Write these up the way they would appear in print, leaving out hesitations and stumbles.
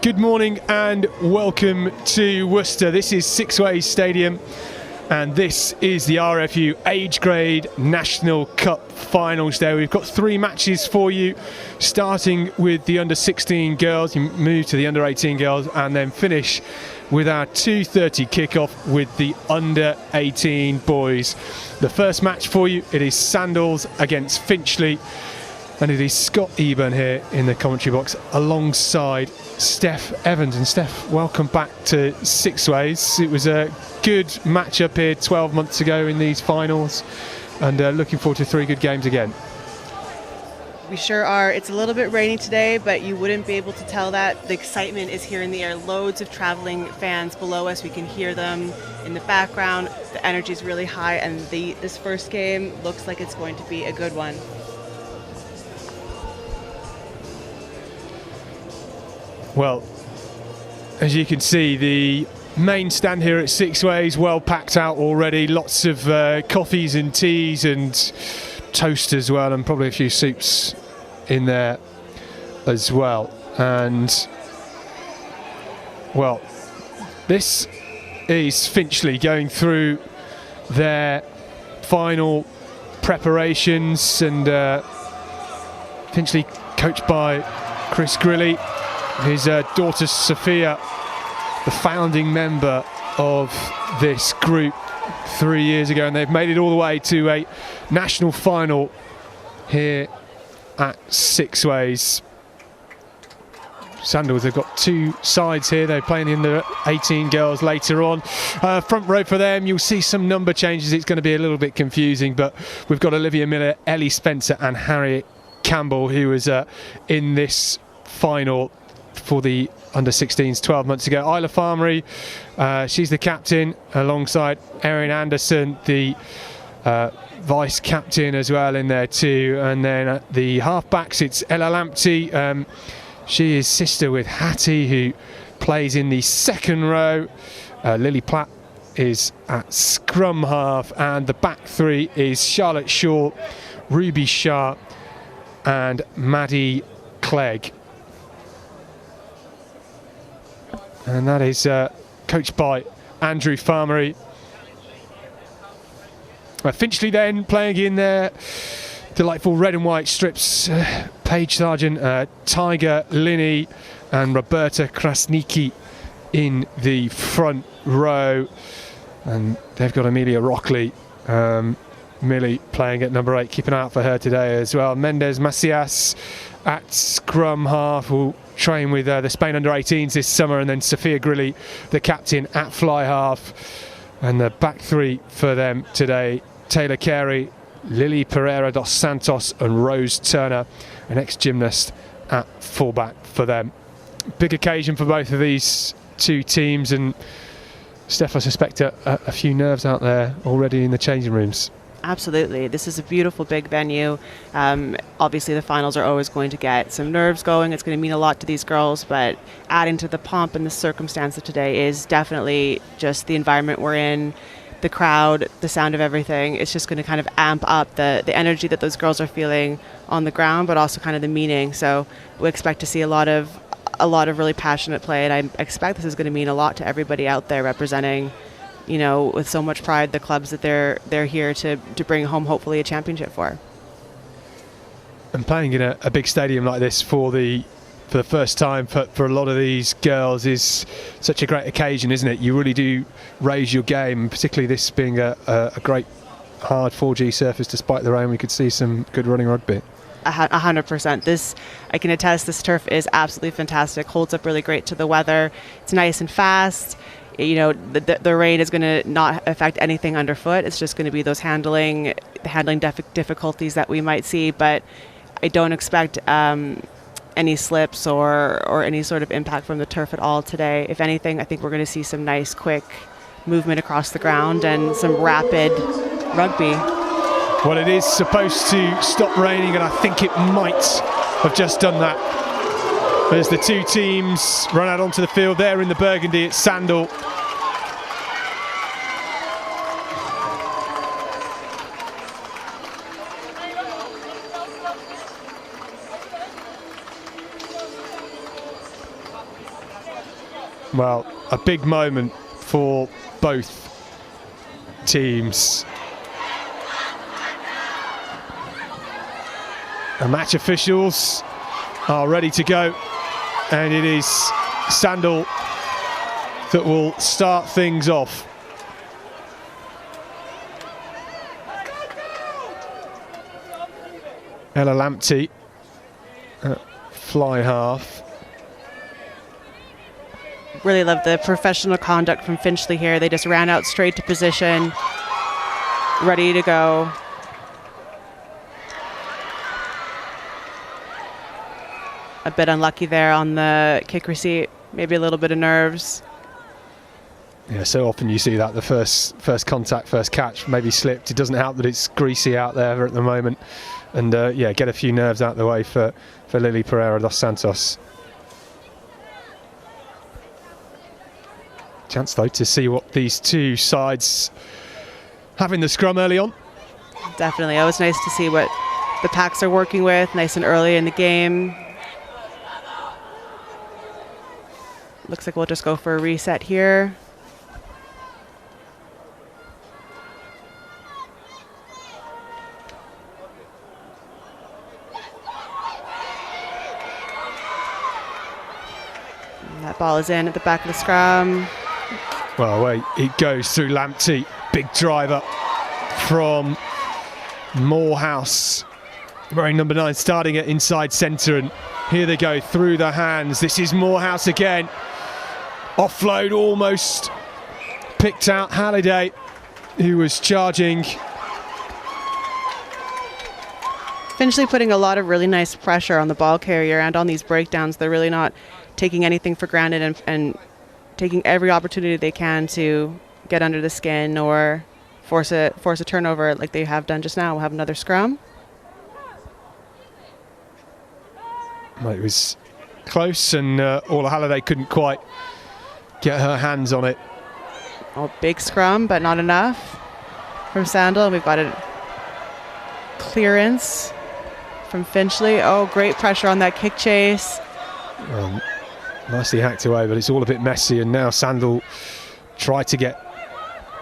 Good morning and welcome to Worcester. This is Sixways Stadium and this is the RFU Age Grade National Cup Finals Day. We've got 3 matches for you, starting with the under-16 girls, you move to the under-18 girls and then finish with our 2:30 kickoff with the under-18 boys. The first match for you, it is Sandals against Finchley. And it is Scott Eburn here in the commentary box alongside Steph Evans. And Steph, welcome back to Sixways. It was a good match up here 12 months ago in these finals, and looking forward to 3 good games again. We sure are. It's a little bit rainy today, but you wouldn't be able to tell that. The excitement is here in the air. Loads of traveling fans below us. We can hear them in the background. The energy is really high, and this first game looks like it's going to be a good one. Well, as you can see, the main stand here at Sixways well packed out already. Lots of coffees and teas and toast as well, and probably a few soups in there as well. And well, this is Finchley going through their final preparations, and Finchley coached by Chris Grilly. His daughter Sophia, the founding member of this group 3 years ago, and they've made it all the way to a national final here at Sixways. Sandals have got 2 sides here. They're playing in the 18 girls later on. Front row for them, you'll see some number changes. It's going to be a little bit confusing, but we've got Olivia Miller, Ellie Spencer and Harriet Campbell, who was in this final for the under-16s 12 months ago. Isla Farmery, she's the captain, alongside Erin Anderson, the vice captain as well in there too. And then at the half-backs, it's Ella Lamptey. She is sister with Hattie, who plays in the second row. Lily Platt is at scrum half, and the back 3 is Charlotte Shaw, Ruby Shah and Maddie Clegg. And that is coached by Andrew Farmery. Finchley then playing in their delightful red and white strips. Paige Sargent, Tiger Linney and Roberta Krasnicki in the front row. And they've got Amelia Rockley, Millie playing at number 8, keeping an eye out for her today as well. Mendez Macias at scrum half, will train with the Spain under-18s this summer, and then Sophia Grilly, the captain, at fly half. And the back 3 for them today, Taylor Carey, Lily Pereira dos Santos and Rose Turner, an ex-gymnast at fullback for them. Big occasion for both of these 2 teams, and Steph, I suspect a few nerves out there already in the changing rooms. Absolutely. This is a beautiful big venue. Obviously the finals are always going to get some nerves going. It's going to mean a lot to these girls, but adding to the pomp and the circumstance of today is definitely just the environment we're in, the crowd, the sound of everything. It's just going to kind of amp up the energy that those girls are feeling on the ground, but also kind of the meaning. So we expect to see a lot of really passionate play, and I expect this is going to mean a lot to everybody out there representing, you know, with so much pride, the clubs that they're here to bring home hopefully a championship for. And playing in a big stadium like this for the first time for a lot of these girls is such a great occasion, isn't it? You really do raise your game, particularly this being a great hard 4G surface. Despite the rain, we could see some good running rugby. 100%. This, I can attest, this turf is absolutely fantastic, holds up really great to the weather. It's nice and fast. You know, the rain is going to not affect anything underfoot. It's just going to be those handling difficulties that we might see, but I don't expect any slips or any sort of impact from the turf at all today. If anything, I think we're going to see some nice, quick movement across the ground and some rapid rugby. Well, it is supposed to stop raining, and I think it might have just done that. As the 2 teams run out onto the field there in the burgundy, it's Sandal. Well, a big moment for both teams. The match officials are ready to go, and it is Sandal that will start things off. Ella Lamptey, fly half. Really love the professional conduct from Finchley here. They just ran out straight to position, ready to go. A bit unlucky there on the kick receipt, maybe a little bit of nerves. Yeah, so often you see that, the first contact, first catch, maybe slipped. It doesn't help that it's greasy out there at the moment. And yeah, get a few nerves out of the way for Lily Pereira dos Santos. Chance though to see what these two sides have in the scrum early on. Definitely, always nice to see what the packs are working with, nice and early in the game. Looks like we'll just go for a reset here. And that ball is in at the back of the scrum. Well, wait, it goes through Lamptey. Big driver from Morehouse. Wearing number 9, starting at inside centre, and here they go through the hands. This is Morehouse again. Offload almost picked out Halliday, who was charging. Finchley putting a lot of really nice pressure on the ball carrier and on these breakdowns. They're really not taking anything for granted and taking every opportunity they can to get under the skin or force a turnover like they have done just now. We'll have another scrum. Well, it was close, and Orla Halliday couldn't quite get her hands on it. Oh, big scrum, but not enough from Sandal. And we've got a clearance from Finchley. Oh, great pressure on that kick chase. Nicely hacked away, but it's all a bit messy, and now Sandal try to get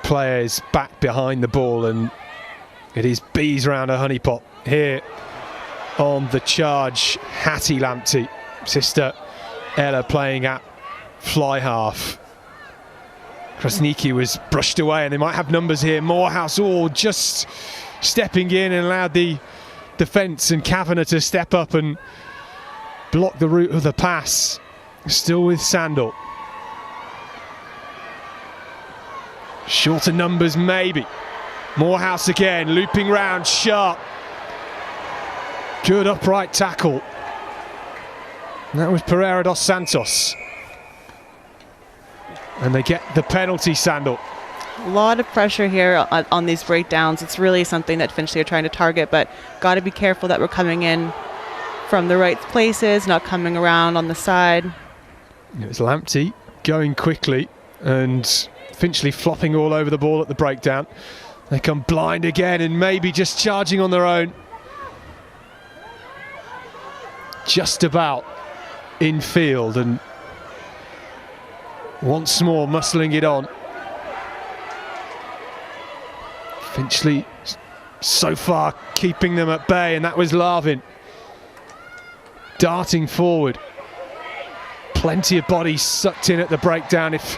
players back behind the ball, and it is bees round a honeypot here on the charge. Hattie Lamptey, sister Ella, playing at fly half. Krasniki was brushed away, and they might have numbers here. Morehouse all just stepping in and allowed the defence and Kavanagh to step up and block the route of the pass. Still with Sandal. Shorter numbers maybe. Morehouse again, looping round, sharp. Good upright tackle. And that was Pereira dos Santos. And they get the penalty, Sandal. A lot of pressure here on these breakdowns. It's really something that Finchley are trying to target, but got to be careful that we're coming in from the right places, not coming around on the side. It was Lamptey going quickly, and Finchley flopping all over the ball at the breakdown. They come blind again, and maybe just charging on their own. Just about in field, and once more muscling it on. Finchley so far keeping them at bay, and that was Larvin darting forward. Plenty of bodies sucked in at the breakdown. If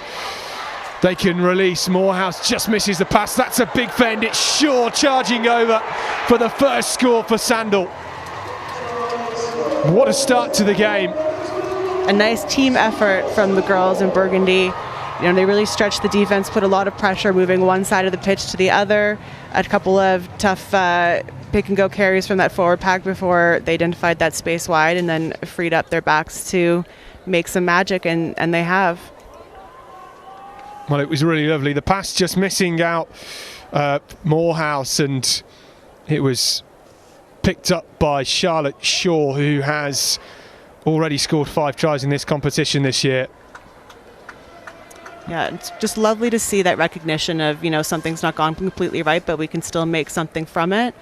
they can release, Morehouse just misses the pass. That's a big fend. It's Shaw charging over for the first score for Sandal. What a start to the game. A nice team effort from the girls in Burgundy. You know, they really stretched the defense, put a lot of pressure, moving one side of the pitch to the other. A couple of tough pick and go carries from that forward pack before they identified that space wide, and then freed up their backs to make some magic, and they have. Well, it was really lovely. The pass just missing out Morehouse, and it was picked up by Charlotte Shaw, who has already scored 5 tries in this competition this year. Yeah, it's just lovely to see that recognition of, you know, something's not gone completely right, but we can still make something from it.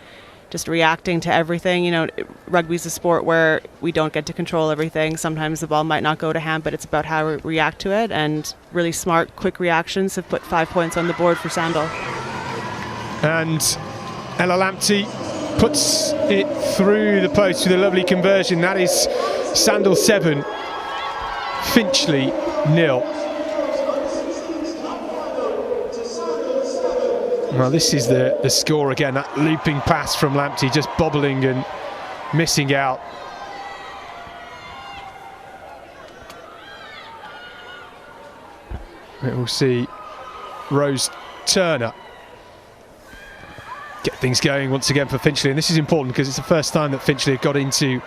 just reacting to everything. You know, rugby's a sport where we don't get to control everything. Sometimes the ball might not go to hand, but it's about how we react to it. And really smart, quick reactions have put 5 points on the board for Sandal. And Ella Lamptey puts it through the post with a lovely conversion. That is Sandal 7, Finchley 0. Well, this is the score again, that looping pass from Lamptey, just bobbling and missing out. We'll see Rose Turner get things going once again for Finchley, and this is important because it's the first time that Finchley have got into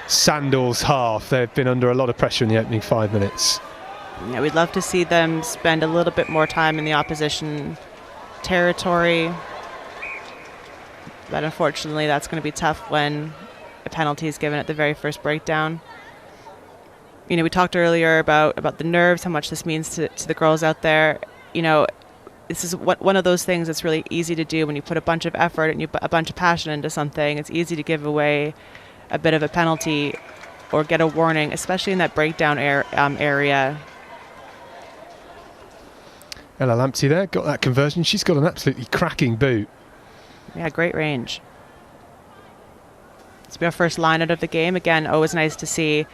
Sandal's half. They've been under a lot of pressure in the opening 5 minutes. Yeah, we'd love to see them spend a little bit more time in the opposition territory, but unfortunately that's going to be tough when a penalty is given at the very first breakdown. You know, we talked earlier about the nerves, how much this means to the girls out there. You know, this is one of those things that's really easy to do when you put a bunch of effort and you put a bunch of passion into something. It's easy to give away a bit of a penalty or get a warning, especially in that breakdown area. Ella Lamptey there, got that conversion. She's got an absolutely cracking boot. Yeah, great range. It's been our first line out of the game. Again, always nice to see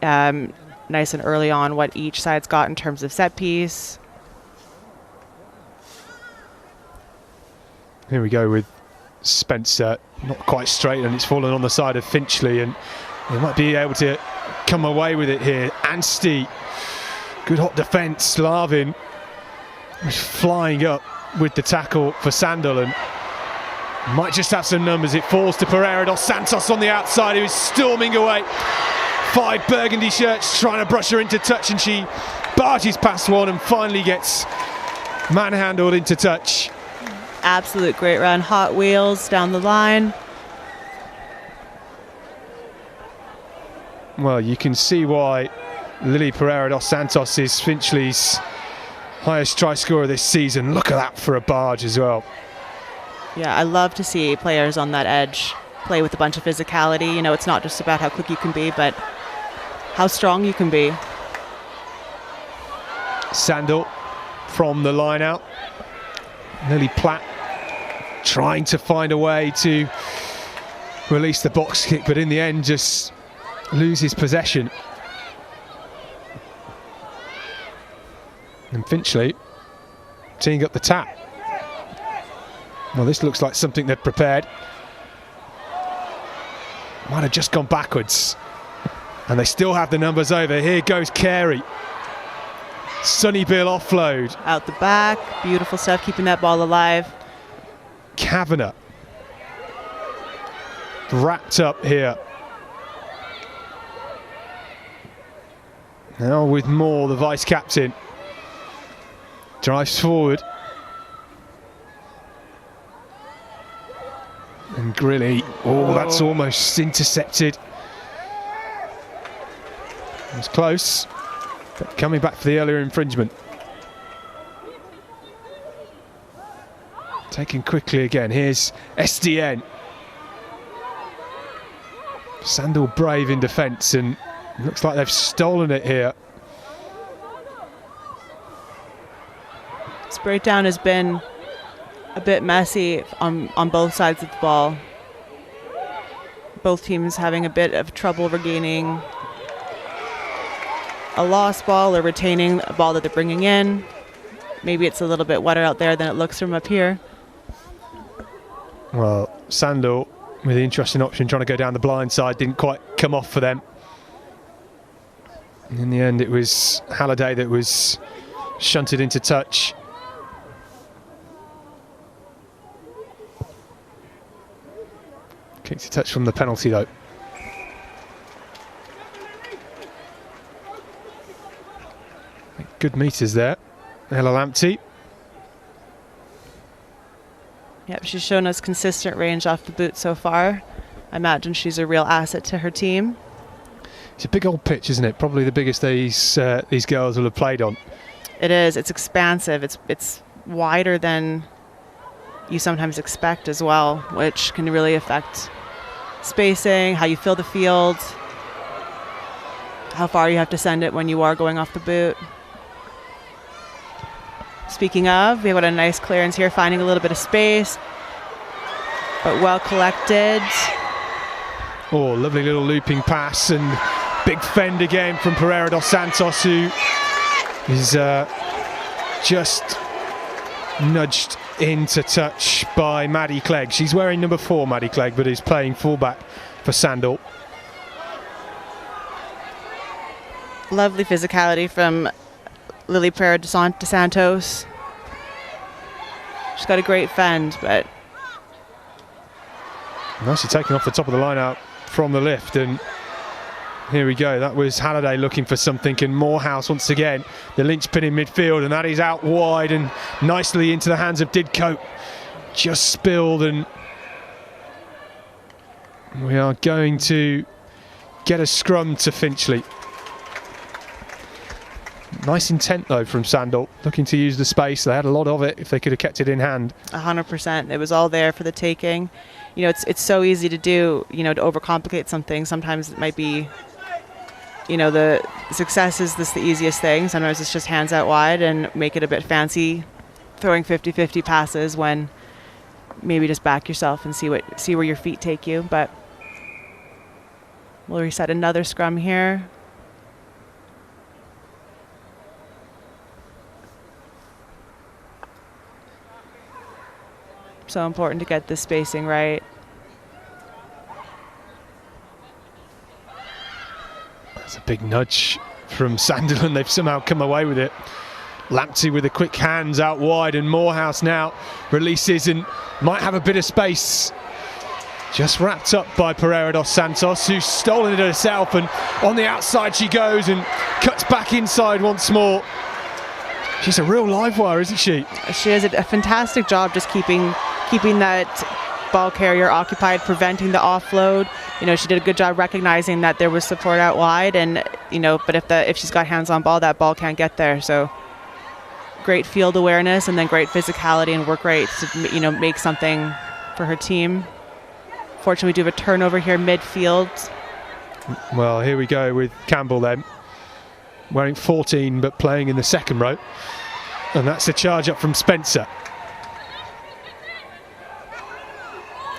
nice and early on what each side's got in terms of set piece. Here we go with Spencer, not quite straight, and it's fallen on the side of Finchley, and they might be able to come away with it here. Anstey, good hot defence. Larvin was flying up with the tackle for Sandal and might just have some numbers. It falls to Pereira dos Santos on the outside, who is storming away. 5 burgundy shirts trying to brush her into touch, and she barges past one and finally gets manhandled into touch. Absolute great run. Hot wheels down the line. Well, you can see why Lily Pereira dos Santos is Finchley's highest try scorer this season. Look at that for a barge as well. Yeah, I love to see players on that edge play with a bunch of physicality. You know, it's not just about how quick you can be, but how strong you can be. Sandal from the line out. Lily Platt trying to find a way to release the box kick, but in the end just loses possession. And Finchley teeing up the tap. Well, this looks like something they've prepared. Might have just gone backwards. And they still have the numbers over. Here goes Carey. Sunny Bill offload. Out the back. Beautiful stuff, keeping that ball alive. Kavanagh wrapped up here. Now with Moore, the vice-captain, drives forward. And Grilly, that's almost intercepted. It was close, but coming back for the earlier infringement. Taken quickly again. Here's SDN. Sandal brave in defence, and looks like they've stolen it here. This breakdown has been a bit messy on both sides of the ball. Both teams having a bit of trouble regaining a lost ball or retaining a ball that they're bringing in. Maybe it's a little bit wetter out there than it looks from up here. Well, Sandal with the interesting option, trying to go down the blind side, didn't quite come off for them. In the end, it was Halliday that was shunted into touch. Kicked a touch from the penalty, though. Good meters there. Ella Lamptey. Yep, she's shown us consistent range off the boot so far. I imagine she's a real asset to her team. It's a big old pitch, isn't it? Probably the biggest these girls will have played on. It is. It's expansive. It's wider than you sometimes expect as well, which can really affect spacing, how you feel the field, how far you have to send it when you are going off the boot. Speaking of, we've got a nice clearance here, finding a little bit of space, but well collected. Oh, lovely little looping pass, and big fend again from Pereira dos Santos, who is just nudged into touch by Maddie Clegg. She's wearing number 4, Maddie Clegg, but is playing fullback for Sandal. Lovely physicality from Lily Pereira dos Santos. She's got a great fend, but nicely taken off the top of the line out from the lift, and here we go. That was Halliday looking for something, and Morehouse once again the linchpin in midfield, and that is out wide and nicely into the hands of Didcote. Just spilled, and we are going to get a scrum to Finchley. Nice intent though from Sandal, looking to use the space. They had a lot of it if they could have kept it in hand. 100%. It was all there for the taking. You know, it's so easy to do, you know, to overcomplicate something. Sometimes it might be, you know, the success is the easiest thing. Sometimes it's just hands out wide and make it a bit fancy, throwing 50-50 passes when maybe just back yourself and see where your feet take you. But we'll reset another scrum here. So important to get the spacing right. That's a big nudge from Sandal, and they've somehow come away with it. Lamptey with the quick hands out wide, and Morehouse now releases and might have a bit of space. Just wrapped up by Pereira dos Santos, who's stolen it herself, and on the outside she goes and cuts back inside once more. She's a real live wire, isn't she? She does a fantastic job just keeping that ball carrier occupied, preventing the offload. You know, she did a good job recognizing that there was support out wide, and you know, but if she's got hands on ball, that ball can't get there. So great field awareness, and then great physicality and work rate to, you know, make something for her team. Fortunately, we do have a turnover here midfield. Well, here we go with Campbell then, wearing 14 but playing in the second row, and that's a charge up from Spencer.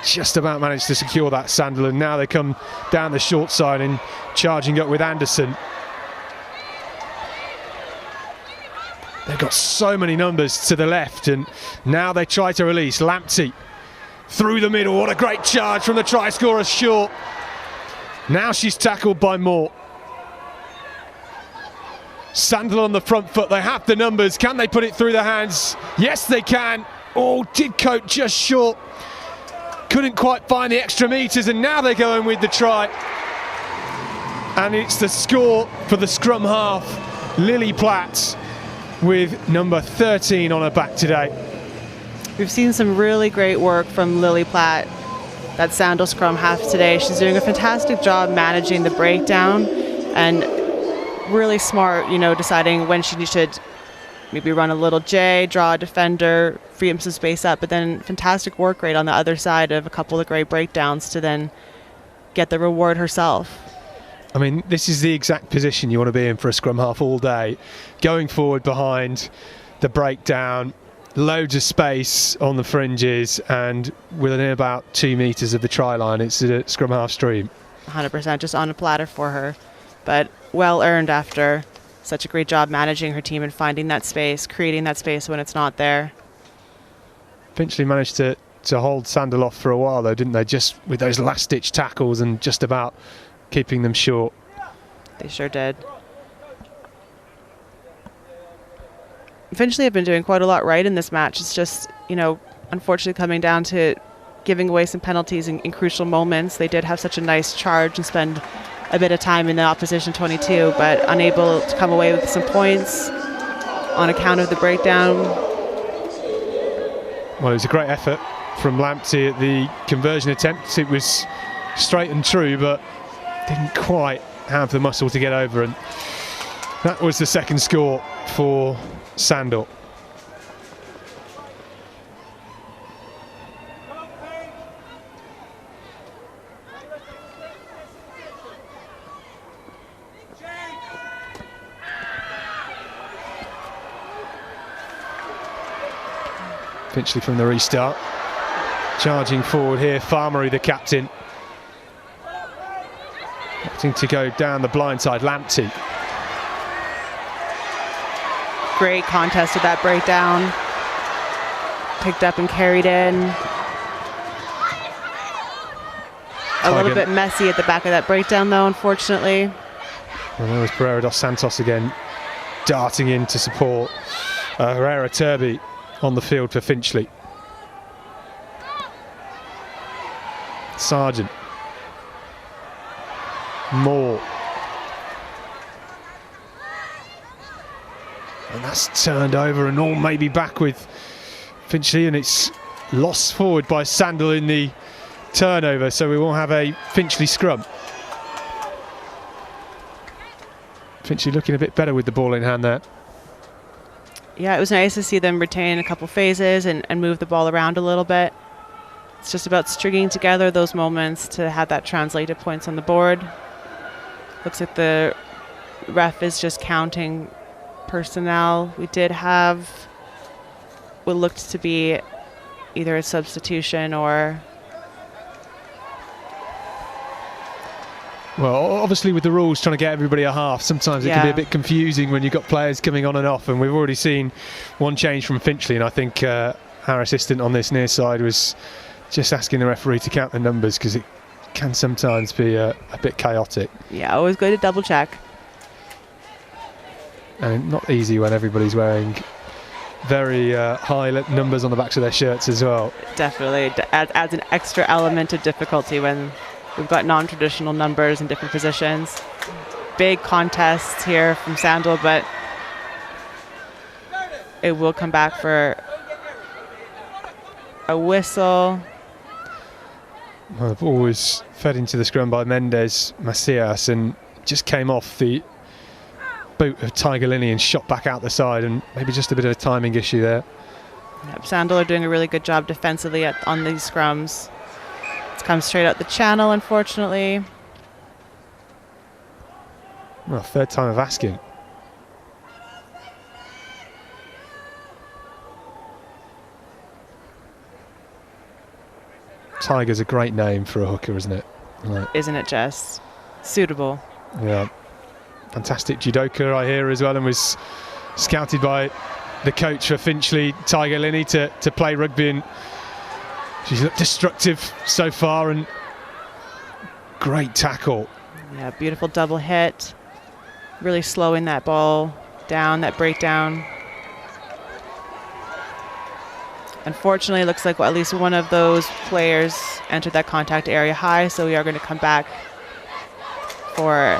Just about managed to secure that, Sandal, and now they come down the short side and charging up with Anderson. They've got so many numbers to the left, and now they try to release. Lamptey through the middle. What a great charge from the try scorer, Short. Now she's tackled by Moore. Sandal on the front foot. They have the numbers. Can they put it through the hands? Yes, they can. Oh, Didcote just short. Couldn't quite find the extra metres, and now they're going with the try. And it's the score for the scrum half, Lily Platt, with number 13 on her back today. We've seen some really great work from Lily Platt, that Sandal scrum half today. She's doing a fantastic job managing the breakdown and really smart, you know, deciding when she should maybe run a little J, draw a defender, free up some space up, but then fantastic work rate on the other side of a couple of great breakdowns to then get the reward herself. I mean, this is the exact position you want to be in for a scrum half all day. Going forward behind the breakdown, loads of space on the fringes, and within about 2 metres of the try line, it's a scrum half stream. 100%, just on a platter for her, but well earned after such a great job managing her team and finding that space, creating that space when it's not there. Finchley managed to hold Sandal off for a while though, didn't they? Just with those last-ditch tackles and just about keeping them short. They sure did. Finchley have been doing quite a lot right in this match. It's just, you know, unfortunately coming down to giving away some penalties in crucial moments. They did have such a nice charge and spend a bit of time in the opposition 22, but unable to come away with some points on account of the breakdown. Well, it was a great effort from Lamptey at the conversion attempt. It was straight and true, but didn't quite have the muscle to get over, and that was the second score for Sandal. Finchley from the restart. Charging forward here, Farmery, the captain. Opting to go down the blind side, Lamptey. Great contest with that breakdown. Picked up and carried in. A little bit messy at the back of that breakdown though, unfortunately. And there was Pereira dos Santos again, darting in to support Herrera Turby on the field for Finchley. Sargent. Moore. And that's turned over and all maybe back with Finchley, and it's lost forward by Sandal in the turnover, so we will have a Finchley scrum. Finchley looking a bit better with the ball in hand there. Yeah, it was nice to see them retain a couple phases and move the ball around a little bit. It's just about stringing together those moments to have that translated points on the board. Looks like the ref is just counting personnel. We did have what looked to be either a substitution or... Well, obviously with the rules trying to get everybody a half, sometimes it can be a bit confusing when you've got players coming on and off, and we've already seen one change from Finchley, and I think our assistant on this near side was just asking the referee to count the numbers because it can sometimes be a bit chaotic. Yeah, always good to double check. And not easy when everybody's wearing very high numbers on the backs of their shirts as well. Definitely adds an extra element of difficulty when we've got non-traditional numbers in different positions. Big contests here from Sandal, but it will come back for a whistle. Well, the ball was fed into the scrum by Mendes Macias and just came off the boot of Tiger Linney and shot back out the side, and maybe just a bit of a timing issue there. Yep, Sandal are doing a really good job defensively on these scrums. It's come straight out the channel, unfortunately. Well, third time of asking. Tiger's a great name for a hooker, isn't it? Right. Isn't it just suitable? Yeah. Fantastic judoka, I hear, as well, and was scouted by the coach for Finchley, Tiger Linney, to play rugby, and she's looked destructive so far, and great tackle. Yeah, beautiful double hit. Really slowing that ball down, that breakdown. Unfortunately, it looks like at least one of those players entered that contact area high, so we are going to come back for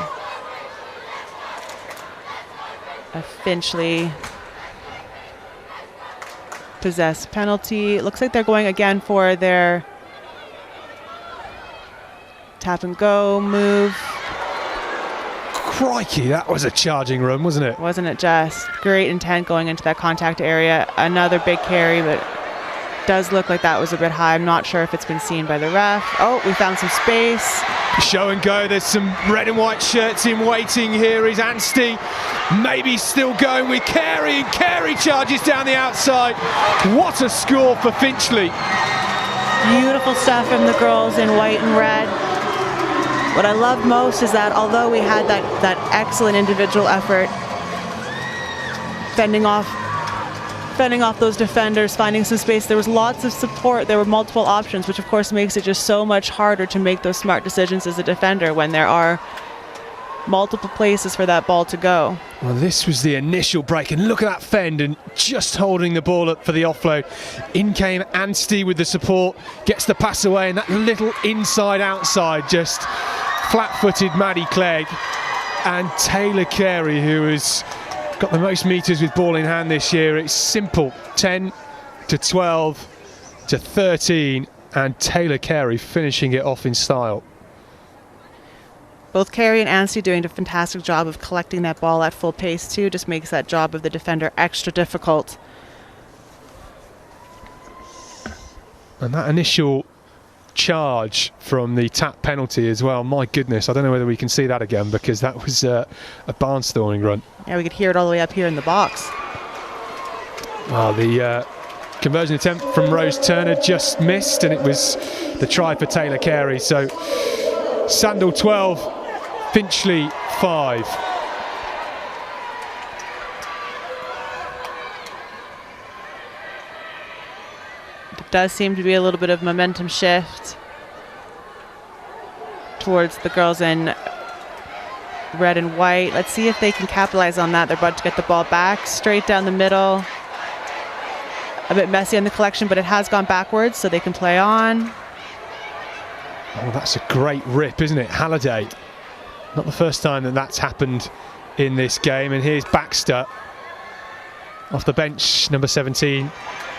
a Finchley possessed penalty. It looks like they're going again for their tap and go move. Crikey, that was a charging run, wasn't it? Wasn't it just? Great intent going into that contact area. Another big carry, but does look like that was a bit high. I'm not sure if it's been seen by the ref. Oh, we found some space. Show and go. There's some red and white shirts in waiting. Here is Anstey, maybe still going with Carey, and Carey charges down the outside. What a score for Finchley. Beautiful stuff from the girls in white and red. What I love most is that although we had that excellent individual effort, fending off those defenders, finding some space, there was lots of support, there were multiple options, which of course makes it just so much harder to make those smart decisions as a defender when there are multiple places for that ball to go. Well, this was the initial break, and look at that fend, and just holding the ball up for the offload. In came Anstey with the support, gets the pass away, and that little inside-outside, just flat-footed Maddie Clegg, and Taylor Carey, who has got the most metres with ball in hand this year. It's simple, 10 to 12 to 13, and Taylor Carey finishing it off in style. Both Carey and Anstey doing a fantastic job of collecting that ball at full pace too. Just makes that job of the defender extra difficult. And that initial charge from the tap penalty as well, my goodness, I don't know whether we can see that again, because that was a barnstorming run. Yeah, we could hear it all the way up here in the box. Well, the conversion attempt from Rose Turner just missed, and it was the try for Taylor Carey. So Sandal 12, Finchley 5. There does seem to be a little bit of momentum shift towards the girls in red and white. Let's see if they can capitalize on that. They're about to get the ball back straight down the middle. A bit messy on the collection, but it has gone backwards, so they can play on. Oh, that's a great rip, isn't it? Halliday. Not the first time that that's happened in this game. And here's Baxter off the bench, number 17.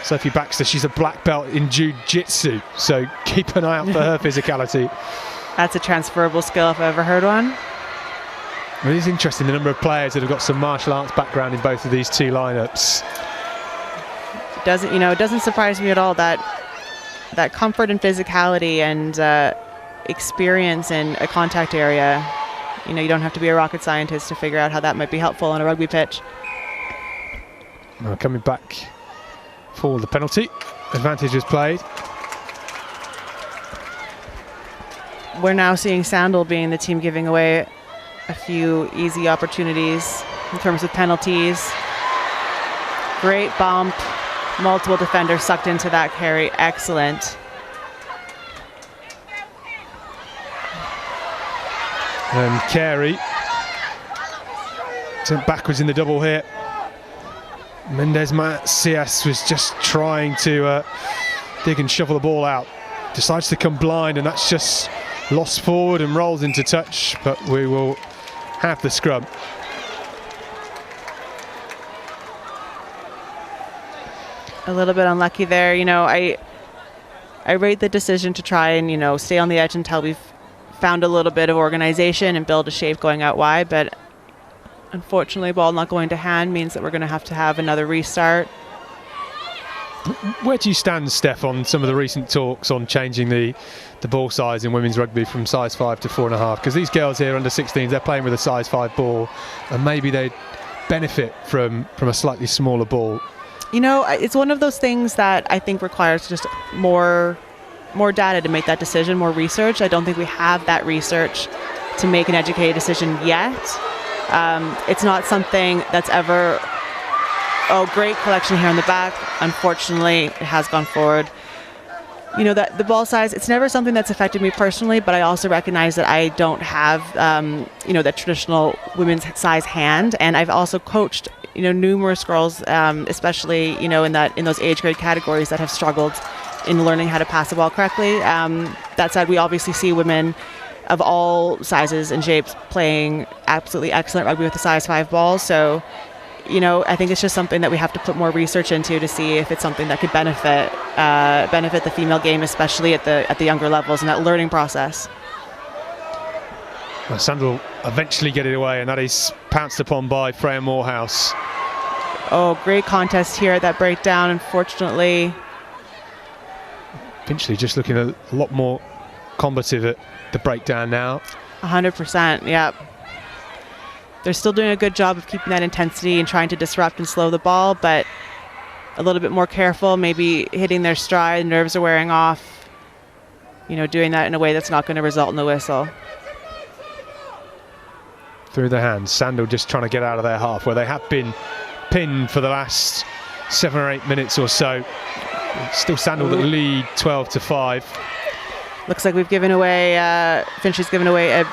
Sophie Baxter, she's a black belt in jiu-jitsu, so keep an eye out for her physicality. That's a transferable skill if I've ever heard one. It is interesting the number of players that have got some martial arts background in both of these two lineups. It doesn't surprise me at all that comfort and physicality and experience in a contact area. You don't have to be a rocket scientist to figure out how that might be helpful on a rugby pitch. Now coming back for the penalty. Advantage was played. We're now seeing Sandal being the team giving away a few easy opportunities in terms of penalties. Great bump. Multiple defenders sucked into that carry. Excellent. And Carey sent backwards in the double hit. Mendez Macias was just trying to dig and shovel the ball out. Decides to come blind, and that's just lost forward and rolls into touch, but we will have the scrum. A little bit unlucky there. I rate the decision to try and, stay on the edge until we've found a little bit of organization and build a shape going out wide, but unfortunately ball not going to hand means that we're going to have another restart. Where do you stand, Steph, on some of the recent talks on changing the ball size in women's rugby from size 5 to 4.5? Because these girls here under 16s, they're playing with a size 5 ball, and maybe they'd benefit from a slightly smaller ball. It's one of those things that I think requires just more data to make that decision, more research. I don't think we have that research to make an educated decision yet. It's not something that's ever, great collection here in the back. Unfortunately, it has gone forward. That the ball size, it's never something that's affected me personally, but I also recognize that I don't have, that traditional women's size hand. And I've also coached, numerous girls, especially, in those age grade categories that have struggled in learning how to pass the ball correctly. That said, we obviously see women of all sizes and shapes playing absolutely excellent rugby with a size 5 ball. So, I think it's just something that we have to put more research into to see if it's something that could benefit the female game, especially at the younger levels in that learning process. Well, Sandal eventually get it away, and that is pounced upon by Freya Morehouse. Oh, great contest here at that breakdown. Unfortunately, Finchley just looking a lot more combative at the breakdown now. 100%, yep. They're still doing a good job of keeping that intensity and trying to disrupt and slow the ball, but a little bit more careful, maybe hitting their stride, nerves are wearing off, doing that in a way that's not going to result in the whistle. Through the hands, Sandal just trying to get out of their half, where they have been pinned for the last 7 or 8 minutes or so. Still Sandal that lead 12-5. Looks like we've given away, Finchley's given away a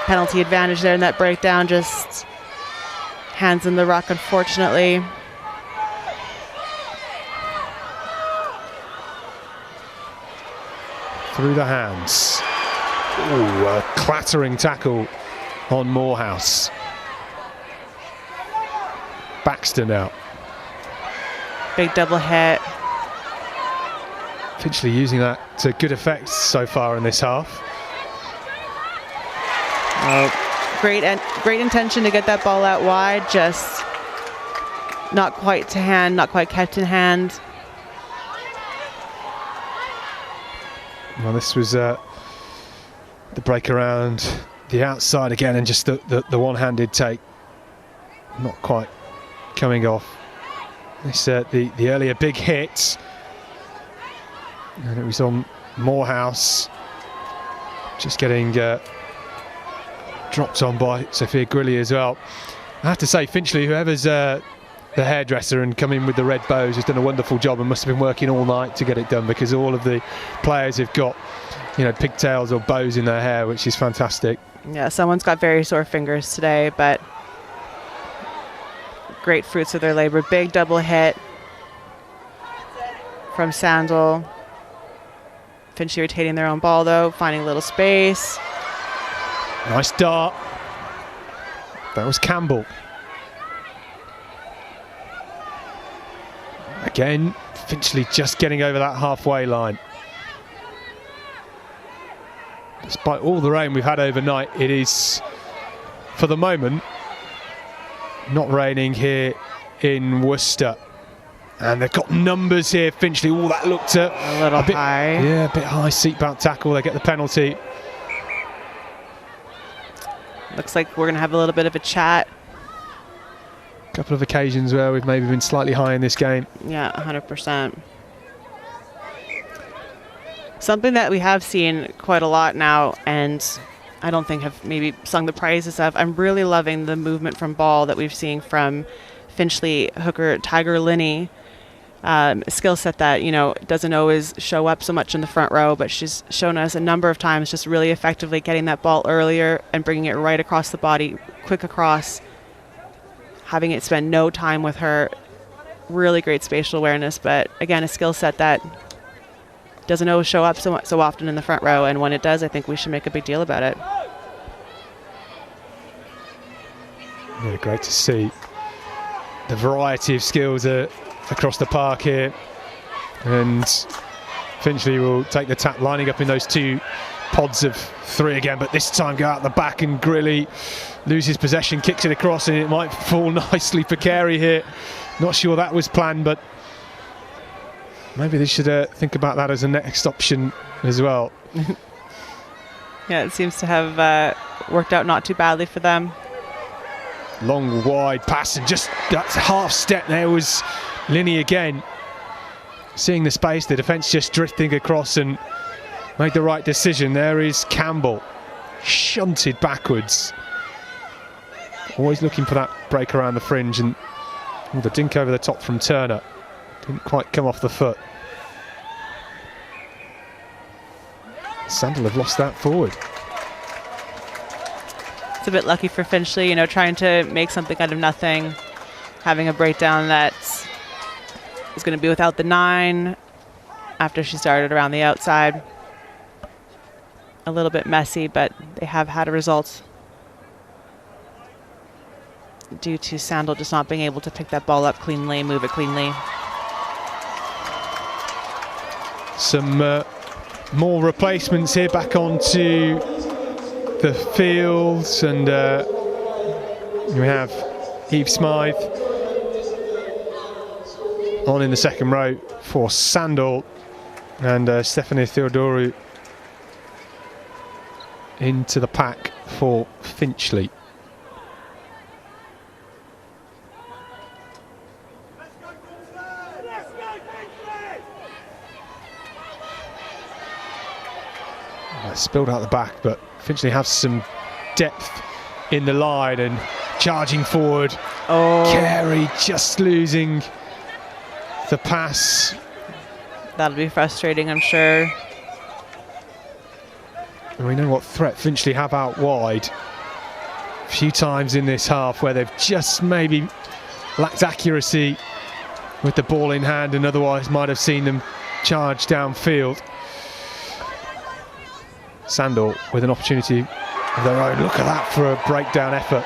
penalty advantage there in that breakdown. Just hands in the ruck, unfortunately. Through the hands. Ooh, a clattering tackle on Morehouse. Baxter now. Big double hit. Finchley using that to good effect so far in this half. Great intention to get that ball out wide, just not quite to hand, not quite kept in hand. Well, this was the break around the outside again, and just the one-handed take not quite coming off. This the earlier big hit And it was on Morehouse, just getting dropped on by Sophia Grilly as well. I have to say, Finchley, whoever's the hairdresser and come in with the red bows, has done a wonderful job and must have been working all night to get it done, because all of the players have got, you know, pigtails or bows in their hair, which is fantastic. Yeah, someone's got very sore fingers today, but great fruits of their labor. Big double hit from Sandal. Finchley retaining their own ball, though, finding a little space. Nice dart. That was Campbell. Again, Finchley just getting over that halfway line. Despite all the rain we've had overnight, it is, for the moment, not raining here in Worcester. And they've got numbers here, Finchley. Oh, that looked a little bit high. Yeah, a bit high seatbelt tackle. They get the penalty. Looks like we're going to have a little bit of a chat. A couple of occasions where we've maybe been slightly high in this game. Yeah, 100%. Something that we have seen quite a lot now, and I don't think have maybe sung the praises of. I'm really loving the movement from ball that we've seen from Finchley hooker Tiger Linney. Skill set that, you know, doesn't always show up so much in the front row, but she's shown us a number of times just really effectively getting that ball earlier and bringing it right across the body, quick across, having it spend no time with her. Really great spatial awareness, but again, a skill set that doesn't always show up so often in the front row, and when it does, I think we should make a big deal about it. Yeah, great to see the variety of skills across the park here. And Finchley will take the tap, lining up in those two pods of three again, but this time go out the back, and Grilly loses possession, kicks it across, and it might fall nicely for Carey here. Not sure that was planned, but maybe they should think about that as a next option as well. Yeah, it seems to have worked out not too badly for them. Long wide pass, and just that half step there was Linney again. Seeing the space, the defence just drifting across, and made the right decision. There is Campbell, shunted backwards. Always looking for that break around the fringe, and the dink over the top from Turner. Didn't quite come off the foot. Sandal have lost that forward. It's a bit lucky for Finchley, you know, trying to make something out of nothing, having a breakdown that is going to be without the 9 after she started around the outside. A little bit messy, but they have had a result due to Sandal just not being able to pick that ball up cleanly, move it cleanly. Some more replacements here back onto the fields, and we have Eve Smythe on in the second row for Sandal, and Stephanie Theodorou into the pack for Finchley. Spilled out the back, but Finchley has some depth in the line and charging forward. Oh, Carey just losing the pass. that'll be frustrating, I'm sure. And we know what threat Finchley have out wide. A few times in this half where they've just maybe lacked accuracy with the ball in hand, and otherwise might have seen them charge downfield. Sandal with an opportunity of their own. Look at that for a breakdown effort.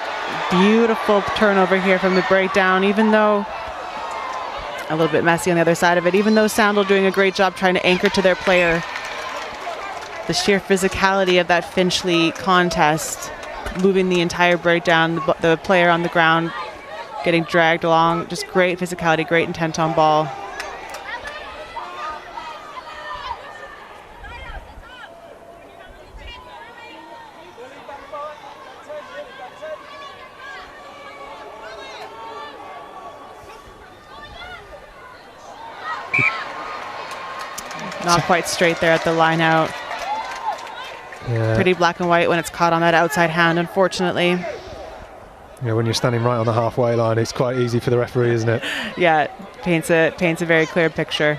Beautiful turnover here from the breakdown, even though a little bit messy on the other side of it. Even though Sandal doing a great job trying to anchor to their player. The sheer physicality of that Finchley contest, moving the entire breakdown, the player on the ground getting dragged along. Just great physicality, great intent on ball. Not quite straight there at the line out. Yeah. Pretty black and white when it's caught on that outside hand, unfortunately. Yeah, when you're standing right on the halfway line, it's quite easy for the referee, isn't it? Yeah, paints a very clear picture.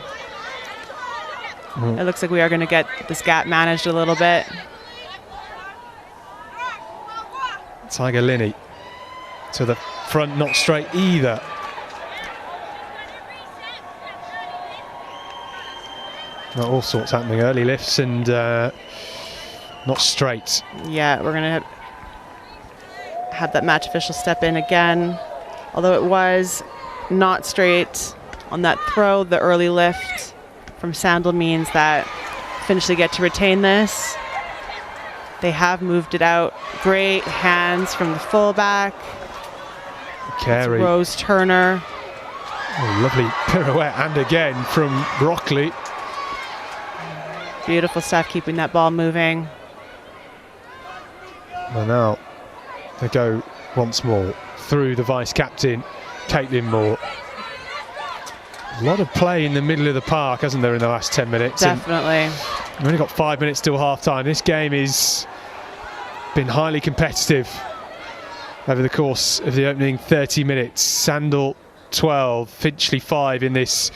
It looks like we are going to get this gap managed a little bit. Tiger Linney to the front, not straight either. Well, all sorts happening. Early lifts and not straight. Yeah, we're going to have that match official step in again. Although it was not straight on that throw, the early lift from Sandal means that Finchley get to retain this. They have moved it out. Great hands from the fullback. Carey. That's Rose Turner. Oh, lovely pirouette, and again from Brockley. Beautiful stuff, keeping that ball moving. Well, now they go once more through the vice-captain, Caitlin Moore. A lot of play in the middle of the park, hasn't there, in the last 10 minutes? Definitely. And we've only got 5 minutes till half-time. This game has been highly competitive over the course of the opening 30 minutes. Sandal 12, Finchley 5 in this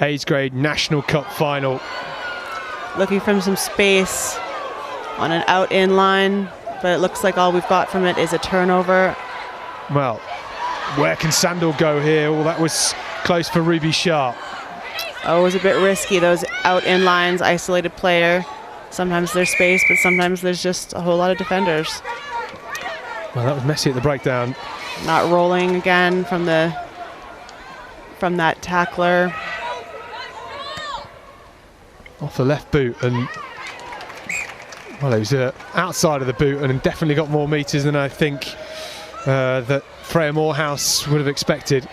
age grade National Cup final. Looking from some space on an out-in line, but it looks like all we've got from it is a turnover. Well, where can Sandal go here? Oh, that was close for Ruby Sharp. Oh, it was a bit risky, those out-in lines, isolated player. Sometimes there's space, but sometimes there's just a whole lot of defenders. Well, that was messy at the breakdown. Not rolling again from that tackler. Off the left boot, and well, it was outside of the boot and definitely got more metres than I think that Freya Morehouse would have expected.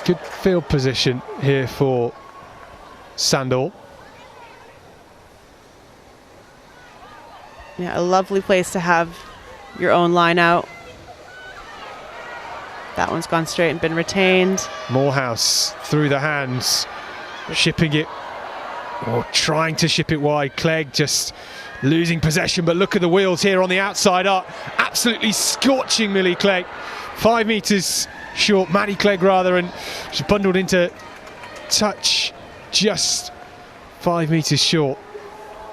Good field position here for Sandal. Yeah, a lovely place to have your own line out. That one's gone straight and been retained. Morehouse through the hands, shipping it, or trying to ship it wide. Clegg just losing possession, but look at the wheels here on the outside up. Absolutely scorching Millie Clegg. 5 metres short, Maddie Clegg rather, and she's bundled into touch just 5 metres short.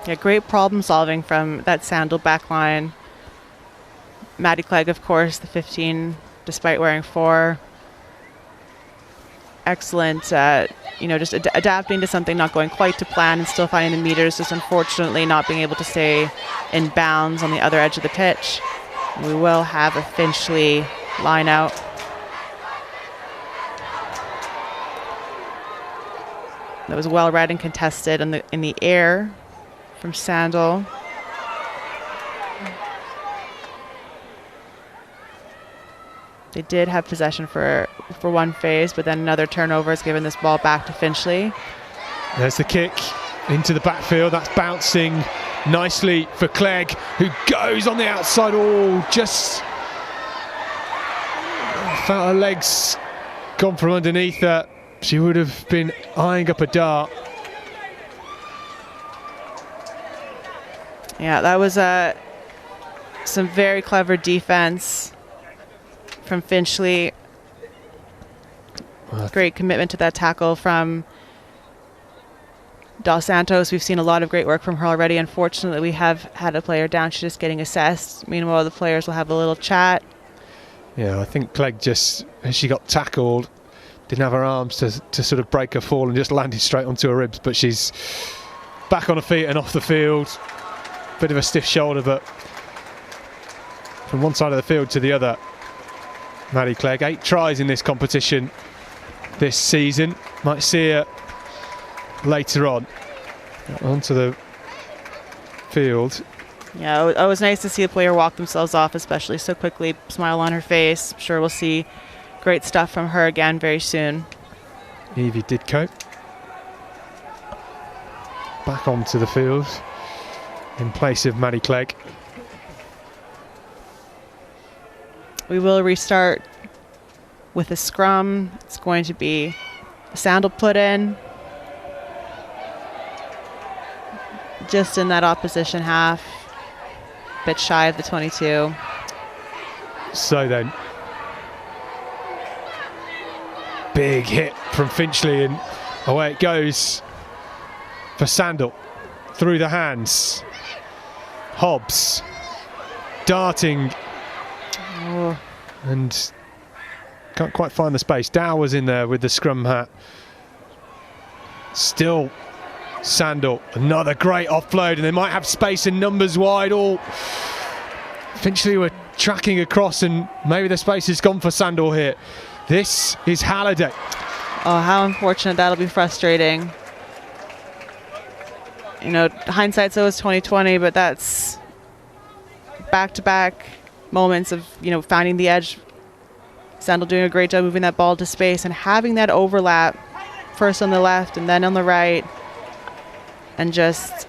Yeah, great problem solving from that Sandal back line. Maddie Clegg, of course, the 15, despite wearing 4. Excellent, just adapting to something not going quite to plan and still finding the meters, just unfortunately not being able to stay in bounds on the other edge of the pitch. We will have a Finchley line out. That was well read and contested in the air from Sandal. They did have possession for one phase, but then another turnover has given this ball back to Finchley. There's the kick into the backfield. That's bouncing nicely for Clegg, who goes on the outside. Oh, just felt her legs gone from underneath her. She would have been eyeing up a dart. Yeah, that was some very clever defense from Finchley. Great commitment to that tackle from Dos Santos. We've seen a lot of great work from her already. Unfortunately, we have had a player down. She's just getting assessed. Meanwhile, the players will have a little chat. Yeah, I think Clegg just, as she got tackled, didn't have her arms to sort of break her fall and just landed straight onto her ribs. But she's back on her feet and off the field. Bit of a stiff shoulder, but from one side of the field to the other, Maddie Clegg, 8 tries in this competition this season. Might see her later on. Onto the field. Yeah, it was nice to see the player walk themselves off, especially so quickly. Smile on her face. I'm sure we'll see great stuff from her again very soon. Evie Didcote back onto the field in place of Maddie Clegg. We will restart With a scrum, it's going to be Sandal put in. Just in that opposition half. Bit shy of the 22. So then, big hit from Finchley, and away it goes for Sandal. Through the hands. Hobbs darting. Oh. And can't quite find the space. Dow was in there with the scrum hat. Still Sandal. Another great offload, and they might have space and numbers wide. All Finchley were tracking across, and maybe the space has gone for Sandal here. This is Halliday. Oh, how unfortunate. That'll be frustrating. You know, hindsight's always 20/20, but that's back-to-back moments of, you know, finding the edge. Sandal doing a great job moving that ball to space and having that overlap first on the left and then on the right, and just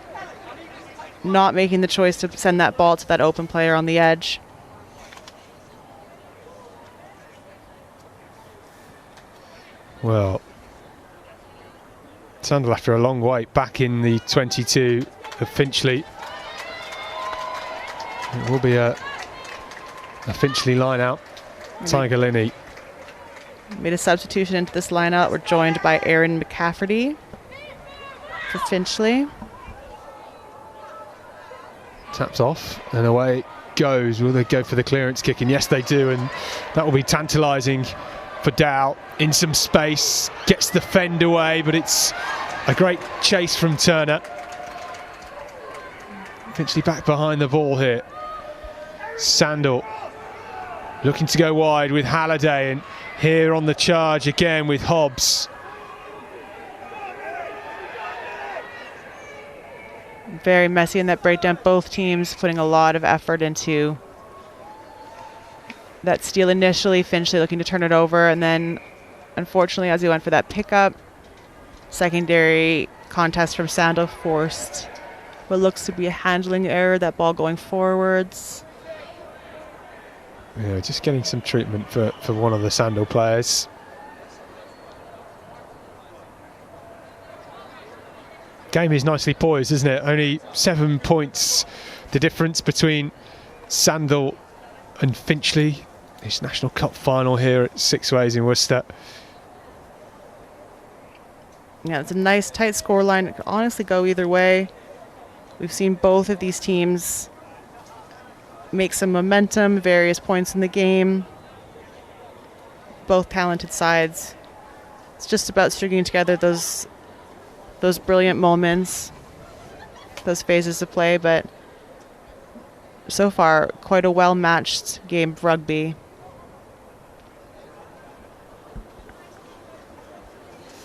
not making the choice to send that ball to that open player on the edge. Well, Sandal, after a long wait, back in the 22 of Finchley. It will be a Finchley line out. Tiger Linney made a substitution into this lineup. We're joined by Aaron McCafferty for Finchley. Taps off and away it goes. Will they go for the clearance kick? And yes, they do, and that will be tantalising for Dow. In some space, gets the fend away, but it's a great chase from Turner. Finchley back behind the ball here. Sandal looking to go wide with Halliday, and here on the charge again with Hobbs. Very messy in that breakdown. Both teams putting a lot of effort into that steal initially. Finchley looking to turn it over, and then unfortunately, as he went for that pickup, secondary contest from Sandal forced what looks to be a handling error, that ball going forwards. Yeah, just getting some treatment for one of the Sandal players. Game is nicely poised, isn't it? Only 7 points the difference between Sandal and Finchley. This National Cup final here at Sixways in Worcester. Yeah, it's a nice tight scoreline. It could honestly go either way. We've seen both of these teams make some momentum, various points in the game. Both talented sides. It's just about stringing together those brilliant moments, those phases of play, but so far, quite a well-matched game of rugby.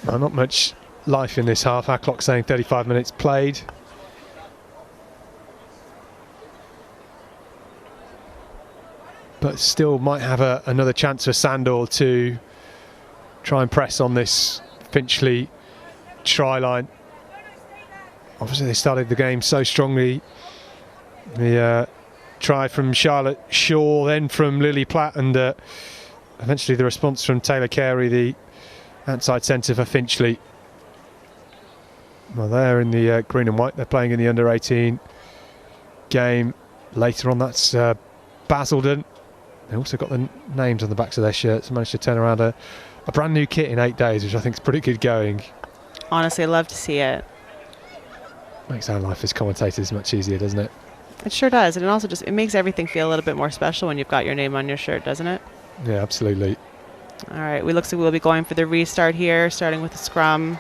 Well, not much life in this half. Our clock saying 35 minutes played. But still might have another chance for Sandal to try and press on this Finchley try line. Obviously they started the game so strongly. The try from Charlotte Shaw, then from Lily Platt, and eventually the response from Taylor Carey, the outside centre for Finchley. Well, they're in the green and white. They're playing in the under-18 game. Later on, that's Basildon. They also got the names on the backs of their shirts. Managed to turn around a brand new kit in 8 days, which I think is pretty good going. Honestly, I'd love to see it. Makes our life as commentators much easier, doesn't it? It sure does, and it also just makes everything feel a little bit more special when you've got your name on your shirt, doesn't it? Yeah, absolutely. All right, we looks like we'll be going for the restart here, starting with the scrum.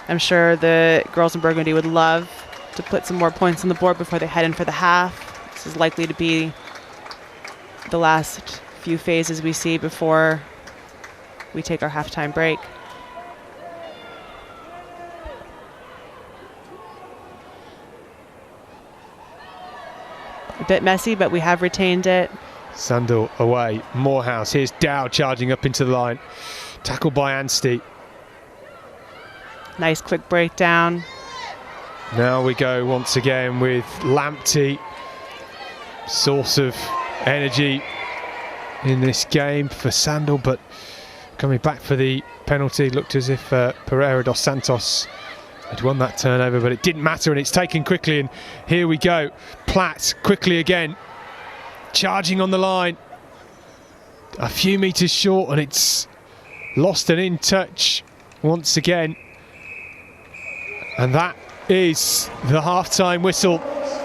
I'm sure the girls in Burgundy would love to put some more points on the board before they head in for the half. This is likely to be the last few phases we see before we take our halftime break. A bit messy, but we have retained it. Sandal away. Morehouse. Here's Dow charging up into the line. Tackled by Anstey. Nice quick breakdown. Now we go once again with Lamptey. Source of energy in this game for Sandal, but coming back for the penalty. Looked as if Pereira dos Santos had won that turnover, but it didn't matter, and it's taken quickly, and here we go. Platt quickly again, charging on the line. A few metres short, and it's lost and in touch once again. And that is the half-time whistle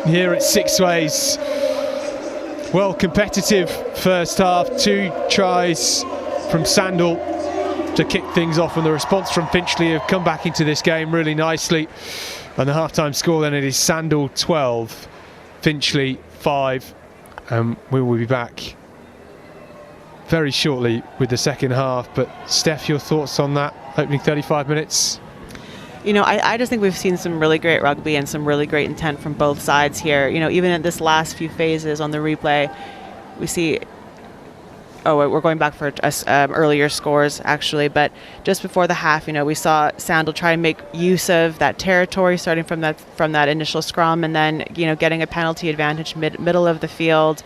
here at Sixways. Well, competitive first half, 2 tries from Sandal to kick things off, and the response from Finchley have come back into this game really nicely. And the half-time score then, it is Sandal 12, Finchley 5, and we will be back very shortly with the second half. But Steph, your thoughts on that opening 35 minutes? I just think we've seen some really great rugby and some really great intent from both sides here. Even in this last few phases on the replay, we see... Oh, we're going back for earlier scores, actually. But just before the half, we saw Sandal try and make use of that territory, starting from that initial scrum, and then, getting a penalty advantage middle of the field,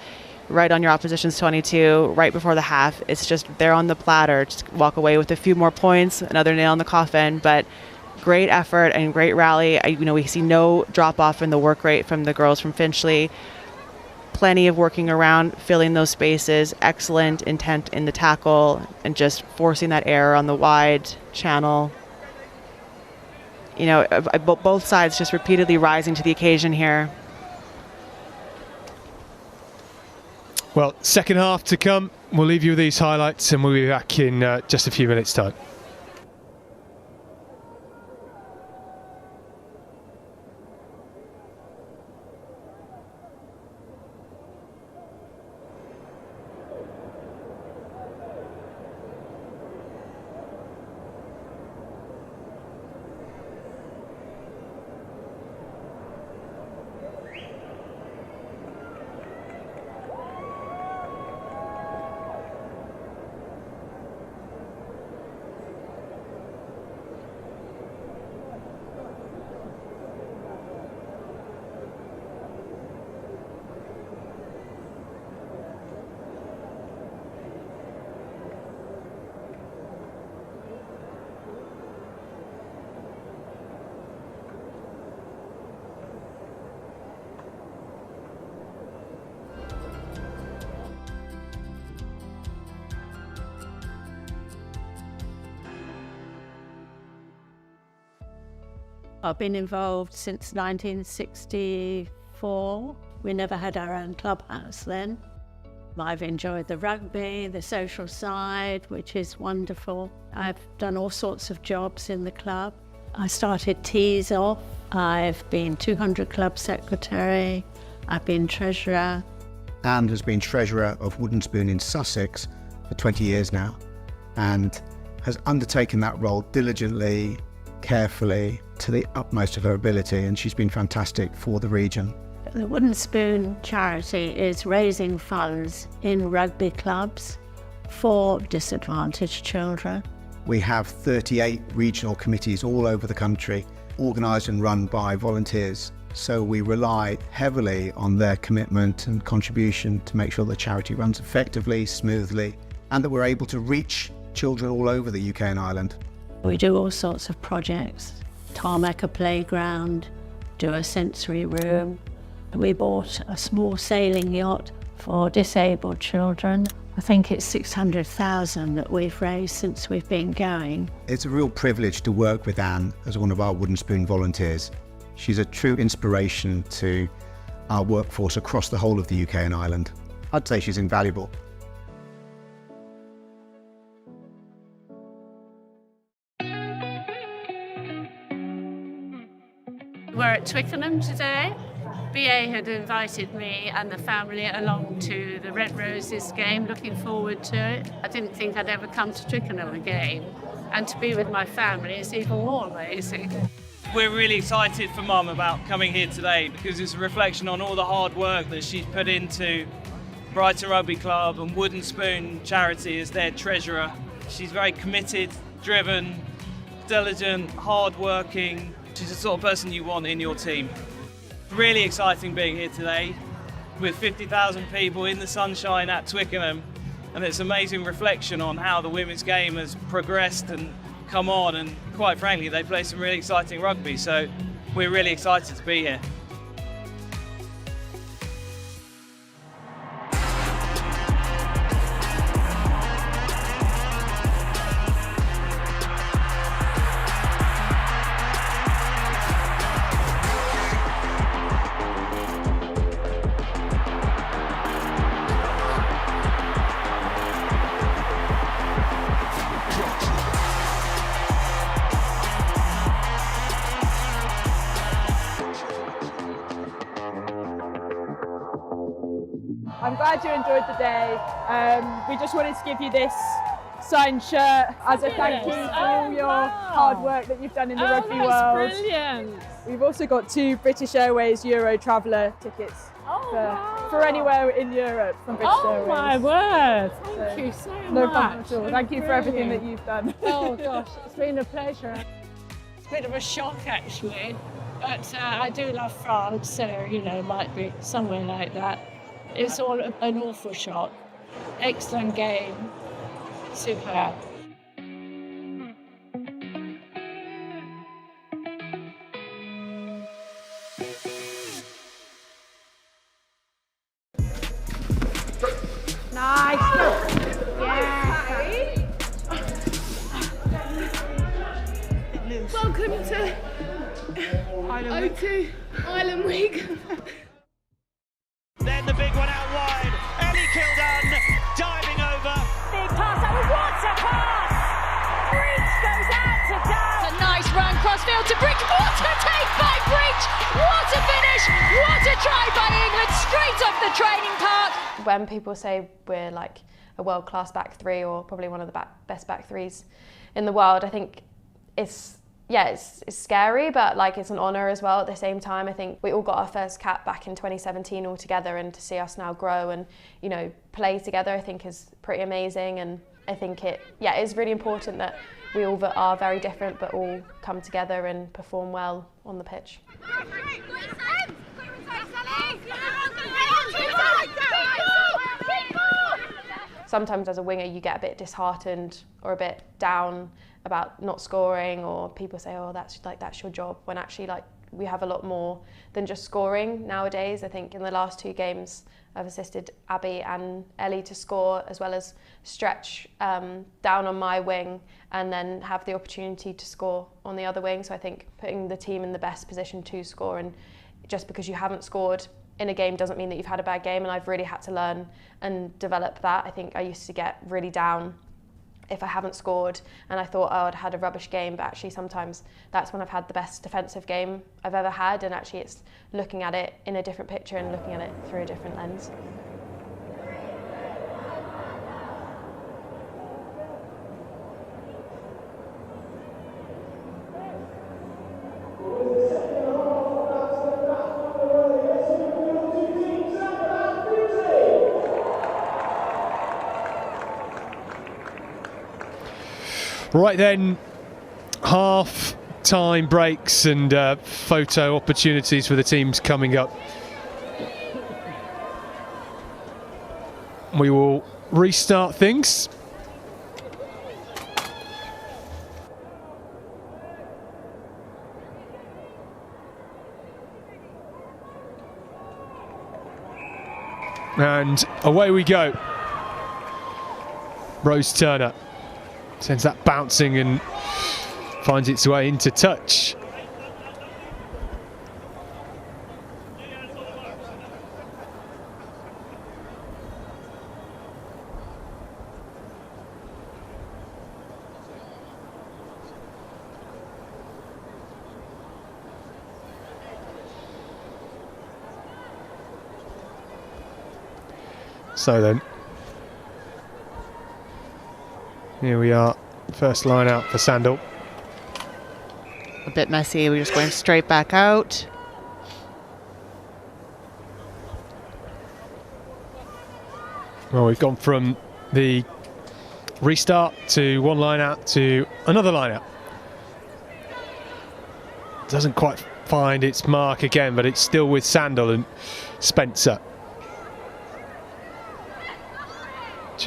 right on your opposition's 22, right before the half. It's just they're on the platter. Just walk away with a few more points, another nail in the coffin. But great effort and great rally. We see no drop-off in the work rate from the girls from Finchley. Plenty of working around, filling those spaces, excellent intent in the tackle, and just forcing that error on the wide channel. Both sides just repeatedly rising to the occasion here. Well, second half to come. We'll leave you with these highlights, and we'll be back in just a few minutes' time. I've been involved since 1964. We never had our own clubhouse then. I've enjoyed the rugby, the social side, which is wonderful. I've done all sorts of jobs in the club. I started tees off. I've been 200 club secretary. I've been treasurer. Anne has been treasurer of Wooden Spoon in Sussex for 20 years now, and has undertaken that role diligently, carefully, to the utmost of her ability, and she's been fantastic for the region. The Wooden Spoon charity is raising funds in rugby clubs for disadvantaged children. We have 38 regional committees all over the country, organised and run by volunteers, so we rely heavily on their commitment and contribution to make sure the charity runs effectively, smoothly, and that we're able to reach children all over the UK and Ireland. We do all sorts of projects. Tarmac a playground, do a sensory room. We bought a small sailing yacht for disabled children. I think it's 600,000 that we've raised since we've been going. It's a real privilege to work with Anne as one of our Wooden Spoon volunteers. She's a true inspiration to our workforce across the whole of the UK and Ireland. I'd say she's invaluable. We're at Twickenham today. BA had invited me and the family along to the Red Roses game, looking forward to it. I didn't think I'd ever come to Twickenham again, and to be with my family is even more amazing. We're really excited for Mum about coming here today because it's a reflection on all the hard work that she's put into Brighton Rugby Club and Wooden Spoon charity as their treasurer. She's very committed, driven, diligent, hard-working. She's the sort of person you want in your team. Really exciting being here today with 50,000 people in the sunshine at Twickenham. and it's amazing reflection on how the women's game has progressed and come on, and quite frankly they play some really exciting rugby, so we're really excited to be here. I'm glad you enjoyed the day. We just wanted to give you this signed shirt as a thank you for all your hard work that you've done in the rugby world. Brilliant. We've also got 2 British Airways Euro Traveller tickets for anywhere in Europe from British Airways. Oh my word, thank you so much. No problem at all. Thank you for everything that you've done. Oh gosh, it's been a pleasure. It's a bit of a shock actually, but I do love France, so you know, it might be somewhere like that. It's all an awful shock. Excellent game, superb. Nice. Yeah. Welcome to O2 Island Week. Then the big one out wide. Ellie Kildan diving over. Big pass. That was what a pass! Breach goes out to Dan. It's a nice run crossfield to Breach. What a take by Breach! What a finish! What a try by England! Straight off the training park. When people say we're like a world-class back three or probably one of the best back threes in the world, I think it's scary, but like it's an honour as well at the same time. I think we all got our first cap back in 2017 all together, and to see us now grow and, you know, play together, I think is pretty amazing. And I think it is really important that we all are very different but all come together and perform well on the pitch. Sometimes as a winger you get a bit disheartened or a bit down about not scoring, or people say, oh, that's your job, when actually like we have a lot more than just scoring nowadays. I think in the last 2 games I've assisted Abby and Ellie to score, as well as stretch down on my wing and then have the opportunity to score on the other wing. So I think putting the team in the best position to score, and just because you haven't scored in a game doesn't mean that you've had a bad game, and I've really had to learn and develop that. I think I used to get really down if I haven't scored and I thought, oh, I'd had a rubbish game, but actually sometimes that's when I've had the best defensive game I've ever had, and actually it's looking at it in a different picture and looking at it through a different lens. Right then, half-time breaks and photo opportunities for the teams coming up. We will restart things. And away we go. Rose Turner sends that bouncing and finds its way into touch. So then, here we are, first line out for Sandal. A bit messy, we're just going straight back out. Well, we've gone from the restart to one line out to another line out. Doesn't quite find its mark again, but it's still with Sandal and Spencer.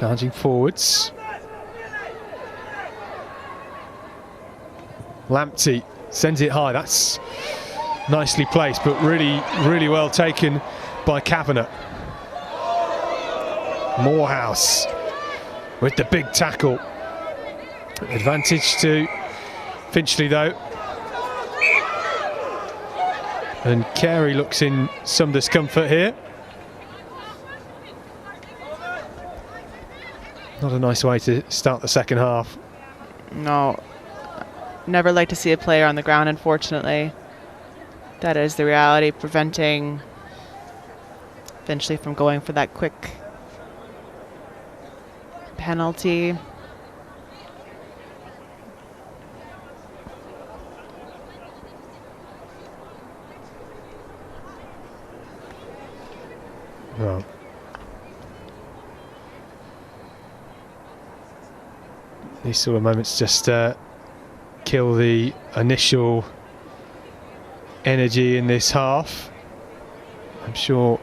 Charging forwards. Lamptey sends it high. That's nicely placed, but really, really well taken by Kavanagh. Morehouse with the big tackle. Advantage to Finchley though. And Carey looks in some discomfort here. Not a nice way to start the second half. No, never like to see a player on the ground, unfortunately. That is the reality, preventing Finchley from going for that quick penalty. Well, these sort of moments just kill the initial energy in this half. I'm sure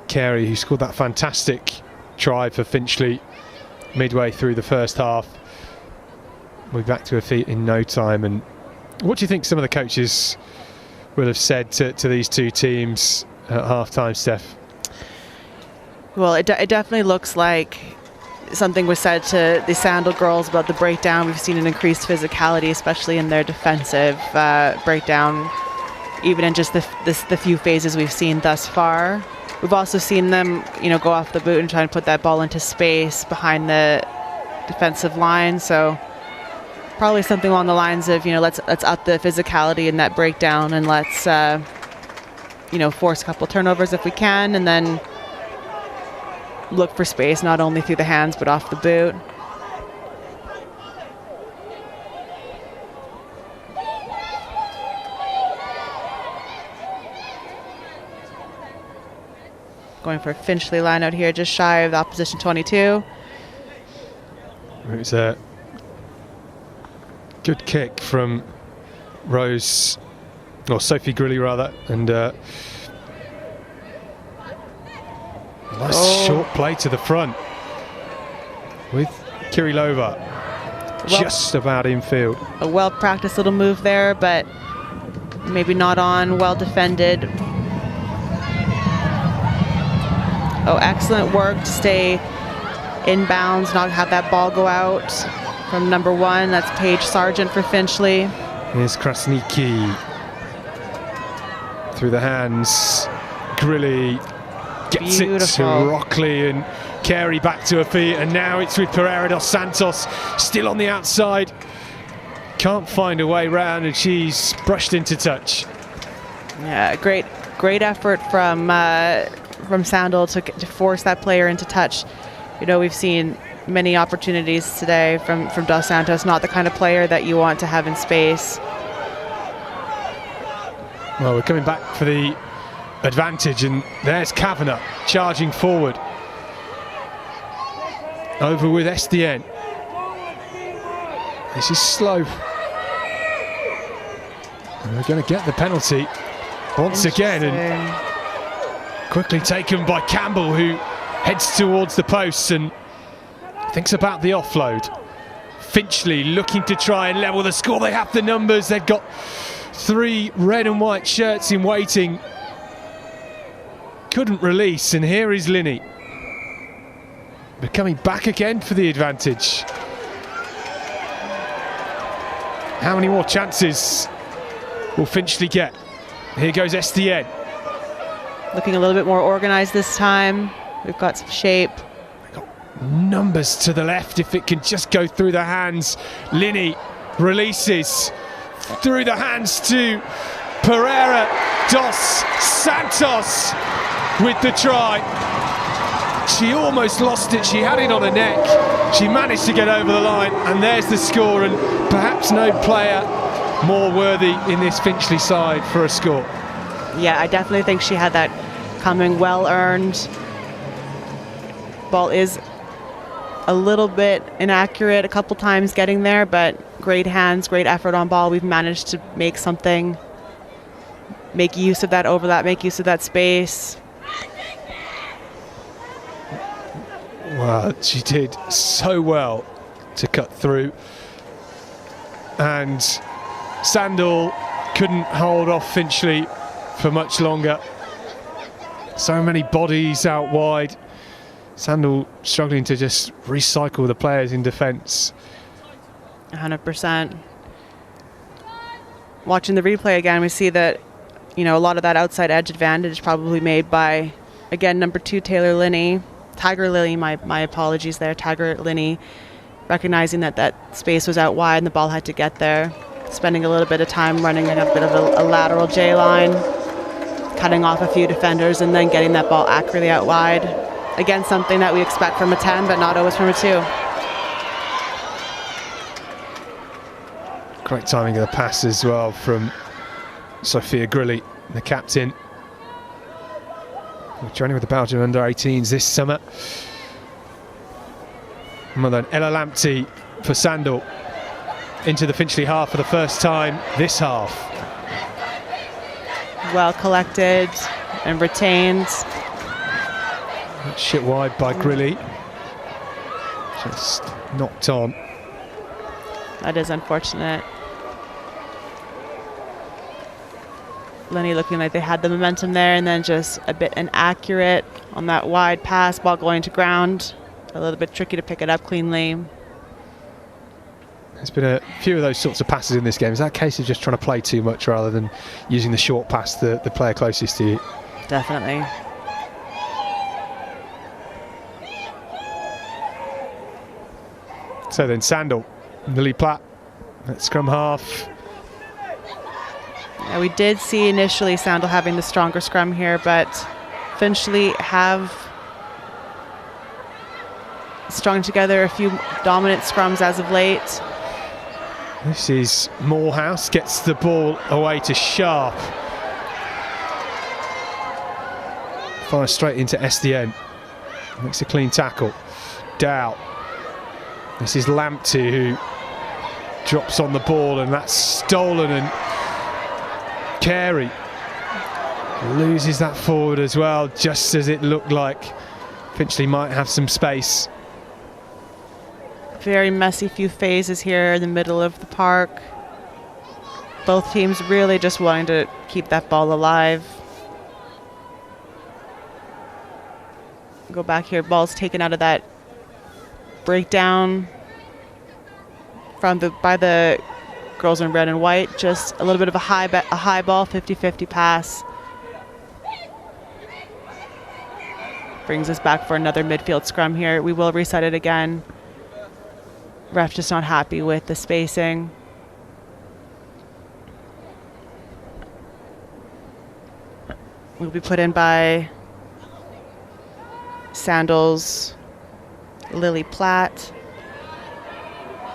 Carey, who scored that fantastic try for Finchley midway through the first half, will be back to her feet in no time. And what do you think some of the coaches will have said to these two teams at half-time, Steph? Well, it definitely looks like something was said to the Sandal girls about the breakdown. We've seen an increased physicality, especially in their defensive breakdown, even in just the few phases we've seen thus far. We've also seen them, go off the boot and try and put that ball into space behind the defensive line. So probably something along the lines of, let's up the physicality in that breakdown, and let's force a couple turnovers if we can, and then look for space not only through the hands but off the boot. Going for a Finchley line out here, just shy of the opposition 22. It was a good kick from Rose, or Sophie Grilly rather, and nice short play to the front with Kirilova just about infield. A well-practiced little move there, but maybe not on, well defended. Oh, excellent work to stay inbounds, not have that ball go out from number 1. That's Paige Sargent for Finchley. Here's Krasniki through the hands. Grilly gets Beautiful. It to Rockley, and Carey back to her feet, and now it's with Pereira dos Santos still on the outside. Can't find a way round, and she's brushed into touch. Yeah, great effort from Sandal to force that player into touch. We've seen many opportunities today from Dos Santos, not the kind of player that you want to have in space. Well, we're coming back for the advantage, and there's Kavanagh charging forward. Over with Estienne. This is slow. And we're going to get the penalty once again, and quickly taken by Campbell, who heads towards the posts and thinks about the offload. Finchley looking to try and level the score. They have the numbers. They've got 3 red and white shirts in waiting. Couldn't release, and here is Linney. They're coming back again for the advantage. How many more chances will Finchley get? Here goes Estienne. Looking a little bit more organized this time. We've got some shape. We've got numbers to the left if it can just go through the hands. Linney releases through the hands to Pereira dos Santos with the try. She almost lost it. She had it on her neck. She managed to get over the line, and there's the score, and perhaps no player more worthy in this Finchley side for a score. Yeah, I definitely think she had that coming, well earned. Ball is a little bit inaccurate a couple times getting there, but great hands, great effort on ball. We've managed to make something, make use of that overlap, make use of that space. Well, she did so well to cut through, and Sandal couldn't hold off Finchley for much longer. So many bodies out wide. Sandal struggling to just recycle the players in defence. 100%. Watching the replay again, we see that, you know, a lot of that outside edge advantage probably made by, again, number 2, Tiger Lily, my apologies there, Tiger Linney, recognizing that that space was out wide and the ball had to get there, spending a little bit of time running in a bit of a lateral J line, cutting off a few defenders and then getting that ball accurately out wide. Again, something that we expect from a 10, but not always from a 2. Great timing of the pass as well from Sophia Grilly, the captain. We're training with the Belgian under-18s this summer. And then Ella Lamptey for Sandal into the Finchley half for the first time this half. Well collected and retained. Shit wide by Grilly. Just knocked on. That is unfortunate. Lenny looking like they had the momentum there, and then just a bit inaccurate on that wide pass, ball going to ground. A little bit tricky to pick it up cleanly. There's been a few of those sorts of passes in this game. Is that a case of just trying to play too much rather than using the short pass, the player closest to you? Definitely. So then Sandal, Lily Platt at scrum half. Yeah, we did see initially Sandal having the stronger scrum here, but Finchley have strung together a few dominant scrums as of late. This is Morehouse, gets the ball away to Sharp. Fires straight into SDN. Makes a clean tackle. Dow. This is Lamptey who drops on the ball, and that's stolen, and Carey loses that forward as well, just as it looked like Finchley might have some space. Very messy few phases here in the middle of the park. Both teams really just wanting to keep that ball alive. Go back here, ball's taken out of that breakdown by the girls in red and white. Just a little bit of a high ball, 50-50 pass. Brings us back for another midfield scrum here. We will reset it again. Ref just not happy with the spacing. Will be put in by Sandals, Lily Platt.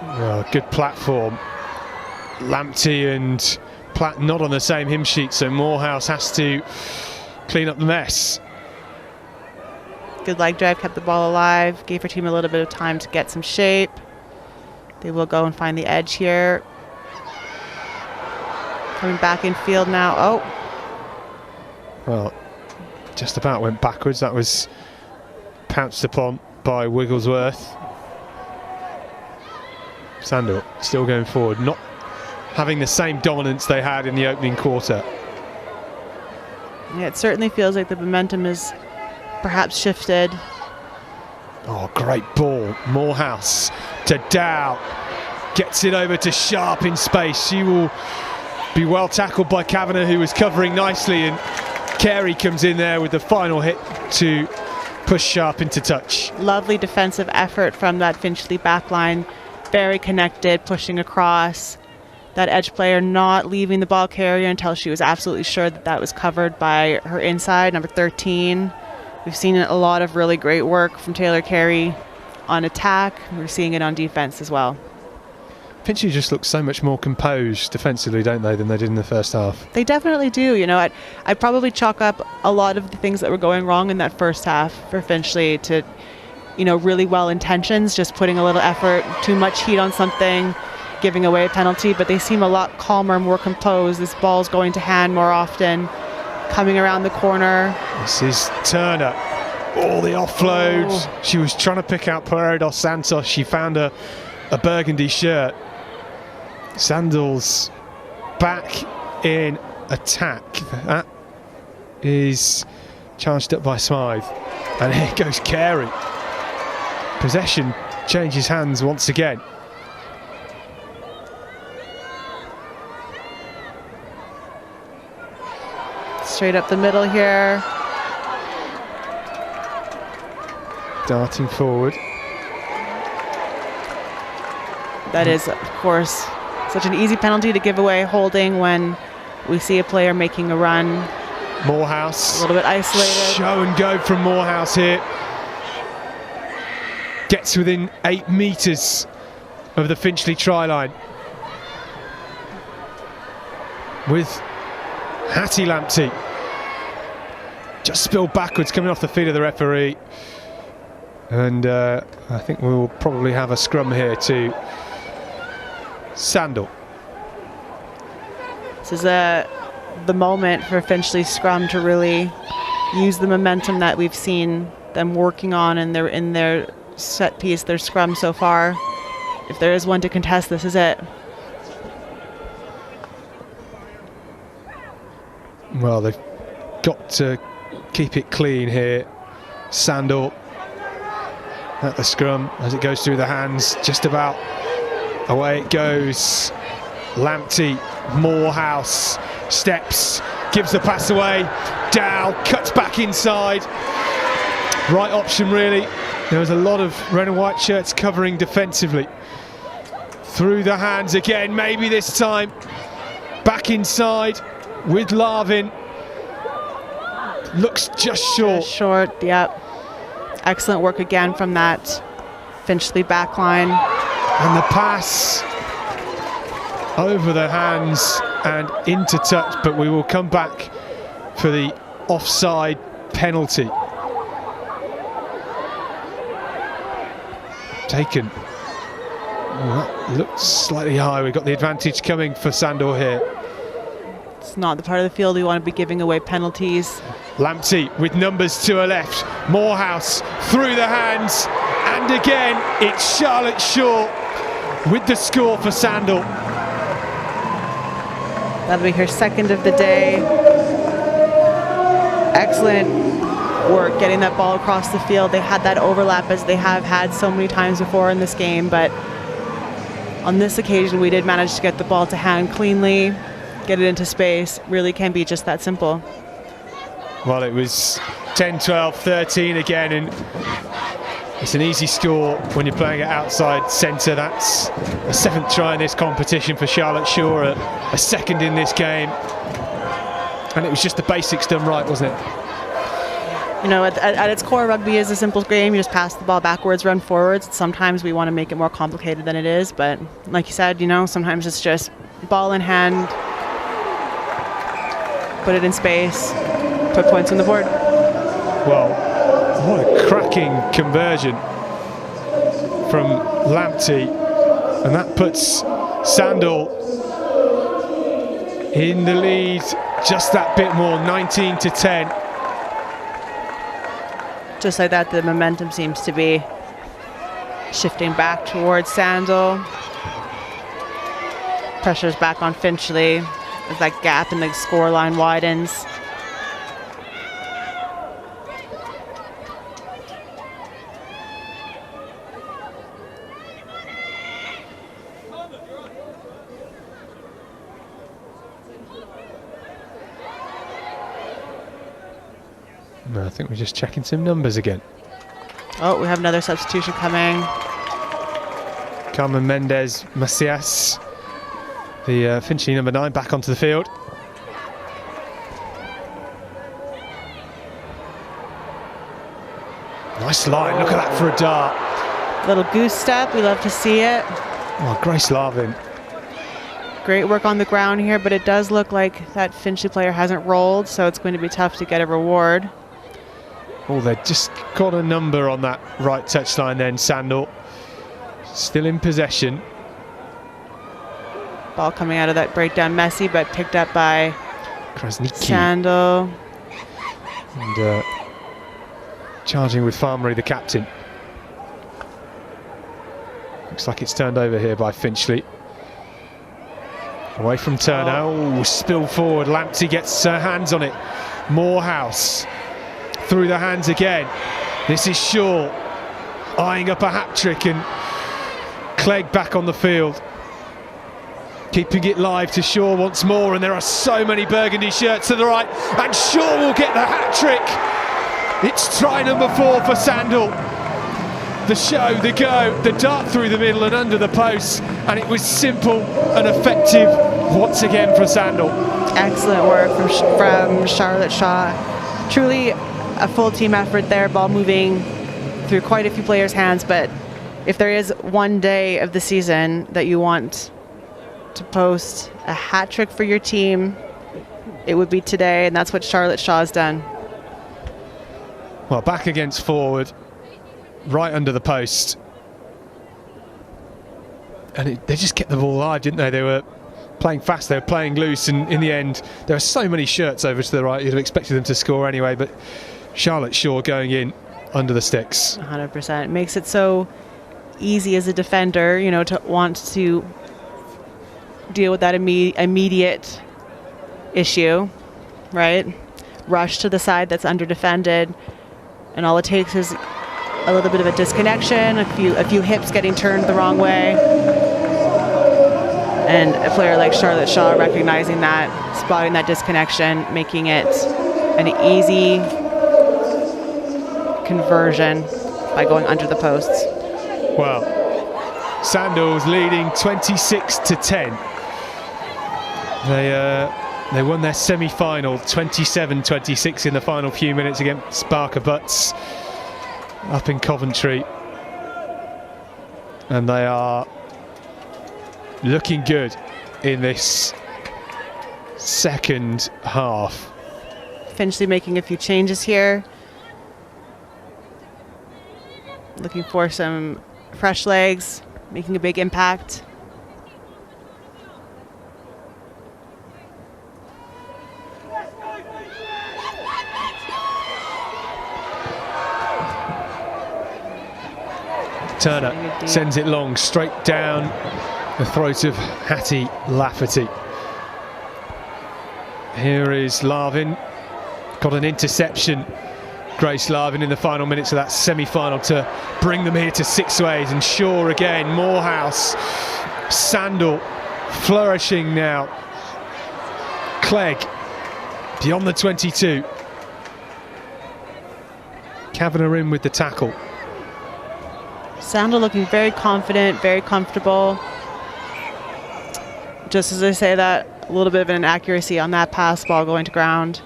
Well, good platform. Lamptey and Platt not on the same hymn sheet, so Morehouse has to clean up the mess. Good leg drive, kept the ball alive, gave her team a little bit of time to get some shape. They will go and find the edge here. Coming back in field now. Oh. Well, just about went backwards. That was pounced upon by Wigglesworth. Sandal still going forward, not having the same dominance they had in the opening quarter. Yeah, it certainly feels like the momentum is perhaps shifted. Oh, great ball. Morehouse to Dow. Gets it over to Sharp in space. She will be well tackled by Kavanagh, who was covering nicely, and Carey comes in there with the final hit to push Sharp into touch. Lovely defensive effort from that Finchley backline. Very connected, pushing across. That edge player not leaving the ball carrier until she was absolutely sure that that was covered by her inside, number 13. We've seen a lot of really great work from Taylor Carey on attack. We're seeing it on defense as well. Finchley just looks so much more composed defensively, don't they, than they did in the first half? They definitely do. You know, I'd probably chalk up a lot of the things that were going wrong in that first half for Finchley to, you know, really well intentions, just putting a little effort, too much heat on something, giving away a penalty, but they seem a lot calmer, more composed. This ball's going to hand more often, coming around the corner. This is Turner. Oh, the offload. She was trying to pick out Pereira dos Santos. She found a burgundy shirt. Sandal's back in attack. That is charged up by Smythe. And here goes Carey. Possession changes hands once again. Straight up the middle here. Darting forward. That is, of course, such an easy penalty to give away holding when we see a player making a run. Morehouse. A little bit isolated. Show and go from Morehouse here. Gets within 8 metres of the Finchley try line. With Hattie Lamptey. Just spilled backwards, coming off the feet of the referee. And I think we will probably have a scrum here to Sandal. This is the moment for Finchley's scrum to really use the momentum that we've seen them working on in their set piece, their scrum so far. If there is one to contest, this is it. Well, they've got to keep it clean here. Sandal at the scrum as it goes through the hands, just about away it goes. Lamptey, Morehouse steps, gives the pass away. Dow cuts back inside. Right option, really. There was a lot of red and white shirts covering defensively. Through the hands again, maybe this time. Back inside with Larvin. Looks just short. Just short, yep. Excellent work again from that Finchley backline. And the pass over the hands and into touch, but we will come back for the offside penalty. Taken. Oh, that looks slightly high. We've got the advantage coming for Sandal here. It's not the part of the field we want to be giving away penalties. Lamptey with numbers to her left. Morehouse through the hands. And again, it's Charlotte Shaw with the score for Sandal. That'll be her second of the day. Excellent work getting that ball across the field. They had that overlap as they have had so many times before in this game, but on this occasion we did manage to get the ball to hand cleanly, get it into space. Really can be just that simple. Well, it was 10, 12, 13 again, and it's an easy score when you're playing it outside centre. That's a 7th try in this competition for Charlotte Shaw, a second in this game. And it was just the basics done right, wasn't it? You know, at its core, rugby is a simple game. You just pass the ball backwards, run forwards. Sometimes we want to make it more complicated than it is, but like you said, you know, sometimes it's just ball in hand, put it in space, put points on the board. Well, what a cracking conversion from Lamptey, and that puts Sandal in the lead just that bit more, 19-10. Just like that, the momentum seems to be shifting back towards Sandal. Pressure's back on Finchley as that gap in the scoreline widens. I think we're just checking some numbers again. Oh, we have another substitution coming. Carmen Mendez Macias, the Finchley number 9, back onto the field. Nice line, look at that for a dart. Little goose step, we love to see it. Oh, Grace Larvin. Great work on the ground here, but it does look like that Finchley player hasn't rolled, so it's going to be tough to get a reward. Oh, they just got a number on that right touchline then, Sandal. Still in possession. Ball coming out of that breakdown, messy, but picked up by Krasniki. Sandal. And Charging with Farmery, the captain. Looks like it's turned over here by Finchley. Away from Turner. Oh, spill forward. Lamptey gets her hands on it. Morehouse through the hands again. This is Shaw eyeing up a hat-trick, and Clegg back on the field. Keeping it live to Shaw once more, and there are so many burgundy shirts to the right, and Shaw will get the hat-trick. It's try number 4 for Sandal. The show, the go, the dart through the middle and under the post, and it was simple and effective once again for Sandal. Excellent work from Charlotte Shaw. Truly a full team effort there, ball moving through quite a few players' hands, but if there is one day of the season that you want to post a hat trick for your team, it would be today, and that's what Charlotte Shaw has done. Well, back against forward, right under the post, and they just kept the ball alive, didn't they? They were playing fast, they were playing loose, and in the end there are so many shirts over to the right, you'd have expected them to score anyway, but Charlotte Shaw going in under the sticks. 100%. It makes it so easy as a defender, you know, to want to deal with that immediate issue, right? Rush to the side that's under defended, and all it takes is a little bit of a disconnection, a few hips getting turned the wrong way, and a player like Charlotte Shaw recognizing that, spotting that disconnection, making it an easy conversion by going under the posts. Well, Sandal's leading 26-10. They won their semi-final 27-26 in the final few minutes against Barker Butts up in Coventry, and they are looking good in this second half. Finchley making a few changes here, looking for some fresh legs, making a big impact. Turner sends it long, straight down the throat of Hattie Lafferty. Here is Larvin, got an interception. Grace Larvin in the final minutes of that semi-final to bring them here to Sixways, and Shaw again, Morehouse, Sandal flourishing now. Clegg beyond the 22. Kavanagh in with the tackle. Sandal looking very confident, very comfortable. Just as I say that, a little bit of an inaccuracy on that pass ball going to ground.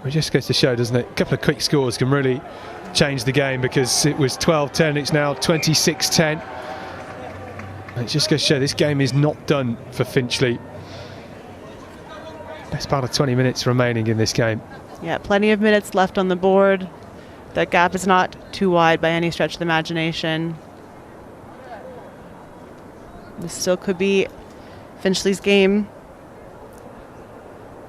It just goes to show, doesn't it? A couple of quick scores can really change the game, because it was 12-10, it's now 26-10. It just goes to show this game is not done for Finchley. Best part of 20 minutes remaining in this game. Yeah, plenty of minutes left on the board. That gap is not too wide by any stretch of the imagination. This still could be Finchley's game,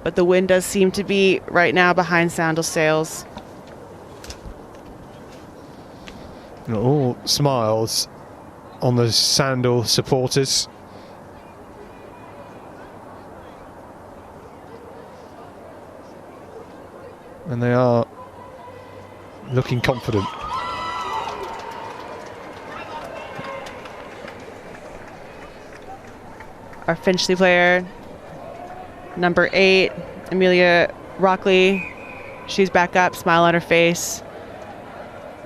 but the wind does seem to be right now behind Sandal's sails. All smiles on the Sandal supporters. And they are looking confident. Our Finchley player, number 8, Amelia Rockley, she's back up, smile on her face,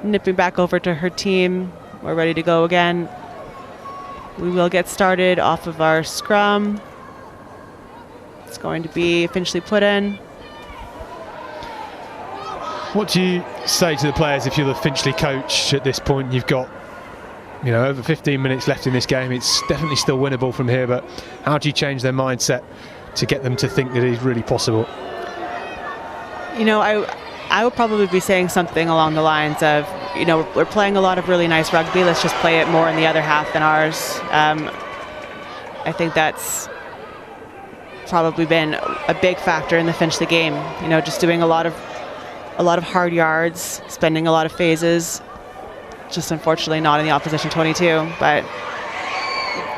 nipping back over to her team. We're ready to go again. We will get started off of our scrum. It's going to be Finchley put in. What do you say to the players if you're the Finchley coach at this point? You've got, you know, over 15 minutes left in this game. It's definitely still winnable from here, but how do you change their mindset to get them to think that it is really possible? You know, I would probably be saying something along the lines of, you know, we're playing a lot of really nice rugby. Let's just play it more in the other half than ours. I think that's probably been a big factor in the Finchley game. You know, just doing a lot of a lot of hard yards, spending a lot of phases, just unfortunately not in the opposition 22, but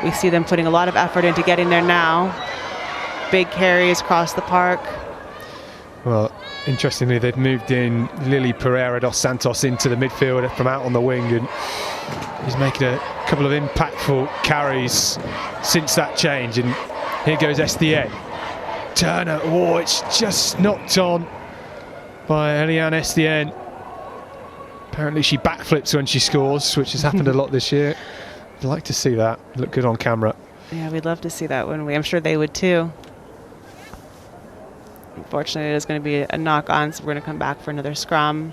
we see them putting a lot of effort into getting there now. Big carries across the park. Well, interestingly, they've moved in Lily Pereira dos Santos into the midfield from out on the wing, and he's making a couple of impactful carries since that change. And here goes SDN. Turner, oh, it's just knocked on by Eliane SDN. Apparently she backflips when she scores, which has happened a lot this year. I'd like to see that. Look good on camera. Yeah, we'd love to see that, wouldn't we? I'm sure they would too. Unfortunately, there's going to be a knock on, so we're going to come back for another scrum.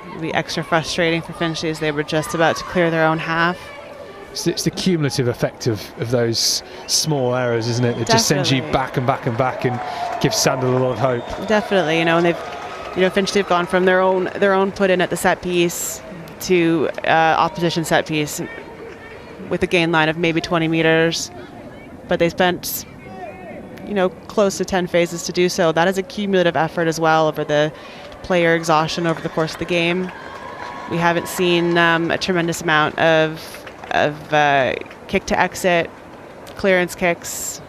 It'll be extra frustrating for Finchley as they were just about to clear their own half. It's the cumulative effect of those small errors, isn't it? It just sends you back and back and back and gives Sandal a lot of hope. Definitely, and Finchley have gone from their own put in at the set piece to opposition set piece with a gain line of maybe 20 meters, but they spent close to 10 phases to do so. That is a cumulative effort as well over the player exhaustion over the course of the game. We haven't seen a tremendous amount of kick to exit, clearance kicks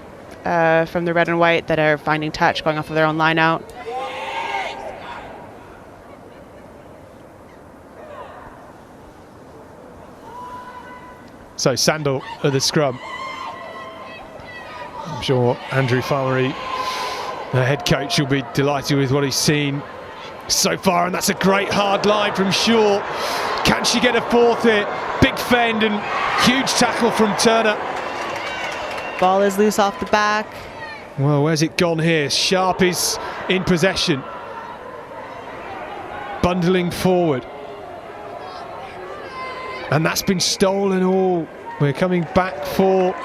from the red and white that are finding touch going off of their own line out. So Sandal at the scrum. I'm sure Andrew Farmery, the head coach, will be delighted with what he's seen so far, and that's a great hard line from Shaw. Can she get a fourth here? Big fend and huge tackle from Turner. Ball is loose off the back. Well, where's it gone here? Sharp is in possession. Bundling forward. And that's been stolen all. We're coming back for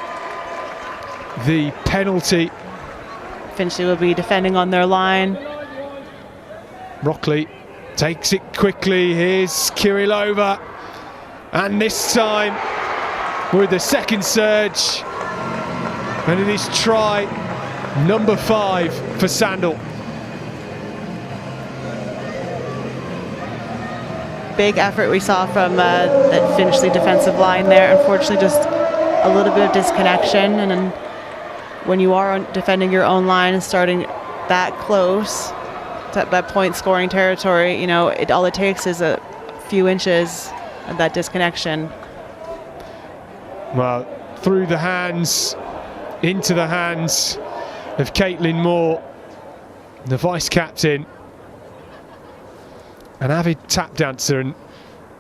the penalty. Finchley will be defending on their line. Rockley takes it quickly. Here's Kirilova. And this time with the second surge. And it is try number 5 for Sandal. Big effort we saw from that Finchley defensive line there. Unfortunately, just a little bit of disconnection. And then when you are defending your own line and starting that close to that point scoring territory, all it takes is a few inches of that disconnection. Well, through the hands, into the hands of Caitlin Moore, the vice captain. An avid tap dancer, and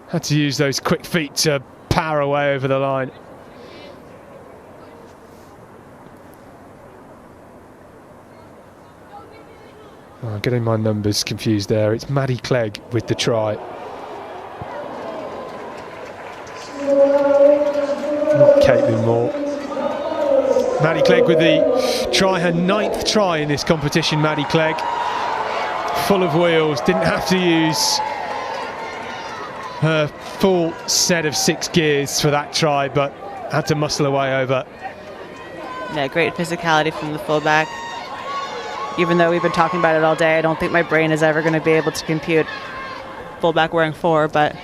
had to use those quick feet to power away over the line. Oh, I'm getting my numbers confused there. It's Maddie Clegg with the try. Not Caitlin Moore. Maddie Clegg with the try, her 9th try in this competition. Maddie Clegg, full of wheels, didn't have to use her full set of 6 gears for that try, but had to muscle her way over. Yeah, great physicality from the fullback. Even though we've been talking about it all day, I don't think my brain is ever going to be able to compute fullback wearing 4, but...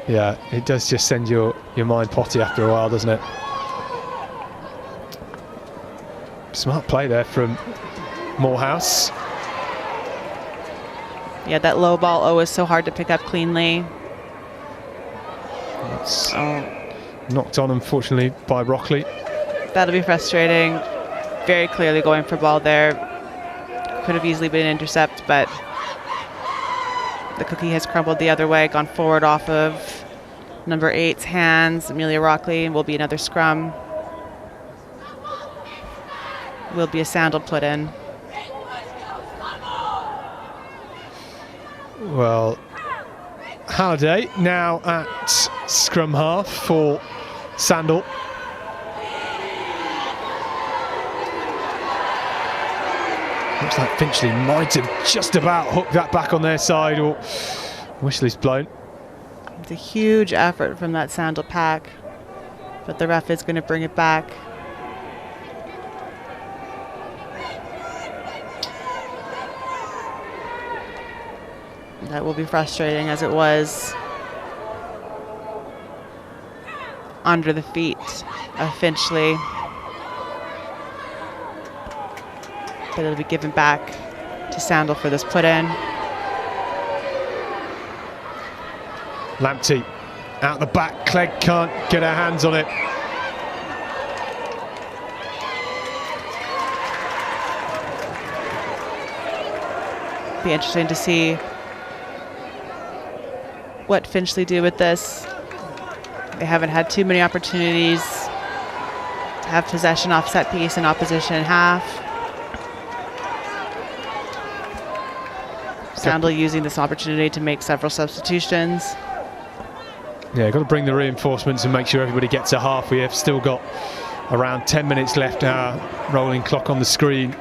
Yeah, it does just send your mind potty after a while, doesn't it? Smart play there from Morehouse. Yeah, that low ball always so hard to pick up cleanly. It's knocked on, unfortunately, by Rockley. That'll be frustrating. Very clearly going for ball there. Could have easily been an intercept, but the cookie has crumbled the other way, gone forward off of number 8's hands. Amelia Rockley will be another scrum. Will be a Sandal put in. Well, Halliday now at scrum half for Sandal. Looks like Finchley might have just about hooked that back on their side, or whistle is blown. It's a huge effort from that Sandal pack, but the ref is going to bring it back. That will be frustrating, as it was under the feet of Finchley. But it'll be given back to Sandal for this put-in. Lamptey out the back. Clegg can't get her hands on it. Be interesting to see what Finchley do with this. They haven't had too many opportunities to have possession off set piece in opposition half. Sandal using this opportunity to make several substitutions. Yeah, got to bring the reinforcements and make sure everybody gets a half. We have still got around 10 minutes left. Our rolling clock on the screen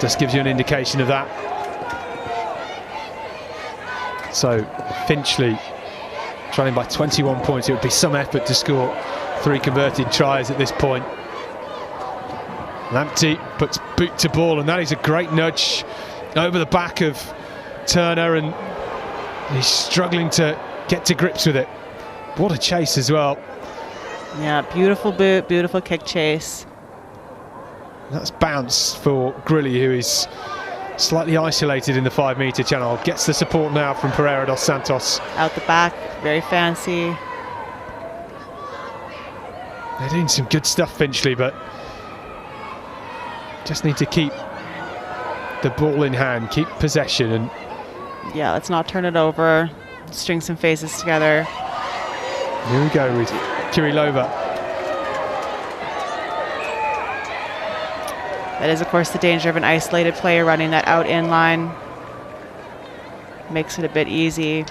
just gives you an indication of that. So Finchley trailing by 21 points. It would be some effort to score 3 converted tries at this point. Lamptey puts boot to ball, and that is a great nudge over the back of Turner, and he's struggling to get to grips with it. What a chase as well. Yeah, beautiful boot, beautiful kick chase. That's bounce for Grilly, who is slightly isolated in the 5 metre channel. Gets the support now from Pereira dos Santos. Out the back, very fancy. They're doing some good stuff, Finchley, but just need to keep the ball in hand, keep possession, and yeah, let's not turn it over. String some phases together. Here we go with Kirilova. That is, of course, the danger of an isolated player running that out-in line. Makes it a bit easy.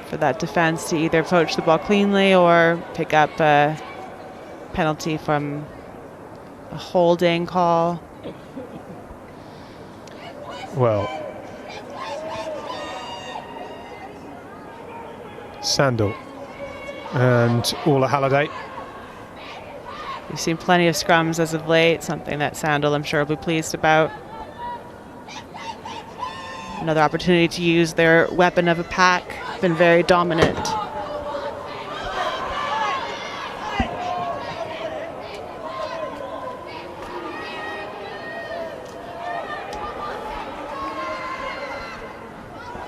For that defense to either poach the ball cleanly or pick up a penalty from a holding call. Well, Sandal and Orla Halliday. We've seen plenty of scrums as of late, something that Sandal, I'm sure, will be pleased about. Another opportunity to use their weapon of a pack. Been very dominant.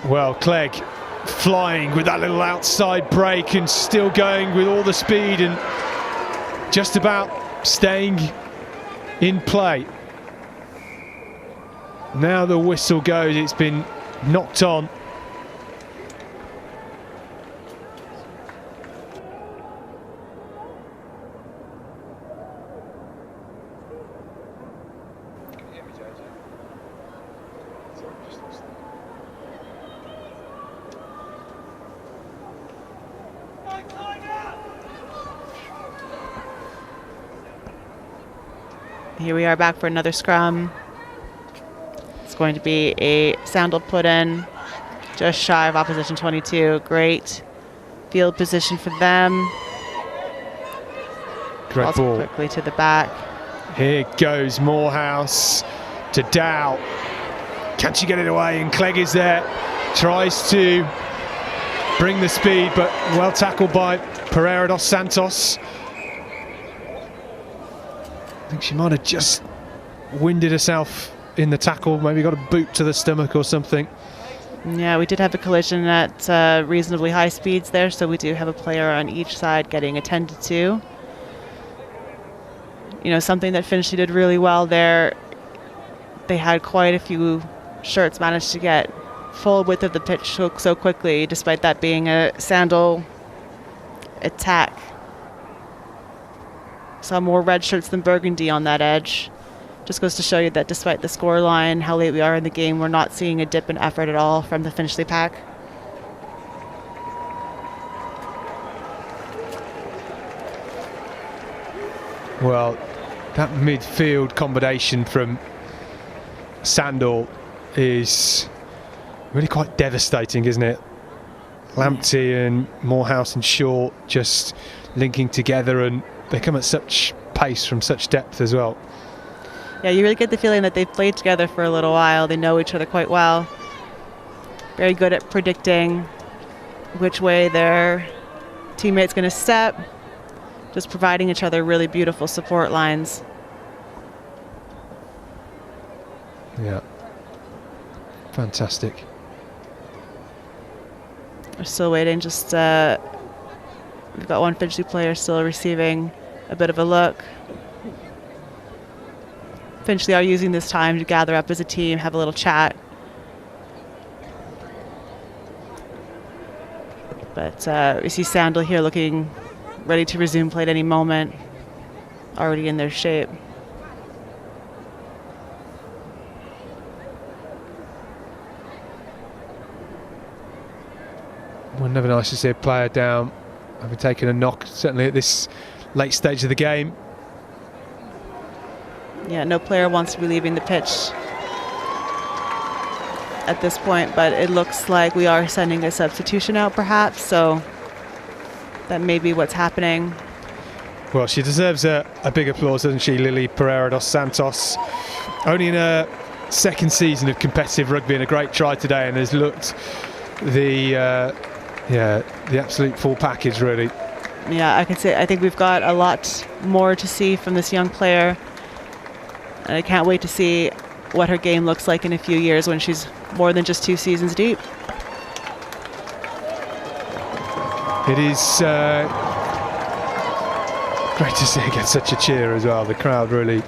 Well, Clegg flying with that little outside break and still going with all the speed and just about staying in play. Now the whistle goes, it's been knocked on. Here we are back for another scrum. It's going to be a Sandal put in, just shy of opposition 22. Great field position for them. Great ball. Quickly to the back. Here goes Morehouse to Dow. Can she get it away? And Clegg is there. Tries to bring the speed, but well tackled by Pereira dos Santos. I think she might have just winded herself in the tackle, maybe got a boot to the stomach or something. Yeah, we did have a collision at reasonably high speeds there, so we do have a player on each side getting attended to. You know, something that Finchley did really well there, they had quite a few shirts managed to get full width of the pitch so quickly, despite that being a Sandal attack. Saw more red shirts than burgundy on that edge. Just goes to show you that despite the scoreline, how late we are in the game, we're not seeing a dip in effort at all from the Finchley pack. Well, that midfield combination from Sandal is really quite devastating, isn't it? Lamptey and Morehouse and Shaw just linking together, and they come at such pace from such depth as well. Yeah, you really get the feeling that they've played together for a little while. They know each other quite well. Very good at predicting which way their teammate's going to step. Just providing each other really beautiful support lines. Yeah. Fantastic. We're still waiting. Just we've got one Finchley player still receiving a bit of a look. Finchley are using this time to gather up as a team, have a little chat. But we see Sandal here looking ready to resume play at any moment. Already in their shape. Well, never nice to see a player down, having taken a knock, certainly at this late stage of the game. Yeah, no player wants to be leaving the pitch at this point, but it looks like we are sending a substitution out perhaps, so that may be what's happening. Well, she deserves a big applause, doesn't she, Lily Pereira dos Santos? Only in her second season of competitive rugby, and a great try today, and has looked the absolute full package, really. Yeah, I think we've got a lot more to see from this young player, and I can't wait to see what her game looks like in a few years when she's more than just 2 seasons deep. It is great to see her get such a cheer as well. The crowd really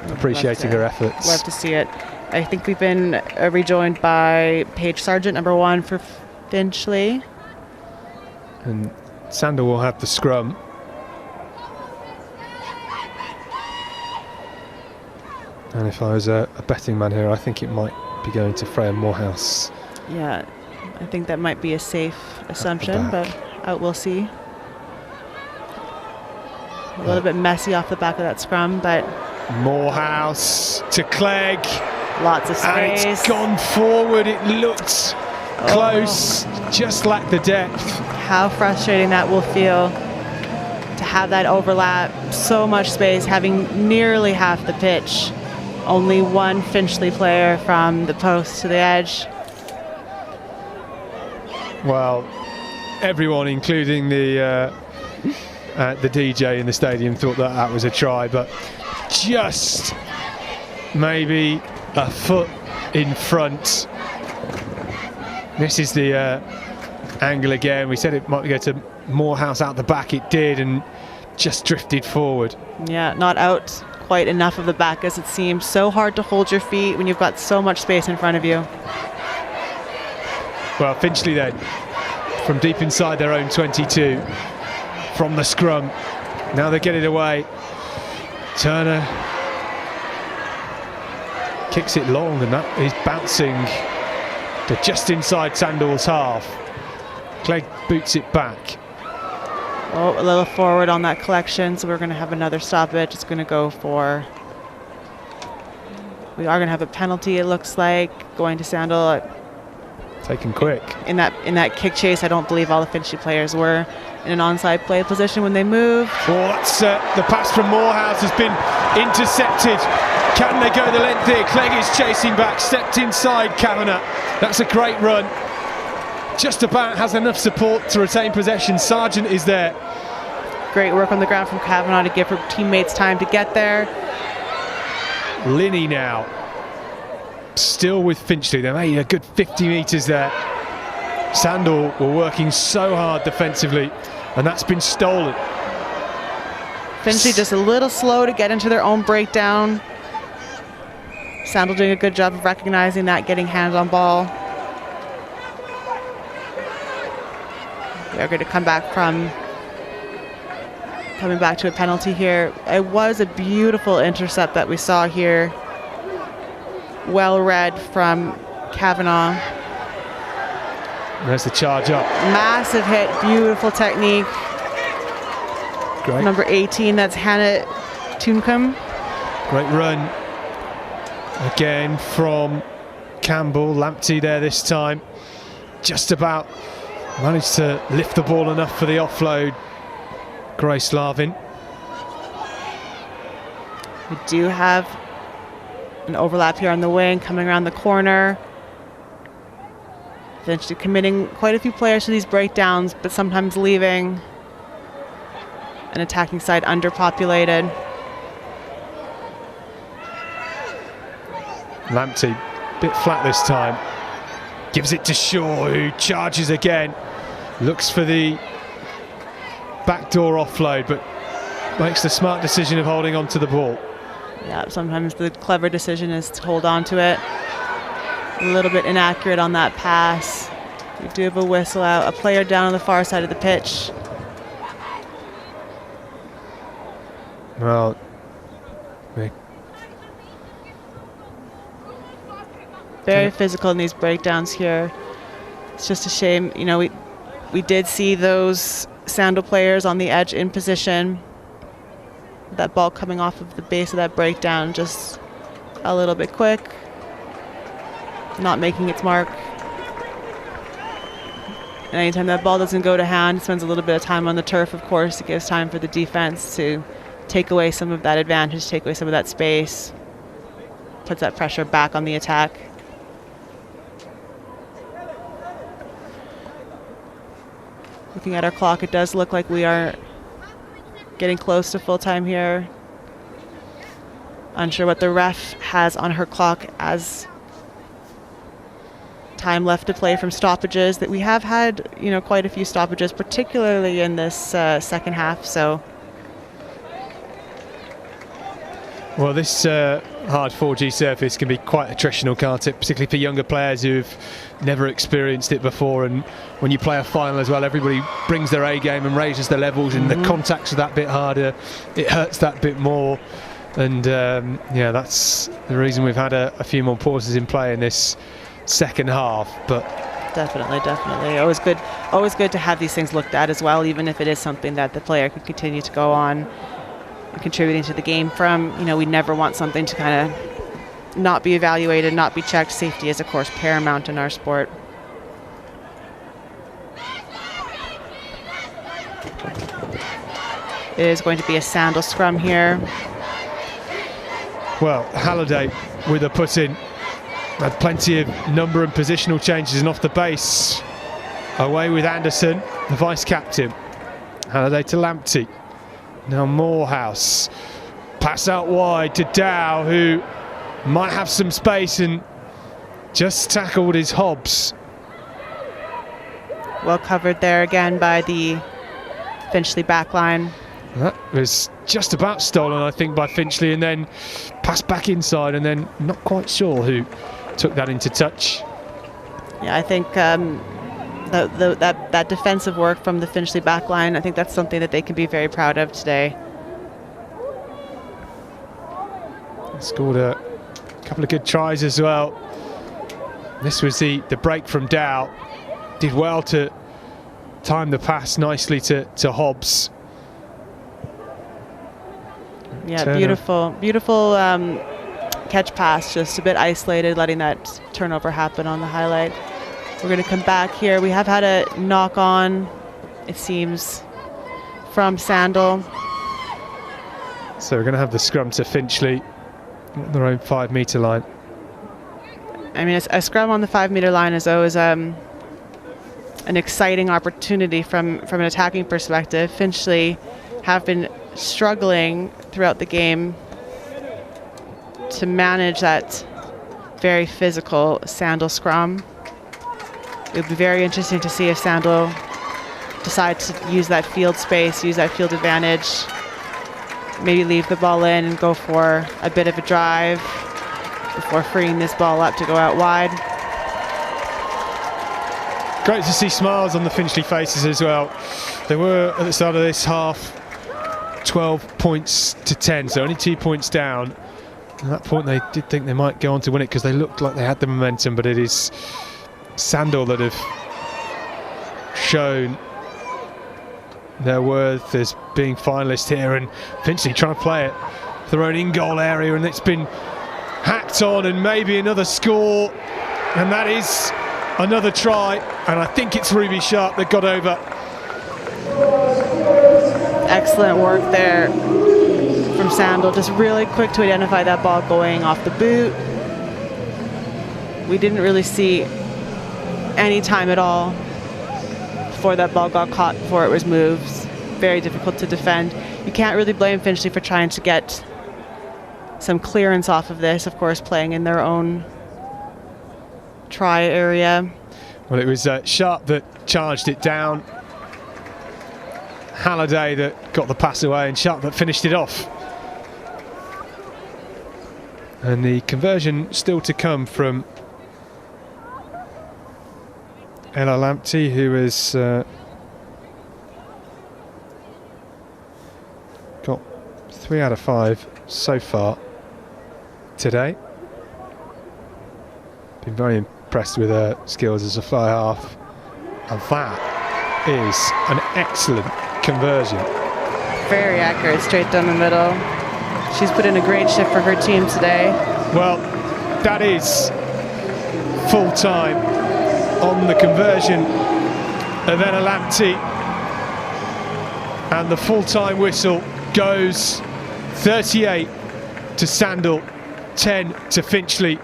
appreciating her efforts. Love to see it. I think we've been rejoined by Paige Sargent, number 1 for Finchley. And Sandal will have the scrum. And if I was a betting man here, I think it might be going to Freya Morehouse. Yeah, I think that might be a safe assumption, but we'll see. A little bit messy off the back of that scrum, but... Morehouse to Clegg. Lots of space. And it's gone forward. It looked close, just lacked the depth. How frustrating that will feel to have that overlap. So much space, having nearly half the pitch. Only one Finchley player from the post to the edge. Well, everyone, including the DJ in the stadium, thought that was a try, but just maybe a foot in front. This is the angle again. We said it might go to Morehouse out the back. It did, and just drifted forward. Yeah, not out quite enough of the back as it seems. So hard to hold your feet when you've got so much space in front of you. Well, Finchley then, from deep inside their own 22, from the scrum. Now they get it away. Turner kicks it long, and that is bouncing to just inside Sandal's half. Clegg boots it back. Oh, a little forward on that collection, so we're going to have another stoppage. It's going to go for... We are going to have a penalty, it looks like, going to Sandal. Taken quick. In that kick chase, I don't believe all the Finchley players were in an onside play position when they moved. Oh, that's the pass from Morehouse has been intercepted. Can they go the length here? Clegg is chasing back, stepped inside Kavanagh. That's a great run. Just about has enough support to retain possession. Sargent is there. Great work on the ground from Kavanagh to give her teammates time to get there. Linney now. Still with Finchley. They made a good 50 metres there. Sandal were working so hard defensively, and that's been stolen. Finchley just a little slow to get into their own breakdown. Sandal doing a good job of recognizing that, getting hands on ball. They're going to come back to a penalty here. It was a beautiful intercept that we saw here. Well read from Kavanagh. There's the charge up. Massive hit, beautiful technique. Great. Number 18, that's Hannah Tuncombe. Great run. Again from Campbell. Lamptey there this time. Just about managed to lift the ball enough for the offload. Grace Larvin. We do have An overlap here on the wing, coming around the corner. Eventually committing quite a few players to these breakdowns, but sometimes leaving an attacking side underpopulated. Lamptey, bit flat this time. Gives it to Shaw, who charges again. Looks for the backdoor offload, but makes the smart decision of holding on to the ball. Yeah, sometimes the clever decision is to hold on to it. A little bit inaccurate on that pass. We do have a whistle out. A player down on the far side of the pitch. Well, very physical in these breakdowns here. It's just a shame, you know, we did see those Sandal players on the edge in position. That ball coming off of the base of that breakdown just a little bit quick. Not making its mark. And anytime that ball doesn't go to hand, it spends a little bit of time on the turf, of course. It gives time for the defense to take away some of that advantage, take away some of that space. Puts that pressure back on the attack. Looking at our clock, it does look like we are getting close to full time here. Unsure what the ref has on her clock as time left to play from stoppages. That we have had, you know, quite a few stoppages, particularly in this second half. So, well, this hard 4G surface can be quite attritional, can't it? Particularly for younger players who've never experienced it before. And when you play a final as well, everybody brings their A game and raises their levels, and the contacts are that bit harder. It hurts that bit more. And yeah, that's the reason we've had a few more pauses in play in this second half. But definitely always good to have these things looked at as well, even if it is something that the player could continue to go on contributing to the game from. You know, we never want something to kind of not be evaluated, not be checked. Safety is, of course, paramount in our sport. It is going to be a Sandal scrum here. Well, Halliday with a put in. Had plenty of number and positional changes, and off the base, away with Anderson, the vice captain. Halliday to Lamptey. Now Morehouse. Pass out wide to Dow, who might have some space and just tackled his Hobbs. Well covered there again by the Finchley backline. That was just about stolen, I think, by Finchley, and then passed back inside, and then not quite sure who took that into touch. Yeah, I think that defensive work from the Finchley backline, I think that's something that they can be very proud of today. Scored a couple of good tries as well. This was the break from Dow. Did well to time the pass nicely to Hobbs. Yeah, Turner. beautiful catch pass, just a bit isolated, letting that turnover happen on the highlight. We're going to come back here. We have had a knock on, it seems, from Sandal. So we're going to have the scrum to Finchley on their own 5 metre line. I mean, a scrum on the 5 metre line is always an exciting opportunity from an attacking perspective. Finchley have been struggling throughout the game to manage that very physical Sandal scrum. It would be very interesting to see if Sandal decide to use that field space, use that field advantage, maybe leave the ball in and go for a bit of a drive before freeing this ball up to go out wide. Great to see smiles on the Finchley faces as well. They were at the start of this half 12 points to 10, so only 2 points down. At that point they did think they might go on to win it because they looked like they had the momentum, but it is Sandal that have shown their worth as being finalists here, and Finchley trying to play it for their own in-goal area, and it's been hacked on, and maybe another score, and that is another try, and I think it's Ruby Sharp that got over. Excellent work there from Sandal, just really quick to identify that ball going off the boot. We didn't really see any time at all before that ball got caught, before it was moved. Very difficult to defend. You can't really blame Finchley for trying to get some clearance off of this, of course, playing in their own try area. Well, it was Sharp that charged it down. Halliday that got the pass away, and Sharp that finished it off. And the conversion still to come from Ella Lamptey, who has got 3 out of 5 so far today. Been very impressed with her skills as a fly half, and that is an excellent conversion. Very accurate, straight down the middle. She's put in a great shift for her team today. Well, that is full time on the conversion of Ella Lamptey, and the full-time whistle goes 38 to Sandal, 10 to Finchley,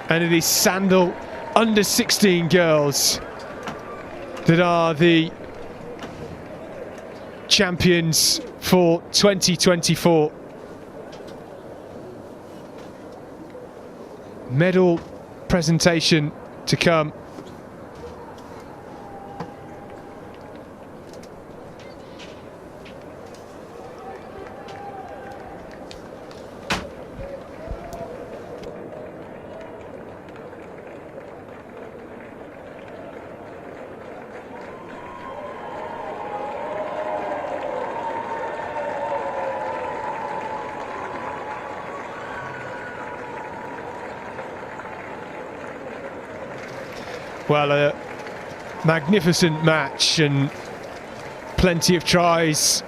and it is Sandal under 16 girls that are the champions for 2024. Medal presentation to come. Well, a magnificent match and plenty of tries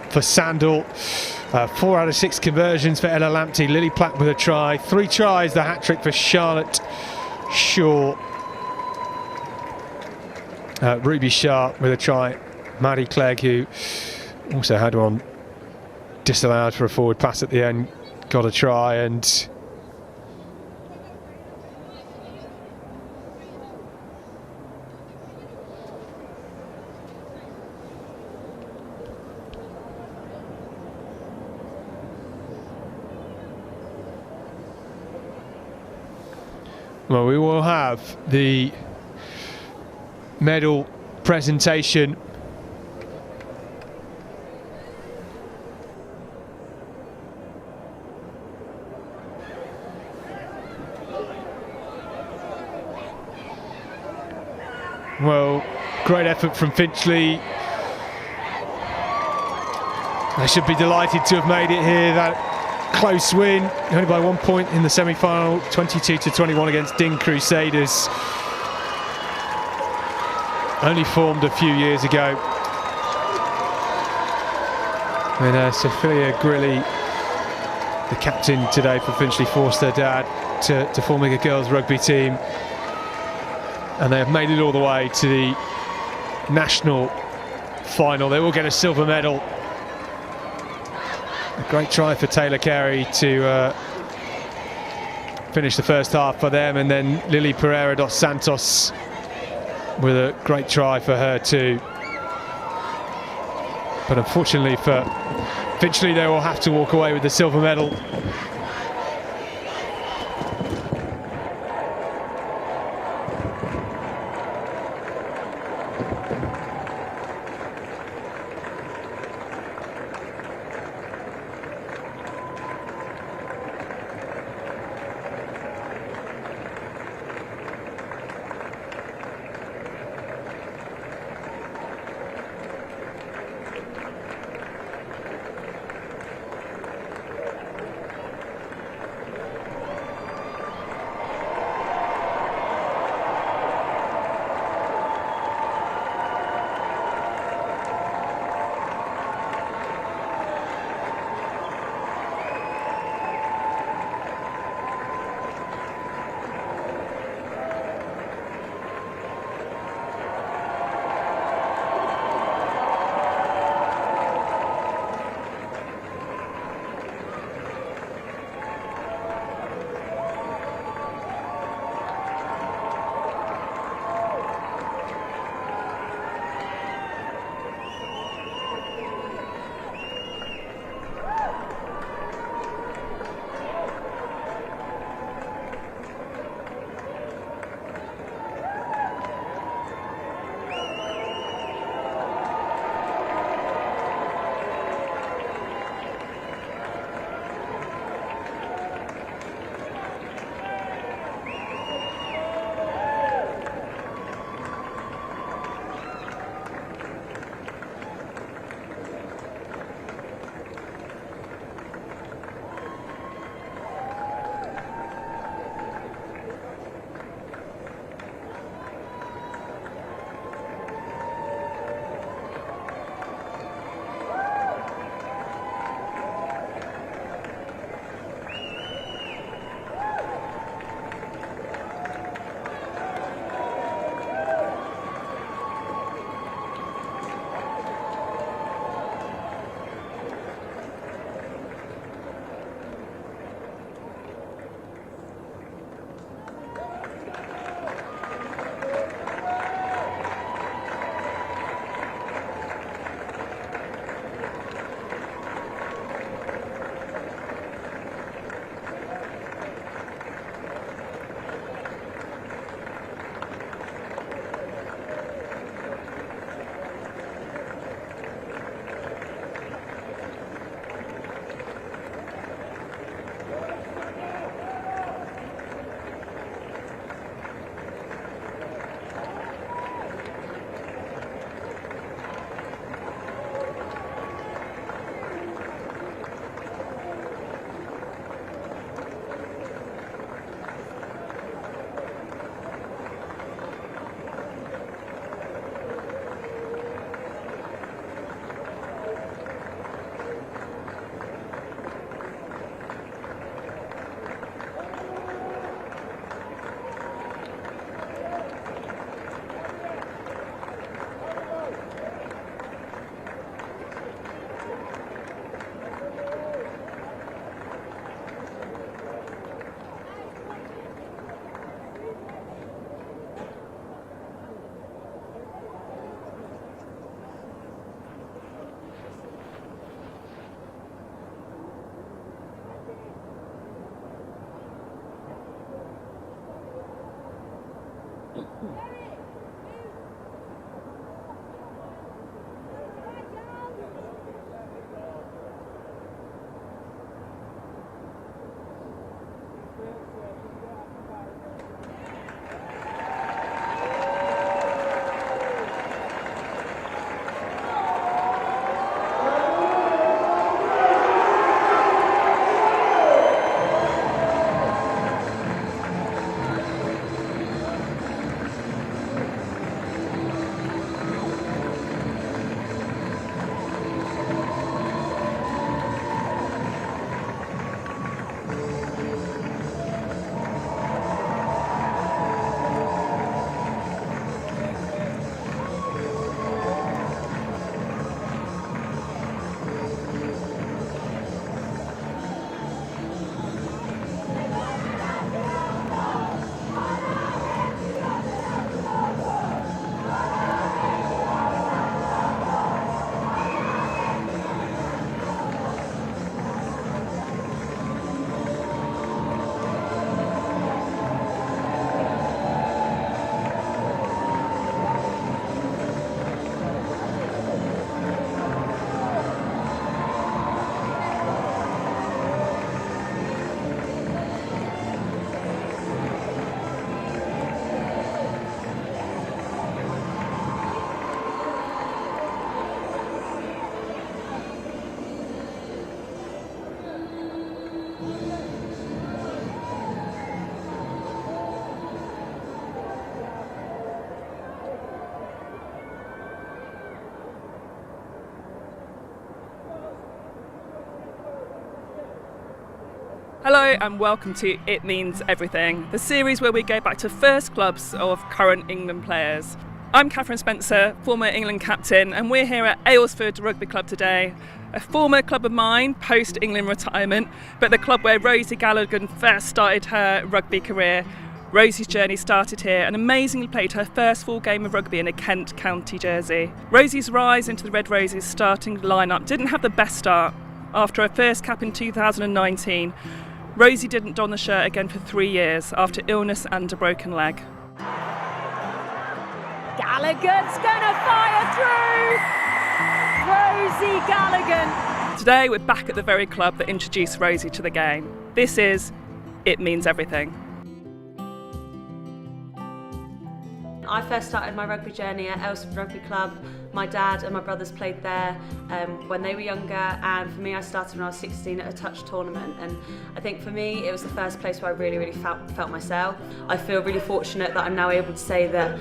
for Sandal. 4 out of 6 conversions for Ella Lamptey. Lily Platt with a try. 3 tries, the hat-trick for Charlotte Shaw. Ruby Sharp with a try. Maddie Clegg, who also had one disallowed for a forward pass at the end, got a try. And well, we will have the medal presentation. Well, great effort from Finchley. They should be delighted to have made it here. That close win, only by 1 point in the semi-final, 22-21 against Ding Crusaders. Only formed a few years ago. And Sophia Grilly, the captain today for Finchley, forced her dad to forming a girls' rugby team. And they have made it all the way to the national final. They will get a silver medal. A great try for Taylor Carey to finish the first half for them, and then Lily Pereira dos Santos with a great try for her too. But unfortunately for Finchley, they will have to walk away with the silver medal. Hello and welcome to It Means Everything, the series where we go back to first clubs of current England players. I'm Catherine Spencer, former England captain, and we're here at Aylesford Rugby Club today, a former club of mine post-England retirement, but the club where Rosie Gallagher first started her rugby career. Rosie's journey started here and amazingly played her first full game of rugby in a Kent County jersey. Rosie's rise into the Red Roses starting lineup didn't have the best start. After her first cap in 2019, Rosie didn't don the shirt again for 3 years after illness and a broken leg. Gallagher's gonna fire through! Rosie Gallagher. Today we're back at the very club that introduced Rosie to the game. This is It Means Everything. I first started my rugby journey at Aylesford Rugby Club. My dad and my brothers played there when they were younger, and for me I started when I was 16 at a touch tournament, and I think for me it was the first place where I really felt myself. I feel really fortunate that I'm now able to say that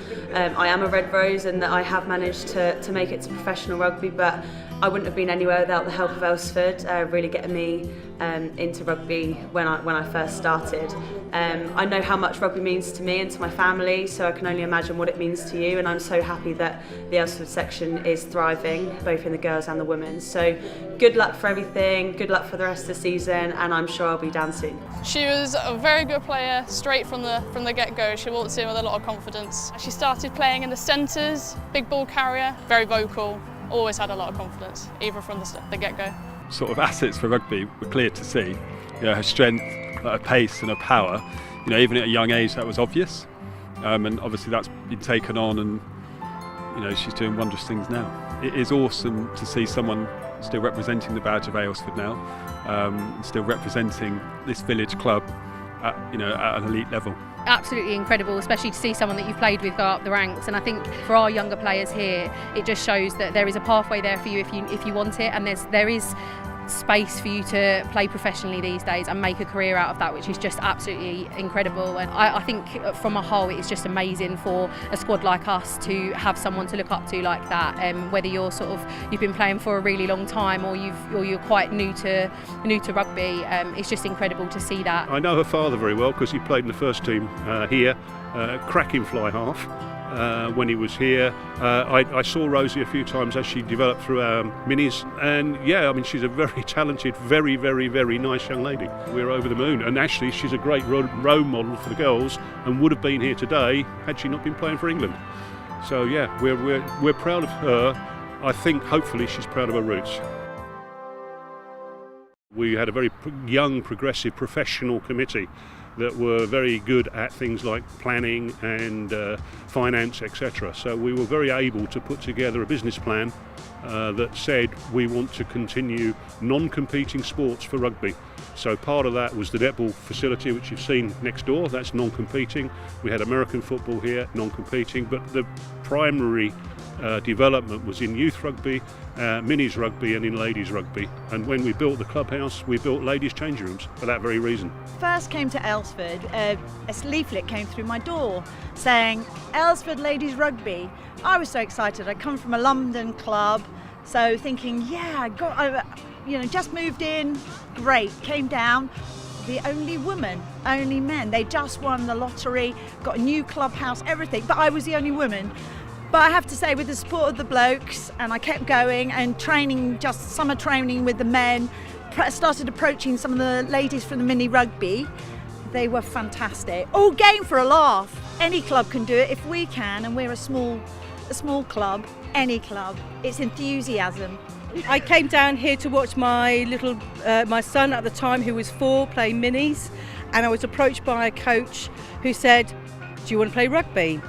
I am a Red Rose and that I have managed to make it to professional rugby, but I wouldn't have been anywhere without the help of Aylesford really getting me into rugby when I first started. I know how much rugby means to me and to my family, so I can only imagine what it means to you, and I'm so happy that the Aylesford section is thriving, both in the girls and the women. So good luck for everything, good luck for the rest of the season, and I'm sure I'll be down soon. She was a very good player straight from the get-go. She walked in with a lot of confidence. She started playing in the centres, big ball carrier, very vocal, always had a lot of confidence, even from the get-go. Sort of assets for rugby were clear to see. You know, her strength, her pace and her power, you know, even at a young age that was obvious, and obviously that's been taken on, and you know, she's doing wondrous things now. It is awesome to see someone still representing the badge of Aylesford now, still representing this village club at an elite level. Absolutely incredible, especially to see someone that you've played with go up the ranks, and I think for our younger players here it just shows that there is a pathway there for you if you want it, and there is space for you to play professionally these days and make a career out of that, which is just absolutely incredible. And I think from a whole it's just amazing for a squad like us to have someone to look up to like that, whether you've been playing for a really long time or you're quite new to rugby. It's just incredible to see that. I know her father very well because he played in the first team here, cracking fly half. When he was here, I saw Rosie a few times as she developed through our minis, and yeah, I mean, she's a very talented, very, very, very nice young lady. We're over the moon, and actually she's a great role model for the girls and would have been here today had she not been playing for England. So yeah, we're proud of her. I think hopefully she's proud of her roots. We had a very young, progressive, professional committee that were very good at things like planning and finance, etc. So we were very able to put together a business plan that said we want to continue non-competing sports for rugby. So part of that was the netball facility, which you've seen next door. That's non-competing. We had American football here, non-competing, but the primary development was in youth rugby, minis rugby and in ladies rugby. And when we built the clubhouse, we built ladies changing rooms for that very reason. First came to Aylesford, a leaflet came through my door saying Aylesford Ladies Rugby. I was so excited. I come from a London club, so thinking, just moved in, great. Came down, the only woman, only men. They just won the lottery, got a new clubhouse, everything, but I was the only woman. But I have to say, with the support of the blokes, and I kept going and training, just summer training with the men, started approaching some of the ladies from the mini rugby. They were fantastic. All game for a laugh. Any club can do it if we can, and we're a small club. Any club. It's enthusiasm. I came down here to watch my son at the time, who was 4, play minis, and I was approached by a coach who said, "Do you want to play rugby?"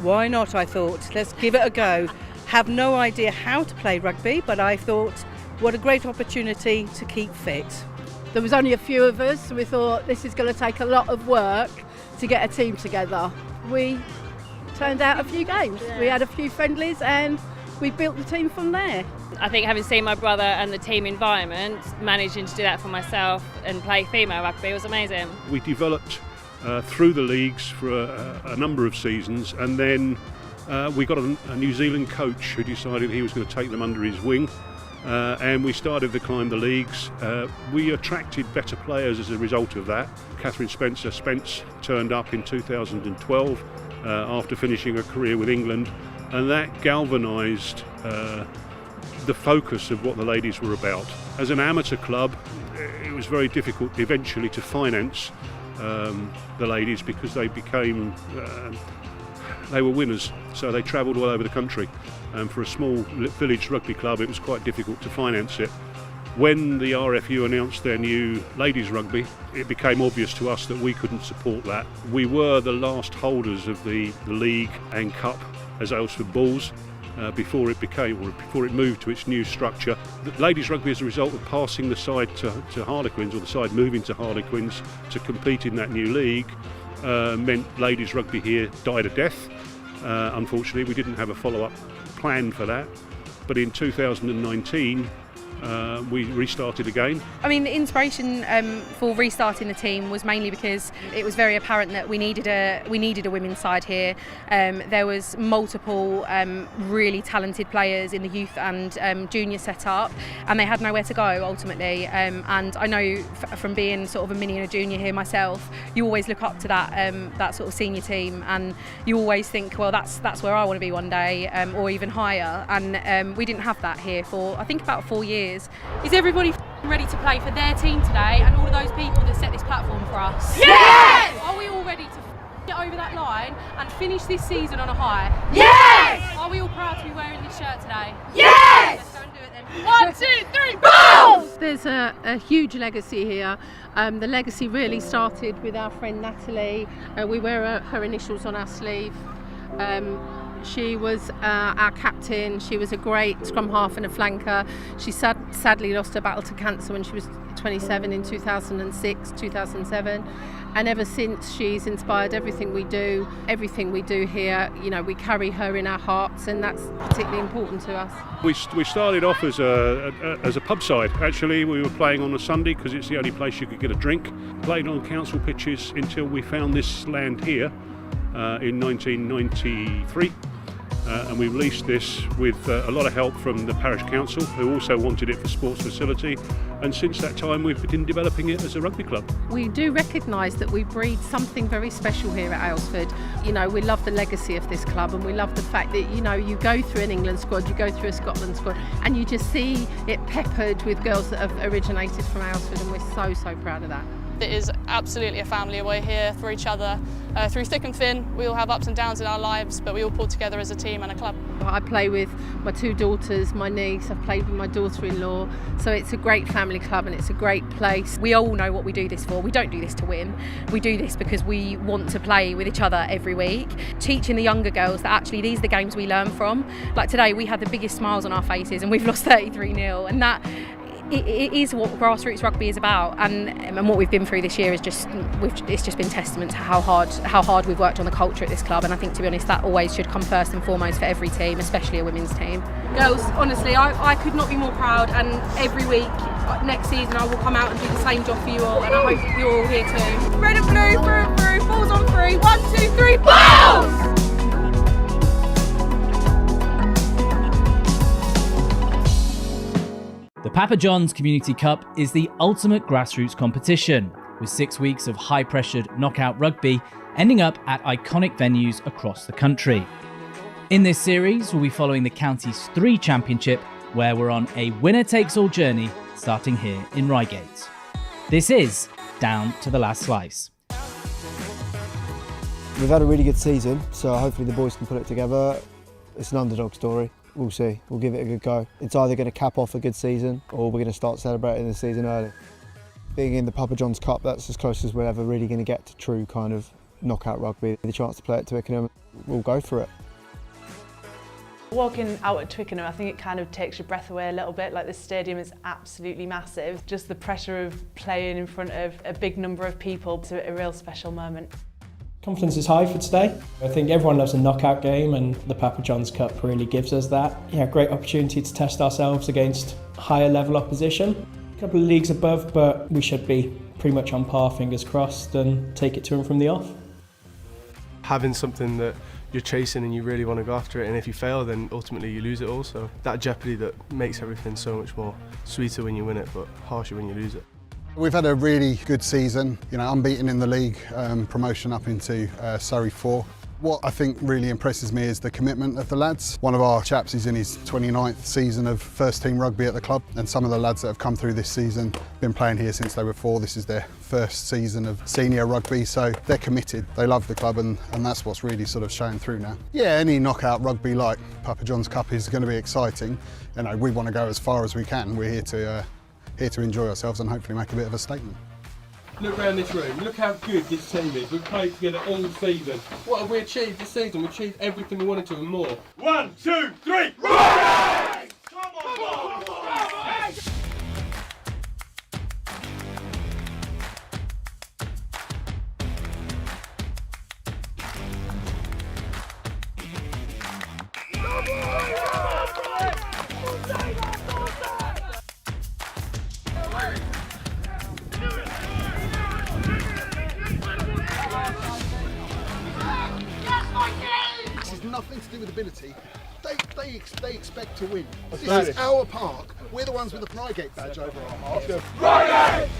Why not, I thought. Let's give it a go. Have no idea how to play rugby, but I thought, what a great opportunity to keep fit. There was only a few of us, so we thought this is going to take a lot of work to get a team together. We turned out a few games. We had a few friendlies and we built the team from there. I think having seen my brother and the team environment, managing to do that for myself and play female rugby was amazing. We developed through the leagues for a number of seasons, and then we got a New Zealand coach who decided he was going to take them under his wing, and we started to climb the leagues. We attracted better players as a result of that. Catherine Spence turned up in 2012 after finishing her career with England, and that galvanised the focus of what the ladies were about. As an amateur club, it was very difficult eventually to finance the ladies because they became they were winners, so they travelled all over the country, and for a small village rugby club it was quite difficult to finance it. When the RFU announced their new ladies rugby, it became obvious to us that we couldn't support that. We were the last holders of the league and cup as Aylesford Bulls before it moved to its new structure. The ladies rugby, as a result of passing the side to Harlequins, or the side moving to Harlequins to compete in that new league, meant ladies rugby here died a death. Unfortunately, we didn't have a follow-up plan for that, but in 2019 we restarted again. I mean, the inspiration for restarting the team was mainly because it was very apparent that we needed a women's side here. There was multiple really talented players in the youth and junior setup, and they had nowhere to go ultimately. And I know from being sort of a mini and a junior here myself, you always look up to that sort of senior team, and you always think, well, that's where I want to be one day, or even higher. And we didn't have that here for I think about 4 years. Is everybody ready to play for their team today and all of those people that set this platform for us? Yes! Are we all ready to get over that line and finish this season on a high? Yes! Are we all proud to be wearing this shirt today? Yes! Let's go and do it then. 1, 2, 3, balls! There's a huge legacy here. The legacy really started with our friend Natalie. We wear her initials on our sleeve. She was our captain. She was a great scrum half and a flanker. She sadly lost her battle to cancer when she was 27 in 2006-2007, and ever since she's inspired everything we do here. You know, we carry her in our hearts, and that's particularly important to us. We started off as a pub side. Actually, we were playing on a Sunday because it's the only place you could get a drink. Played on council pitches until we found this land here in 1993. And we leased this with a lot of help from the parish council, who also wanted it for sports facility, and since that time we've been developing it as a rugby club. We do recognise that we breed something very special here at Aylesford. You know, we love the legacy of this club, and we love the fact that, you know, you go through an England squad, you go through a Scotland squad, and you just see it peppered with girls that have originated from Aylesford, and we're so proud of that. It is absolutely a family. We're here for each other through thick and thin. We all have ups and downs in our lives, but we all pull together as a team and a club. I play with my 2 daughters, my niece, I've played with my daughter-in-law, so it's a great family club and it's a great place. We all know what we do this for. We don't do this to win. We do this because we want to play with each other every week, teaching the younger girls that actually these are the games we learn from. Like today we had the biggest smiles on our faces and we've lost 33-0, and that it is what grassroots rugby is about, and what we've been through this year is it's just been testament to how hard we've worked on the culture at this club, and I think, to be honest, that always should come first and foremost for every team, especially a women's team. Girls, honestly, I could not be more proud, and every week next season I will come out and do the same job for you all, and I hope you're all here too. Red and blue, through and through, balls on 3, 1, 2, 3, balls! The Papa John's Community Cup is the ultimate grassroots competition, with 6 weeks of high-pressured knockout rugby ending up at iconic venues across the country. In this series, we'll be following the county's 3 championship, where we're on a winner-takes-all journey starting here in Reigate. This is Down to the Last Slice. We've had a really good season, so hopefully the boys can put it together. It's an underdog story. We'll see. We'll give it a good go. It's either going to cap off a good season or we're going to start celebrating the season early. Being in the Papa John's Cup, that's as close as we're ever really going to get to true kind of knockout rugby. The chance to play at Twickenham, we'll go for it. Walking out at Twickenham, I think it kind of takes your breath away a little bit. Like, this stadium is absolutely massive. Just the pressure of playing in front of a big number of people, it's a real special moment. Confidence is high for today. I think everyone loves a knockout game, and the Papa John's Cup really gives us that. Yeah, great opportunity to test ourselves against higher level opposition. A couple of leagues above, but we should be pretty much on par, fingers crossed, and take it to them from the off. Having something that you're chasing and you really want to go after it, and if you fail then ultimately you lose it all, so that jeopardy that makes everything so much more sweeter when you win it but harsher when you lose it. We've had a really good season, unbeaten in the league, promotion up into Surrey 4. What I think really impresses me is the commitment of the lads. One of our chaps is in his 29th season of first team rugby at the club, and some of the lads that have come through this season have been playing here since they were 4. This is their first season of senior rugby, so they're committed. They love the club, and that's what's really sort of showing through now. Yeah, any knockout rugby like Papa John's Cup is going to be exciting. We want to go as far as we can. We're here to enjoy ourselves and hopefully make a bit of a statement. Look around this room, look how good this team is. We've played together all season. What have we achieved this season? We've achieved everything we wanted to and more. 1, 2, 3, right! Come on! Nothing to do with ability. They expect to win. This is our park. We're the ones with the Reigate badge over our hearts. Reigate!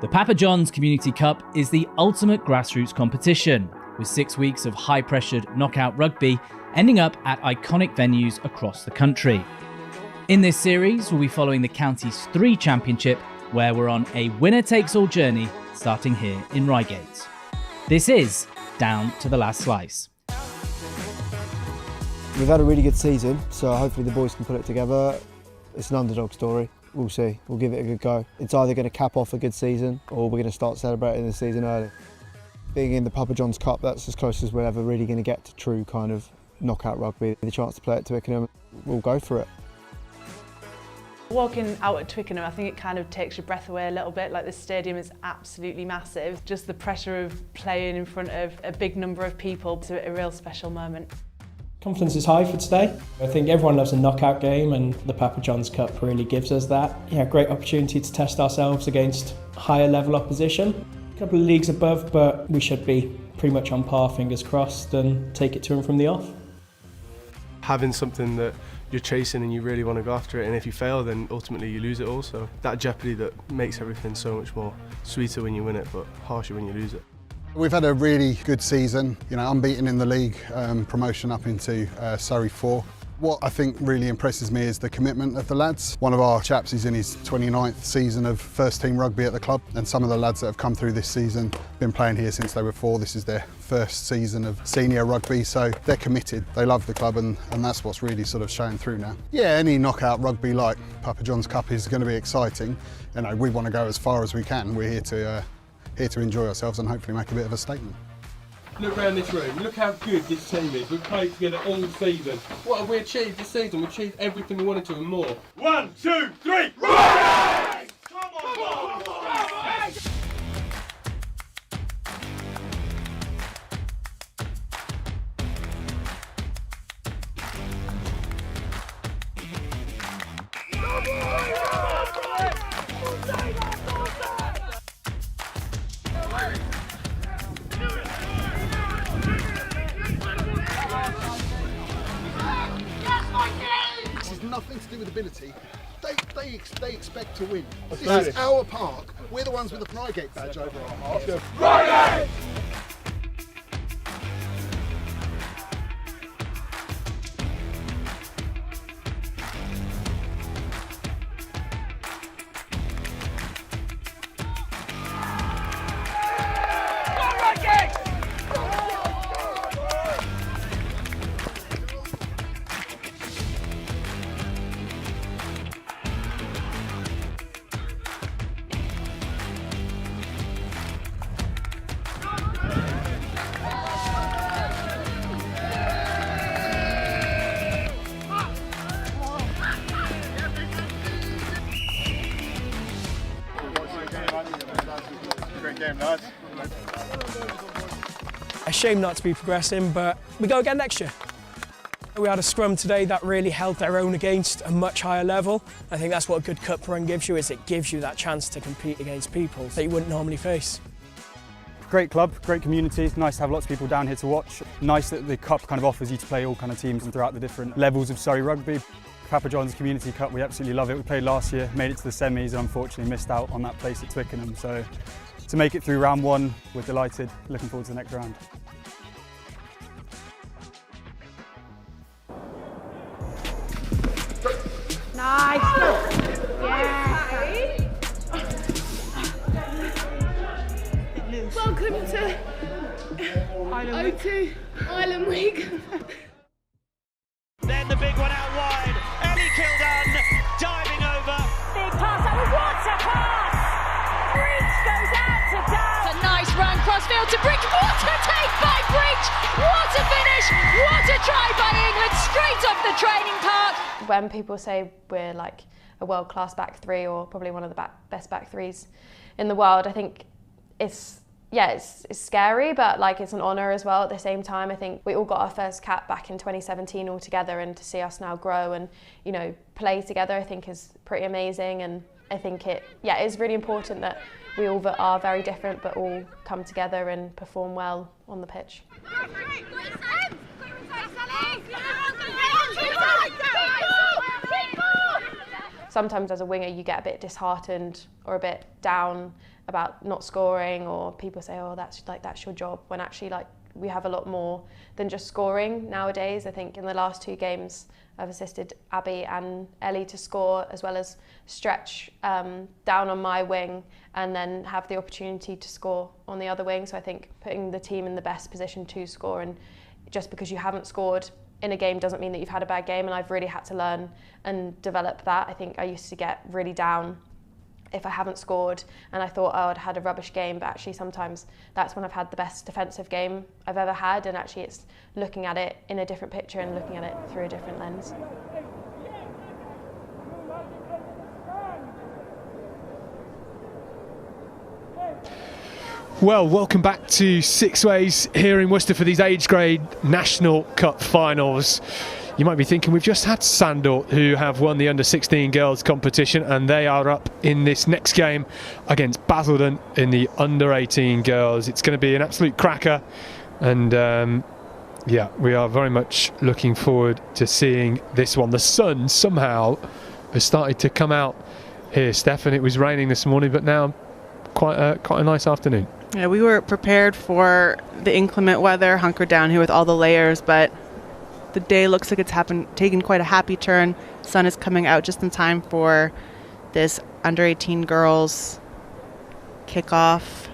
The Papa John's Community Cup is the ultimate grassroots competition, with 6 weeks of high-pressured knockout rugby ending up at iconic venues across the country. In this series, we'll be following the county's 3 championship, where we're on a winner-takes-all journey starting here in Reigate. This is Down to the Last Slice. We've had a really good season, so hopefully the boys can put it together. It's an underdog story. We'll see. We'll give it a good go. It's either going to cap off a good season or we're going to start celebrating the season early. Being in the Papa John's Cup, that's as close as we're ever really going to get to true kind of knockout rugby. The chance to play at Twickenham, we'll go for it. Walking out at Twickenham, I think it kind of takes your breath away a little bit. Like, the stadium is absolutely massive. Just the pressure of playing in front of a big number of people, it's a real special moment. Confidence is high for today. I think everyone loves a knockout game, and the Papa John's Cup really gives us that. Yeah, great opportunity to test ourselves against higher level opposition. A couple of leagues above, but we should be pretty much on par, fingers crossed, and take it to them from the off. Having something that you're chasing and you really want to go after it, and if you fail then ultimately you lose it all, so that jeopardy that makes everything so much more sweeter when you win it but harsher when you lose it. We've had a really good season, unbeaten in the league, promotion up into Surrey 4. What I think really impresses me is the commitment of the lads. One of our chaps is in his 29th season of first team rugby at the club, and some of the lads that have come through this season have been playing here since they were 4. This is their first season of senior rugby, so they're committed. They love the club, and that's what's really sort of showing through now. Yeah, any knockout rugby like Papa John's Cup is going to be exciting. We want to go as far as we can. We're here to enjoy ourselves and hopefully make a bit of a statement. Look around this room, look how good this team is. We've played together all season. What have we achieved this season? We've achieved everything we wanted to and more. 1, 2, 3, right! Come on, Nothing to do with ability. They expect to win. This is our park. We're the ones with the Prygate badge over our hearts. Prygate! A shame not to be progressing, but we go again next year. We had a scrum today that really held their own against a much higher level. I think that's what a good cup run gives you, is it gives you that chance to compete against people that you wouldn't normally face. Great club, great community. It's nice to have lots of people down here to watch. Nice that the cup kind of offers you to play all kind of teams and throughout the different levels of Surrey rugby. Papa John's Community Cup, we absolutely love it. We played last year, made it to the semis, and unfortunately missed out on that place at Twickenham. So to make it through round 1, we're delighted. Looking forward to the next round. Nice. Yeah. Welcome to O2 Island Week. Then the big one out wide. Ellie Kildan diving over. Big pass. What a pass! Breach goes out to Dow. It's a nice run crossfield to Breach. What a take by Breach! What a finish! What a try by England, straight off the training park. When people say we're like a world-class back three, or probably one of the best back threes in the world, I think it's scary, but like it's an honour as well at the same time. I think we all got our first cap back in 2017 all together, and to see us now grow and play together, I think is pretty amazing. And I think it is really important that we all are very different but all come together and perform well on the pitch. Sometimes as a winger you get a bit disheartened or a bit down about not scoring, or people say, oh, that's your job, when actually we have a lot more than just scoring nowadays. I think in the last 2 games I've assisted Abby and Ellie to score, as well as stretch down on my wing and then have the opportunity to score on the other wing. So I think putting the team in the best position to score, and just because you haven't scored in a game doesn't mean that you've had a bad game, and I've really had to learn and develop that. I think I used to get really down if I haven't scored and I thought, oh, I'd had a rubbish game, but actually sometimes that's when I've had the best defensive game I've ever had, and actually it's looking at it in a different picture and looking at it through a different lens. Well, welcome back to Sixways here in Worcester for these age grade National Cup Finals. You might be thinking we've just had Sandal, who have won the under-16 girls competition, and they are up in this next game against Basildon in the under-18 girls. It's going to be an absolute cracker, and yeah, we are very much looking forward to seeing this one. The sun somehow has started to come out here, Steph, and it was raining this morning, but now quite a nice afternoon. Yeah, we were prepared for the inclement weather, hunkered down here with all the layers, but the day looks like it's taken quite a happy turn. Sun is coming out just in time for this under-18 girls kickoff.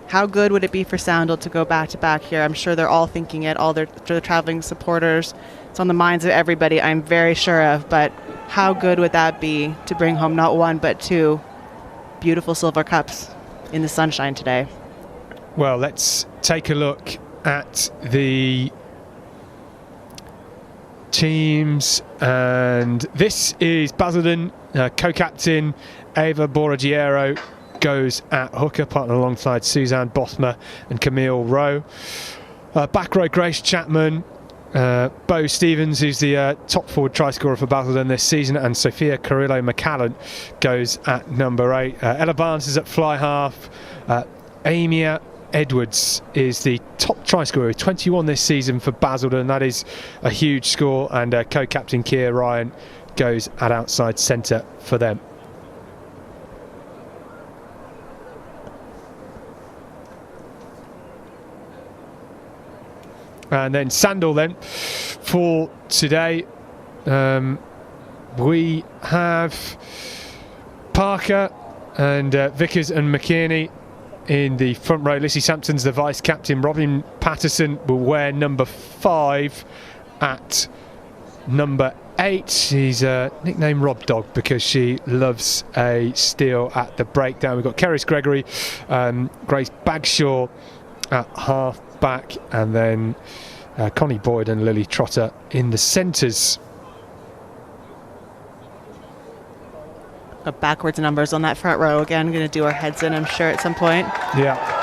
How good would it be for Sandal to go back-to-back here? I'm sure they're all thinking it, all their traveling supporters. It's on the minds of everybody, I'm very sure of, but how good would that be to bring home not one but two beautiful silver cups in the sunshine today? Well, let's take a look at the teams, and this is Basildon. Co-captain Ava Borraghiero goes at hooker, partner alongside Suzanne Bothmer and Camille Rowe. Back row Grace Chapman, Bo Stevens, who's the top forward try scorer for Basildon this season, and Sophia Carrillo McCallan goes at number 8. Ella Barnes is at fly half. Amia Edwards is the top try scorer, 21 this season for Basildon. That is a huge score, and co-captain Keir Ryan goes at outside centre for them. And then Sandal then for today. We have Parker and Vickers and McKinney in the front row. Lissy Sampson's the vice captain. Robin Patterson will wear number 5 at number 8. She's nicknamed Rob Dog because she loves a steal at the breakdown. We've got Keris Gregory, Grace Bagshaw at half back, and then Connie Boyd and Lily Trotter in the centres. Backwards numbers on that front row again. Going to do our heads in, I'm sure, at some point. Yeah.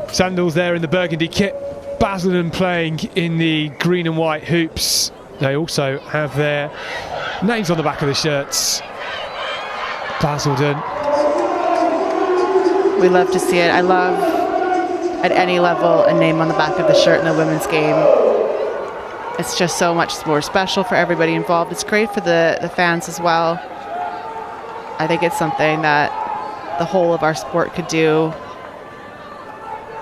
Sandals there in the burgundy kit, Basildon playing in the green and white hoops. They also have their names on the back of the shirts. Basildon. We love to see it. I love, at any level, a name on the back of the shirt in a women's game. It's just so much more special for everybody involved. It's great for the fans as well. I think it's something that the whole of our sport could do.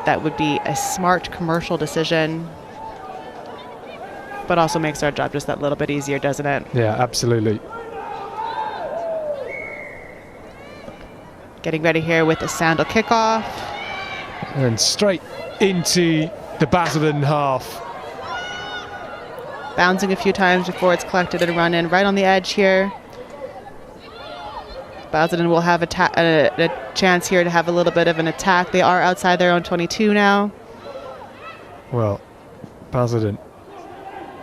That would be a smart commercial decision, but also makes our job just that little bit easier, doesn't it? Yeah, absolutely. Getting ready here with the Sandal kickoff. And straight into the Basildon half. Bouncing a few times before it's collected and run in right on the edge here. Basildon will have a chance here to have a little bit of an attack. They are outside their own 22 now. Well, Basildon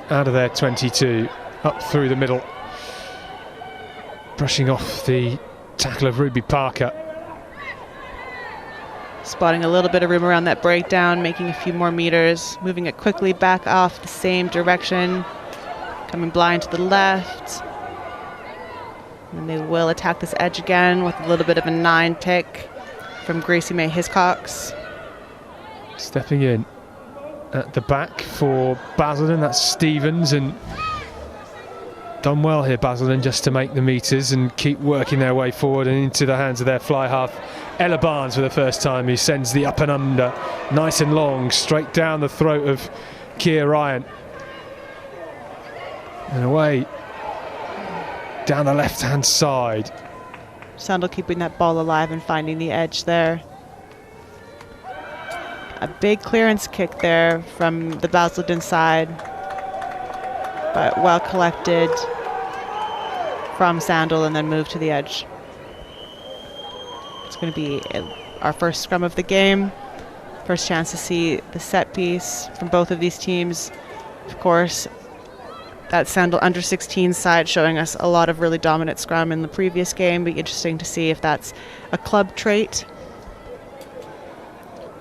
out of their 22, up through the middle, brushing off the tackle of Ruby Parker. Spotting a little bit of room around that breakdown, making a few more meters, moving it quickly back off the same direction, coming blind to the left. And they will attack this edge again with a little bit of a 9 pick from Gracie May Hiscox. Stepping in at the back for Basildon, that's Stevens, and Done well here, Basildon, just to make the metres and keep working their way forward and into the hands of their fly half. Ella Barnes for the first time, who sends the up and under, nice and long, straight down the throat of Keir Ryan. And away, down the left-hand side. Sandal keeping that ball alive and finding the edge there. A big clearance kick there from the Basildon side, but well collected from Sandal and then moved to the edge. It's going to be our first scrum of the game. First chance to see the set piece from both of these teams. Of course, that Sandal under 16 side showing us a lot of really dominant scrum in the previous game. Be interesting to see if that's a club trait.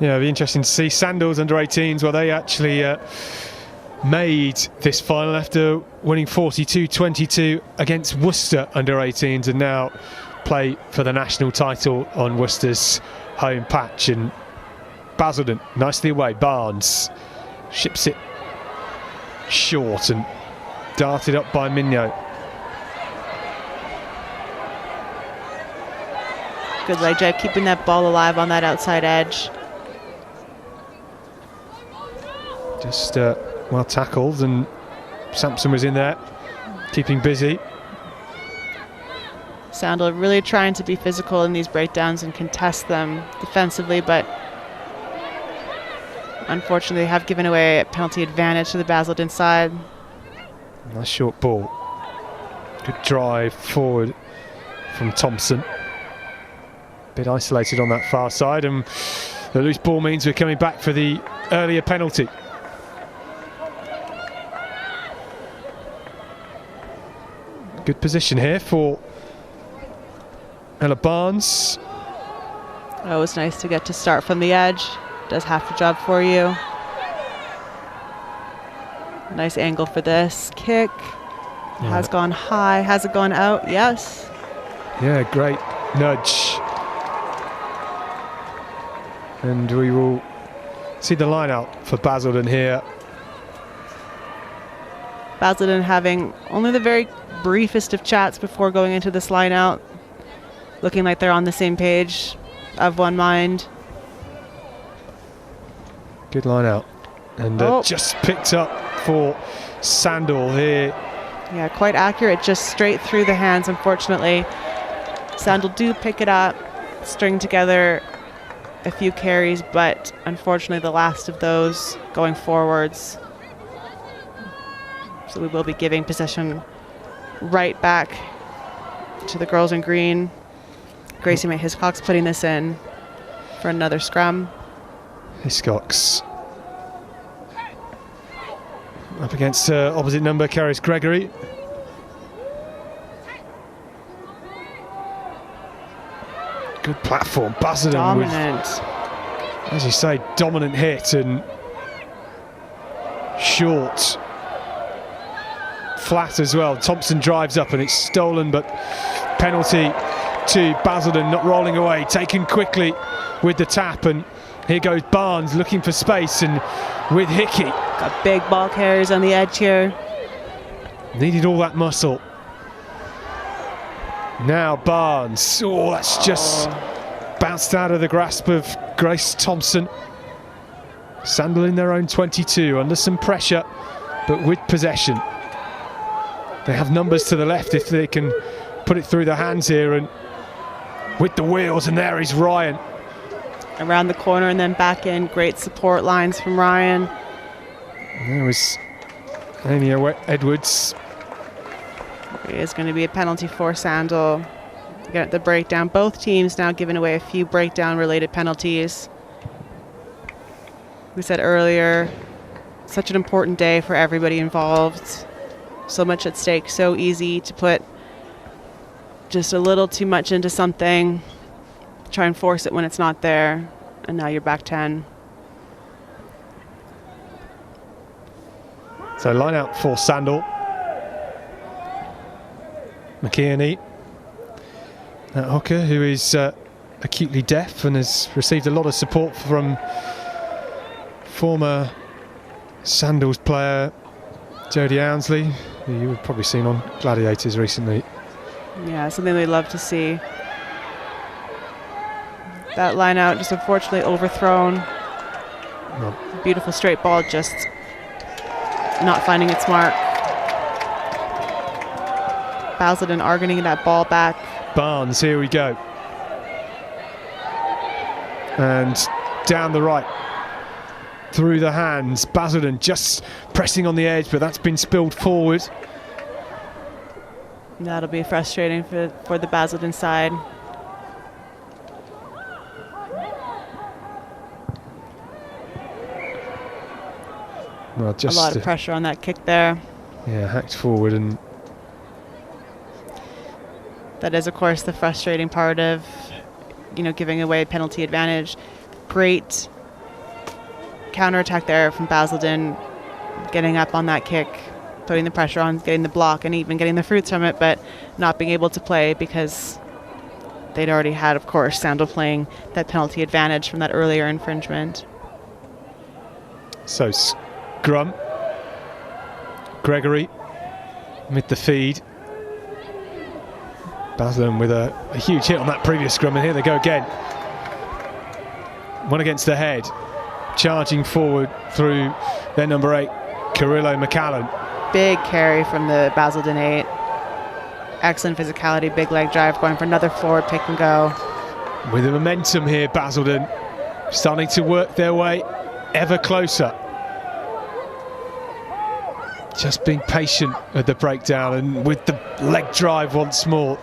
Yeah, it'll be interesting to see. Sandals under 18s, well, they actually made this final after winning 42-22 against Worcester under 18s, and now play for the national title on Worcester's home patch. And Basildon nicely away. Barnes ships it short and darted up by Mignot. Good leg drive, keeping that ball alive on that outside edge. Just well tackled, and Sampson was in there, keeping busy. Sandal really trying to be physical in these breakdowns and contest them defensively, but unfortunately have given away a penalty advantage to the Basildon side. Nice short ball. Good drive forward from Thompson. Bit isolated on that far side, and the loose ball means we're coming back for the earlier penalty. Good position here for Ella Barnes. Oh, it was nice to get to start from the edge. Does half the job for you. Nice angle for this kick. Yeah. Has gone high. Has it gone out? Yes. Yeah, great nudge. And we will see the line out for Basildon here. Basildon having only the very briefest of chats before going into this line out. Looking like they're on the same page, of one mind. Good line out. And just picked up for Sandal here. Yeah, quite accurate, just straight through the hands, unfortunately. Sandal do pick it up, string together a few carries, but unfortunately the last of those going forwards. So we will be giving possession right back to the girls in green. Gracie May Hiscox putting this in for another scrum. Hiscox up against opposite number, Caris Gregory. Good platform. Basildon dominant. With, as you say, dominant hit and short. Flat as well. Thompson drives up and it's stolen, but penalty to Basildon, not rolling away, taken quickly with the tap, and here goes Barnes looking for space, and with Hickey. Got big ball carriers on the edge here. Needed all that muscle. Now Barnes. Oh, that's just bounced out of the grasp of Grace Thompson. Sandal in their own 22, under some pressure, but with possession. They have numbers to the left if they can put it through the hands here, and with the wheels, and there is Ryan. Around the corner and then back in. Great support lines from Ryan. There was Amy Edwards. It is going to be a penalty for Sandal. Get the breakdown. Both teams now giving away a few breakdown related penalties. We said earlier, such an important day for everybody involved. So much at stake, so easy to put just a little too much into something, try and force it when it's not there, and now you're back 10. So line out for Sandal. McKearney, that hooker who is acutely deaf and has received a lot of support from former Sandals player Jodie Ounsley. who you have probably seen on Gladiators recently. Yeah, something we'd love to see. That line out just unfortunately overthrown. Well, beautiful straight ball, just not finding its mark. Basildon are getting that ball back. Barnes, here we go. And down the right, through the hands. Basildon just pressing on the edge, but that's been spilled forward. That'll be frustrating for the Basildon side. Well, just a lot of pressure on that kick there. Yeah, hacked forward, and that is, of course, the frustrating part of, giving away penalty advantage. Great counterattack there from Basildon, getting up on that kick, putting the pressure on, getting the block, and even getting the fruits from it, but not being able to play because they'd already had, of course, Sandal playing that penalty advantage from that earlier infringement. So scrum. Gregory with the feed. Basildon with a huge hit on that previous scrum, and here they go again. One against the head. Charging forward through their number 8, Carrillo McCallan. Big carry from the Basildon 8. Excellent physicality, big leg drive, going for another forward pick and go. With the momentum here, Basildon starting to work their way ever closer. Just being patient at the breakdown, and with the leg drive once more.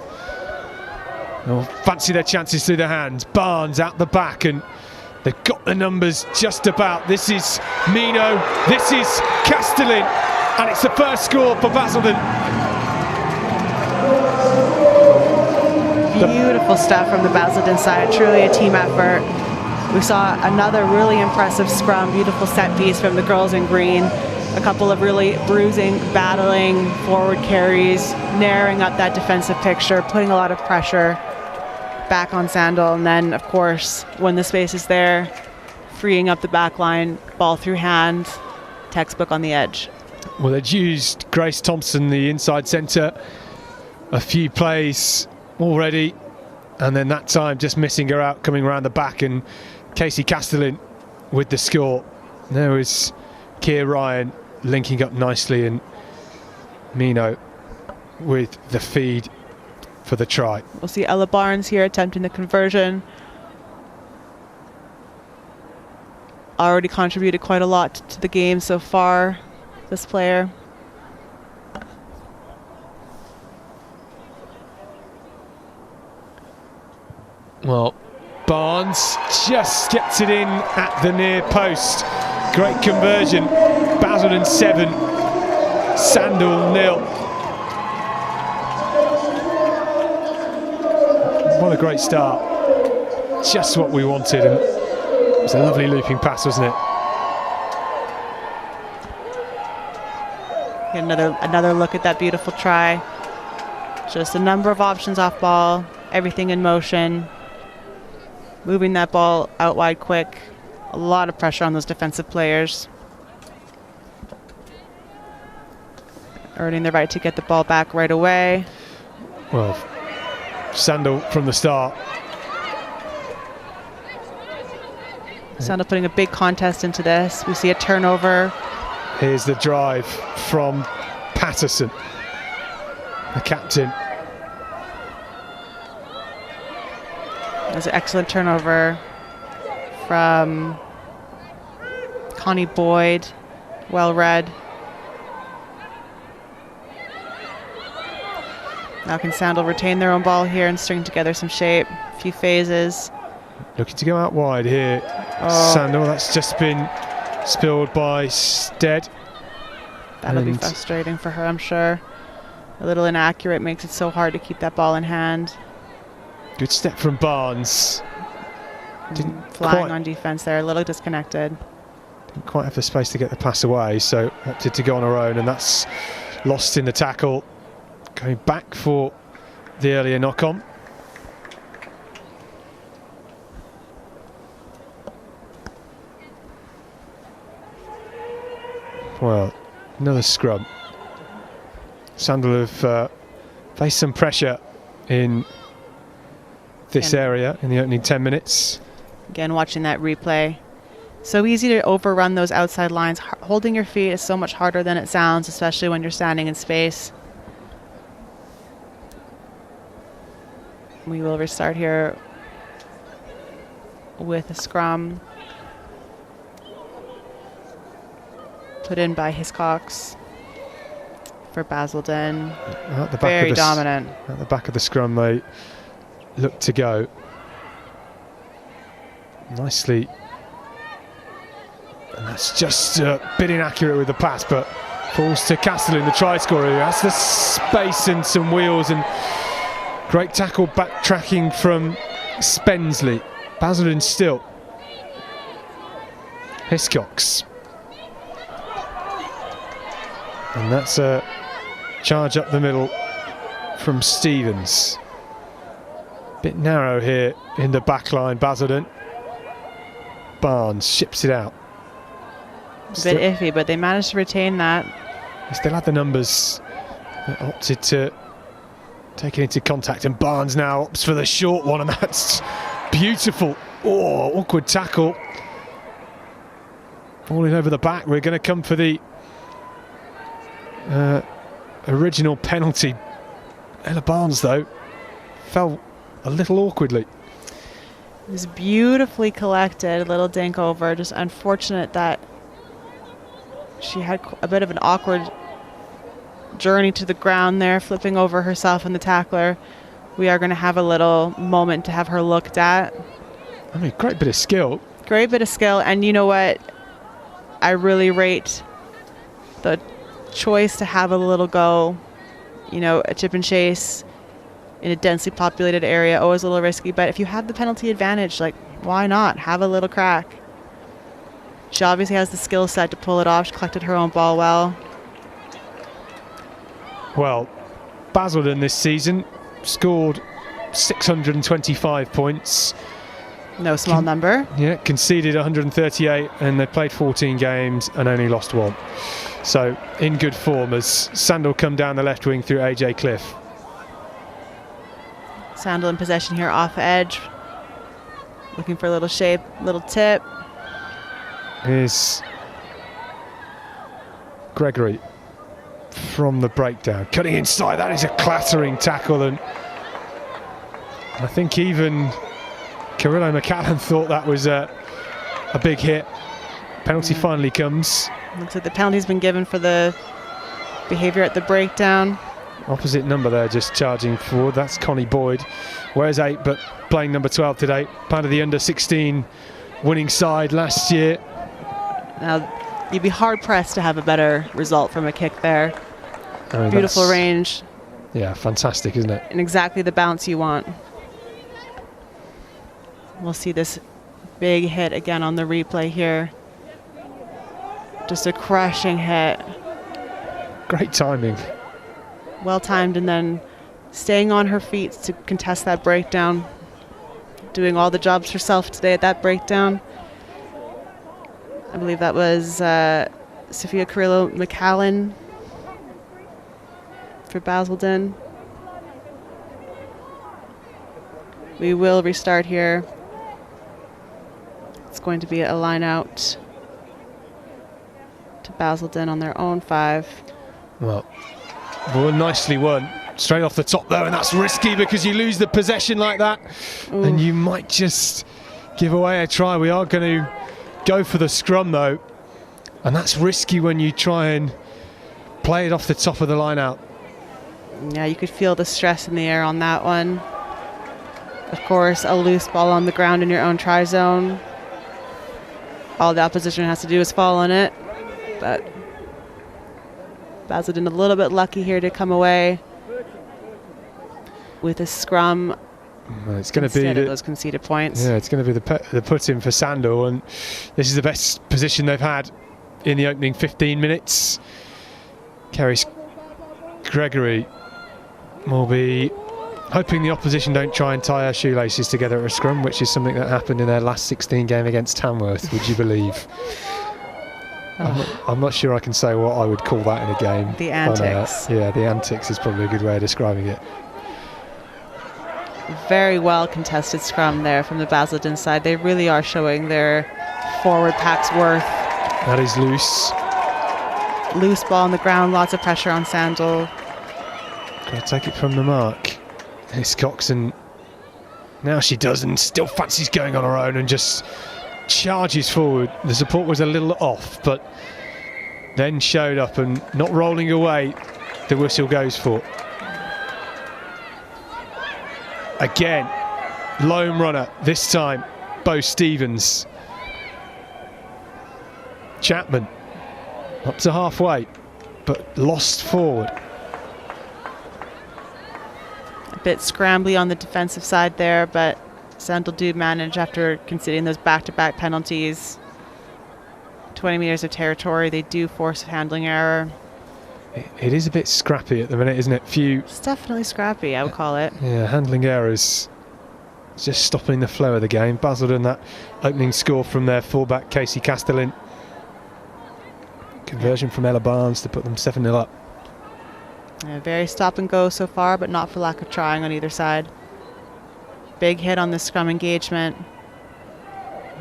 They'll fancy their chances through the hands. Barnes out the back, and they've got the numbers just about. This is Mino, this is Castellin, and it's the first score for Basildon. Beautiful stuff from the Basildon side, truly a team effort. We saw another really impressive scrum, beautiful set piece from the girls in green. A couple of really bruising, battling forward carries, narrowing up that defensive picture, putting a lot of pressure back on Sandal, and then, of course, when the space is there, freeing up the back line, ball through hand, textbook on the edge. Well, they'd used Grace Thompson, the inside centre, a few plays already, and then that time just missing her out, coming around the back, and Casey Castellin with the score. There was Keir Ryan linking up nicely, and Mino with the feed for the try. We'll see Ella Barnes here attempting the conversion. Already contributed quite a lot to the game so far, this player. Well, Barnes just gets it in at the near post. Great conversion. Basildon 7, Sandal 0. What a great start. Just what we wanted, and it was a lovely looping pass, wasn't it? Another look at that beautiful try. Just a number of options off ball, everything in motion. Moving that ball out wide quick. A lot of pressure on those defensive players. Earning the right to get the ball back right away. Well, Sandal from the start. Sandal putting a big contest into this. We see a turnover. Here's the drive from Patterson, the captain. There's an excellent turnover from Connie Boyd. Well read. Now can Sandal retain their own ball here and string together some shape. A few phases. Looking to go out wide here. Sandal, that's just been spilled by Stead. That'll be frustrating for her, I'm sure. A little inaccurate, makes it so hard to keep that ball in hand. Good step from Barnes. Didn't flying on defense there, a little disconnected. Didn't quite have the space to get the pass away, so opted to go on her own, and that's lost in the tackle. Going back for the earlier knock-on. Well, another scrum. Sandal have faced some pressure in this area in the opening 10 minutes. Again, watching that replay. So easy to overrun those outside lines. Holding your feet is so much harder than it sounds, especially when you're standing in space. We will restart here with a scrum put in by Hiscox for Basildon. Very dominant. At the back of the scrum, they look to go. Nicely. And that's just a bit inaccurate with the pass, but falls to Castellan, the try scorer. That's the space and some wheels, and great tackle backtracking from Spensley. Basildon still. Hiscox. And that's a charge up the middle from Stevens. Bit narrow here in the back line, Basildon. Barnes ships it out. A bit iffy, but they managed to retain that. They still had the numbers. They opted to take it into contact, and Barnes now opts for the short one, and that's beautiful. Oh, awkward tackle. Falling over the back. We're going to come for the original penalty. Ella Barnes, though, fell a little awkwardly. It was beautifully collected, a little dink over. Just unfortunate that she had a bit of an awkward journey to the ground there, flipping over herself and the tackler. We are going to have a little moment to have her looked at. I mean, great bit of skill. Great bit of skill, and you know what? I really rate the choice to have a little go. You know, a chip and chase in a densely populated area, always a little risky, but if you have the penalty advantage, like, why not? Have a little crack. She obviously has the skill set to pull it off. She collected her own ball well. Well, Basildon this season scored 625 points. No small number. Yeah, conceded 138, and they played 14 games and only lost one. So in good form as Sandal come down the left wing through AJ Cliff. Sandal in possession here off edge. Looking for a little shape, little tip. Here's Gregory from the breakdown, cutting inside. That is a clattering tackle, and I think even Carrillo McCallan thought that was a big hit. Penalty finally comes. Looks like the penalty's been given for the behaviour at the breakdown. Opposite number there, just charging forward. That's Connie Boyd. Wears 8, but playing number 12 today. Part of the under-16 winning side last year. Now, you'd be hard-pressed to have a better result from a kick there. I mean, beautiful range. Yeah, fantastic, isn't it? And exactly the bounce you want. We'll see this big hit again on the replay here. Just a crushing hit. Great timing. Well timed, and then staying on her feet to contest that breakdown. Doing all the jobs herself today at that breakdown. I believe that was Sophia Carrillo McCallan for Basildon. We will restart here. It's going to be a line out to Basildon on their own 5. Well, nicely won. Straight off the top though, and that's risky because you lose the possession like that. Ooh. And you might just give away a try. We are going to go for the scrum though, and that's risky when you try and play it off the top of the line out. Yeah, you could feel the stress in the air on that one. Of course, a loose ball on the ground in your own try zone. All the opposition has to do is fall on it, but Basildon a little bit lucky here to come away with a scrum. Well, it's going to be those conceded points. Yeah, it's going to be the put-in for Sandal, and this is the best position they've had in the opening 15 minutes. Kerry Gregory will be hoping the opposition don't try and tie her shoelaces together at a scrum, which is something that happened in their last 16 game against Tamworth, would you believe? I'm not sure I can say what I would call that in a game. The antics. Yeah, the antics is probably a good way of describing it. Very well contested scrum there from the Basildon side. They really are showing their forward pack's worth. That is loose. Loose ball on the ground, lots of pressure on Sandal. Gonna take it from the mark. Hiscox, and now she does, and still fancies going on her own and just charges forward. The support was a little off, but then showed up and not rolling away. The whistle goes for. Again, lone runner, this time Bo Stevens. Chapman up to halfway, but lost forward. A bit scrambly on the defensive side there, but Sandal do manage after conceding those back-to-back penalties. 20 metres of territory, they do force a handling error. It is a bit scrappy at the minute, isn't it? It's definitely scrappy, I would call it. Yeah, handling errors. Just stopping the flow of the game. Basildon, that opening score from their fullback, Casey Castellin. Conversion from Ella Barnes to put them 7-0 up. Yeah, very stop and go so far, but not for lack of trying on either side. Big hit on the scrum engagement.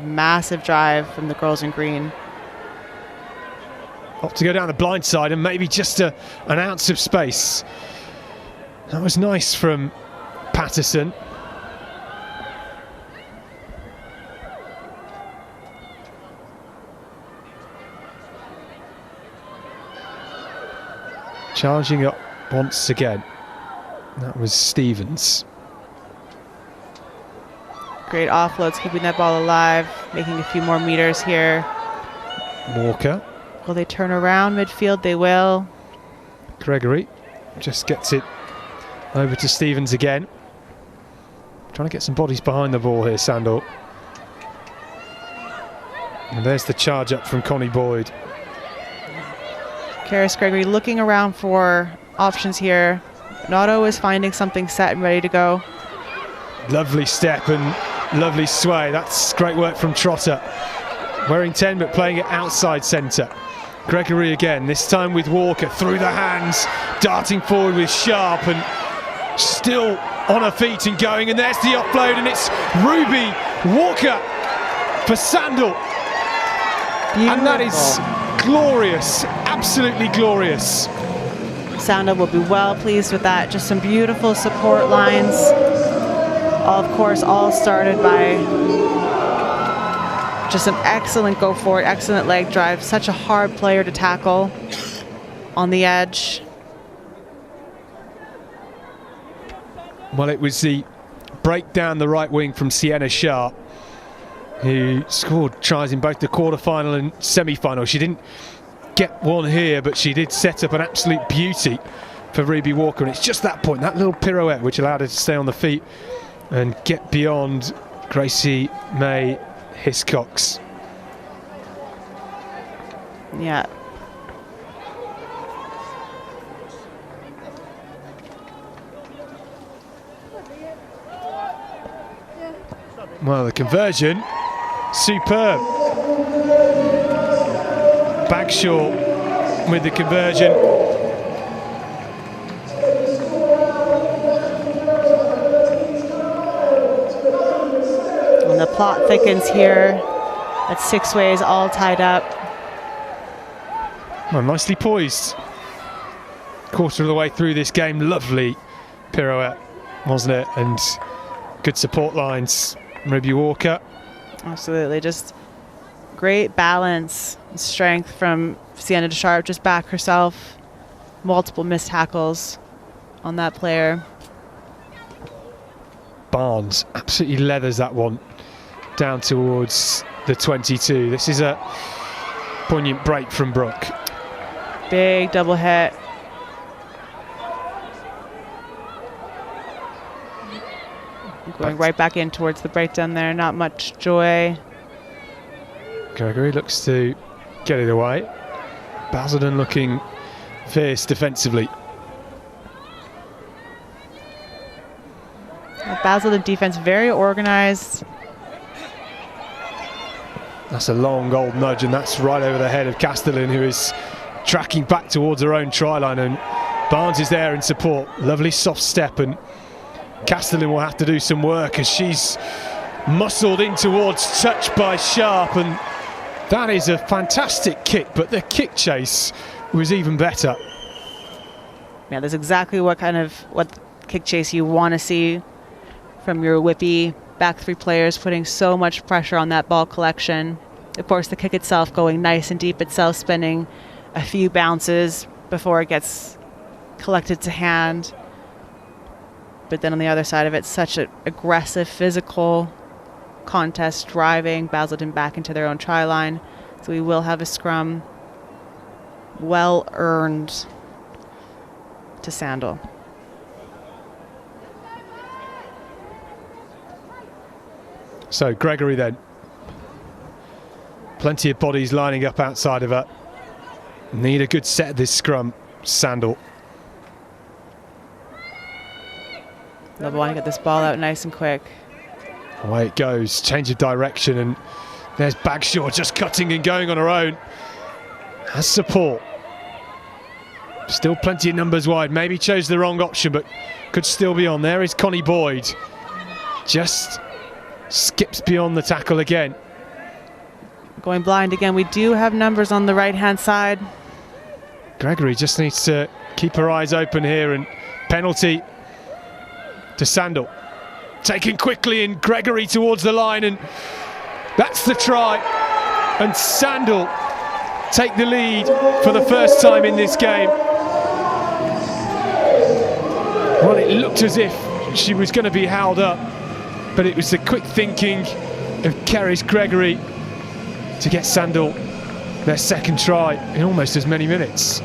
Massive drive from the girls in green. Opt to go down the blind side and maybe just an ounce of space. That was nice from Patterson. Charging up once again. That was Stevens. Great offloads, keeping that ball alive, making a few more meters here. Walker. Will they turn around midfield? They will. Gregory just gets it over to Stevens again. Trying to get some bodies behind the ball here, Sandal. And there's the charge up from Connie Boyd. Karis Gregory looking around for options here. Not always finding something set and ready to go. Lovely step and lovely sway. That's great work from Trotter. Wearing 10 but playing it outside centre. Gregory again, this time with Walker through the hands, darting forward with Sharp and still on her feet and going, and there's the offload, and it's Ruby Walker for Sandal. Beautiful. And that is glorious, absolutely glorious. Sandal will be well pleased with that. Just some beautiful support lines. Of course, all started by just an excellent go forward, excellent leg drive. Such a hard player to tackle on the edge. Well, it was the break down the right wing from Sienna Sharp, who scored tries in both the quarter-final and semi-final. She didn't get one here, but she did set up an absolute beauty for Ruby Walker. And it's just that point, that little pirouette, which allowed her to stay on the feet and get beyond Gracie May Hiscox. Yeah. Well, the conversion, superb. Bagshaw with the conversion. And the plot thickens here. At Sixways, all tied up. Well, nicely poised. Quarter of the way through this game, lovely pirouette, wasn't it? And good support lines. Ruby Walker. Absolutely, just great balance and strength from Sienna Sharp. Just back herself. Multiple missed tackles on that player. Barnes absolutely leathers that one down towards the 22. This is a poignant break from Brooke. Big double hit. Going right back in towards the breakdown there. Not much joy. Gregory looks to get it away. Basildon looking fierce defensively. Basildon defense very organized. That's a long old nudge, and that's right over the head of Castellan, who is tracking back towards her own try line, and Barnes is there in support. Lovely soft step, and Castellan will have to do some work as she's muscled in towards touch by Sharp, and that is a fantastic kick, but the kick chase was even better. Yeah, that's exactly what kick chase you want to see from your whippy back three players, putting so much pressure on that ball collection. Of course, the kick itself going nice and deep itself, spending a few bounces before it gets collected to hand. But then on the other side of it, such an aggressive, physical contest, driving Basildon back into their own try line. So we will have a scrum, well earned, to Sandal. So Gregory then. Plenty of bodies lining up outside of her. Need a good set of this scrum, Sandal. They'll want to get this ball out nice and quick. Away it goes, change of direction, and there's Bagshaw just cutting and going on her own. Has support. Still plenty of numbers wide. Maybe chose the wrong option, but could still be on. There is Connie Boyd. Just skips beyond the tackle again. Going blind again. We do have numbers on the right-hand side. Gregory just needs to keep her eyes open here, and penalty to Sandal. Taken quickly in, Gregory towards the line, and that's the try. And Sandal take the lead for the first time in this game. Well, it looked as if she was going to be held up, but it was the quick thinking of Keris Gregory to get Sandal their second try in almost as many minutes.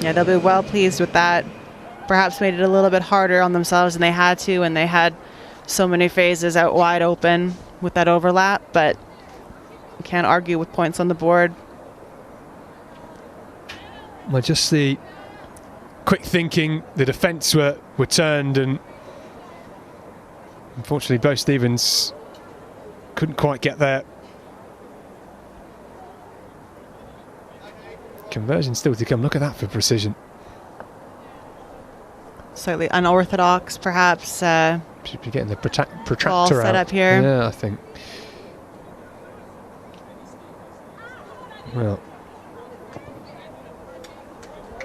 Yeah, they'll be well pleased with that. Perhaps made it a little bit harder on themselves than they had to, and they had so many phases out wide open with that overlap, but you can't argue with points on the board. Well, just the quick thinking, the defence were turned, and unfortunately Bo Stevens couldn't quite get there. Conversion still to come. Look at that for precision. Slightly unorthodox, perhaps. Should be getting the protractor ball set out. Up here. Yeah, I think. Well,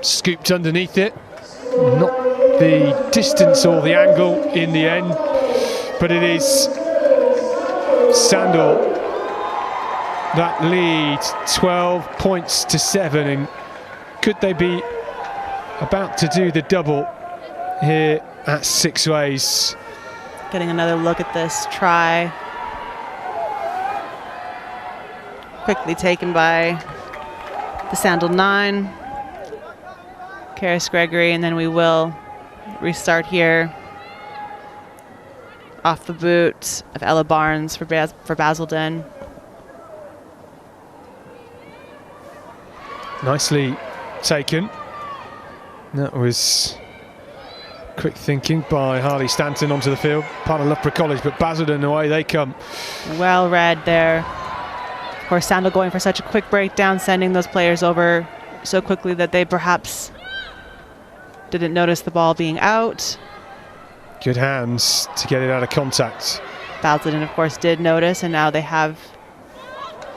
scooped underneath it. Not the distance or the angle in the end, but it is Sandal that lead 12 points to 7, and could they be about to do the double here at Sixways? Getting another look at this try. Quickly taken by the Sandal 9. Keris Gregory, and then we will restart here off the boot of Ella Barnes for Basildon. Nicely taken. That was quick thinking by Harley Stanton onto the field. Part of Loughborough College, but Basildon, away they come. Well read there. Of course, Sandal going for such a quick breakdown, sending those players over so quickly that they perhaps didn't notice the ball being out. Good hands to get it out of contact. Basildon, of course, did notice, and now they have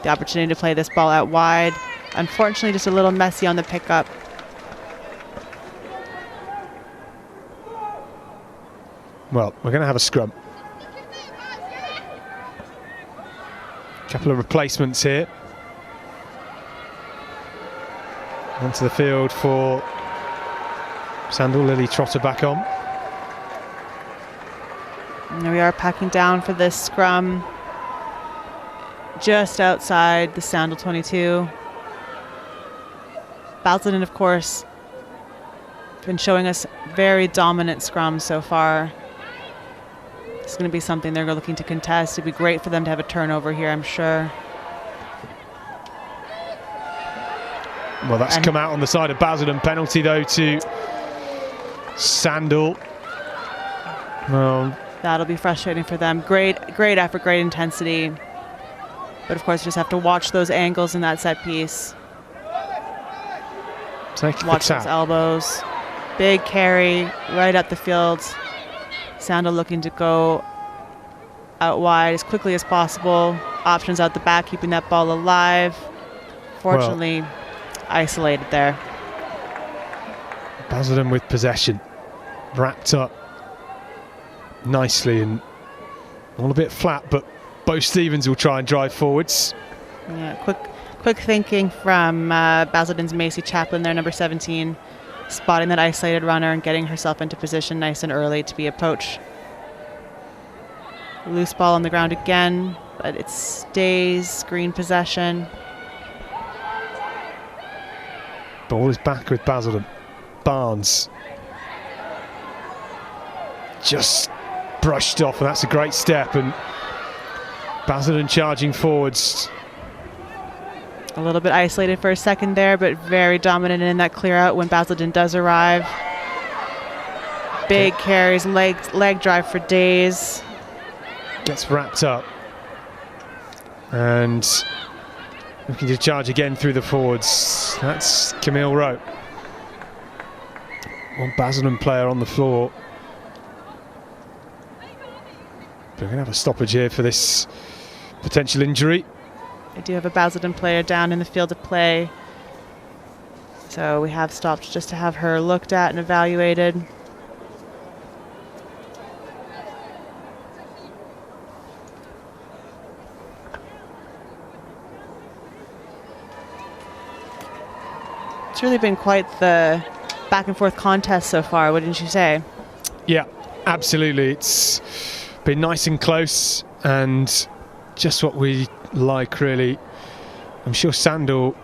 the opportunity to play this ball out wide. Unfortunately, just a little messy on the pickup. Well, we're going to have a scrum. Couple of replacements here. Onto the field for Sandal. Lily Trotter back on. And there we are, packing down for this scrum just outside the Sandal 22. Basildon, of course, been showing us very dominant scrums so far. It's going to be something they're looking to contest. It'd be great for them to have a turnover here, I'm sure. Well, that's come out on the side of Basildon. Penalty, though, to Sandal. Well, that'll be frustrating for them. Great effort, great intensity. But of course, you just have to watch those angles in that set piece. Watch those elbows. Big carry right up the field. Sandal looking to go out wide as quickly as possible. Options out the back, keeping that ball alive. Fortunately, isolated there. Basildon with possession. Wrapped up nicely and all a bit flat, but both Stevens will try and drive forwards. Yeah, quick thinking from Basildon's Macy Chaplin there, number 17, spotting that isolated runner and getting herself into position nice and early to be a poach. Loose ball on the ground again, but it stays green possession. Ball is back with Basildon. Barnes just brushed off, and that's a great step, and Basildon charging forwards. A little bit isolated for a second there, but very dominant in that clear out when Basildon does arrive. Big carries, leg drive for days. Gets wrapped up and looking to charge again through the forwards. That's Camille Rowe. One Basildon player on the floor. But we're going to have a stoppage here for this potential injury. I do have a Basildon player down in the field of play. So we have stopped just to have her looked at and evaluated. It's really been quite the back and forth contest so far, wouldn't you say? Yeah, absolutely. It's been nice and close and just what we like, really. I'm sure Sandal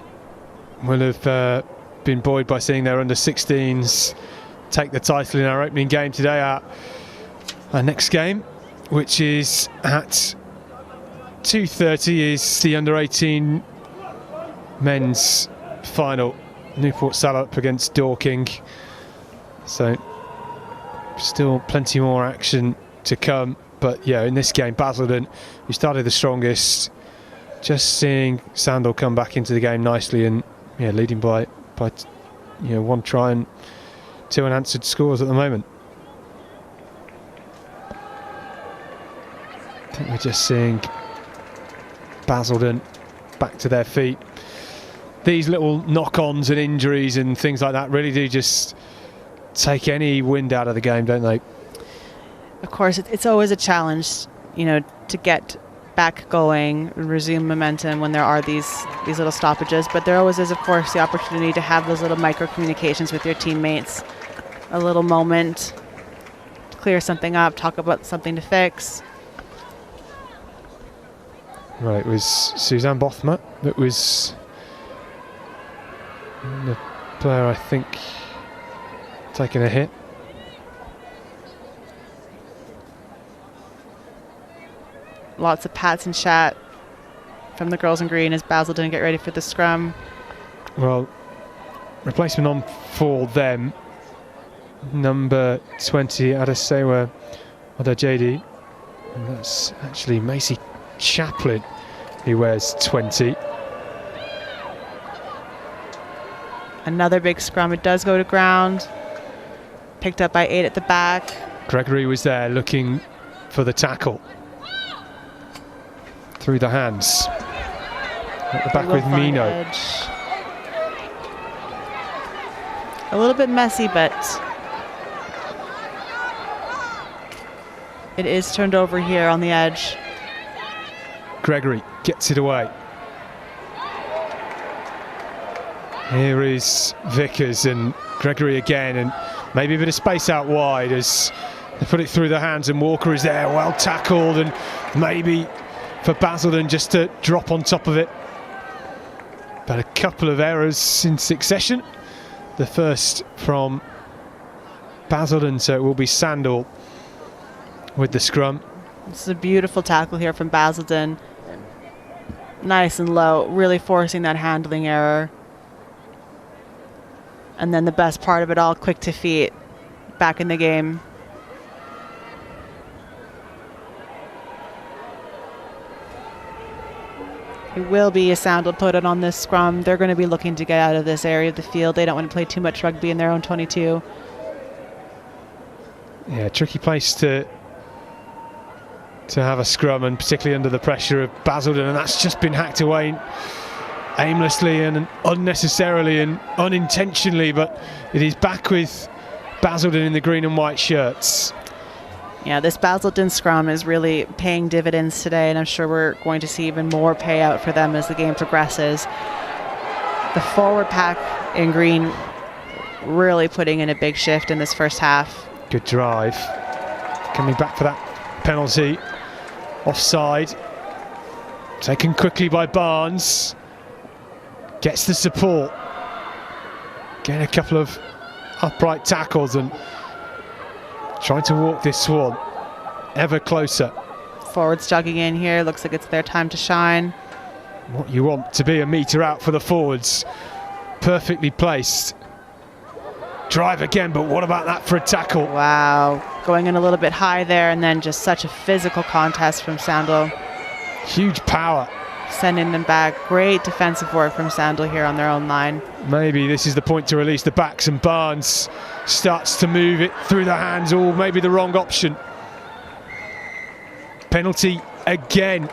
will have been buoyed by seeing their under-16s take the title in our opening game today. Our next game, which is at 2:30, is the under-18 men's final. Newport Salop against Dorking. So still plenty more action to come. But yeah, in this game, Basildon, who started the strongest, just seeing Sandal come back into the game nicely and leading by one try and 2 unanswered scores at the moment. I think we're just seeing Basildon back to their feet. These little knock-ons and injuries and things like that really do just take any wind out of the game, don't they? Of course, it's always a challenge, to get back going and resume momentum when there are these little stoppages. But there always is, of course, the opportunity to have those little micro communications with your teammates. A little moment to clear something up, talk about something to fix. Right, it was Suzanne Bothma that was the player, I think, taking a hit. Lots of pats and chat from the girls in green as Basildon get ready for the scrum. Well, replacement on for them, number 20, Adesewa Odajedi. And that's actually Macy Chaplin, who wears 20. Another big scrum. It does go to ground. Picked up by 8 at the back. Gregory was there looking for the tackle. Through the hands. At the back with Mino. Edge. A little bit messy, but it is turned over here on the edge. Gregory gets it away. Here is Vickers and Gregory again, and maybe a bit of space out wide as they put it through the hands, and Walker is there, well tackled, and maybe for Basildon just to drop on top of it. But a couple of errors in succession. The first from Basildon, so it will be Sandal with the scrum. This is a beautiful tackle here from Basildon. Nice and low, really forcing that handling error. And then the best part of it all, quick to feet, back in the game. It will be a Sandal put it on this scrum. They're going to be looking to get out of this area of the field. They don't want to play too much rugby in their own 22. Yeah, tricky place to have a scrum, and particularly under the pressure of Basildon, and that's just been hacked away aimlessly and unnecessarily and unintentionally, but it is back with Basildon in the green and white shirts. Yeah, this Basildon scrum is really paying dividends today, and I'm sure we're going to see even more payout for them as the game progresses. The forward pack in green really putting in a big shift in this first half. Good drive. Coming back for that penalty. Offside. Taken quickly by Barnes. Gets the support. Getting a couple of upright tackles and trying to walk this Swan ever closer. Forwards jogging in here. Looks like it's their time to shine. What you want to be a metre out for the forwards. Perfectly placed. Drive again, but what about that for a tackle? Wow. Going in a little bit high there, and then just such a physical contest from Sandal. Huge power. Sending them back. Great defensive work from Sandal here on their own line. Maybe this is the point to release the backs, and Barnes starts to move it through the hands, or maybe the wrong option. Penalty again.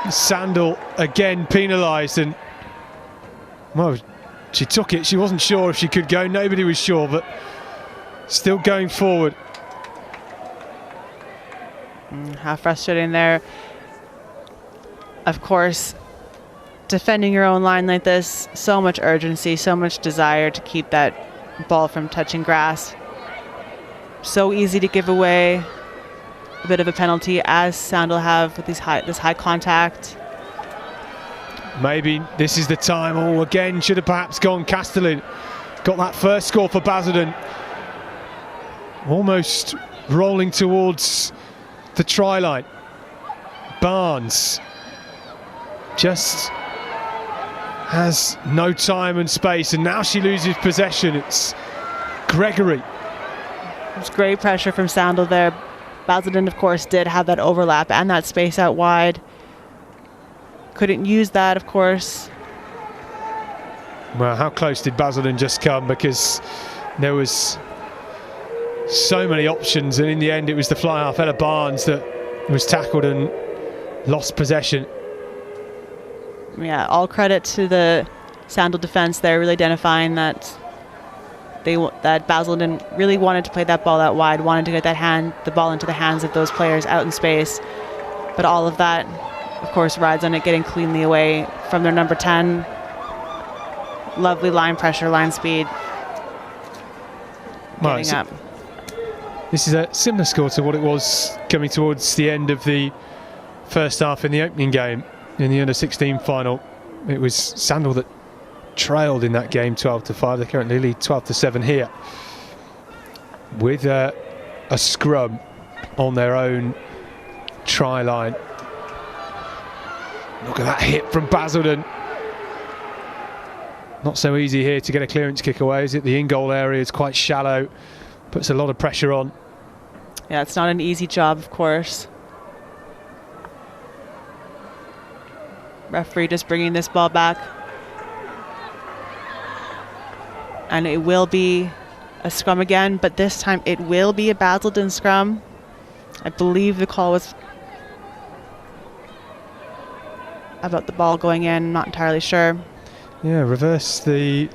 Sandal again penalised, and well, she took it. She wasn't sure if she could go. Nobody was sure, but still going forward. How frustrating there. Of course, defending your own line like this, so much urgency, so much desire to keep that ball from touching grass. So easy to give away a bit of a penalty, as Sandal have with this high contact. Maybe this is the time. Oh, again, should have perhaps gone Castellan. Got that first score for Basildon. Almost rolling towards the try line. Barnes just has no time and space, and now she loses possession. It's Gregory. There's great pressure from Sandal there. Basildon, of course, did have that overlap and that space out wide. Couldn't use that, of course. Well, how close did Basildon just come? Because there was so many options, and in the end it was the fly half Ella Barnes that was tackled and lost possession. Yeah, all credit to the Sandal defense there, really identifying that that Basildon really wanted to play that ball out wide, wanted to get the ball into the hands of those players out in space. But all of that, of course, rides on it getting cleanly away from their number 10. Lovely line pressure, line speed. Getting up. This is a similar score to what it was coming towards the end of the first half in the opening game in the under-16 final. It was Sandal that trailed in that game 12-5. They currently lead 12-7 here with a scrum on their own try line. Look at that hit from Basildon. Not so easy here to get a clearance kick away, is it? The in-goal area is quite shallow, puts a lot of pressure on. Yeah, it's not an easy job, of course. Referee just bringing this ball back. And it will be a scrum again, but this time it will be a Basildon scrum. I believe the call was about the ball going in, not entirely sure. Yeah, reverse the...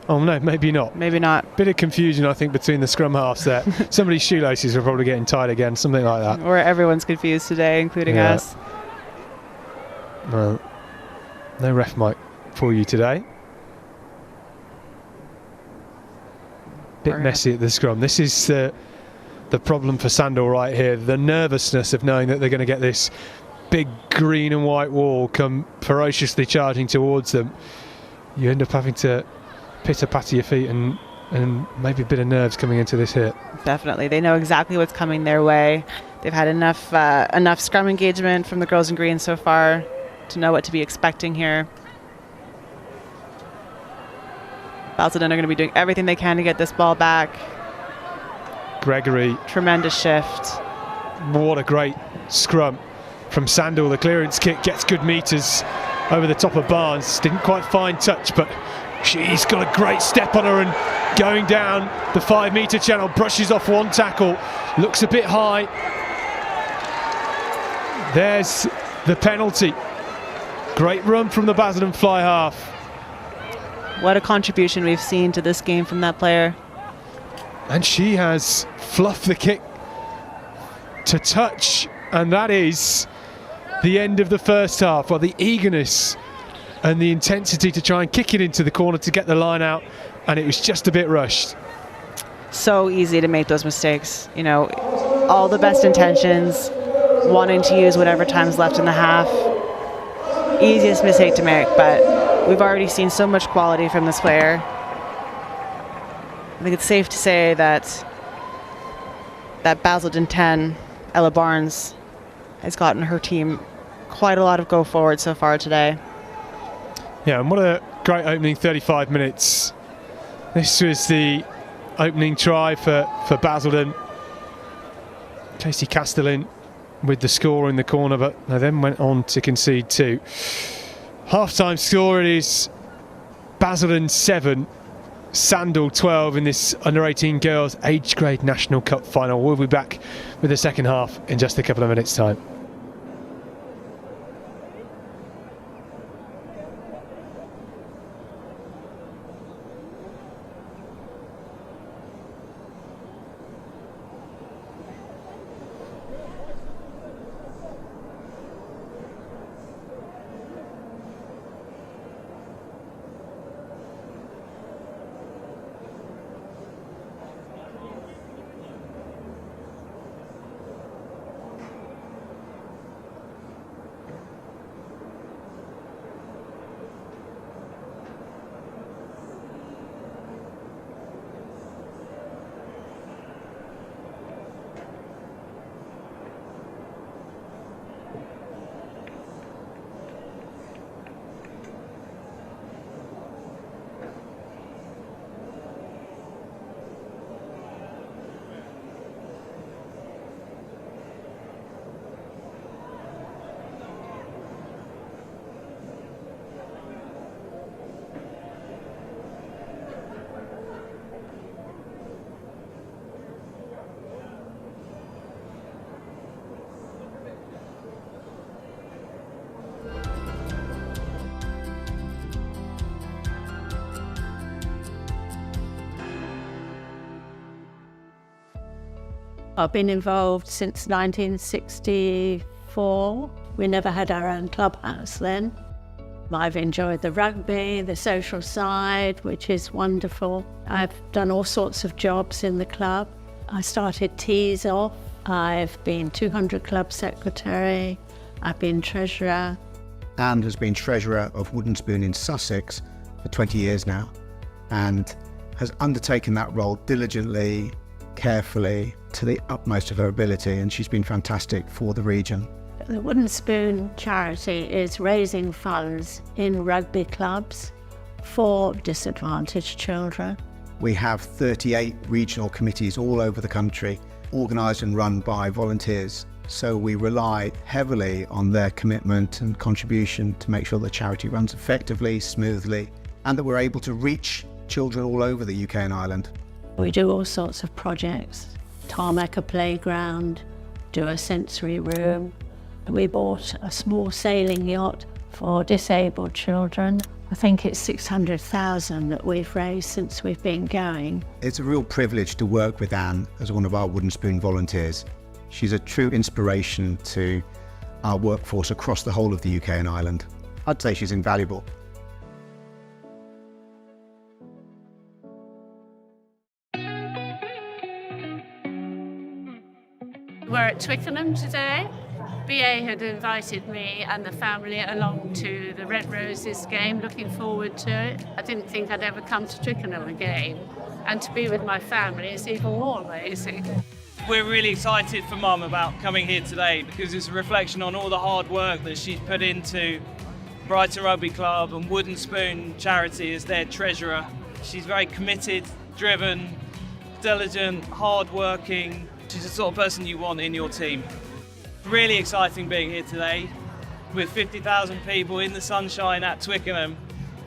Oh no, maybe not. Maybe not. Bit of confusion, I think, between the scrum halves there. Somebody's shoelaces are probably getting tied again, something like that. Or everyone's confused today, including us. Well, no ref mic for you today. Bit messy at the scrum. This is the problem for Sandal right here. The nervousness of knowing that they're going to get this big green and white wall come ferociously charging towards them. You end up having to pitter-patter your feet and maybe a bit of nerves coming into this hit. Definitely. They know exactly what's coming their way. They've had enough scrum engagement from the girls in green so far to know what to be expecting here. Basildon are going to be doing everything they can to get this ball back. Gregory. Tremendous shift. What a great scrum from Sandal. The clearance kick gets good metres over the top of Barnes. Didn't quite find touch, but she's got a great step on her and going down the 5 metre channel, brushes off one tackle, looks a bit high. There's the penalty. Great run from the Basildon fly half. What a contribution we've seen to this game from that player. And she has fluffed the kick to touch, and that is the end of the first half. Well, the eagerness and the intensity to try and kick it into the corner to get the line out, and it was just a bit rushed. So easy to make those mistakes. You know, all the best intentions, wanting to use whatever time's left in the half. Easiest mistake to make, but we've already seen so much quality from this player. I think it's safe to say that Basildon 10, Ella Barnes, has gotten her team quite a lot of go forward so far today. Yeah, and what a great opening 35 minutes. This was the opening try for Basildon. Casey Castellin with the score in the corner, but they then went on to concede 2. Half-time score, it is Basildon 7, Sandal 12 in this under-18 girls age grade National Cup final. We'll be back with the second half in just a couple of minutes' time. I've been involved since 1964. We never had our own clubhouse then. I've enjoyed the rugby, the social side, which is wonderful. I've done all sorts of jobs in the club. I started tees off. I've been 200 club secretary. I've been treasurer. Anne has been treasurer of Wooden Spoon in Sussex for 20 years now and has undertaken that role diligently, carefully, to the utmost of her ability, and she's been fantastic for the region. The Wooden Spoon charity is raising funds in rugby clubs for disadvantaged children. We have 38 regional committees all over the country, organised and run by volunteers. So we rely heavily on their commitment and contribution to make sure the charity runs effectively, smoothly, and that we're able to reach children all over the UK and Ireland. We do all sorts of projects, tarmac a playground, do a sensory room. We bought a small sailing yacht for disabled children. I think it's 600,000 that we've raised since we've been going. It's a real privilege to work with Anne as one of our Wooden Spoon volunteers. She's a true inspiration to our workforce across the whole of the UK and Ireland. I'd say she's invaluable. We're at Twickenham today. BA had invited me and the family along to the Red Roses game, looking forward to it. I didn't think I'd ever come to Twickenham again, and to be with my family is even more amazing. We're really excited for Mum about coming here today because it's a reflection on all the hard work that she's put into Brighton Rugby Club and Wooden Spoon charity as their treasurer. She's very committed, driven, diligent, hard-working. She's the sort of person you want in your team. Really exciting being here today with 50,000 people in the sunshine at Twickenham,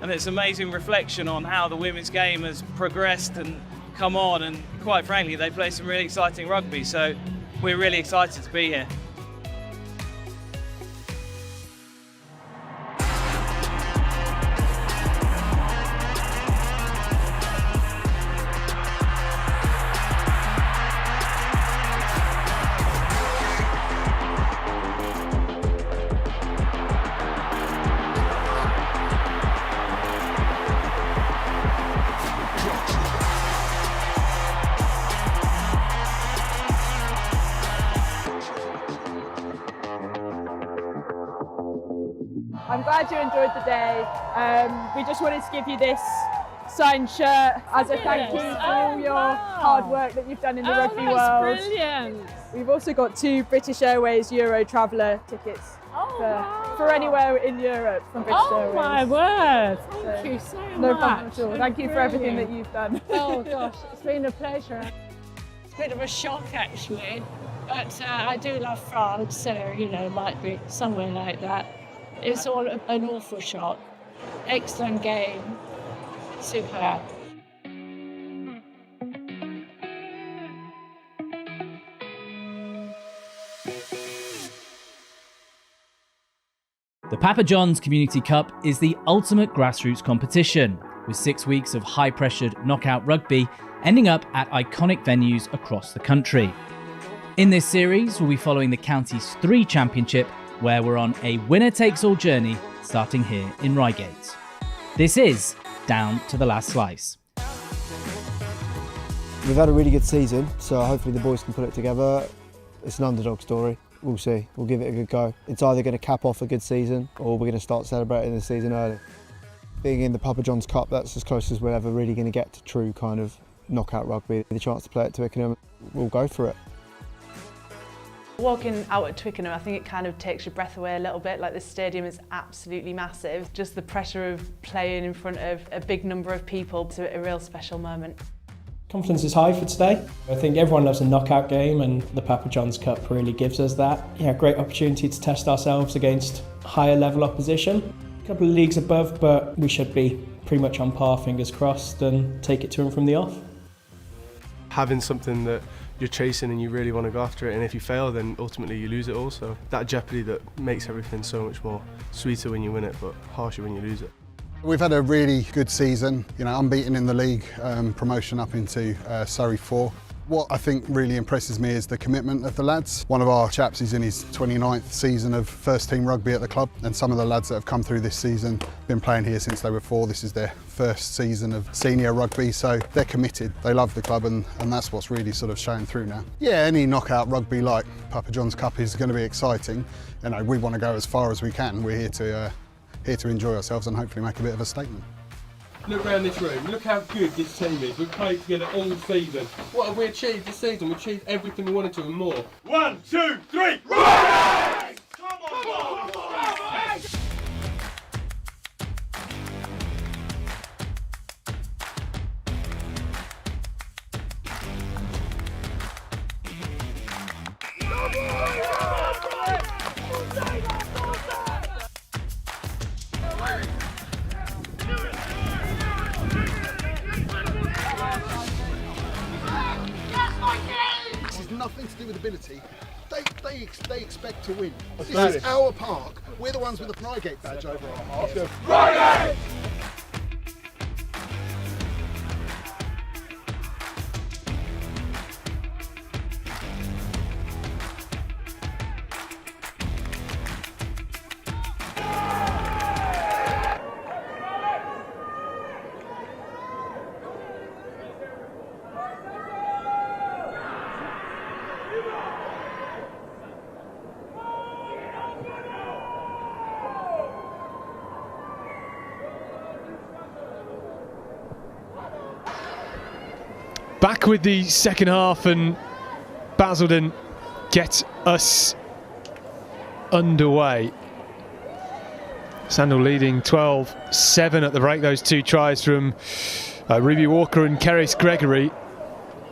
and it's an amazing reflection on how the women's game has progressed and come on, and quite frankly they play some really exciting rugby, so we're really excited to be here. I'm glad you enjoyed the day. We just wanted to give you this signed shirt as a thank you for all your hard work that you've done in the rugby world. Brilliant. We've also got 2 British Airways Euro Traveller tickets for anywhere in Europe from British Airways. Oh my word, thank you so much. No problem at all. Thank you for everything that you've done. Oh gosh, it's been a pleasure. It's a bit of a shock actually, but I do love France, so you know, might be somewhere like that. It's all an awful shock. Excellent game, superb. The Papa John's Community Cup is the ultimate grassroots competition, with 6 weeks of high-pressured knockout rugby ending up at iconic venues across the country. In this series, we'll be following the county's 3 championship, where we're on a winner-takes-all journey starting here in Reigate. This is Down to the Last Slice. We've had a really good season, so hopefully the boys can put it together. It's an underdog story. We'll see. We'll give it a good go. It's either going to cap off a good season or we're going to start celebrating the season early. Being in the Papa John's Cup, that's as close as we're ever really going to get to true kind of knockout rugby. The chance to play at Twickenham, we'll go for it. Walking out at Twickenham, I think it kind of takes your breath away a little bit. Like, this stadium is absolutely massive. Just the pressure of playing in front of a big number of people, it's a real special moment. Confidence is high for today. I think everyone loves a knockout game, and the Papa John's Cup really gives us that. Yeah, great opportunity to test ourselves against higher level opposition. A couple of leagues above, but we should be pretty much on par, fingers crossed, and take it to them from the off. Having something that you're chasing and you really want to go after it, and if you fail then ultimately you lose it all, so that jeopardy that makes everything so much more sweeter when you win it but harsher when you lose it. We've had a really good season, unbeaten in the league, promotion up into Surrey 4. What I think really impresses me is the commitment of the lads. One of our chaps is in his 29th season of first team rugby at the club, and some of the lads that have come through this season been playing here since they were 4. This is their first season of senior rugby, so they're committed. They love the club, and that's what's really sort of showing through now. Yeah, any knockout rugby like Papa John's Cup is going to be exciting. We want to go as far as we can. We're here to enjoy ourselves and hopefully make a bit of a statement. Look around this room, look how good this team is. We've played together all season. What have we achieved this season? We've achieved everything we wanted to and more. 1, 2, 3, rise! Come on, boys! Nothing to do with ability. They expect to win. This is our park. We're the ones with the Reigate badge over our park. Reigate! Back with the second half, and Basildon get us underway. Sandal leading 12-7 at the break. Those 2 tries from Ruby Walker and Keris Gregory.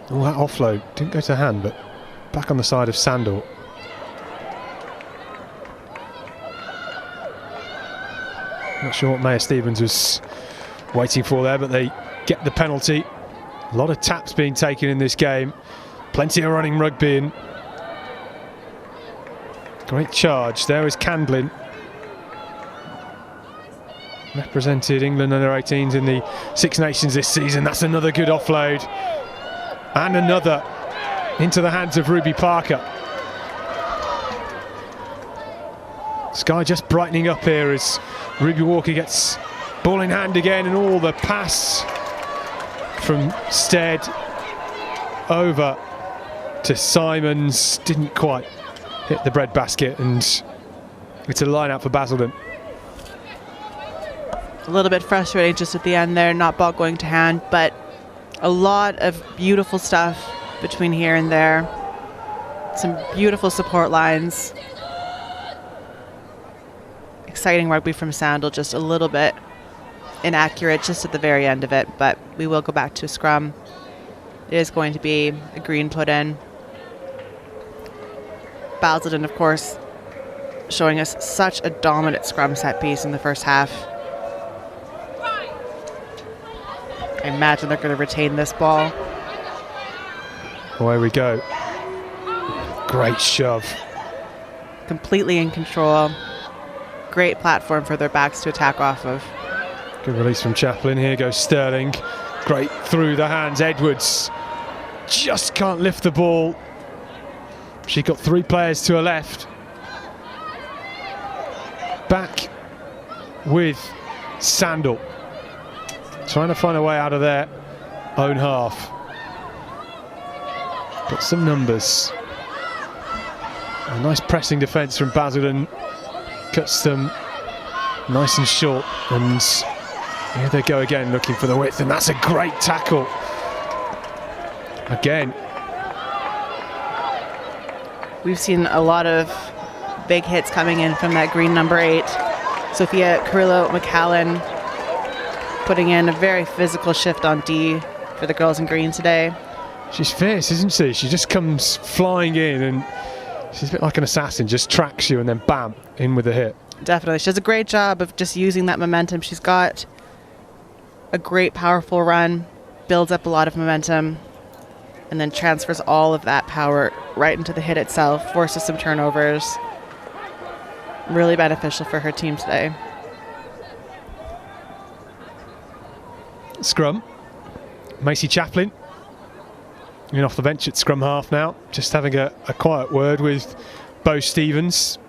Oh, that offload didn't go to hand, but back on the side of Sandal. Not sure what Mayor Stevens was waiting for there, but they get the penalty. A lot of taps being taken in this game. Plenty of running rugby and great charge. There is Candlin. Represented England under 18s in the Six Nations this season. That's another good offload. And another into the hands of Ruby Parker. Sky just brightening up here as Ruby Walker gets ball in hand again, and all the pass from Stead over to Simons didn't quite hit the breadbasket, and it's a line out for Basildon. A little bit frustrating just at the end there, not ball going to hand, but a lot of beautiful stuff between here and there. Some beautiful support lines. Exciting rugby from Sandal, just a little bit inaccurate just at the very end of it, but we will go back to a scrum. It is going to be a green put in. Basildon, of course, showing us such a dominant scrum set piece in the first half. I imagine they're going to retain this ball. Away we go. Great shove. Completely in control. Great platform for their backs to attack off of. Good release from Chaplin. Here goes Sterling. Great through the hands. Edwards just can't lift the ball. She got three players to her left. Back with Sandal. Trying to find a way out of their own half. Got some numbers. A nice pressing defence from Basildon. Cuts them nice and short, and here they go again looking for the width, and that's a great tackle. Again. We've seen a lot of big hits coming in from that green number 8. Sophia Carrillo-McCallan putting in a very physical shift on D for the girls in green today. She's fierce, isn't she? She just comes flying in, and she's a bit like an assassin, just tracks you and then bam, in with a hit. Definitely. She does a great job of just using that momentum. She's got a great, powerful run, builds up a lot of momentum, and then transfers all of that power right into the hit itself, forces some turnovers. Really beneficial for her team today. Scrum. Macy Chaplin in off the bench at scrum half now, just having a quiet word with Bo Stevens.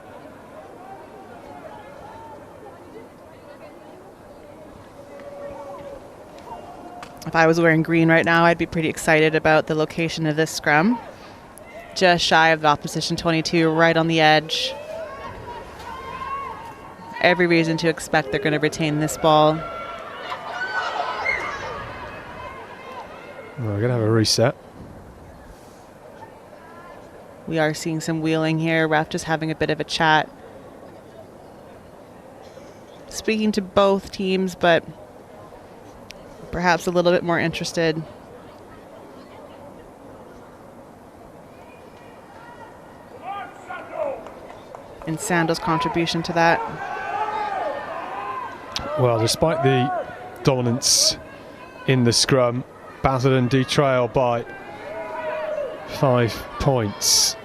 If I was wearing green right now, I'd be pretty excited about the location of this scrum. Just shy of the opposition 22, right on the edge. Every reason to expect they're going to retain this ball. We're going to have a reset. We are seeing some wheeling here. Ref just having a bit of a chat. Speaking to both teams, but perhaps a little bit more interested in Sandal's contribution to that. Well, despite the dominance in the scrum, Basildon do trail by 5 points.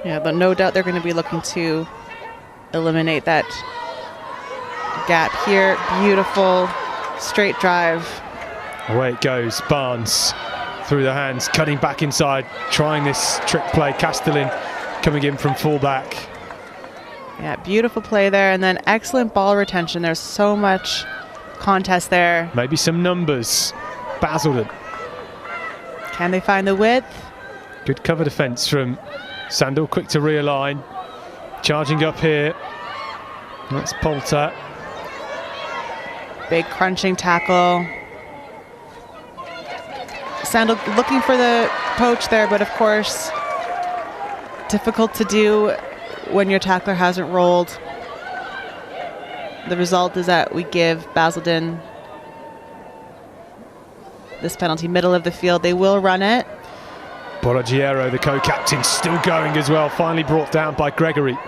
Yeah, but no doubt they're going to be looking to eliminate that gap here. Beautiful straight drive. Away it goes. Barnes through the hands, cutting back inside, trying this trick play. Castellin coming in from fullback. Yeah, beautiful play there, and then excellent ball retention. There's so much contest there. Maybe some numbers. Basildon. Can they find the width? Good cover defence from Sandal, quick to realign. Charging up here. That's Poulter. Big crunching tackle. Sandal looking for the poach there, but of course, difficult to do when your tackler hasn't rolled. The result is that we give Basildon this penalty, middle of the field. They will run it. Borraghiero, the co-captain, still going as well. Finally brought down by Gregory.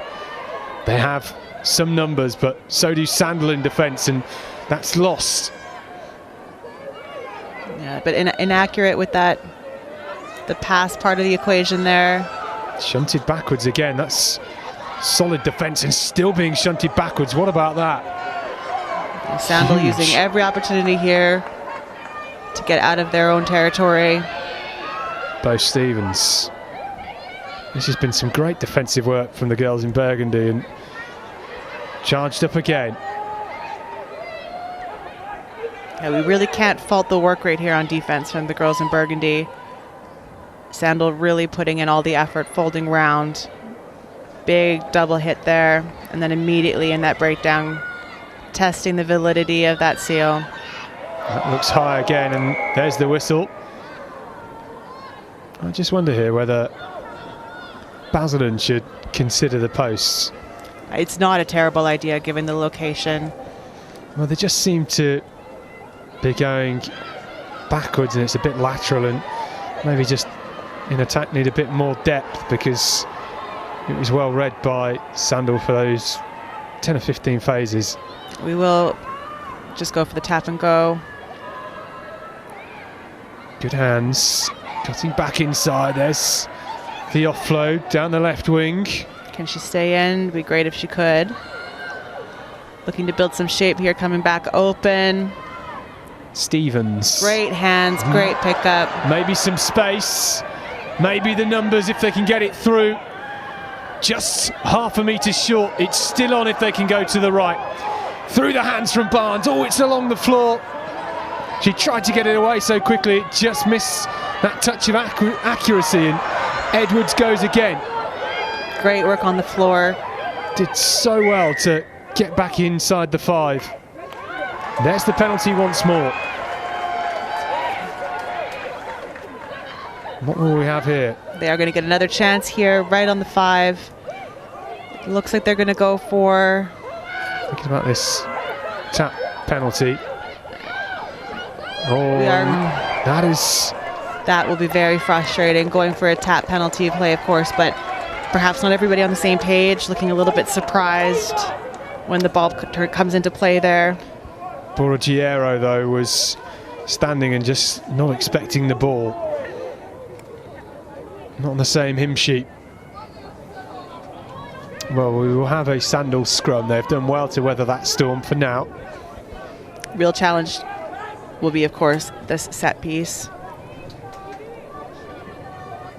They have some numbers, but so do Sandal in defence, and that's lost. Yeah, but inaccurate with that, the pass part of the equation there. Shunted backwards again. That's solid defence and still being shunted backwards. What about that? And Sandal using every opportunity here to get out of their own territory. Bo Stevens. This has been some great defensive work from the girls in Burgundy, and charged up again. Yeah, we really can't fault the work rate here on defense from the girls in Burgundy. Sandal really putting in all the effort, folding round. Big double hit there, and then immediately in that breakdown, testing the validity of that seal. That looks high again, and there's the whistle. I just wonder here whether Basildon should consider the posts. It's not a terrible idea given the location. Well, they just seem to be going backwards, and it's a bit lateral, and maybe just in attack need a bit more depth, because it was well read by Sandal for those 10 or 15 phases. We will just go for the tap and go. Good hands, cutting back inside. There's the offload down the left wing. Can she stay in? It'd be great if she could. Looking to build some shape here, coming back open. Stevens. Great hands, great pickup. Maybe some space, maybe the numbers if they can get it through. Just half a metre short. It's still on if they can go to the right. Through the hands from Barnes. Oh, it's along the floor. She tried to get it away so quickly, it just missed that touch of accuracy, and Edwards goes again. Great work on the floor. Did so well to get back inside the 5. There's the penalty once more. What will we have here? They are going to get another chance here, right on the 5. It looks like they're going to go for... Thinking about this tap penalty. Oh, that will be very frustrating, going for a tap penalty play, of course, but perhaps not everybody on the same page, looking a little bit surprised when the ball comes into play there. Borraghiero, though, was standing and just not expecting the ball. Not on the same hymn sheet. Well, we will have a Sandal scrum. They've done well to weather that storm for now. Real challenge will be, of course, this set piece.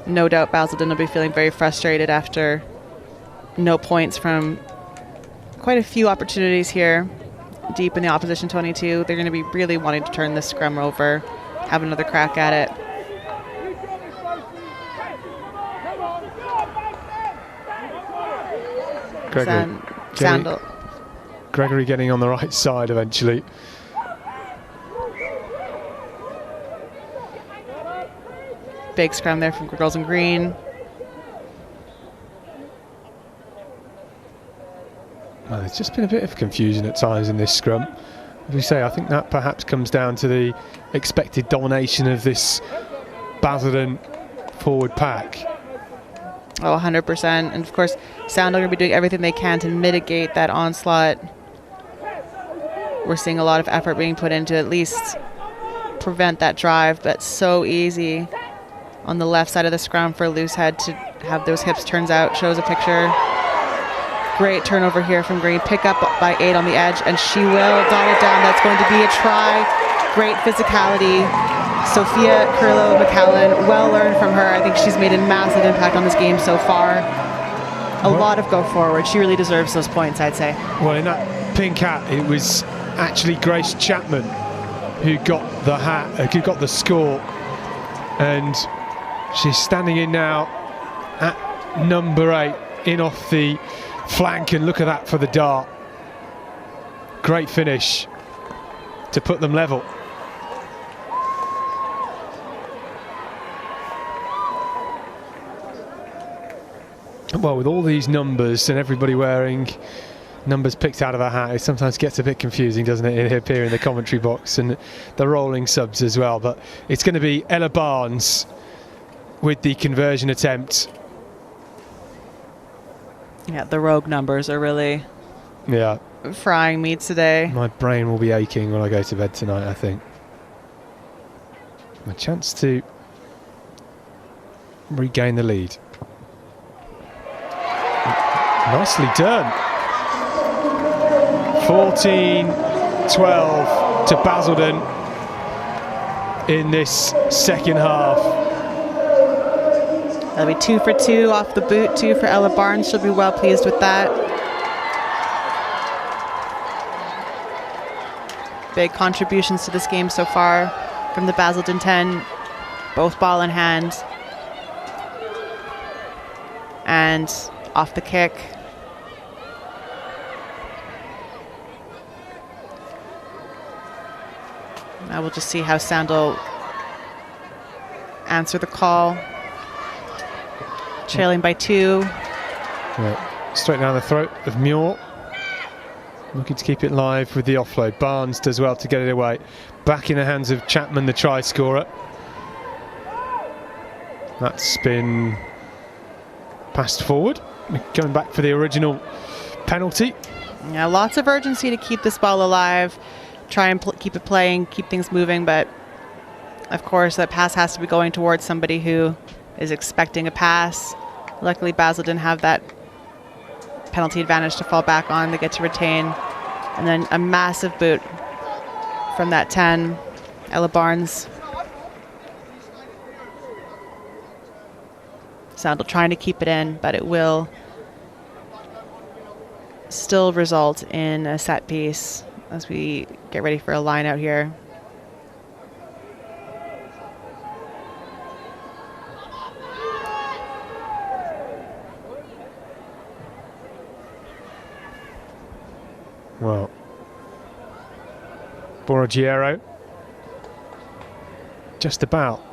No doubt Basildon will be feeling very frustrated after no points from quite a few opportunities here deep in the opposition 22. They're going to be really wanting to turn this scrum over, have another crack at it. Sandal. Gregory getting on the right side eventually. Big scrum there from girls in green. Well, there's just been a bit of confusion at times in this scrum. As we say, I think that perhaps comes down to the expected domination of this Basildon forward pack. Oh, 100%. And of course, Sandal are going to be doing everything they can to mitigate that onslaught. We're seeing a lot of effort being put into at least prevent that drive. That's so easy on the left side of the scrum for Loosehead to have those hips turns out. Shows a picture. Great turnover here from Green. Pick up by 8 on the edge, and she will dot it down. That's going to be a try. Great physicality. Sophia Curlow-McCallan, well learned from her. I think she's made a massive impact on this game so far. A lot of go forward. She really deserves those points, I'd say. Well, in that pink hat, it was actually Grace Chapman who got the hat, who got the score, and she's standing in now at number 8, in off the flank, and look at that for the dart. Great finish to put them level. Well, with all these numbers and everybody wearing numbers picked out of a hat, it sometimes gets a bit confusing, doesn't it, up here in the commentary box, and the rolling subs as well. But it's going to be Ella Barnes with the conversion attempt. Yeah, the rogue numbers are really Yeah. frying me today. My brain will be aching when I go to bed tonight, I think. A chance to regain the lead. Nicely done. 14-12 to Basildon in this second half. That'll be 2 for 2 off the boot, 2 for Ella Barnes. She'll be well pleased with that. Big contributions to this game so far from the Basildon 10, both ball in hand. And off the kick. Now we'll just see how Sandal answer the call. Trailing by 2. Right. Straight down the throat of Muir. Looking to keep it live with the offload. Barnes does well to get it away. Back in the hands of Chapman, the try scorer. That's been passed forward. Going back for the original penalty. Yeah, lots of urgency to keep this ball alive. Try and keep it playing, keep things moving, but of course that pass has to be going towards somebody who is expecting a pass. Luckily Basildon have that penalty advantage to fall back on. They get to retain. And then a massive boot from that 10, Ella Barnes. Sandal trying to keep it in, but it will still result in a set piece as we get ready for a line out here. Well, Borraghiero just about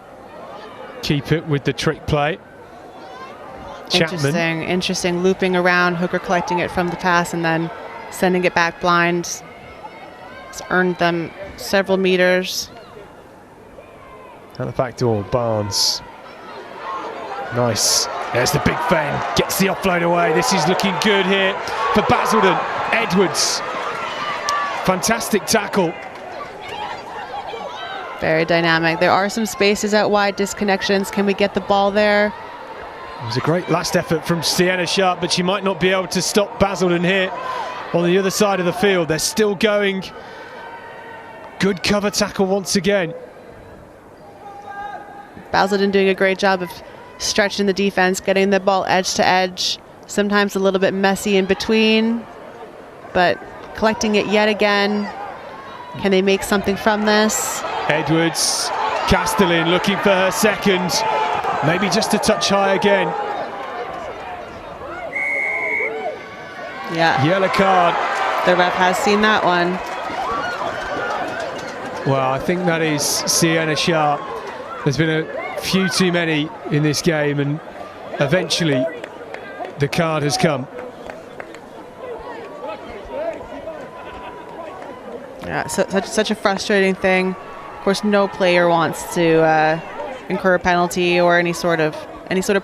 keep it with the trick play. Chapman. Interesting looping around, Hooker collecting it from the pass and then sending it back blind. It's earned them several meters. At the back door, Barnes. Nice. There's the big fen. Gets the offload away. This is looking good here for Basildon. Edwards. Fantastic tackle. Very dynamic. There are some spaces out wide, disconnections. Can we get the ball there? It was a great last effort from Sienna Sharp, but she might not be able to stop Basildon here on the other side of the field. They're still going. Good cover tackle once again. Basildon doing a great job of stretching the defense, getting the ball edge to edge. Sometimes a little bit messy in between, but collecting it yet again. Can they make something from this? Edwards, Castellin looking for her second. Maybe just a touch high again. Yeah. Yellow card. The ref has seen that one. Well, I think that is Sienna Sharp. There's been a few too many in this game, and eventually the card has come. Yeah, such a frustrating thing. Of course, no player wants to incur a penalty or any sort of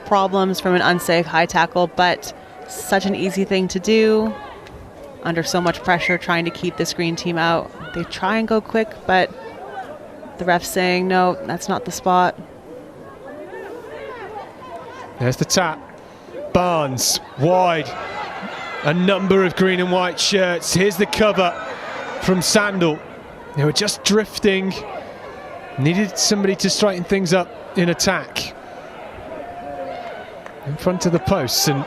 problems from an unsafe high tackle, but such an easy thing to do under so much pressure trying to keep this green team out. They try and go quick, but the ref's saying no, that's not the spot. There's the tap. Barnes wide. A number of green and white shirts. Here's the cover from Sandal. They were just drifting. Needed somebody to straighten things up in attack. In front of the posts, and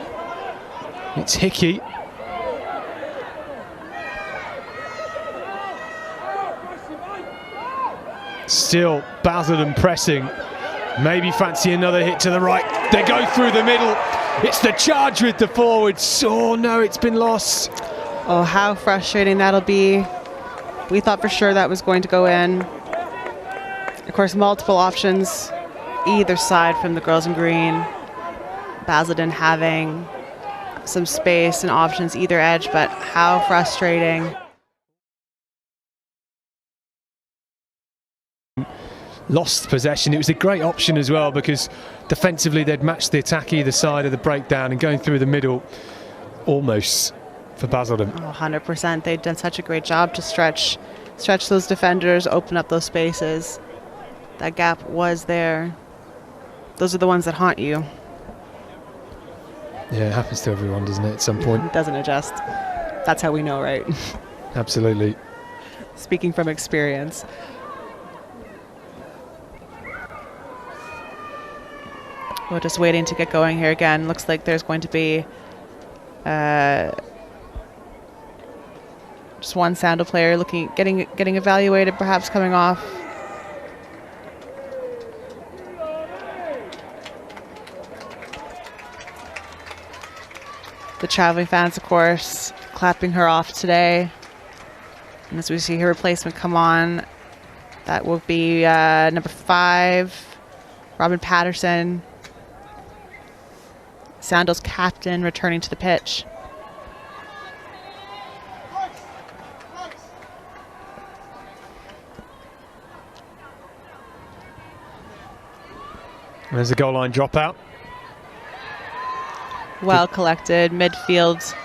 it's Hickey. Still Basildon pressing. Maybe fancy another hit to the right. They go through the middle. It's the charge with the forwards. Oh no, it's been lost. Oh, how frustrating that'll be. We thought for sure that was going to go in. Of course, multiple options either side from the girls in green. Basildon having some space and options either edge, but how frustrating. Lost possession. It was a great option as well, because defensively they'd matched the attack either side of the breakdown, and going through the middle almost for Basildon. Oh, 100%. They've done such a great job to stretch those defenders, open up those spaces. That gap was there. Those are the ones that haunt you. Yeah, it happens to everyone, doesn't it, at some point? It doesn't adjust. That's how we know, right? Absolutely. Speaking from experience. We're just waiting to get going here again. Looks like there's going to be just one Sandal player getting evaluated, perhaps coming off. The traveling fans, of course, clapping her off today. And as we see her replacement come on, that will be number 5, Robin Patterson. Sandal's captain returning to the pitch. There's a goal line dropout. Well collected, midfield.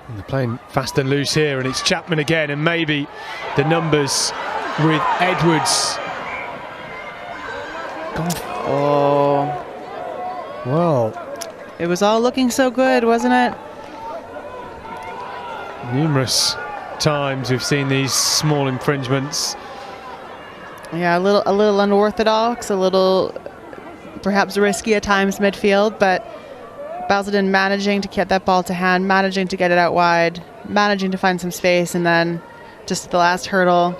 And they're playing fast and loose here, and it's Chapman again, and maybe the numbers with Edwards. Oh. Well. It was all looking so good, wasn't it? Numerous times we've seen these small infringements. Yeah, a little unorthodox, a little perhaps risky at times midfield, but Basildon managing to get that ball to hand, managing to get it out wide, managing to find some space, and then just at the last hurdle,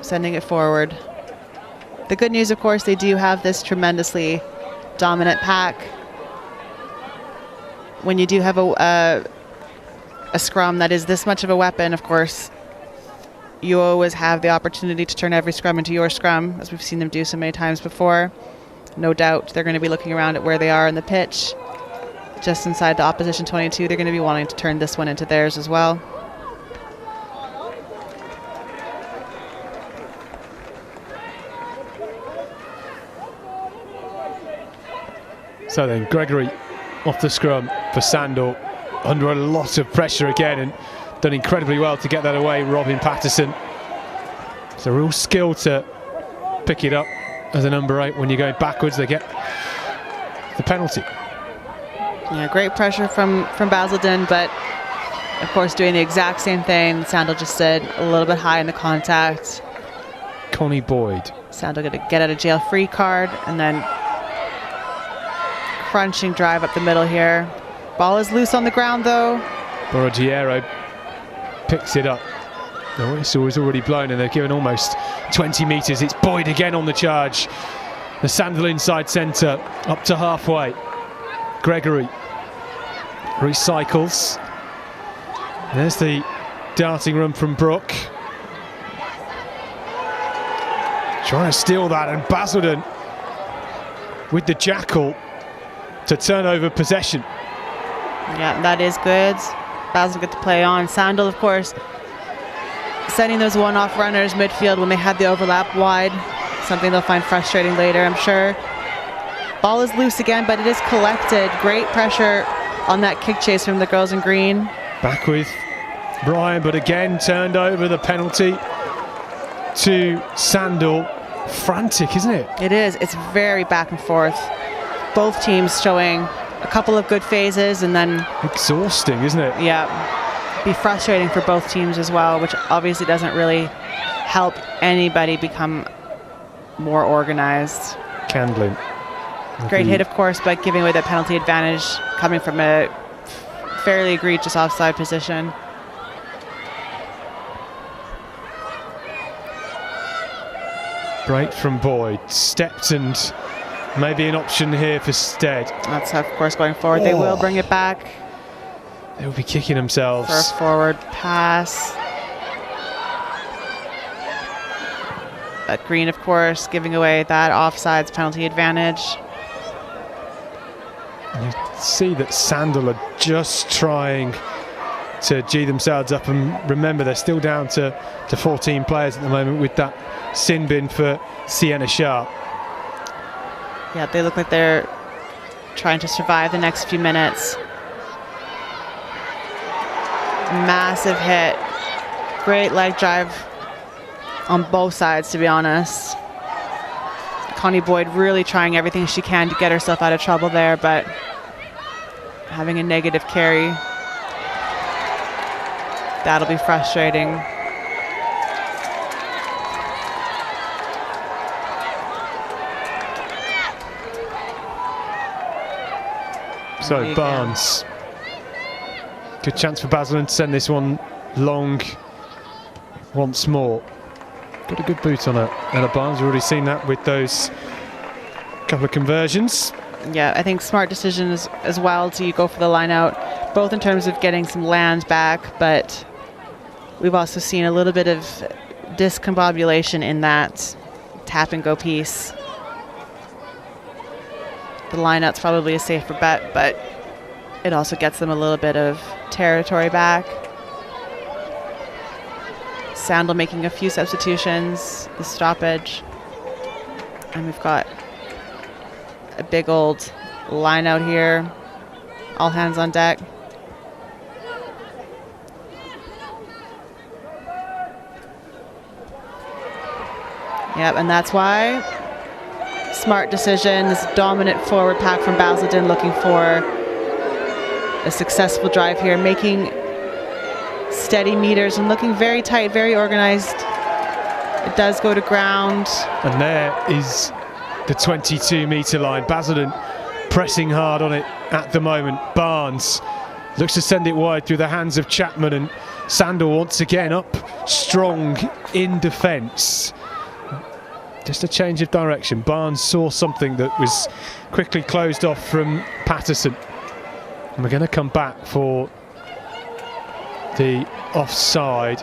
sending it forward. The good news, of course, they do have this tremendously dominant pack. When you do have a scrum that is this much of a weapon, of course, you always have the opportunity to turn every scrum into your scrum, as we've seen them do so many times before. No doubt they're going to be looking around at where they are in the pitch. Just inside the opposition 22, they're going to be wanting to turn this one into theirs as well. So then Gregory off the scrum for Sandal, under a lot of pressure again, and done incredibly well to get that away, Robin Patterson. It's a real skill to pick it up as a number 8 when you're going backwards. They get the penalty. Yeah, great pressure from Basildon, but of course doing the exact same thing Sandal just did, a little bit high in the contact. Connie Boyd. Sandal going to get out of jail free card, and then crunching drive up the middle here. Ball is loose on the ground though. Borraghiero picks it up. The whistle is already blown and they're given almost 20 metres. It's Boyd again on the charge. The Sandal inside centre up to halfway. Gregory recycles. There's the darting run from Brooke. Trying to steal that, and Basildon with the jackal to turn over possession. Yeah, that is good. Basildon get to play on. Sandal, of course, setting those one-off runners midfield when they had the overlap wide. Something they'll find frustrating later, I'm sure. Ball is loose again, but it is collected. Great pressure on that kick chase from the girls in green. Back with Brian, but again turned over. The penalty to Sandal. Frantic, isn't it? It is. It's very back and forth. Both teams showing a couple of good phases and then... exhausting, isn't it? Yeah. Be frustrating for both teams as well, which obviously doesn't really help anybody become more organized. Candlin. Great hit, of course, but giving away that penalty advantage coming from a fairly egregious offside position. Break from Boyd. Stepped, and maybe an option here for Stead. That's, of course, going forward. They will bring it back. They will be kicking themselves. For a forward pass. But Green, of course, giving away that offsides penalty advantage. You see that Sandal are just trying to G themselves up, and remember they're still down to 14 players at the moment with that sin bin for Sienna Sharp. Yeah, they look like they're trying to survive the next few minutes. Massive hit. Great leg drive on both sides, to be honest. Connie Boyd really trying everything she can to get herself out of trouble there, but having a negative carry, that'll be frustrating. So Barnes, good chance for Basildon to send this one long once more. Got a good boot on her, Ella Barnes. We've already seen that with those couple of conversions. Yeah, I think smart decision as well to go for the line out, both in terms of getting some land back, but we've also seen a little bit of discombobulation in that tap and go piece. The line out's probably a safer bet, but it also gets them a little bit of territory back. Sandal making a few substitutions, the stoppage, and we've got a big old line out here. All hands on deck. Yep, and that's why smart decision, this dominant forward pack from Basildon looking for a successful drive here, making steady meters and looking very tight, very organized. It does go to ground. And there is the 22-metre line. Basildon pressing hard on it at the moment. Barnes looks to send it wide through the hands of Chapman, and Sandal once again up strong in defence. Just a change of direction. Barnes saw something that was quickly closed off from Patterson. And we're going to come back for the offside.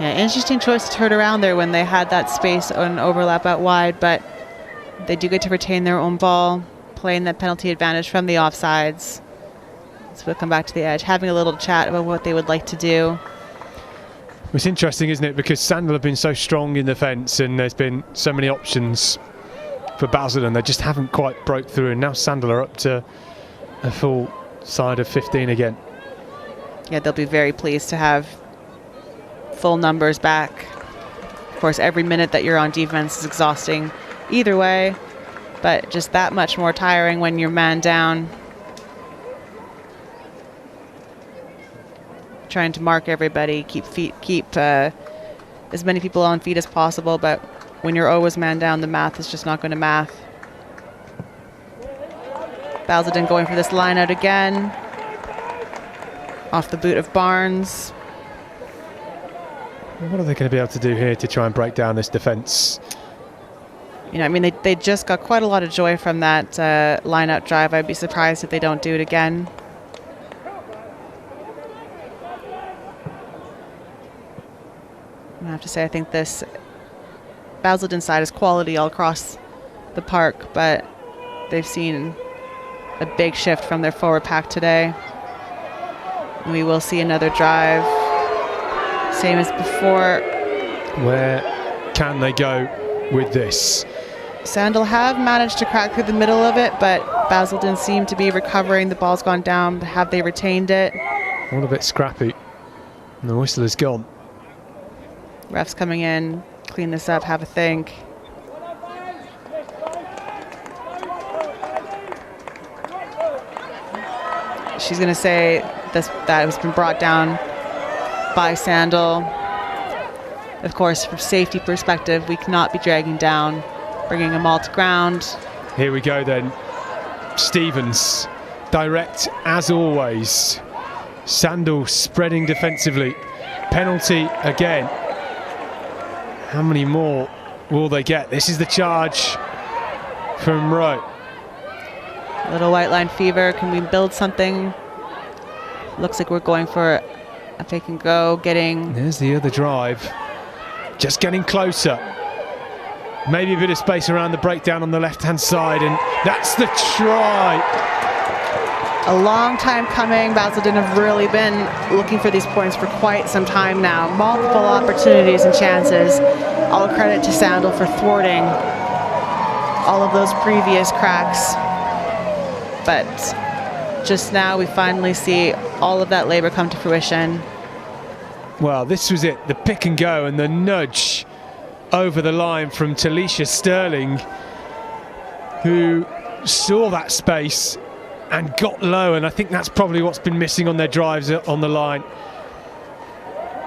Yeah, interesting choice to turn around there when they had that space on overlap out wide, but they do get to retain their own ball, playing that penalty advantage from the offsides. So we'll come back to the edge, having a little chat about what they would like to do. It's interesting, isn't it? Because Sandal have been so strong in defence and there's been so many options for Basildon. They just haven't quite broke through, and now Sandal are up to a full side of 15 again. Yeah, they'll be very pleased to have full numbers back. Of course, every minute that you're on defense is exhausting either way, but just that much more tiring when you're man down. Trying to mark everybody, keep as many people on feet as possible, but when you're always man down, the math is just not going to math. Basildon going for this line out again. Off the boot of Barnes. What are they going to be able to do here to try and break down this defence? You know, I mean, they just got quite a lot of joy from that line-out drive. I'd be surprised if they don't do it again. I have to say, I think this Basildon side is quality all across the park, but they've seen a big shift from their forward pack today. And we will see another drive, same as before. Where can they go with this? Sandal have managed to crack through the middle of it, but Basildon seem to be recovering. The ball's gone down. Have they retained it? All a bit scrappy. And the whistle is gone. Refs coming in, clean this up, have a think. She's going to say that has been brought down by Sandal. Of course, from safety perspective, we cannot be dragging down, bringing them all to ground. Here we go then. Stevens, direct as always. Sandal spreading defensively. Penalty again. How many more will they get? This is the charge from Rowe. Little white line fever. Can we build something? Looks like we're going for a pick and go. There's the other drive. Just getting closer. Maybe a bit of space around the breakdown on the left-hand side, and that's the try. A long time coming. Basildon have really been looking for these points for quite some time now. Multiple opportunities and chances. All credit to Sandal for thwarting all of those previous cracks. But just now we finally see all of that labour come to fruition. Well, this was it, the pick and go and the nudge over the line from Talisha Sterling, who saw that space and got low, and I think that's probably what's been missing on their drives on the line.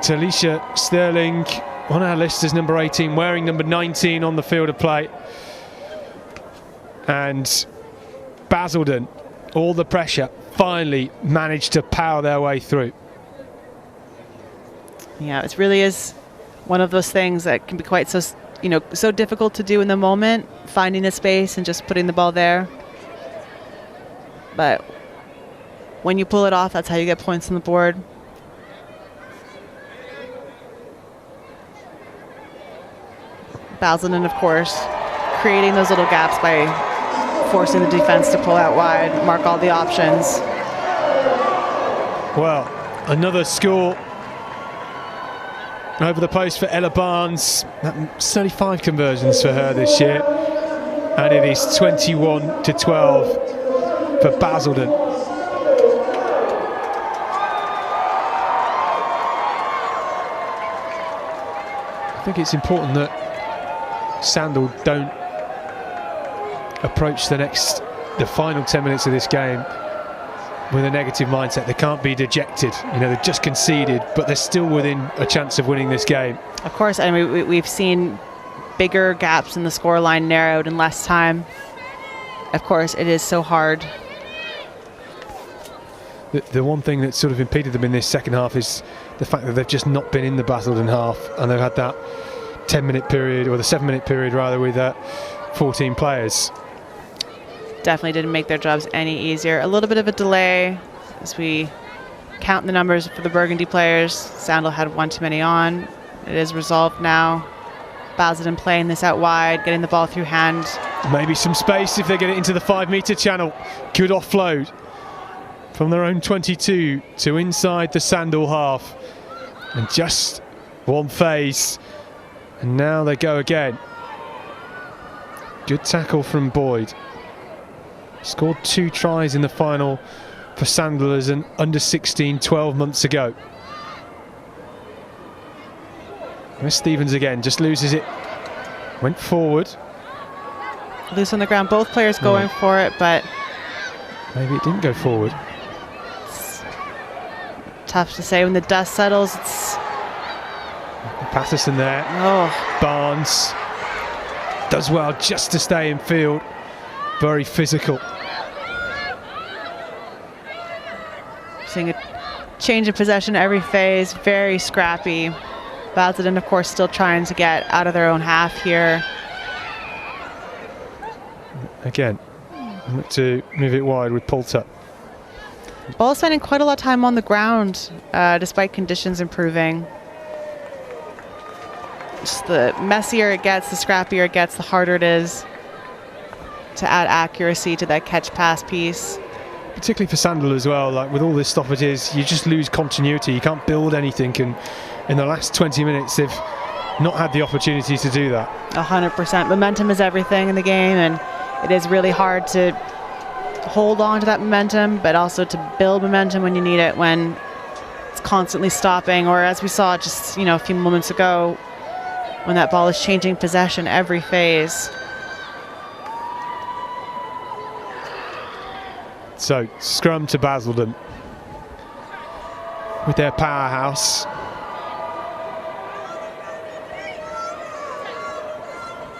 Talisha Sterling on our list as number 18, wearing number 19 on the field of play. And Basildon, all the pressure, finally managed to power their way through. Yeah, it really is one of those things that can be quite so difficult to do in the moment, finding a space and just putting the ball there. But when you pull it off, that's how you get points on the board. Basildon, of course, creating those little gaps by forcing the defense to pull out wide, mark all the options. Well, another score over the post for Ella Barnes. 35 conversions for her this year, and it is 21-12 for Basildon. I think it's important that Sandal don't approach the final 10 minutes of this game with a negative mindset. They can't be dejected. You know, they've just conceded, but they're still within a chance of winning this game. Of course, I mean, we've seen bigger gaps in the scoreline narrowed in less time. Of course, it is so hard. The one thing that sort of impeded them in this second half is the fact that they've just not been in the Basildon half, and they've had that 10-minute period, or the 7-minute period rather, with 14 players. Definitely didn't make their jobs any easier. A little bit of a delay as we count the numbers for the Burgundy players. Sandal had one too many on. It is resolved now. Basildon playing this out wide, getting the ball through hand. Maybe some space if they get it into the 5-metre channel. Good offload from their own 22 to inside the Sandal half. And just one phase. And now they go again. Good tackle from Boyd. Scored 2 tries in the final for Sandal as an under-16 12 months ago. Where's Stevens again? Just loses it. Went forward. Loose on the ground. Both players going for it, but maybe it didn't go forward. It's tough to say when the dust settles. It's Patterson there. Oh. Barnes does well just to stay in field. Very physical. Seeing a change of possession every phase. Very scrappy. Basildon, of course, still trying to get out of their own half here. Again, look to move it wide with Poulter. Ball spending quite a lot of time on the ground, despite conditions improving. Just the messier it gets, the scrappier it gets, the harder it is to add accuracy to that catch-pass piece. Particularly for Sandal as well, like with all this stoppages, you just lose continuity. You can't build anything, and in the last 20 minutes, they've not had the opportunity to do that. 100%. Momentum is everything in the game, and it is really hard to hold on to that momentum, but also to build momentum when you need it, when it's constantly stopping, or as we saw just a few moments ago, when that ball is changing possession every phase. So, scrum to Basildon with their powerhouse.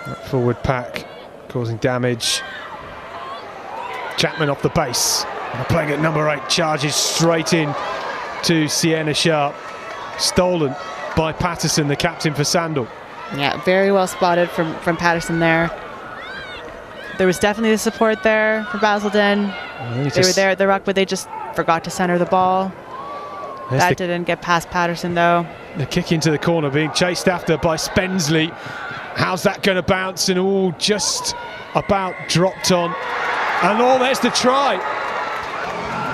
That forward pack causing damage. Chapman off the base. And playing at number 8, charges straight in to Sienna Sharp. Stolen by Patterson, the captain for Sandal. Yeah, very well spotted from Patterson there. There was definitely the support there for Basildon. They were there at the ruck, but they just forgot to center the ball. That didn't get past Patterson, though. The kick into the corner being chased after by Spensley. How's that going to bounce? And all just about dropped on. And there's the try.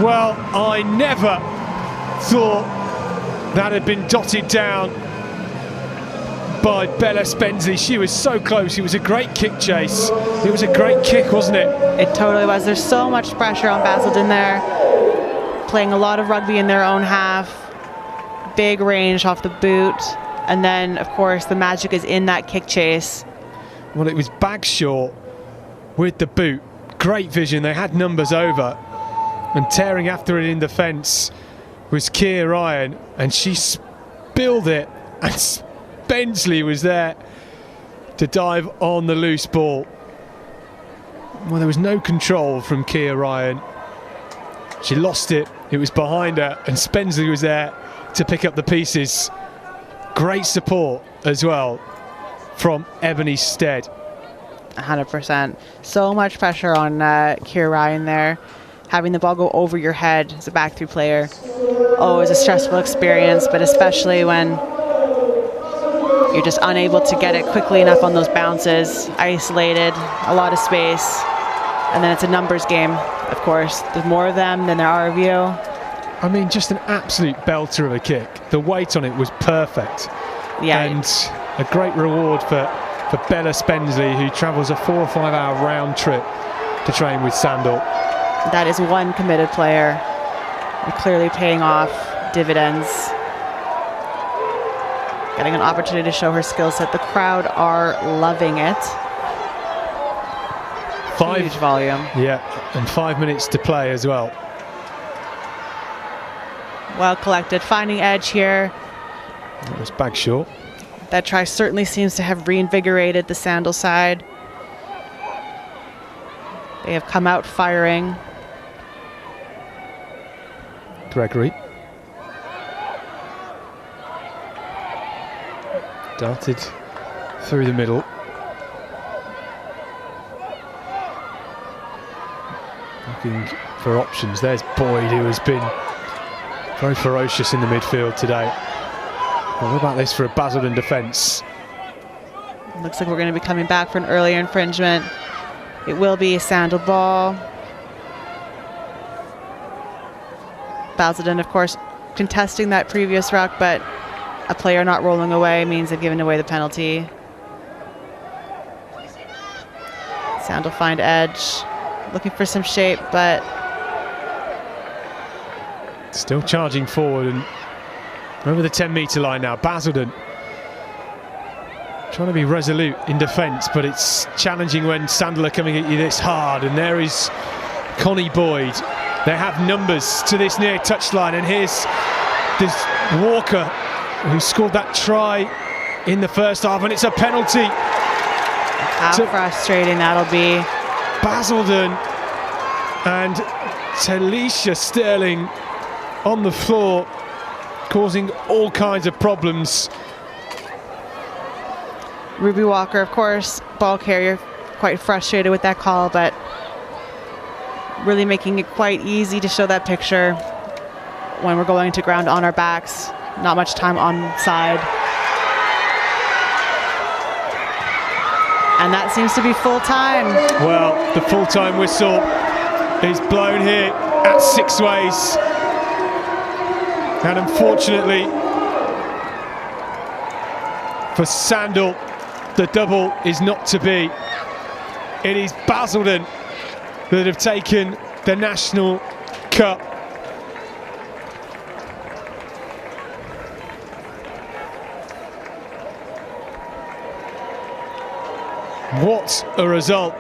Well, I never thought that had been dotted down by Bella Spensley. She was so close. It was a great kick chase. It was a great kick, wasn't it? It totally was. There's so much pressure on Basildon there. playing a lot of rugby in their own half, big range off the boot, and then of course the magic is in that kick chase. Well, it was Bagshaw with the boot, great vision, they had numbers over, and tearing after it in defence was Keir Ryan, and she spilled it, and Finchley was there to dive on the loose ball. Well, there was no control from Keir Ryan. She lost it, it was behind her, and Finchley was there to pick up the pieces. Great support as well from Ebony Stead. 100%. So much pressure on Keir Ryan there. Having the ball go over your head as a back three player, always a stressful experience, but especially when you're just unable to get it quickly enough on those bounces, isolated, a lot of space, and then it's a numbers game, of course. There's more of them than there are of you. I mean, just an absolute belter of a kick. The weight on it was perfect. Yeah. And a great reward for Bella Spensley, who travels a 4 or 5 hour round trip to train with Sandal. That is one committed player, and clearly paying off dividends. Getting an opportunity to show her skill set. The crowd are loving it. Huge volume. Yeah, and 5 minutes to play as well. Well collected, finding edge here. That was Bagshaw. That try certainly seems to have reinvigorated the Sandal side. They have come out firing. Gregory. Darted through the middle. Looking for options. There's Boyd, who has been very ferocious in the midfield today. Well, what about this for a Basildon defence? Looks like we're going to be coming back for an earlier infringement. It will be a Sandal ball. Basildon, of course, contesting that previous ruck, but a player not rolling away means they've given away the penalty. Sandal find edge, looking for some shape, but still charging forward and over the 10-metre line now. Basildon trying to be resolute in defence, but it's challenging when Sandal are coming at you this hard. And there is Connie Boyd. They have numbers to this near touchline, and here's this Walker, who scored that try in the first half, and it's a penalty. How frustrating that'll be. Basildon and Talisha Sterling on the floor, causing all kinds of problems. Ruby Walker, of course, ball carrier, quite frustrated with that call, but really making it quite easy to show that picture when we're going to ground on our backs. Not much time on side. And that seems to be full time. Well, the full-time whistle is blown here at Sixways. And unfortunately for Sandal, the double is not to be. It is Basildon that have taken the National Cup. What a result.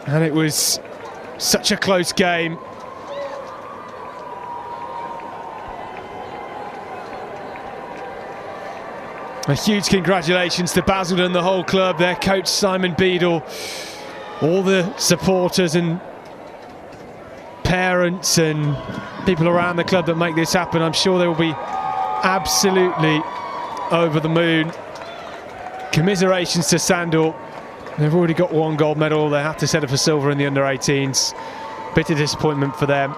And it was such a close game. A huge congratulations to Basildon, the whole club, their coach Simon Beadle, all the supporters and parents and people around the club that make this happen. I'm sure they will be absolutely over the moon. Commiserations to Sandal. They've already got one gold medal. They have to settle for silver in the under-18s. Bitter disappointment for them.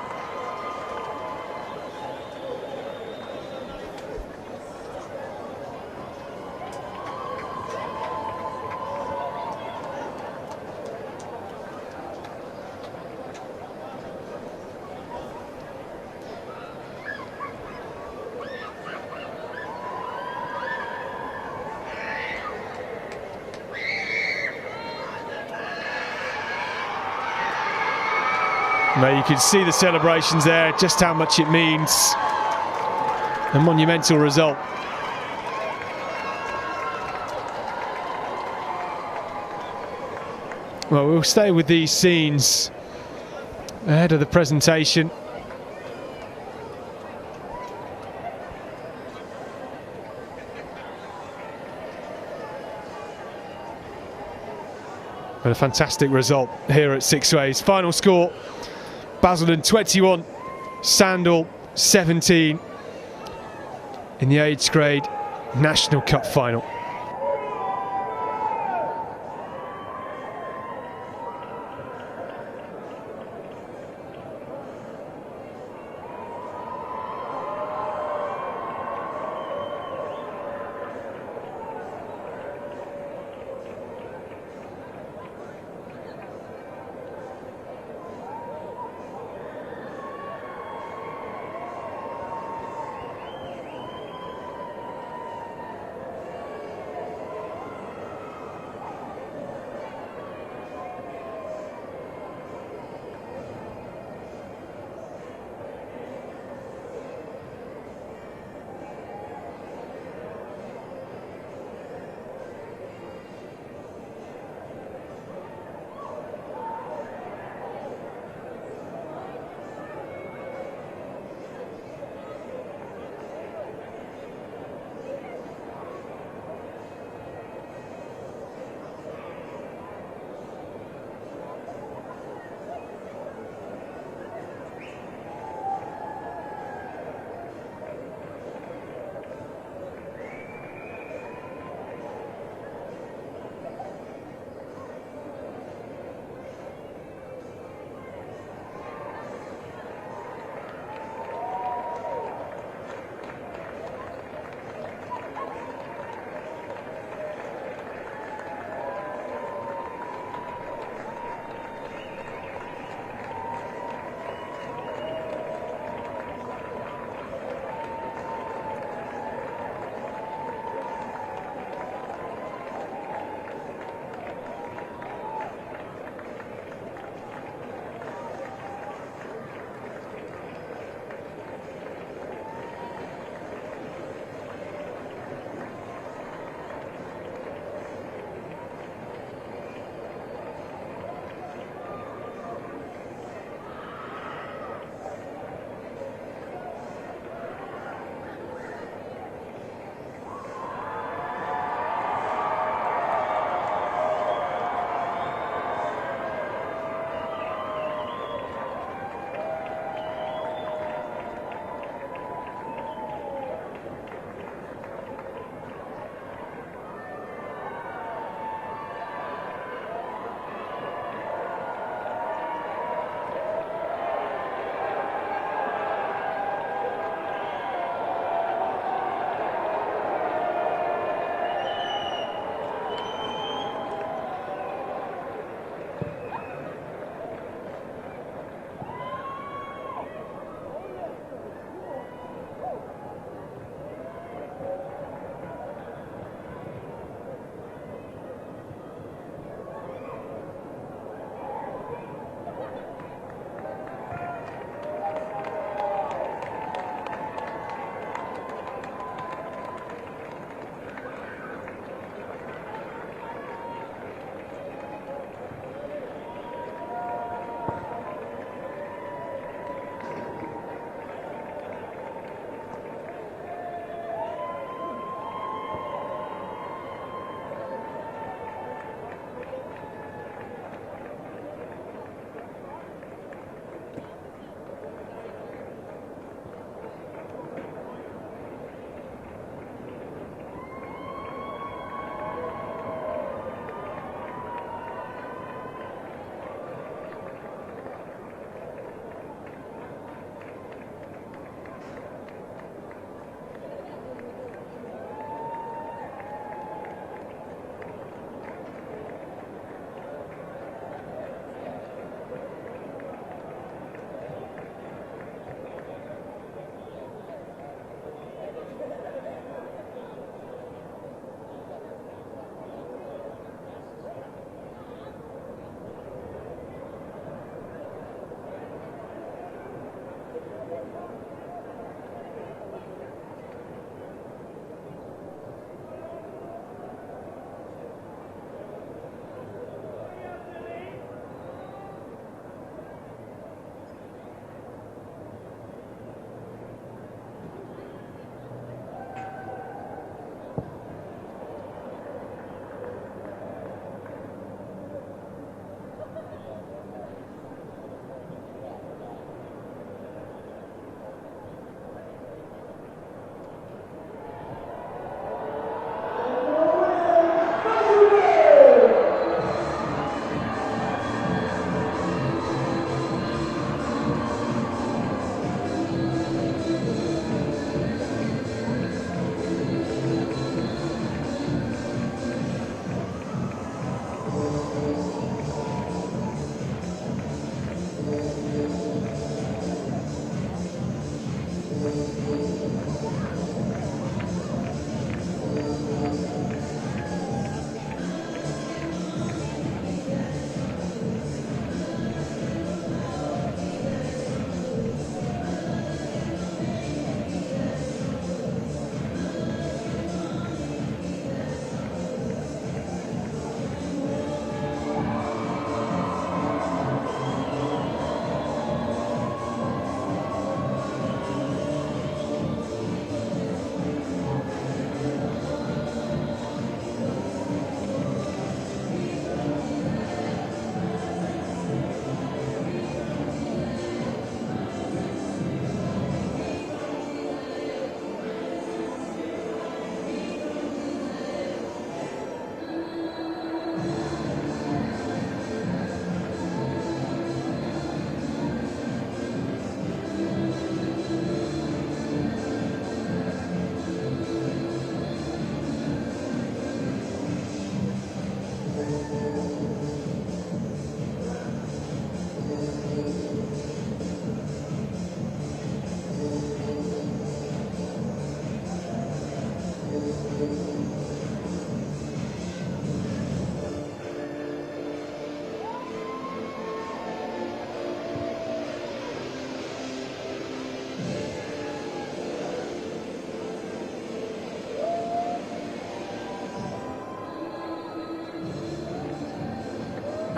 Mate, you can see the celebrations there, just how much it means. A monumental result. Well, we'll stay with these scenes ahead of the presentation. But a fantastic result here at Sixways. Final score, Basildon 21, Sandal 17 in the age grade National Cup Final.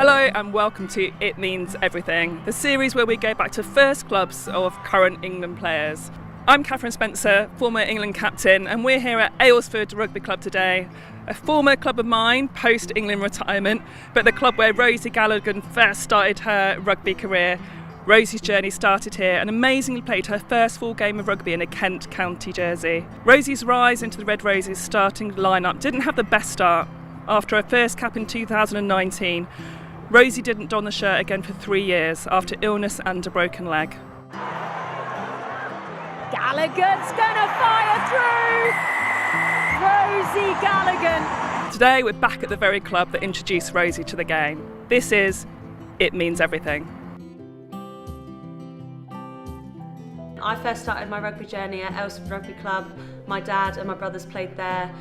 Hello and welcome to It Means Everything, the series where we go back to first clubs of current England players. I'm Catherine Spencer, former England captain, and we're here at Aylesford Rugby Club today, a former club of mine post-England retirement, but the club where Rosie Gallagher first started her rugby career. Rosie's journey started here and amazingly played her first full game of rugby in a Kent County jersey. Rosie's rise into the Red Roses starting lineup didn't have the best start. After her first cap in 2019, Rosie didn't don the shirt again for 3 years after illness and a broken leg. Gallagher's gonna fire through! Rosie Gallagher! Today we're back at the very club that introduced Rosie to the game. This is It Means Everything. I first started my rugby journey at Aylesford Rugby Club. My dad and my brothers played there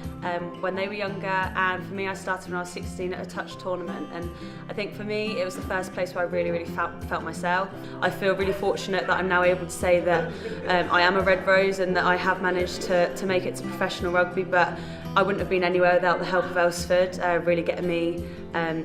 when they were younger, and for me I started when I was 16 at a touch tournament, and I think for me it was the first place where I really felt myself. I feel really fortunate that I'm now able to say that I am a Red Rose and that I have managed to make it to professional rugby, but I wouldn't have been anywhere without the help of Aylesford really getting me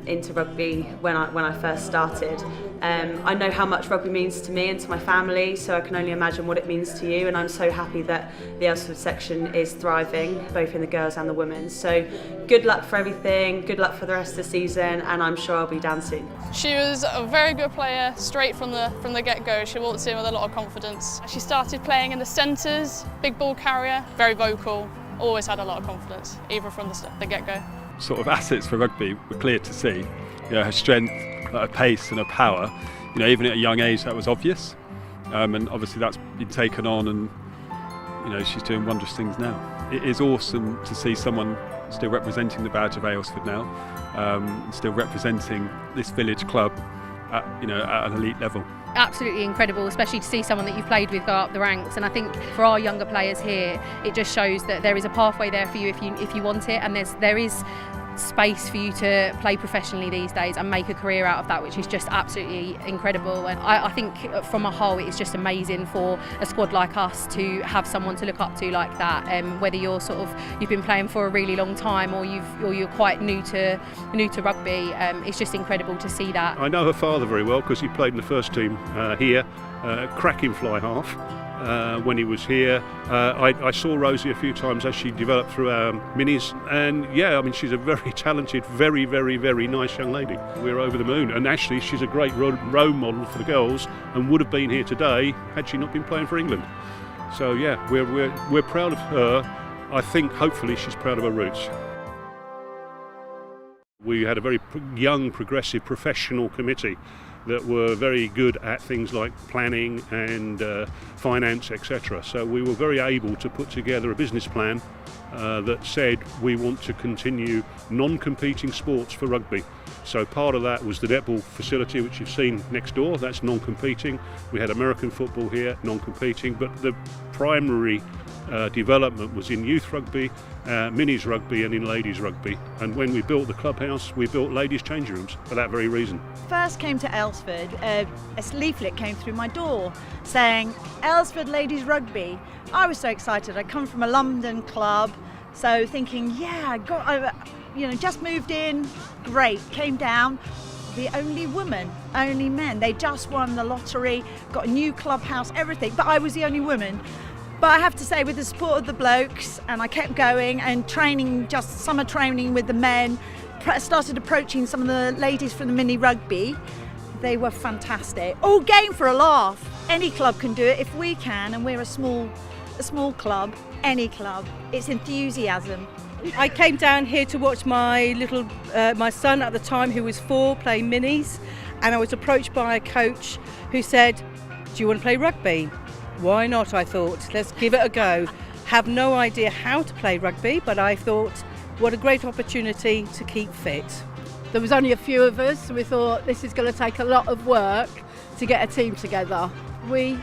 into rugby when I first started. I know how much rugby means to me and to my family, so I can only imagine what it means to you, and I'm so happy that the Aylesford section is thriving, both in the girls and the women. So good luck for everything, good luck for the rest of the season, and I'm sure I'll be down soon. She was a very good player straight from the get-go. She walked in with a lot of confidence. She started playing in the centres, big ball carrier, very vocal, always had a lot of confidence, even from the get-go. Sort of assets for rugby were clear to see. You know, her strength, her pace and her power, you know, even at a young age that was obvious, and obviously that's been taken on, and you know, she's doing wondrous things now. It is awesome to see someone still representing the badge of Aylesford now, and still representing this village club at an elite level. Absolutely incredible, especially to see someone that you've played with go up the ranks. And I think for our younger players here, it just shows that there is a pathway there for you if you want it, and there is space for you to play professionally these days and make a career out of that, which is just absolutely incredible. And I think from a whole it's just amazing for a squad like us to have someone to look up to like that, whether you've been playing for a really long time or you're quite new to rugby. It's just incredible to see that. I know her father very well because he played in the first team here, cracking fly half. When he was here, I saw Rosie a few times as she developed through our minis, and yeah, I mean, she's a very talented, very nice young lady. We're over the moon, and actually she's a great role model for the girls and would have been here today had she not been playing for England. So yeah, we're proud of her. I think hopefully she's proud of her roots. We had a very young, progressive, professional committee that were very good at things like planning and finance, etc. So we were very able to put together a business plan that said we want to continue non-competing sports for rugby. So part of that was the netball facility, which you've seen next door, that's non-competing. We had American football here, non-competing, but the primary development was in youth rugby, minis rugby and in ladies rugby. And when we built the clubhouse, we built ladies' changing rooms for that very reason. First came to Aylesford, a leaflet came through my door saying Aylesford Ladies Rugby. I was so excited. I come from a London club, so thinking, yeah, just moved in, great. Came down, the only woman, only men. They just won the lottery, got a new clubhouse, everything, but I was the only woman. But I have to say, with the support of the blokes, and I kept going and training, just summer training with the men, started approaching some of the ladies from the mini rugby. They were fantastic. All game for a laugh. Any club can do it if we can, and we're a small club, any club. It's enthusiasm. I came down here to watch my son at the time, who was 4, play minis, and I was approached by a coach who said, "Do you want to play rugby?" Why not, I thought. Let's give it a go. Have no idea how to play rugby, but I thought, what a great opportunity to keep fit. There was only a few of us, so we thought this is going to take a lot of work to get a team together. We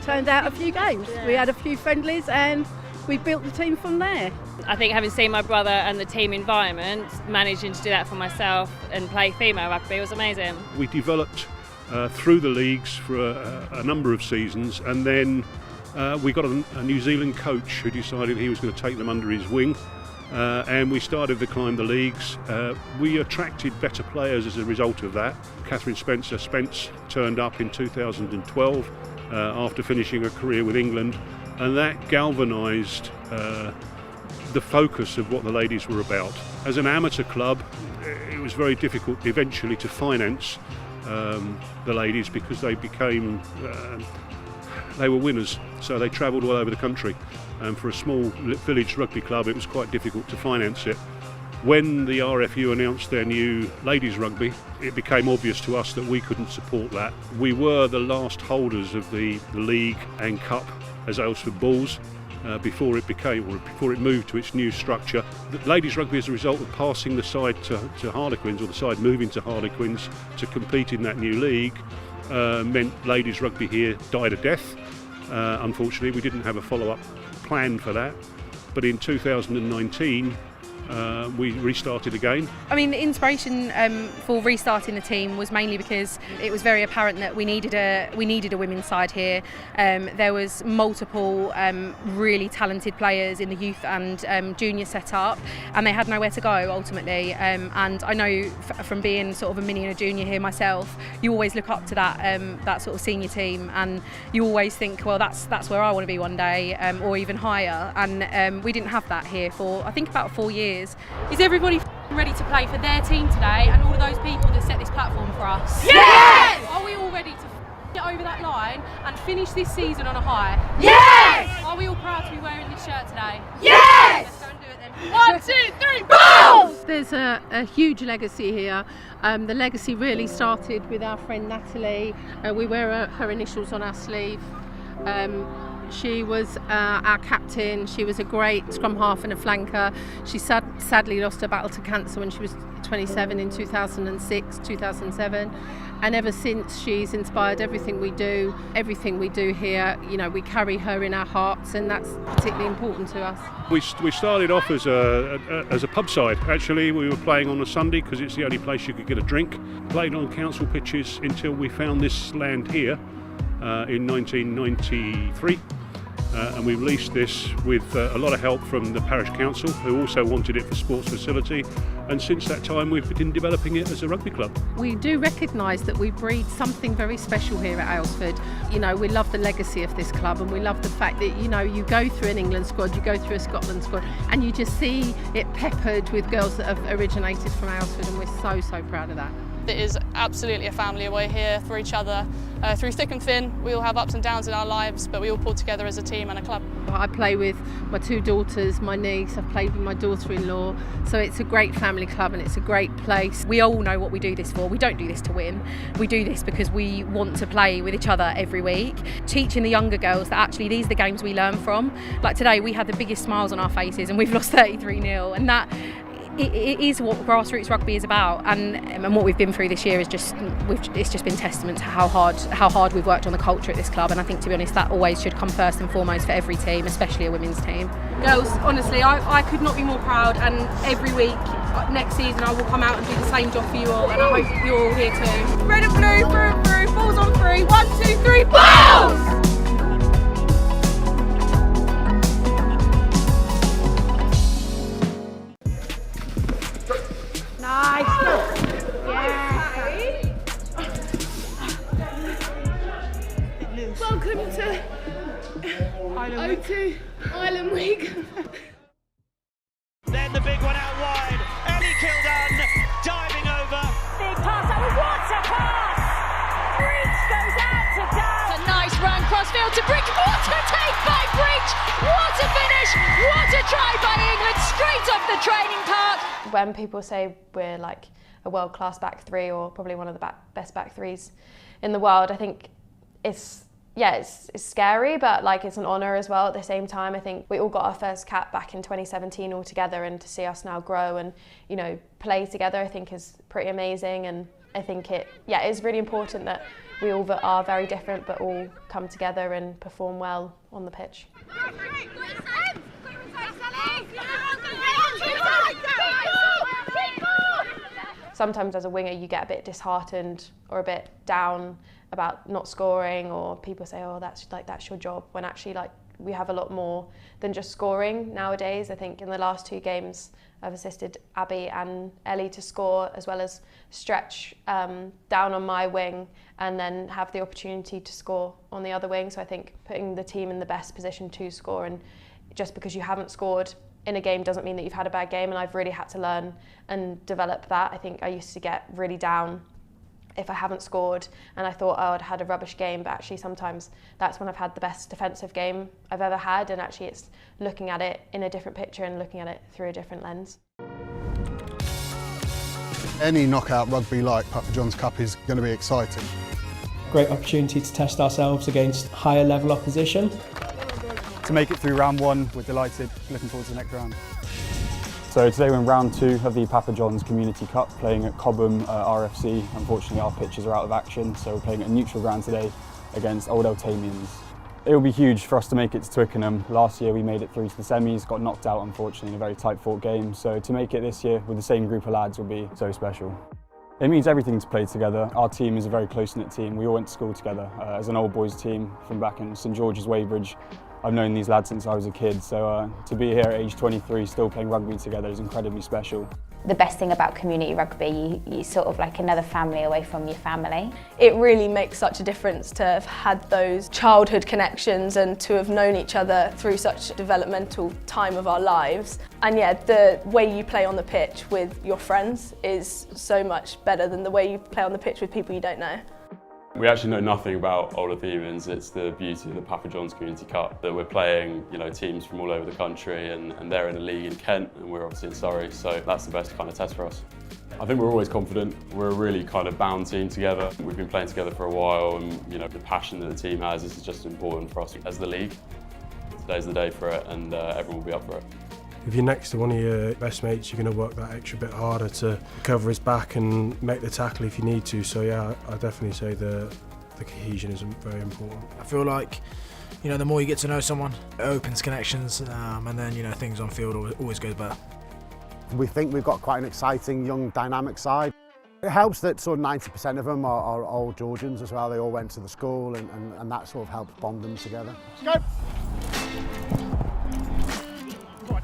turned out a few games. We had a few friendlies and we built the team from there. I think having seen my brother and the team environment, managing to do that for myself and play female rugby was amazing. We developed through the leagues for a number of seasons, and then we got a New Zealand coach who decided he was going to take them under his wing, and we started to climb the leagues. We attracted better players as a result of that. Catherine Spence turned up in 2012 after finishing her career with England, and that galvanised the focus of what the ladies were about. As an amateur club, it was very difficult eventually to finance the ladies because they became they were winners, so they travelled all over the country, and for a small village rugby club it was quite difficult to finance it. When the RFU announced their new ladies rugby, it became obvious to us that we couldn't support that. We were the last holders of the league and cup as Aylesford Bulls before it moved to its new structure. The ladies rugby, as a result of passing the side to Harlequins, or the side moving to Harlequins to compete in that new league, meant ladies rugby here died a death. Unfortunately, we didn't have a follow-up plan for that, but in 2019 we restarted again. I mean, the inspiration for restarting the team was mainly because it was very apparent that we needed a women's side here. There was multiple really talented players in the youth and junior setup, and they had nowhere to go ultimately. And I know from being sort of a mini and a junior here myself, you always look up to that sort of senior team, and you always think, well, that's where I want to be one day, or even higher. And we didn't have that here for I think about 4 years. Is everybody ready to play for their team today and all of those people that set this platform for us? Yes! Are we all ready to get over that line and finish this season on a high? Yes! Are we all proud to be wearing this shirt today? Yes! Let's go and do it then. 1, 2, 3, balls! There's a huge legacy here. The legacy really started with our friend Natalie. We wear her initials on our sleeve. She was our captain. She was a great scrum half and a flanker. She sadly lost her battle to cancer when she was 27 in 2006, 2007. And ever since, she's inspired everything we do here. You know, we carry her in our hearts, and that's particularly important to us. We started off as a pub side. Actually, we were playing on a Sunday because it's the only place you could get a drink. Played on council pitches until we found this land here in 1993. And we released this with a lot of help from the parish council, who also wanted it for sports facility, and since that time we've been developing it as a rugby club. We do recognise that we breed something very special here at Aylesford. You know, we love the legacy of this club, and we love the fact that, you know, you go through an England squad, you go through a Scotland squad, and you just see it peppered with girls that have originated from Aylesford, and we're so proud of that. It is absolutely a family. We're here for each other through thick and thin. We all have ups and downs in our lives, but we all pull together as a team and a club. I play with my 2 daughters, my niece, I've played with my daughter-in-law, so it's a great family club and it's a great place. We all know what we do this for. We don't do this to win. We do this because we want to play with each other every week, teaching the younger girls that actually these are the games we learn from. Like today, we had the biggest smiles on our faces and we've lost 33-0, and that it is what grassroots rugby is about, and what we've been through this year is it's just been testament to how hard we've worked on the culture at this club. And I think, to be honest, that always should come first and foremost for every team, especially a women's team. Girls, honestly, I could not be more proud, and every week next season I will come out and do the same job for you all, and I hope you're all here too. Red and blue, through and through, balls on 3, 1, 2, 3, balls! Welcome to O2 Island Week. Then the big one out wide. Ellie Kildan diving over. Big pass. What a pass! Breach goes out to Dan. A nice run crossfield to Breach. What a take by Breach! What a finish! What a try by England straight off the training park. When people say we're like a world-class back three, or probably one of the best back threes in the world, I think it's scary, but like it's an honour as well at the same time. I think we all got our first cap back in 2017 all together, and to see us now grow and, you know, play together, I think is pretty amazing. And I think it is really important that we all are very different but all come together and perform well on the pitch. Sometimes as a winger you get a bit disheartened or a bit down about not scoring, or people say, oh, that's your job, when actually, like, we have a lot more than just scoring nowadays. I think in the last 2 games I've assisted Abby and Ellie to score, as well as stretch down on my wing and then have the opportunity to score on the other wing. So I think putting the team in the best position to score, and just because you haven't scored in a game doesn't mean that you've had a bad game, and I've really had to learn and develop that. I think I used to get really down if I haven't scored and I thought, oh, I'd had a rubbish game, but actually sometimes that's when I've had the best defensive game I've ever had, and actually it's looking at it in a different picture and looking at it through a different lens. Any knockout rugby like Papa John's Cup is going to be exciting. Great opportunity to test ourselves against higher level opposition. To make it through round 1, we're delighted, looking forward to the next round. So today we're in round 2 of the Papa John's Community Cup, playing at Cobham RFC. Unfortunately our pitches are out of action, so we're playing at a neutral ground today against Old Eltamians. It will be huge for us to make it to Twickenham. Last year we made it through to the semis, got knocked out unfortunately in a very tight fought game, so to make it this year with the same group of lads will be so special. It means everything to play together. Our team is a very close-knit team. We all went to school together as an old boys team from back in St George's, Weybridge. I've known these lads since I was a kid, so to be here at age 23 still playing rugby together is incredibly special. The best thing about community rugby, you're sort of like another family away from your family. It really makes such a difference to have had those childhood connections and to have known each other through such a developmental time of our lives. And yeah, the way you play on the pitch with your friends is so much better than the way you play on the pitch with people you don't know. We actually know nothing about Old Eltamians. It's the beauty of the Papa John's Community Cup that we're playing, teams from all over the country, and they're in a league in Kent and we're obviously in Surrey, so that's the best kind of test for us. I think we're always confident. We're a really kind of bound team together. We've been playing together for a while, and the passion that the team has, this is just important for us as the league. Today's the day for it, and everyone will be up for it. If you're next to one of your best mates, you're going to work that extra bit harder to cover his back and make the tackle if you need to. So yeah, I definitely say the cohesion is very important. I feel like, the more you get to know someone, it opens connections, and then things on field always goes better. We think we've got quite an exciting, young, dynamic side. It helps that sort of 90% of them are old Georgians as well. They all went to the school, and that sort of helps bond them together. Let's go!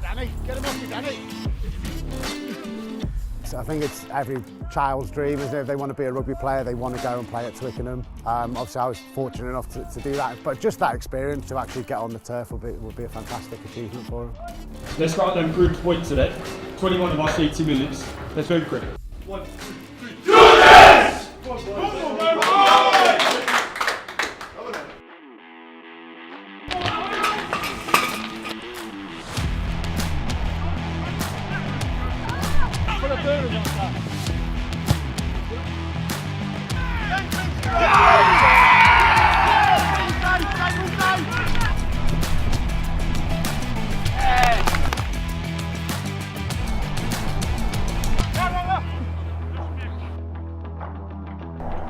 Danny, get him off you, Danny. So I think it's every child's dream, isn't it? If they want to be a rugby player, they want to go and play at Twickenham. Obviously I was fortunate enough to do that, but just that experience to actually get on the turf would be a fantastic achievement for them. Let's start them group points today. 21 of us, 80 minutes. Let's go quick. 1, 2, 3, do this!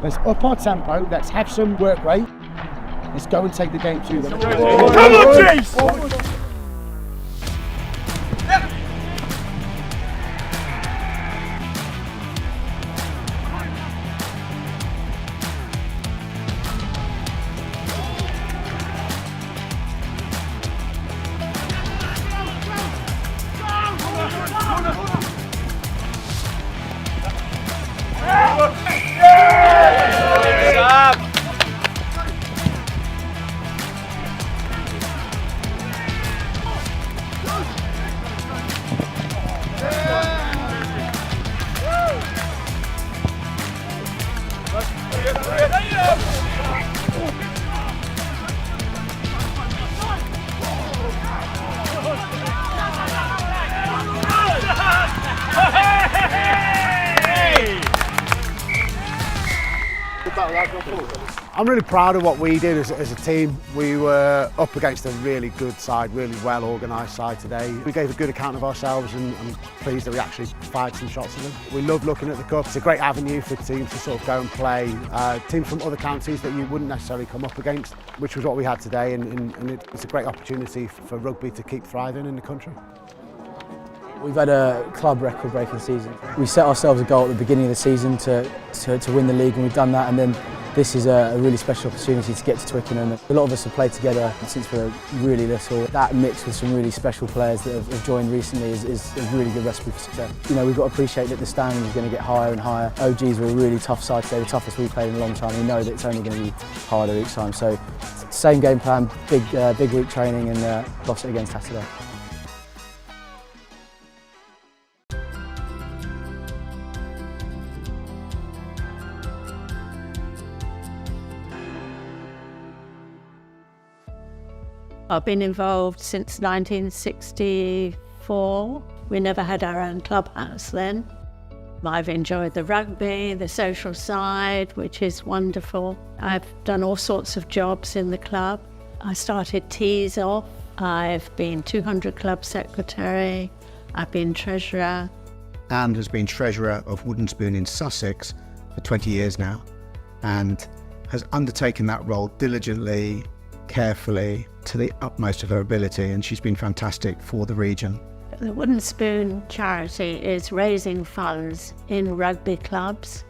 Let's up our tempo, let's have some work rate. Let's go and take the game through them. Come on, Chase! I'm really proud of what we did as a team. We were up against a really good side, really well organised side today. We gave a good account of ourselves, and I'm pleased that we actually fired some shots at them. We love looking at the Cup. It's a great avenue for teams to sort of go and play teams from other counties that you wouldn't necessarily come up against, which was what we had today, and it's a great opportunity for rugby to keep thriving in the country. We've had a club record-breaking season. We set ourselves a goal at the beginning of the season to win the league, and we've done that, and then This is a really special opportunity to get to Twickenham. A lot of us have played together since we were really little. That mix with some really special players that have joined recently is a really good recipe for success. You know, we've got to appreciate that the standing is going to get higher and higher. OGs were a really tough side today, the toughest we've played in a long time. We know that it's only going to be harder each time. So, same game plan, big week training, and lost it again Saturday. I've been involved since 1964. We never had our own clubhouse then. I've enjoyed the rugby, the social side, which is wonderful. I've done all sorts of jobs in the club. I started tees off. I've been 200 club secretary. I've been treasurer. Anne has been treasurer of Wooden Spoon in Sussex for 20 years now and has undertaken that role diligently, carefully, to the utmost of her ability, and she's been fantastic for the region. The Wooden Spoon charity is raising funds in rugby clubs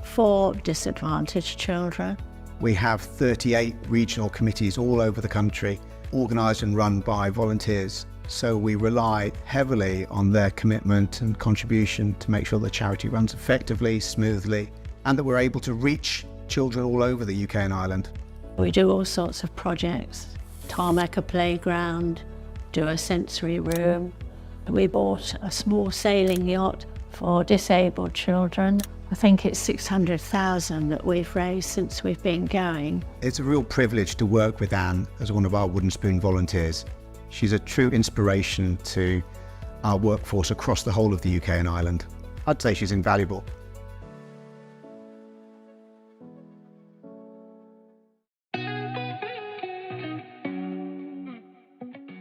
for disadvantaged children. We have 38 regional committees all over the country, organised and run by volunteers, so we rely heavily on their commitment and contribution to make sure the charity runs effectively, smoothly, and that we're able to reach children all over the UK and Ireland. We do all sorts of projects. Tarmac a playground, do a sensory room. We bought a small sailing yacht for disabled children. I think it's 600,000 that we've raised since we've been going. It's a real privilege to work with Anne as one of our Wooden Spoon volunteers. She's a true inspiration to our workforce across the whole of the UK and Ireland. I'd say she's invaluable.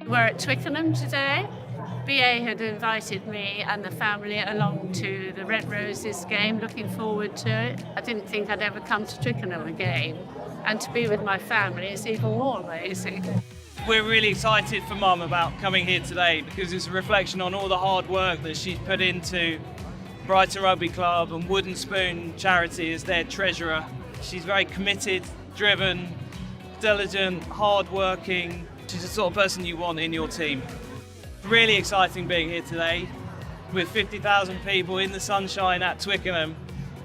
We're at Twickenham today. BA had invited me and the family along to the Red Roses game, looking forward to it. I didn't think I'd ever come to Twickenham again, and to be with my family is even more amazing. We're really excited for Mum about coming here today because it's a reflection on all the hard work that she's put into Brighton Rugby Club and Wooden Spoon charity as their treasurer. She's very committed, driven, diligent, hard-working. She's the sort of person you want in your team. Really exciting being here today with 50,000 people in the sunshine at Twickenham,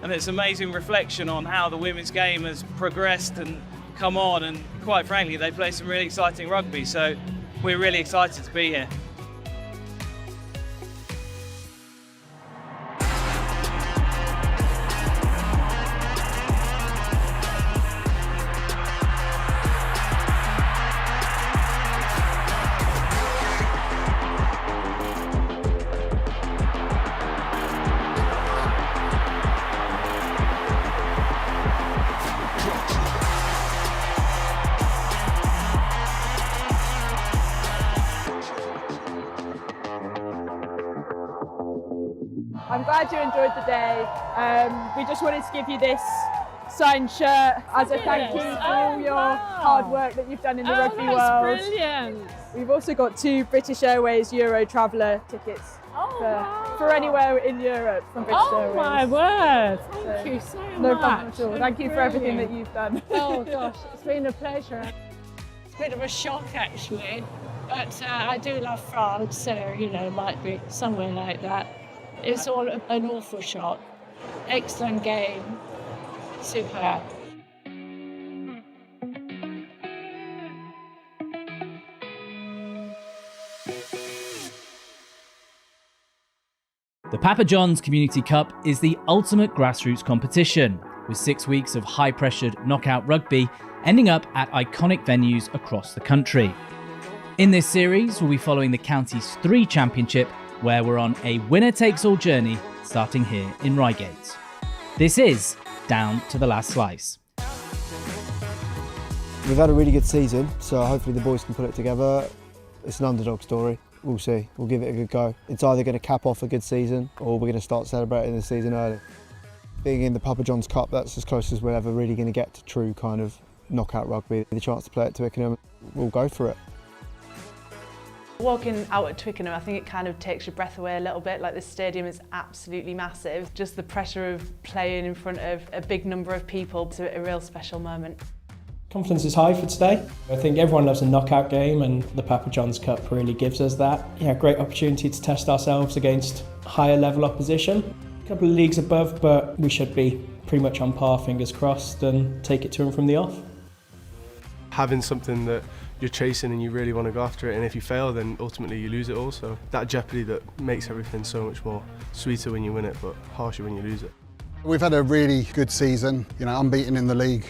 and it's an amazing reflection on how the women's game has progressed and come on, and quite frankly they play some really exciting rugby, so we're really excited to be here. I'm glad you enjoyed the day. We just wanted to give you this signed shirt as a thank you for all your hard work that you've done in the rugby world. Brilliant. We've also got 2 British Airways Euro Traveller tickets for anywhere in Europe from British Airways. Oh my word, thank you so much. No problem at all. Thank you for everything that you've done. Oh gosh, it's been a pleasure. It's a bit of a shock actually, but I do love France, so you know, it might be somewhere like that. It's all an awful shock. Excellent game, superb. The Papa John's Community Cup is the ultimate grassroots competition, with 6 weeks of high-pressured knockout rugby ending up at iconic venues across the country. In this series, we'll be following the County's 3 Championship, where we're on a winner-takes-all journey starting here in Reigate. This is Down to the Last Slice. We've had a really good season, so hopefully the boys can put it together. It's an underdog story. We'll see. We'll give it a good go. It's either going to cap off a good season or we're going to start celebrating the season early. Being in the Papa John's Cup, that's as close as we're ever really going to get to true kind of knockout rugby. The chance to play at Twickenham, we'll go for it. Walking out at Twickenham, I think it kind of takes your breath away a little bit. Like, this stadium is absolutely massive. Just the pressure of playing in front of a big number of people, it's a real special moment. Confidence is high for today. I think everyone loves a knockout game, and the Papa John's Cup really gives us that. Yeah, great opportunity to test ourselves against higher level opposition. A couple of leagues above, but we should be pretty much on par, fingers crossed, and take it to them from the off. Having something that you're chasing and you really want to go after it, and if you fail then ultimately you lose it all, so that jeopardy that makes everything so much more sweeter when you win it but harsher when you lose it. We've had a really good season, unbeaten in the league,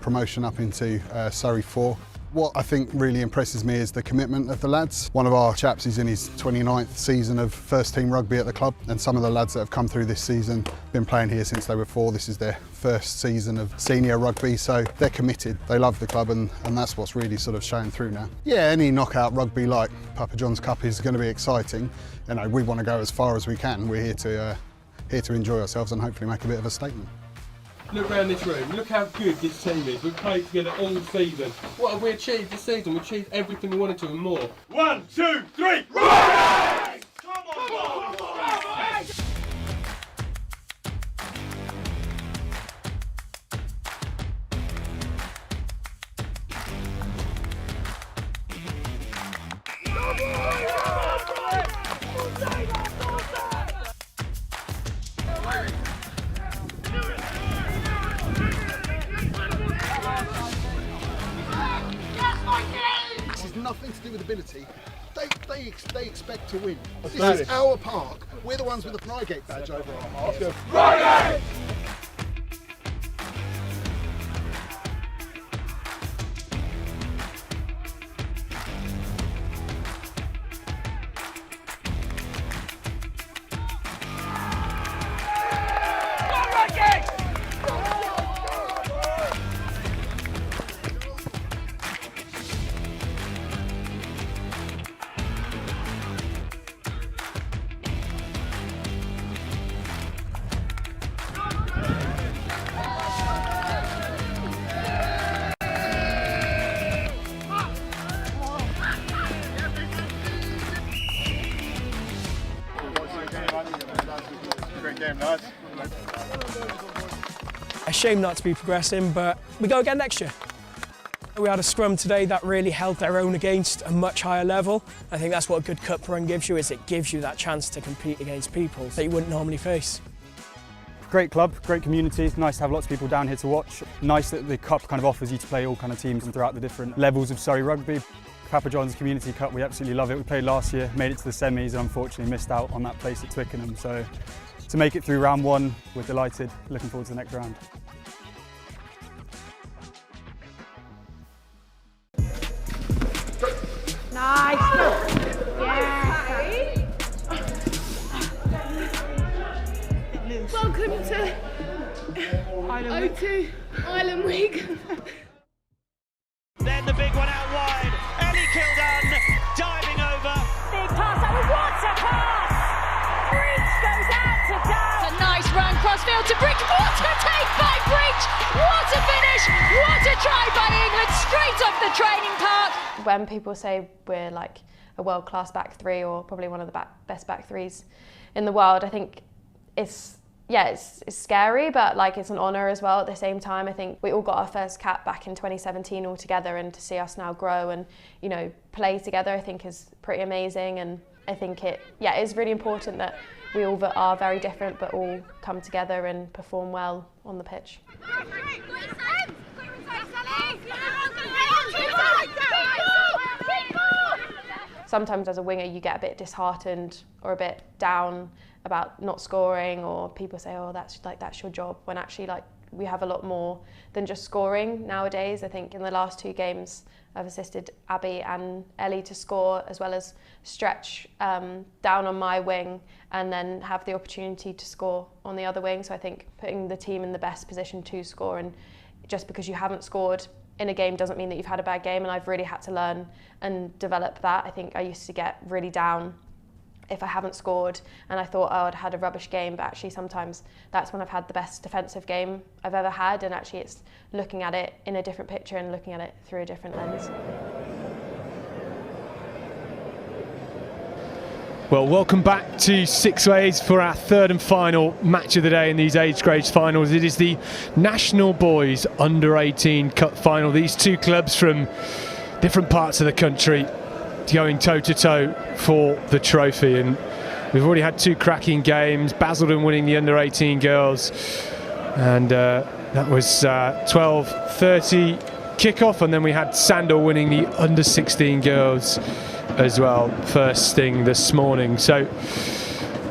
promotion up into Surrey 4. What I think really impresses me is the commitment of the lads. One of our chaps is in his 29th season of first team rugby at the club, and some of the lads that have come through this season been playing here since they were 4. This is their first season of senior rugby, so they're committed. They love the club, and that's what's really sort of showing through now. Yeah, any knockout rugby like Papa John's Cup is going to be exciting. We want to go as far as we can. We're here to enjoy ourselves and hopefully make a bit of a statement. Look around this room, look how good this team is. We've played together all season. What have we achieved this season? We've achieved everything we wanted to and more. 1, 2, 3, rise! Come on, boys! Nothing to do with ability. They expect to win. This is our park. We're the ones with the Frygate badge over our hearts. Let's go. Frygate! A shame not to be progressing, but we go again next year. We had a scrum today that really held their own against a much higher level. I think that's what a good cup run gives you, is it gives you that chance to compete against people that you wouldn't normally face. Great club, great community. It's nice to have lots of people down here to watch. Nice that the cup kind of offers you to play all kind of teams and throughout the different levels of Surrey rugby. Papa John's Community Cup, we absolutely love it. We played last year, made it to the semis, and unfortunately missed out on that place at Twickenham. So to make it through round 1, we're delighted. Looking forward to the next round. Nice. Yeah. Welcome to O2 Island Week. Then the big one out wide. Ellie Kildan diving over. Big pass. What a pass! Breach goes out to Dan. It's a nice run crossfield to Breach. What a take by Breach! What a finish! What a try by England straight off the training park. When people say we're like a world-class back 3 or probably one of the best back 3s in the world, I think it's scary, but like it's an honour as well at the same time. I think we all got our first cap back in 2017 all together, and to see us now grow and play together, I think is pretty amazing. And I think it is really important that we all are very different but all come together and perform well on the pitch. Sometimes as a winger you get a bit disheartened or a bit down about not scoring, or people say, oh, that's your job, when actually we have a lot more than just scoring nowadays. I think in the last 2 games I've assisted Abby and Ellie to score, as well as stretch down on my wing and then have the opportunity to score on the other wing. So I think putting the team in the best position to score, and just because you haven't scored in a game doesn't mean that you've had a bad game, and I've really had to learn and develop that. I think I used to get really down if I haven't scored and I thought, oh, I'd had a rubbish game, but actually sometimes that's when I've had the best defensive game I've ever had, and actually it's looking at it in a different picture and looking at it through a different lens. Well, welcome back to Sixways for our third and final match of the day in these age grades finals. It is the National Boys Under-18 Cup Final. These two clubs from different parts of the country going toe-to-toe for the trophy. And we've already had two cracking games. Basildon winning the Under-18 girls. And that was 12:30 kickoff. And then we had Sandal winning the Under-16 girls as well, first thing this morning. So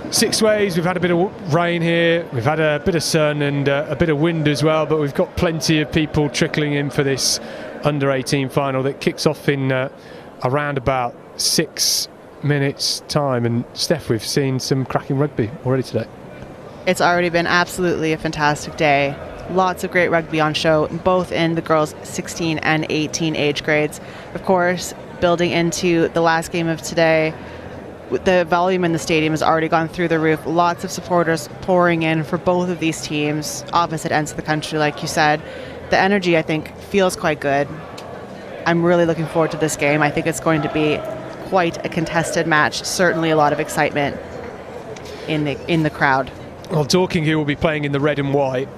Sixways, we've had a bit of rain here, we've had a bit of sun and a bit of wind as well, but we've got plenty of people trickling in for this Under-18 final that kicks off in around about 6 minutes time. And Steph, we've seen some cracking rugby already today. It's already been absolutely a fantastic day. Lots of great rugby on show, both in the girls 16 and 18 age grades. Of course, building into the last game of today, the volume in the stadium has already gone through the roof. Lots of supporters pouring in for both of these teams, opposite ends of the country, like you said. The energy, I think, feels quite good. I'm really looking forward to this game. I think it's going to be quite a contested match. Certainly a lot of excitement in the crowd. Well, Dorking, who will be playing in the red and white,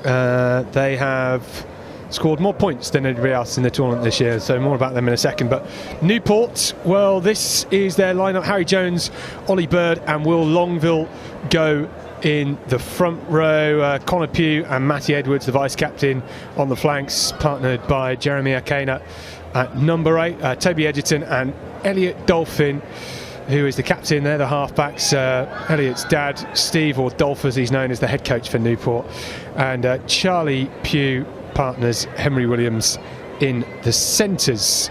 they have scored more points than anybody else in the tournament this year, so more about them in a second. But Newport, well, this is their lineup. Harry Jones, Ollie Bird and Will Longville go in the front row. Connor Pugh and Matty Edwards, the vice-captain, on the flanks, partnered by Jeremy Akena at number 8. Toby Edgerton and Elliot Dolphin, who is the captain. They're the halfbacks. Elliot's dad, Steve, or Dolph as he's known, is the head coach for Newport. And Charlie Pugh partners Henry Williams in the centres.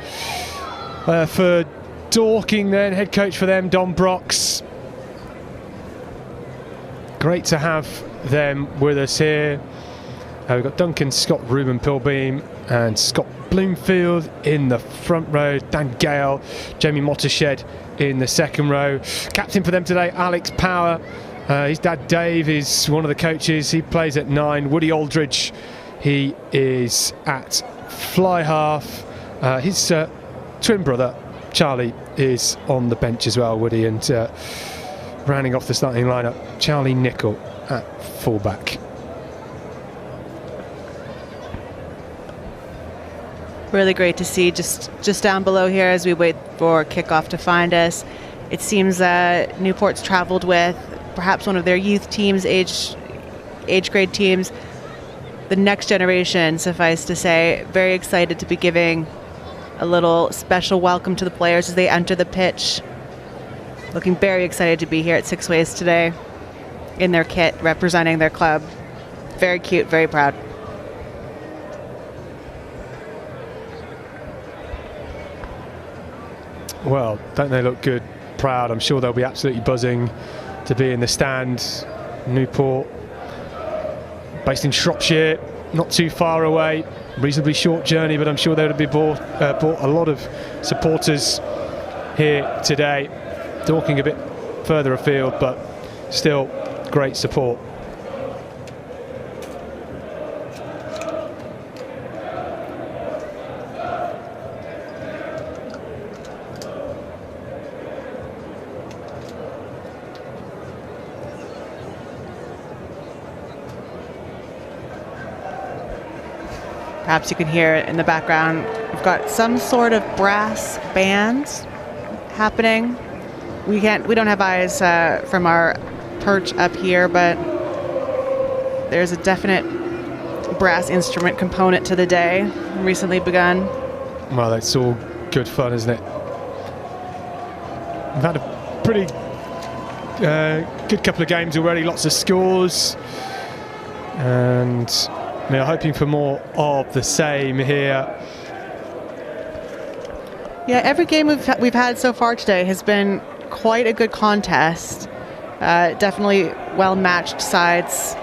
For Dorking then, head coach for them, Don Brox. Great to have them with us here. We've got Duncan Scott, Ruben Pilbeam and Scott Bloomfield in the front row. Dan Gale, Jamie Mottershed in the second row. Captain for them today, Alex Power. His dad Dave is one of the coaches. He plays at 9. Woody Aldridge, he is at fly half. His twin brother Charlie is on the bench as well, Woody, and rounding off the starting lineup, Charlie Nicol at fullback. Really great to see just down below here as we wait for kickoff to find us. It seems that Newport's traveled with perhaps one of their youth teams, age grade teams. The next generation, suffice to say, very excited to be giving a little special welcome to the players as they enter the pitch. Looking very excited to be here at Sixways today in their kit, representing their club. Very cute, very proud. Well, don't they look good, proud? I'm sure they'll be absolutely buzzing to be in the stand. Newport, based in Shropshire, not too far away, reasonably short journey, but I'm sure they would be brought a lot of supporters here today. Dorking a bit further afield, but still great support. Perhaps you can hear it in the background. We've got some sort of brass bands happening. We don't have eyes from our perch up here, but there's a definite brass instrument component to the day, recently begun. Well, that's all good fun, isn't it? We've had a pretty good couple of games already, lots of scores, and we are hoping for more of the same here. Yeah, every game we've had so far today has been quite a good contest. Definitely well-matched sides.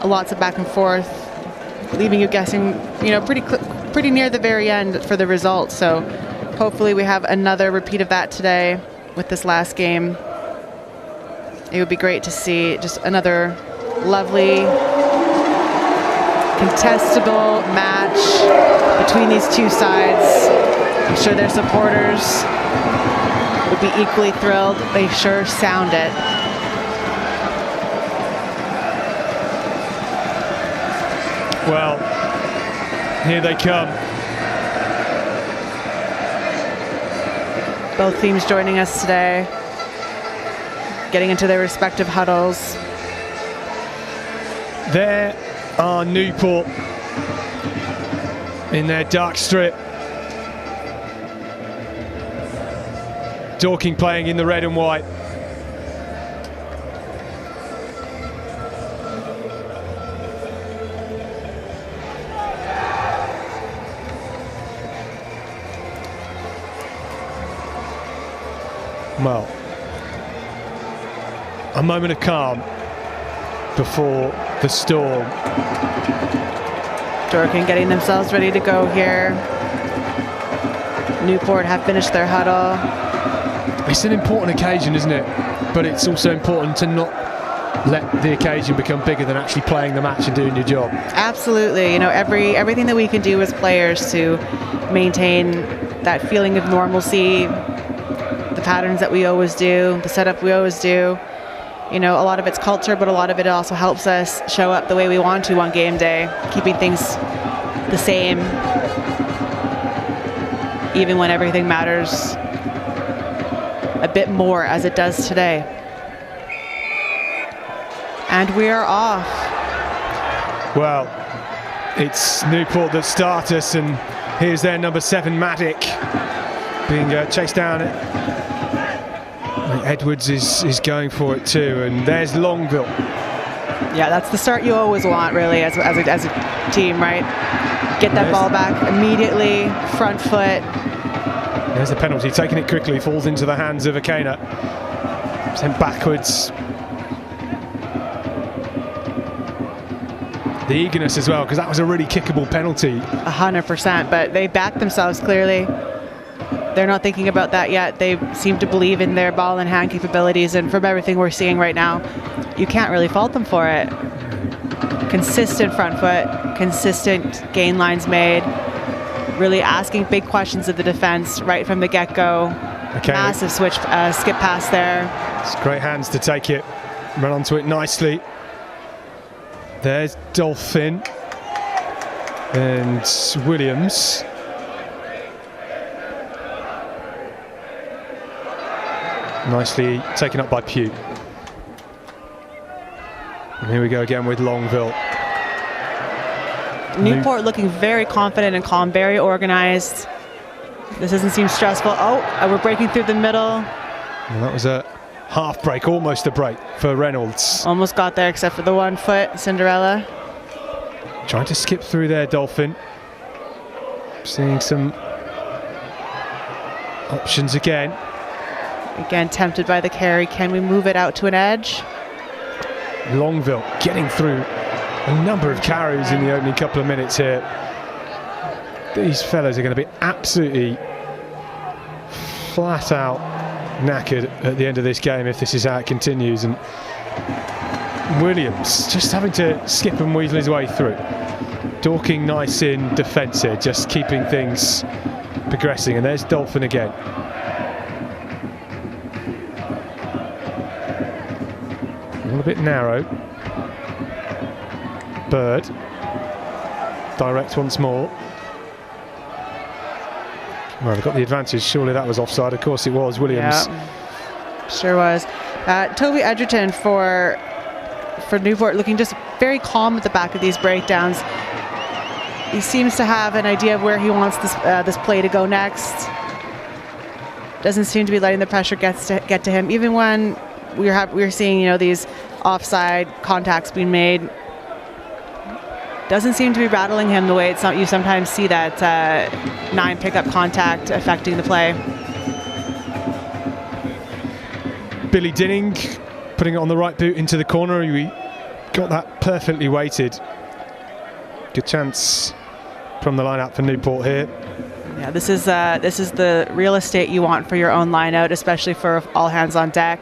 Lots of back and forth, leaving you guessing, pretty near the very end for the result. So hopefully we have another repeat of that today with this last game. It would be great to see just another lovely, contestable match between these two sides. I'm sure their supporters would be equally thrilled. They sure sound it. Well, here they come. Both teams joining us today, getting into their respective huddles. There are Newport in their dark strip. Dorking playing in the red and white. Well, a moment of calm before the storm. Dorking getting themselves ready to go here. Newport have finished their huddle. It's an important occasion, isn't it? But it's also important to not let the occasion become bigger than actually playing the match and doing your job. Absolutely. You know, everything that we can do as players to maintain that feeling of normalcy, the patterns that we always do, the setup we always do. You know, a lot of it's culture, but a lot of it also helps us show up the way we want to on game day, keeping things the same, even when everything matters a bit more, as it does today. And we are off. Well, it's Newport that start us, and here's their number 7, Maddock, being chased down. Edwards is going for it too, and there's Longville. Yeah, that's the start you always want, really, as a team, right? Get that ball back immediately, front foot. There's the penalty, taking it quickly, falls into the hands of Akena. Sent backwards. The eagerness as well, because that was a really kickable penalty. 100%, but they backed themselves clearly. They're not thinking about that yet. They seem to believe in their ball and hand capabilities, and from everything we're seeing right now, you can't really fault them for it. Consistent front foot, consistent gain lines made, really asking big questions of the defense right from the get-go. Okay. Massive switch, skip pass there. It's great hands to take it, run onto it nicely. There's Dolphin and Williams. Nicely taken up by Pugh. And here we go again with Longville. Newport looking very confident and calm, very organized. This doesn't seem stressful. Oh, we're breaking through the middle. Well, that was a half break, almost a break for Reynolds. Almost got there except for the 1 foot, Cinderella. Trying to skip through there, Dolphin. Seeing some options again. Again, tempted by the carry. Can we move it out to an edge? Longville getting through a number of carries in the opening couple of minutes here. These fellas are going to be absolutely flat out knackered at the end of this game if this is how it continues. And Williams just having to skip and weasel his way through. Dorking nice in defence here, just keeping things progressing. And there's Dolphin again. A little bit narrow. Bird. Direct once more. Well, they've got the advantage. Surely that was offside. Of course it was. Williams. Yeah, sure was. Toby Edgerton for Newport looking just very calm at the back of these breakdowns. He seems to have an idea of where he wants this play to go next. Doesn't seem to be letting the pressure get to him, even when we're seeing these offside contacts being made. Doesn't seem to be rattling him the way you sometimes see that 9 pickup contact affecting the play. Billy Dinning putting it on the right boot into the corner. We got that perfectly weighted. Good chance from the line-out for Newport here. Yeah, this is the real estate you want for your own line-out, especially for all hands on deck.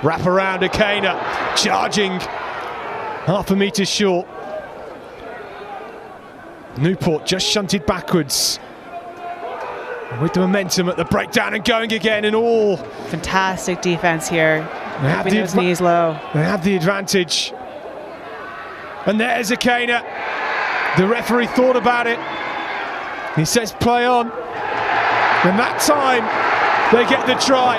Wrap around Akena, charging half a metre short. Newport just shunted backwards. With the momentum at the breakdown and going again and all. Fantastic defense here. Keeping those knees low. They have the advantage. And there's Akena. The referee thought about it. He says play on. And that time they get the try.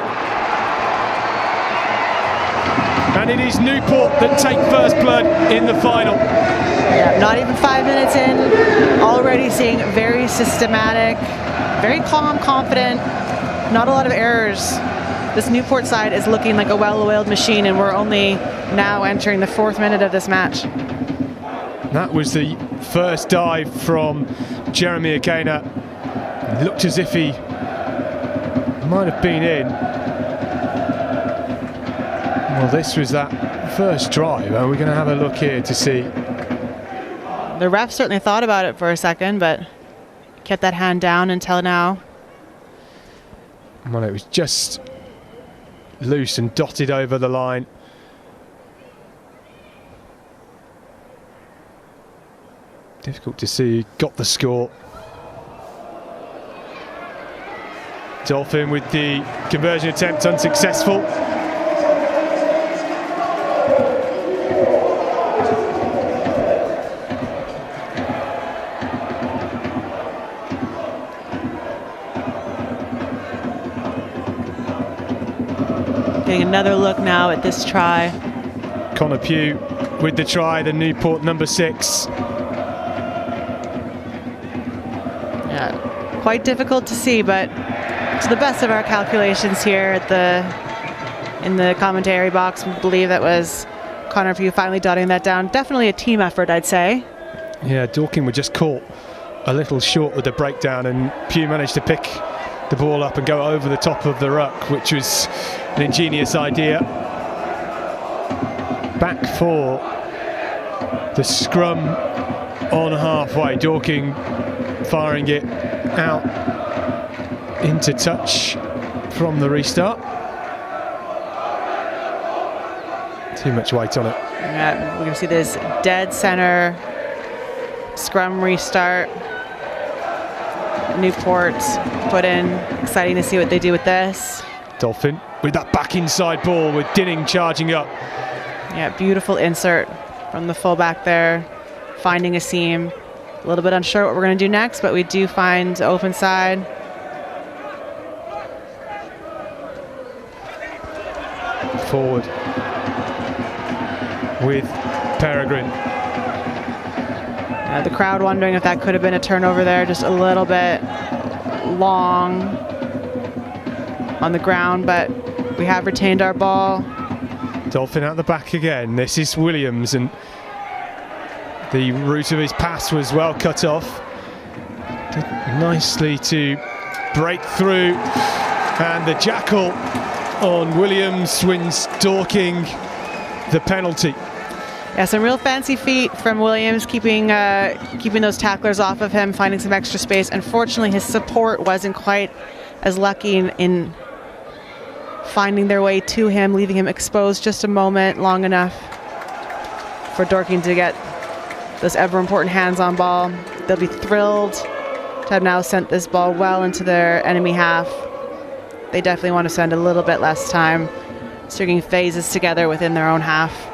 And it is Newport that take first blood in the final. Yeah, not even 5 minutes in, already seeing very systematic, very calm, confident, not a lot of errors. This Newport side is looking like a well-oiled machine, and we're only now entering the 4th minute of this match. That was the first dive from Jeremy Akena. It looked as if he might have been in. Well, this was that first drive. We're going to have a look here to see. The ref certainly thought about it for a second, but kept that hand down until now. Well, it was just loose and dotted over the line. Difficult to see. He got the score. Dolphin with the conversion attempt unsuccessful. Getting another look now at this try. Connor Pugh with the try, the Newport number 6. Yeah, quite difficult to see, but to the best of our calculations here in the commentary box, we believe that was Connor Pugh finally dotting that down. Definitely a team effort, I'd say. Yeah, Dorking were just caught a little short with the breakdown, and Pugh managed to pick the ball up and go over the top of the ruck, which was an ingenious idea. Back for the scrum on halfway. Dorking firing it out into touch from the restart. Too much weight on it. Yeah, we're going to see this dead center scrum restart. Newport put in. Exciting to see what they do with this. Dolphin with that back inside ball with Dinning charging up. Yeah, beautiful insert from the fullback there, finding a seam. A little bit unsure what we're going to do next, but we do find open side. Forward with Peregrine. The crowd wondering if that could have been a turnover there, just a little bit long on the ground, but we have retained our ball. Dolphin out the back again. This is Williams, and the route of his pass was well cut off. Did nicely to break through, and the jackal on Williams wins Dorking the penalty. Yeah, some real fancy feet from Williams, keeping those tacklers off of him, finding some extra space. Unfortunately, his support wasn't quite as lucky in finding their way to him, leaving him exposed just a moment long enough for Dorking to get those ever important hands on ball. They'll be thrilled to have now sent this ball well into their enemy half. They definitely want to spend a little bit less time stringing phases together within their own half.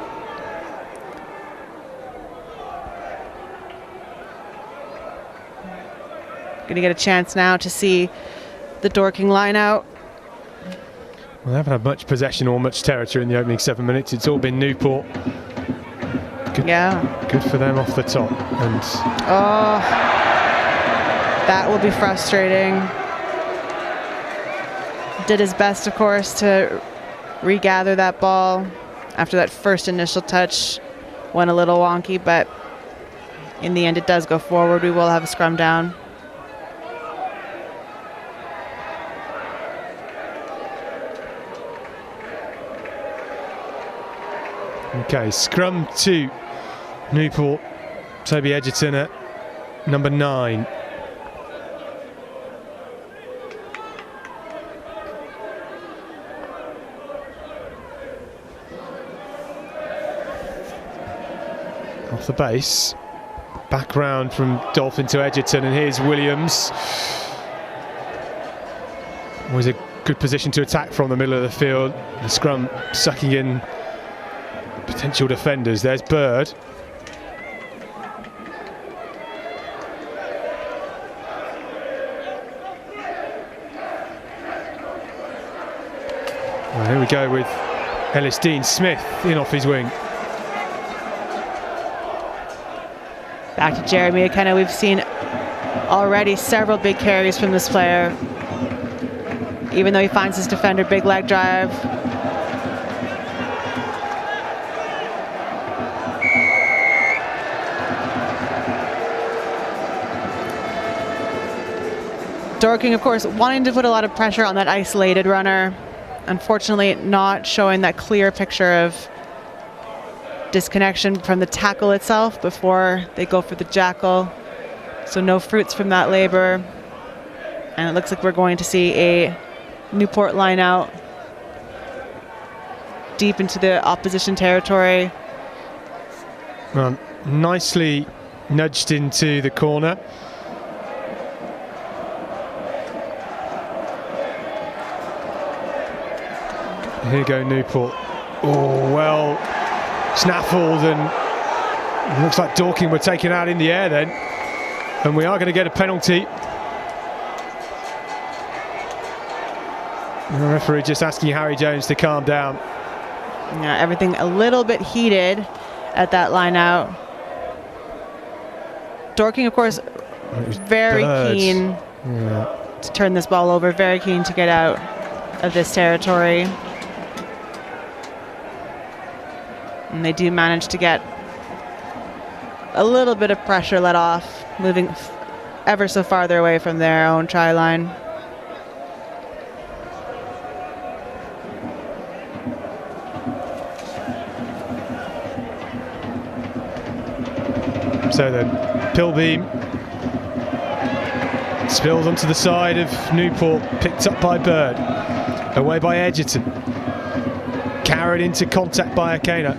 Going to get a chance now to see the Dorking line out. Well, they haven't had much possession or much territory in the opening 7 minutes. It's all been Newport. Good, yeah. Good for them off the top. And oh, that will be frustrating. Did his best, of course, to regather that ball after that first initial touch. Went a little wonky, but in the end it does go forward. We will have a scrum down. Okay, scrum to Newport. Toby Edgerton at number 9. Off the base. Back round from Dolphin to Edgerton, and here's Williams. Always a good position to attack from the middle of the field. The scrum sucking in potential defenders. There's Bird. Well, here we go with Ellis Dean Smith in off his wing. Back to Jeremy McKenna. We've seen already several big carries from this player. Even though he finds his defender, big leg drive. Dorking, of course, wanting to put a lot of pressure on that isolated runner. Unfortunately, not showing that clear picture of disconnection from the tackle itself before they go for the jackal. So no fruits from that labor. And it looks like we're going to see a Newport line out deep into the opposition territory. Well, nicely nudged into the corner. Here go Newport. Oh, well snaffled, and it looks like Dorking were taken out in the air then. And we are going to get a penalty. The referee just asking Harry Jones to calm down. Yeah, everything a little bit heated at that line out. Dorking, of course, very keen to turn this ball over, very keen to get out of this territory. And they do manage to get a little bit of pressure let off, moving ever so farther away from their own try line. So the pill beam spills onto the side of Newport, picked up by Bird, away by Edgerton, carried into contact by Akena.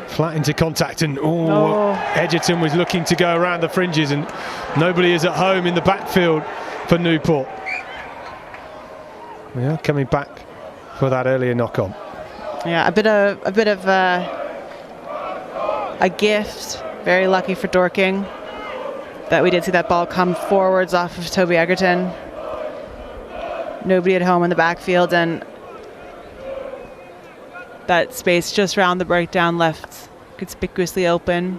Flat into contact, and Edgerton was looking to go around the fringes, and nobody is at home in the backfield for Newport. We are coming back for that earlier knock-on. Yeah, a bit of a gift. Very lucky for Dorking that we did see that ball come forwards off of Toby Egerton. Nobody at home in the backfield, and that space just round the breakdown left conspicuously open.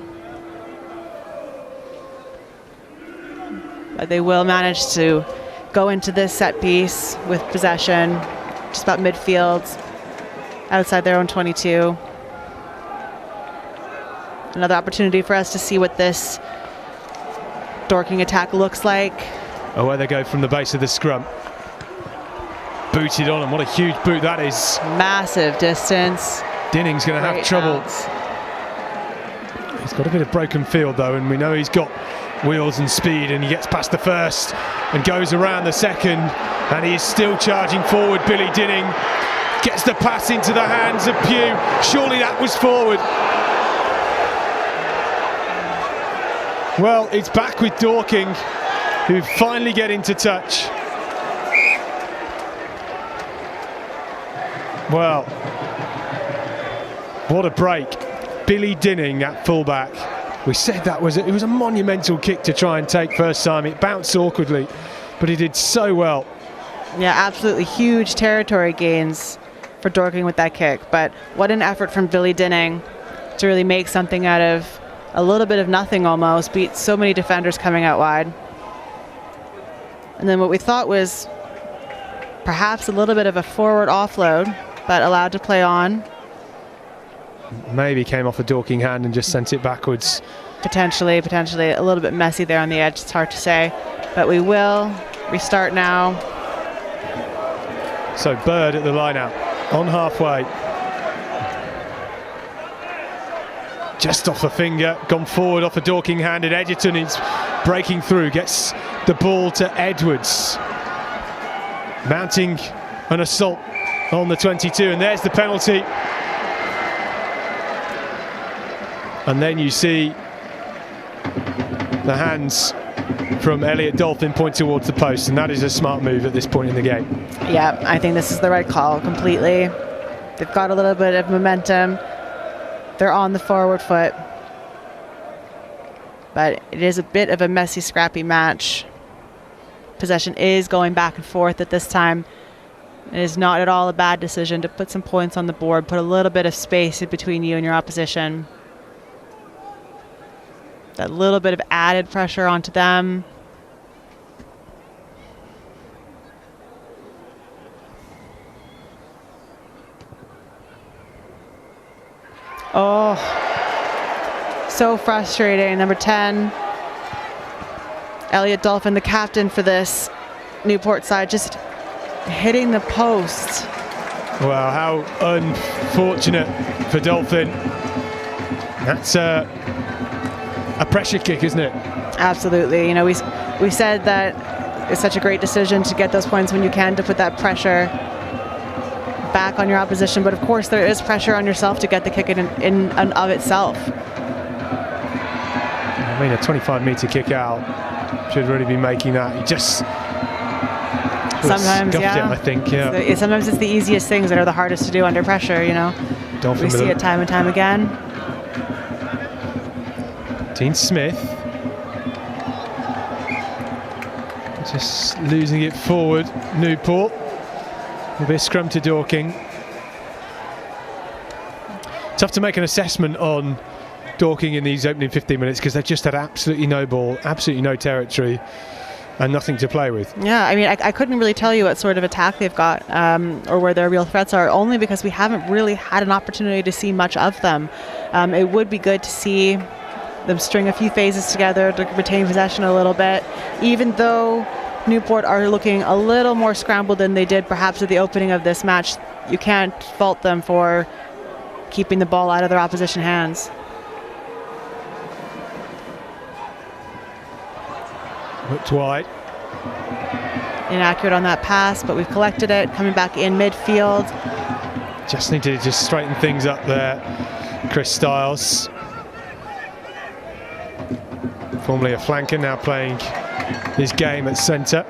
But they will manage to go into this set piece with possession just about midfield, outside their own 22. Another opportunity for us to see what this Dorking attack looks like. Oh, where they go from the base of the scrum. Booted on, and what a huge boot that is. Massive distance. Dinning's going to have trouble. Bounce. He's got a bit of broken field though, and we know he's got wheels and speed, and he gets past the first and goes around the second, and he is still charging forward. Billy Dinning gets the pass into the hands of Pugh. Surely that was forward. Well, it's back with Dorking, who finally get into touch. Well, what a break. Billy Dinning at fullback. We said that it was a monumental kick to try and take first time. It bounced awkwardly, but he did so well. Yeah, absolutely huge territory gains for Dorking with that kick. But what an effort from Billy Dinning to really make something out of a little bit of nothing almost, beat so many defenders coming out wide. And then what we thought was perhaps a little bit of a forward offload, but allowed to play on. Maybe came off a Dorking hand and just sent it backwards. Potentially a little bit messy there on the edge. It's hard to say, but we will restart now. So Bird at the line out, on halfway. Just off the finger, gone forward off a Dorking hand, and Edgerton is breaking through, gets the ball to Edwards. Mounting an assault on the 22, and there's the penalty. And then you see The hands from Elliot Dolphin point towards the post, and that is a smart move at this point in the game. Yeah, I think this is the right call completely. They've got a little bit of momentum. They're on the forward foot. But it is a bit of a messy, scrappy match. Possession is going back and forth at this time. It is not at all a bad decision to put some points on the board, put a little bit of space in between you and your opposition. That little bit of added pressure onto them. Oh, so frustrating. Number 10, Elliot Dolphin, the captain for this Newport side, just hitting the post. Well, how unfortunate for Dolphin. That's a pressure kick, isn't it? Absolutely. You know, we said that it's such a great decision to get those points when you can, to put that pressure back on your opposition, but of course there is pressure on yourself to get the kick in and of itself. I mean, a 25-metre kick out should really be making that. He just sometimes, yeah. It, I think, yeah. So, sometimes it's the easiest things that are the hardest to do under pressure, you know. Dolphin, we see it time and time again. Dean Smith just losing it forward. Newport. Will be a scrum to Dorking. Tough to make an assessment on Dorking in these opening 15 minutes because they've just had absolutely no ball, absolutely no territory, and nothing to play with. Yeah, I mean, I couldn't really tell you what sort of attack they've got or where their real threats are, only because we haven't really had an opportunity to see much of them. It would be good to see them string a few phases together to retain possession a little bit, even though Newport are looking a little more scrambled than they did perhaps at the opening of this match. You can't fault them for keeping the ball out of their opposition hands. Looked wide. Inaccurate on that pass, but we've collected it, coming back in midfield. Just needed to just straighten things up there. Chris Stiles, formerly a flanker, now playing his game at centre.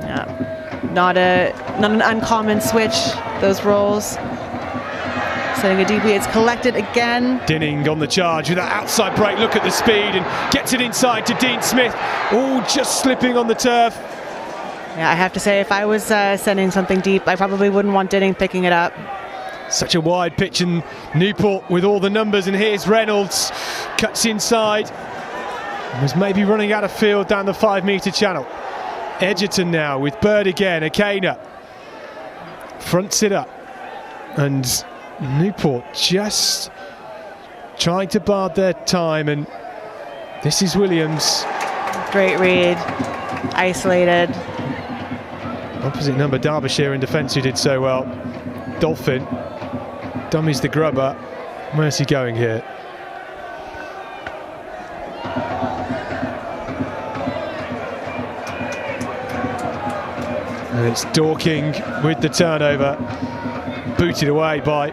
Yeah, not an uncommon switch, those roles. Setting a DP, it's collected again. Dinning on the charge with that outside break. Look at the speed and gets it inside to Dean Smith. All just slipping on the turf. Yeah, I have to say, if I was sending something deep, I probably wouldn't want Dinning picking it up. Such a wide pitch, and Newport with all the numbers, and here's Reynolds, cuts inside, was maybe running out of field down the 5-metre channel. Edgerton now with Bird again, Akana fronts it up, and Newport just trying to bide their time, and this is Williams. Great read, isolated. Opposite number Derbyshire in defence who did so well. Dolphin dummies the grubber. Where's he going here? And it's Dorking with the turnover, booted away by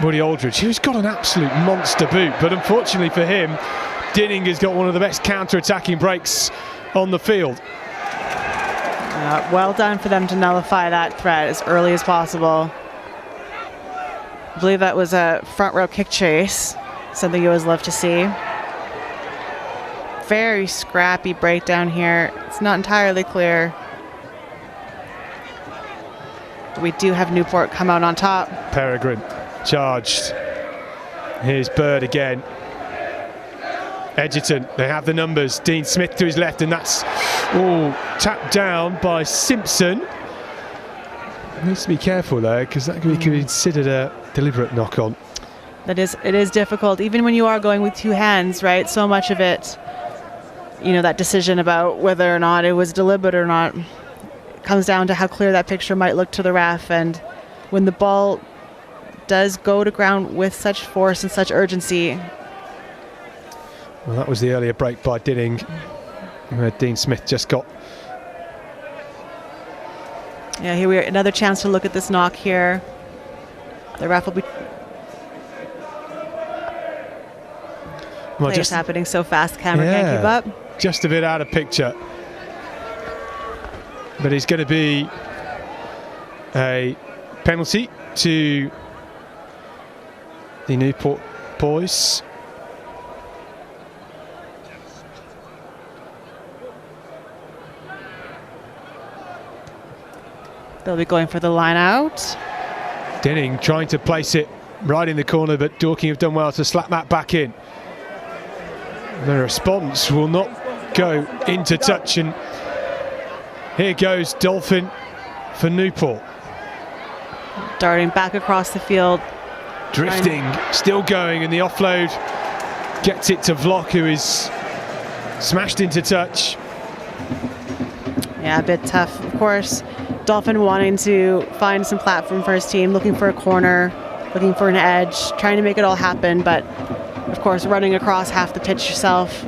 Woody Aldridge, who's got an absolute monster boot, but unfortunately for him, Dinning has got one of the best counter-attacking breaks on the field. Well done for them to nullify that threat as early as possible. I believe that was a front row kick chase, something you always love to see. Very scrappy breakdown here. It's not entirely clear. But we do have Newport come out on top. Peregrine charged. Here's Bird again. Edgerton, they have the numbers. Dean Smith to his left, and that's all tapped down by Simpson. Needs to be careful there, because that could be considered a deliberate knock-on. It is difficult, even when you are going with two hands, right? So much of it, you know, that decision about whether or not it was deliberate or not comes down to how clear that picture might look to the ref. And when the ball does go to ground with such force and such urgency. Well, that was the earlier break by Dinning, where Dean Smith just got. Yeah, here we are, another chance to look at this knock here. The ref will be. Well, just happening so fast, camera can't keep up. Just a bit out of picture. But it's going to be a penalty to the Newport boys. They'll be going for the line out. Dinning trying to place it right in the corner, but Dorking have done well to slap that back in. The response will not go into touch, and here goes Dolphin for Newport. Darting back across the field. Drifting, still going, and the offload gets it to Vlock, who is smashed into touch. Yeah, a bit tough, of course. Dolphin wanting to find some platform for his team, looking for a corner, looking for an edge, trying to make it all happen, but of course running across half the pitch yourself,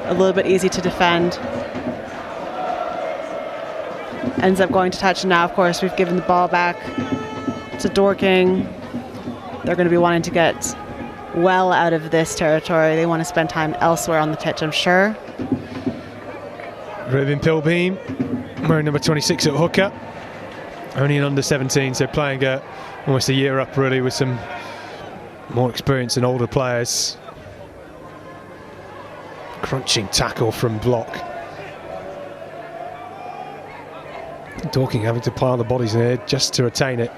a little bit easy to defend. Ends up going to touch, and now of course we've given the ball back to Dorking. They're going to be wanting to get well out of this territory. They want to spend time elsewhere on the pitch, I'm sure. Ruben Pilbeam, wearing number 26 at hooker, only an under 17, so playing almost a year up really, with some more experience and older players. Crunching tackle from Block. Dorking having to pile the bodies in here just to retain it.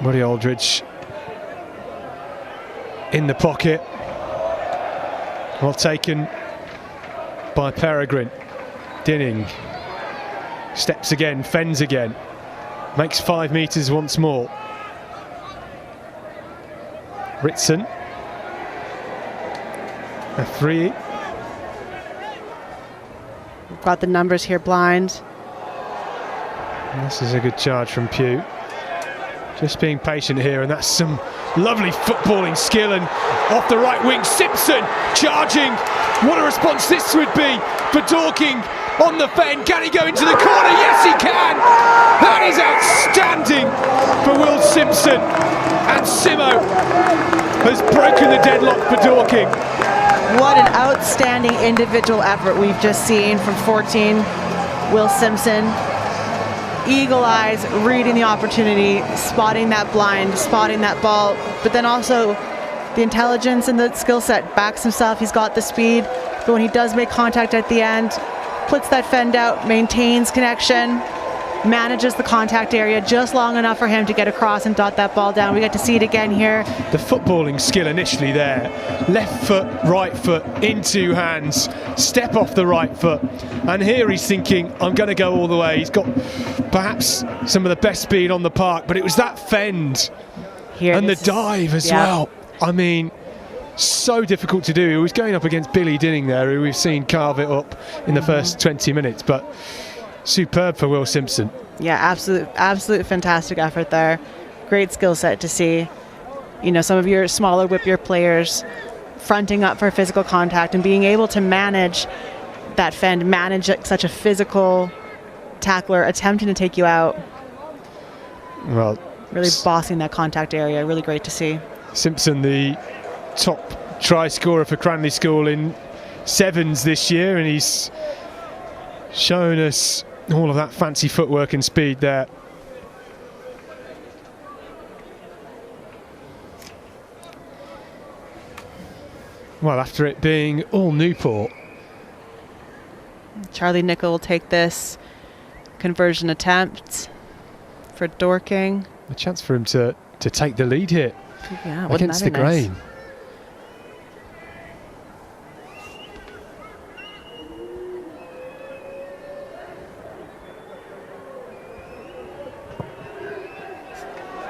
Murray Aldridge in the pocket, well taken by Peregrine. Dinning steps again, fends again, makes 5 metres once more. Ritson, a free. We've got the numbers here blind. And this is a good charge from Pugh. Just being patient here, and that's some lovely footballing skill. And off the right wing, Simpson charging. What a response this would be for Dorking on the fend. Can he go into the corner? Yes, he can. That is outstanding for Will Simpson. And Simo has broken the deadlock for Dorking. What an outstanding individual effort we've just seen from 14, Will Simpson. Eagle eyes, reading the opportunity, spotting that blind, spotting that ball, but then also the intelligence and the skill set. Backs himself, he's got the speed, but when he does make contact at the end, puts that fend out, maintains connection, manages the contact area just long enough for him to get across and dot that ball down. We get to see it again here. The footballing skill initially there. Left foot, right foot, into hands, step off the right foot. And here he's thinking, I'm going to go all the way. He's got perhaps some of the best speed on the park, but it was that fend here and the dive as well. I mean, so difficult to do. He was going up against Billy Dinning there, who we've seen carve it up in the first 20 minutes, but superb for Will Simpson. Yeah, absolute fantastic effort there. Great skill set to see. You know, some of your smaller whippier players fronting up for physical contact and being able to manage that fend, manage such a physical tackler attempting to take you out. Well, really bossing that contact area. Really great to see. Simpson, the top try scorer for Cranley School in sevens this year, and he's shown us all of that fancy footwork and speed there. Well, after it being all Newport. Charlie Nicol will take this conversion attempt for Dorking. A chance for him to take the lead here against the grain.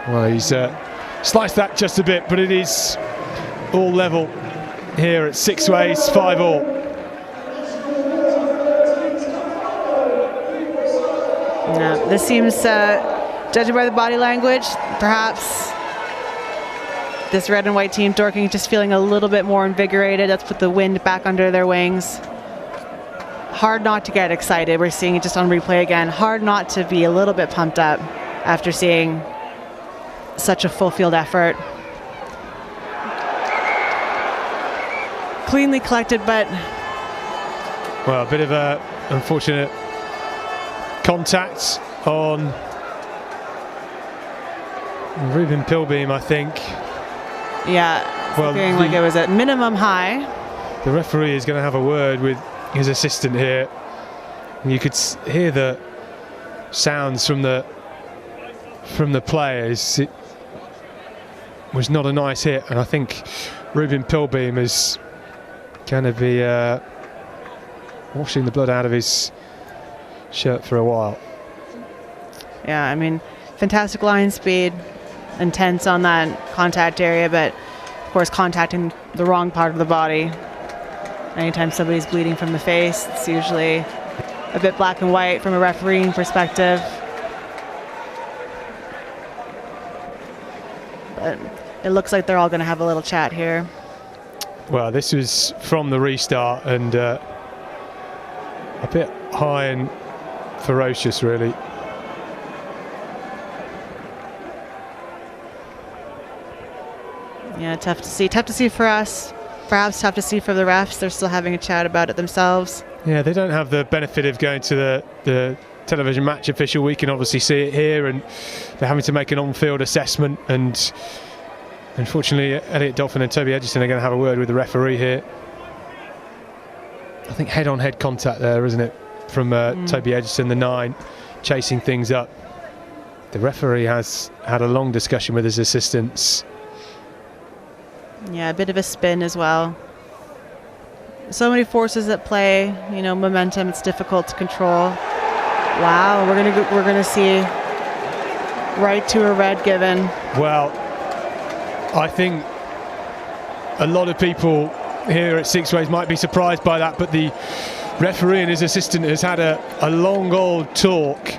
Well, he's sliced that just a bit, but it is all level here at Sixways, 5-all. Yeah, this seems, judging by the body language, perhaps this red and white team, Dorking, just feeling a little bit more invigorated. That's put the wind back under their wings. Hard not to get excited. We're seeing it just on replay again. Hard not to be a little bit pumped up after seeing such a full field effort. cleanly collected, but... Well, a bit of a unfortunate contact on Ruben Pilbeam, I think. Yeah, well, feeling like it was at minimum high. The referee is going to have a word with his assistant here. You could hear the sounds from the players. It was not a nice hit, and I think Ruben Pilbeam is going to be washing the blood out of his shirt for a while. Yeah, I mean, fantastic line speed, intense on that contact area, but of course contacting the wrong part of the body. Anytime somebody's bleeding from the face, it's usually a bit black and white from a refereeing perspective. But it looks like they're all going to have a little chat here. Well, this was from the restart, and a bit high and ferocious, really. Yeah, tough to see. Tough to see for us. Perhaps tough to see for the refs. They're still having a chat about it themselves. Yeah, they don't have the benefit of going to the television match official. We can obviously see it here, and they're having to make an on-field assessment. And unfortunately, Elliot Dolphin and Toby Edgerton are going to have a word with the referee here. I think head-on-head contact there, isn't it? From Toby Edgerton, the 9, chasing things up. The referee has had a long discussion with his assistants. Yeah, a bit of a spin as well. So many forces at play, you know, momentum, it's difficult to control. Wow, we're gonna see right to a red given. Well, I think a lot of people here at Sixways might be surprised by that, but the referee and his assistant has had a long old talk,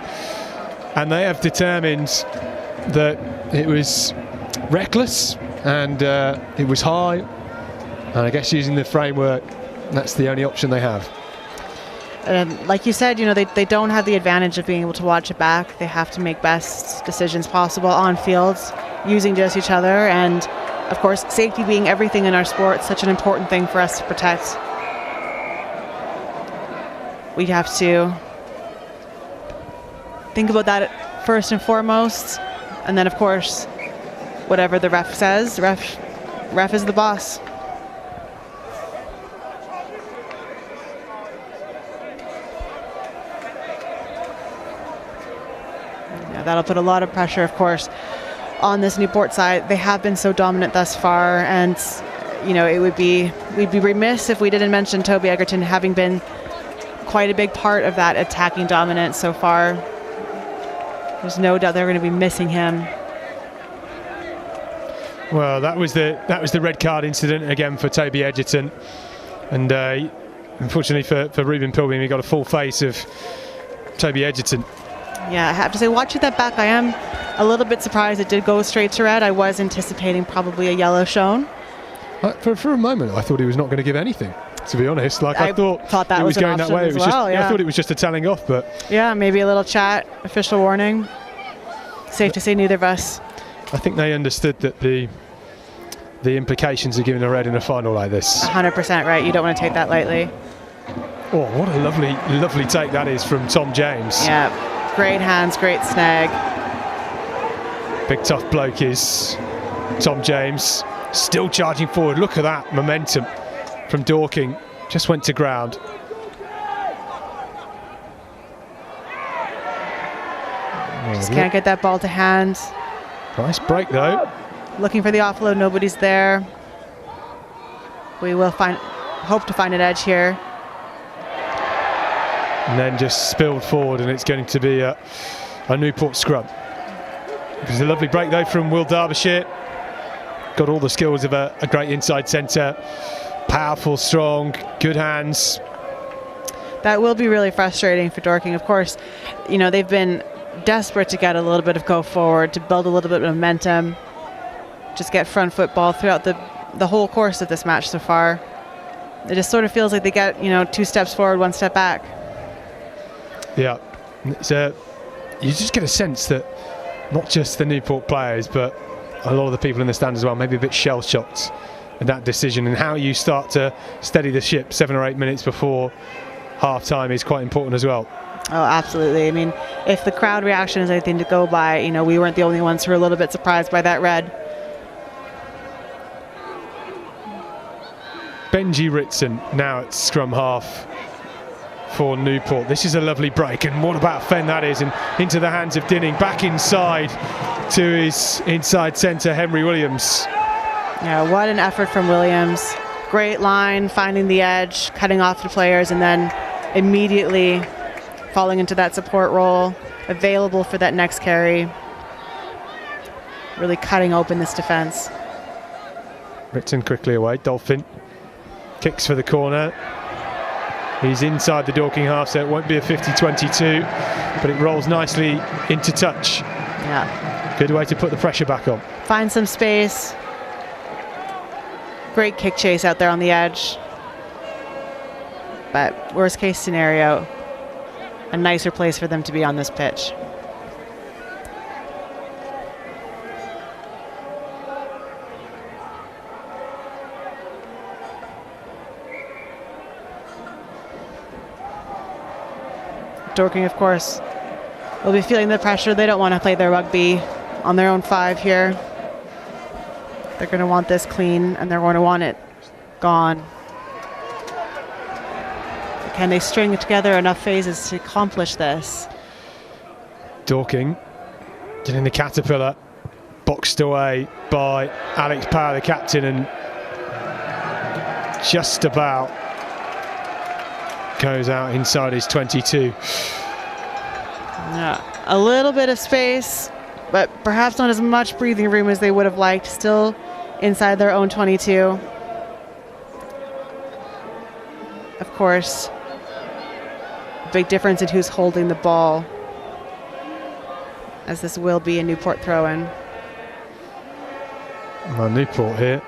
and they have determined that it was reckless and it was high, and I guess using the framework, that's the only option they have. Like you said, you know, they don't have the advantage of being able to watch it back. They have to make best decisions possible on fields using just each other, and of course safety being everything in our sport, such an important thing for us to protect. We have to think about that first and foremost, and then of course whatever the ref says, ref is the boss. Yeah, that'll put a lot of pressure, of course, on this Newport side. They have been so dominant thus far, and you know, we'd be remiss if we didn't mention Toby Edgerton having been quite a big part of that attacking dominance so far. There's no doubt they're going to be missing him. Well, that was the red card incident again for Toby Edgerton, and unfortunately for Ruben Pilbeam, he got a full face of Toby Edgerton. Yeah, I have to say, watching that back, I am a little bit surprised it did go straight to red. I was anticipating probably a yellow shown. For a moment, I thought he was not going to give anything, to be honest. Like I thought that it was going that way. It was just, I thought it was just a telling off, but yeah, maybe a little chat, official warning. Safe to say neither of us. I think they understood that the implications of giving a red in a final like this. 100% right. You don't want to take that lightly. Oh, what a lovely take that is from Tom James. Yeah, great hands, great snag. Big tough bloke is Tom James. Still charging forward. Look at that momentum from Dorking. Just went to ground. Just can't get that ball to hand. Nice break though. Looking for the offload, nobody's there. We will hope to find an edge here. And then just spilled forward, and it's going to be a Newport scrum. It was a lovely break though from Will Derbyshire. Got all the skills of a great inside centre. Powerful, strong, good hands. That will be really frustrating for Dorking. Of course, you know, they've been desperate to get a little bit of go forward, to build a little bit of momentum, just get front foot ball throughout the whole course of this match so far. It just sort of feels like they get, you know, 2 steps forward, 1 step back. Yeah, you just get a sense that not just the Newport players, but a lot of the people in the stand as well, maybe a bit shell-shocked that decision, and how you start to steady the ship 7 or 8 minutes before half time is quite important as well. Oh, absolutely. I mean, if the crowd reaction is anything to go by, you know, we weren't the only ones who were a little bit surprised by that red. Benji Ritson now at scrum half for Newport. This is a lovely break, and what about Fenn that is, and into the hands of Dinning, back inside to his inside centre Henry Williams. Yeah, what an effort from Williams. Great line, finding the edge, cutting off the players, and then immediately falling into that support role, available for that next carry. Really cutting open this defence. Ritson quickly away. Dolphin kicks for the corner. He's inside the Dorking half, so it won't be a 50-22, but it rolls nicely into touch. Yeah. Good way to put the pressure back on. Find some space. Great kick chase out there on the edge. But worst case scenario, a nicer place for them to be on this pitch. Dorking, of course, will be feeling the pressure. They don't want to play their rugby on their own 5 here. They're going to want this clean, and they're going to want it gone. Can they string together enough phases to accomplish this? Dorking getting the caterpillar, boxed away by Alex Power, the captain, and just about goes out inside his 22. Yeah, a little bit of space, but perhaps not as much breathing room as they would have liked. Still inside their own 22. Of course, big difference in who's holding the ball, as this will be a Newport throw-in. Well, Newport here.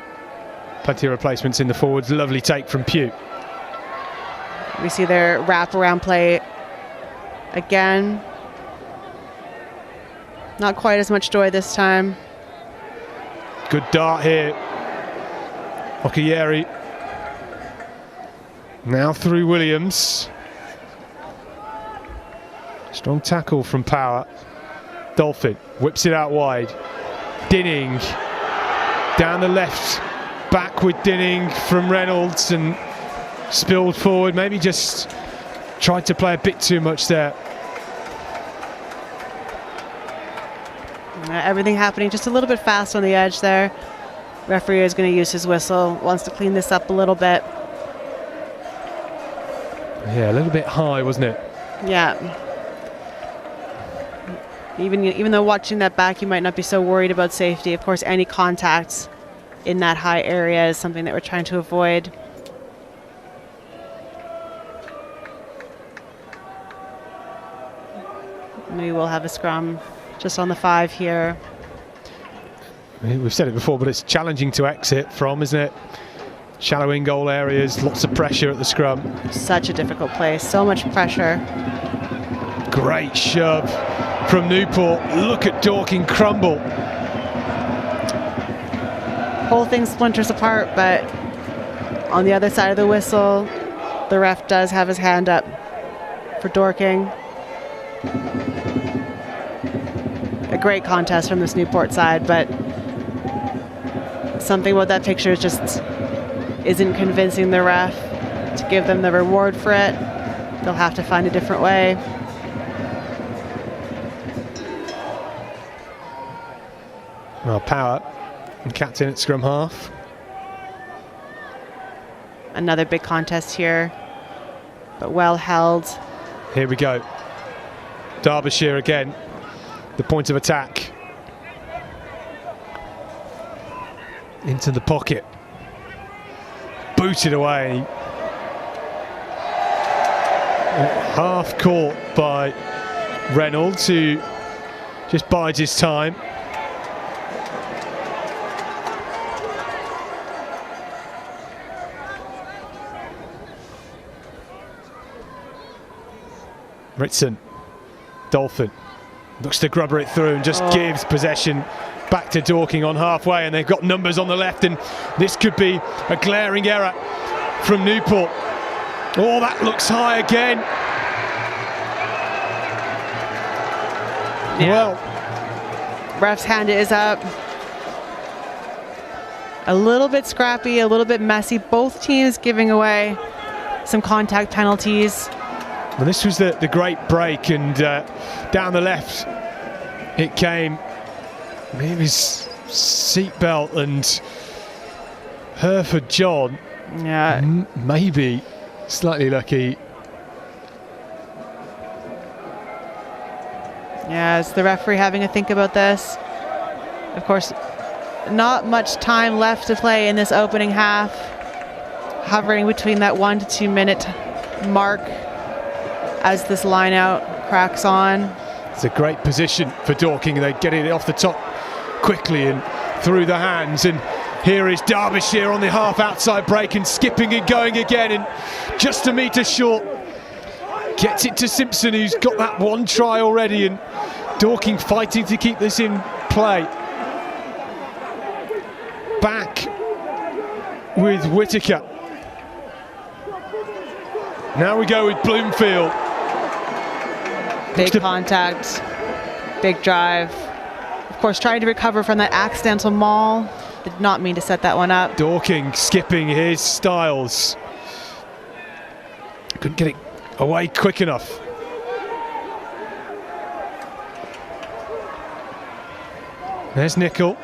Plenty of replacements in the forwards. Lovely take from Pugh. We see their wrap-around play again. Not quite as much joy this time. Good dart here. Okayeri. Now through Williams. Strong tackle from Power. Dolphin whips it out wide. Dinning down the left. Back with Dinning from Reynolds and spilled forward. Maybe just tried to play a bit too much there. Everything happening just a little bit fast on the edge there. Referee is going to use his whistle. Wants to clean this up a little bit. Yeah, a little bit high, wasn't it? Yeah. Even though watching that back, you might not be so worried about safety. Of course, any contact in that high area is something that we're trying to avoid. Maybe we'll have a scrum just on the 5 here. We've said it before, but it's challenging to exit from, isn't it? Shallow in goal areas, lots of pressure at the scrum. Such a difficult place, so much pressure. Great shove from Newport. Look at Dorking crumble. Whole thing splinters apart, but on the other side of the whistle, the ref does have his hand up for Dorking. A great contest from this Newport side, but something about that picture just isn't convincing the ref to give them the reward for it. They'll have to find a different way. Well, Power and captain at scrum half. Another big contest here, but well held. Here we go. Derbyshire again, the point of attack. Into the pocket. Booted away. Half caught by Reynolds, who just bides his time. Ritson, Dolphin looks to grubber it through and just gives possession back to Dorking on halfway, and they've got numbers on the left, and this could be a glaring error from Newport. Oh, that looks high again. Yeah. Well, ref's hand is up. A little bit scrappy, a little bit messy. Both teams giving away some contact penalties. well, this was the great break, and down the left it came. It was seatbelt and Hereford John. Yeah. Maybe slightly lucky. Yeah, is the referee having a think about this? Of course, not much time left to play in this opening half. Hovering between that 1 to 2 minute mark as this line out cracks on. It's a great position for Dorking. They get it off the top quickly and through the hands, and here is Derbyshire on the half outside break and skipping and going again, and just a metre short gets it to Simpson, who's got that one try already, and Dorking fighting to keep this in play. Back with Whittaker. Now we go with Bloomfield. Big contact, big drive. Of course, trying to recover from that accidental maul. Did not mean to set that one up. Dorking skipping his styles. Couldn't get it away quick enough. There's Nickel.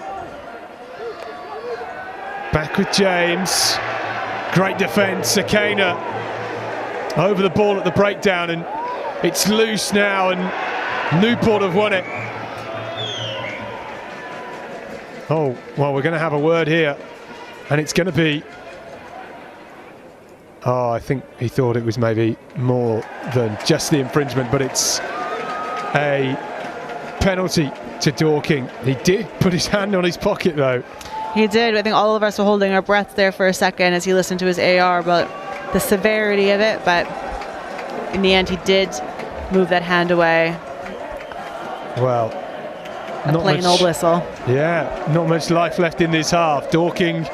Back with James. Great defence. Akena over the ball at the breakdown, and it's loose now, and Newport have won it. Oh, well, we're going to have a word here, and it's going to be... Oh, I think he thought it was maybe more than just the infringement, but it's a penalty to Dorking. He did put his hand on his pocket, though. He did. I think all of us were holding our breath there for a second as he listened to his AR about the severity of it, but in the end he did move that hand away. Well, a plain old whistle. Yeah, not much life left in this half. Dorking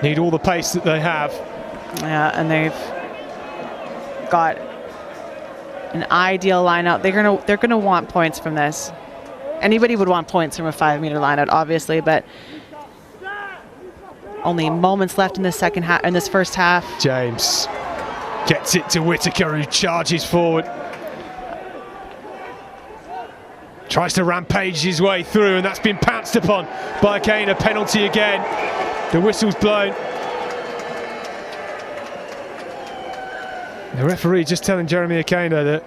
need all the pace that they have. Yeah, and they've got an ideal lineout. They're gonna want points from this. Anybody would want points from a 5 meter lineout, obviously, but only moments left in this second half, in this first half. James gets it to Whittaker, who charges forward. Tries to rampage his way through, and that's been pounced upon by Kane. A penalty again. The whistle's blown. The referee just telling Jeremy Akena that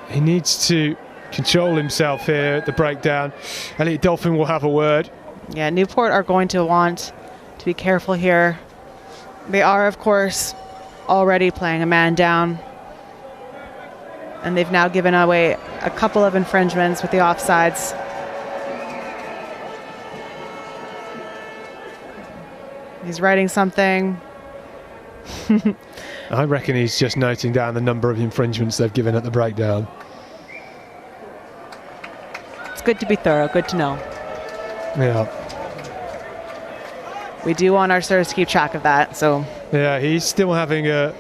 he needs to control himself here at the breakdown. Elliot Dolphin will have a word. Yeah, Newport are going to want to be careful here. They are, of course, already playing a man down, and they've now given away a couple of infringements with the offsides. He's writing something. I reckon he's just noting down the number of infringements they've given at the breakdown. It's good to be thorough, good to know. Yeah. We do want our sirs to keep track of that, so. Yeah, he's still having a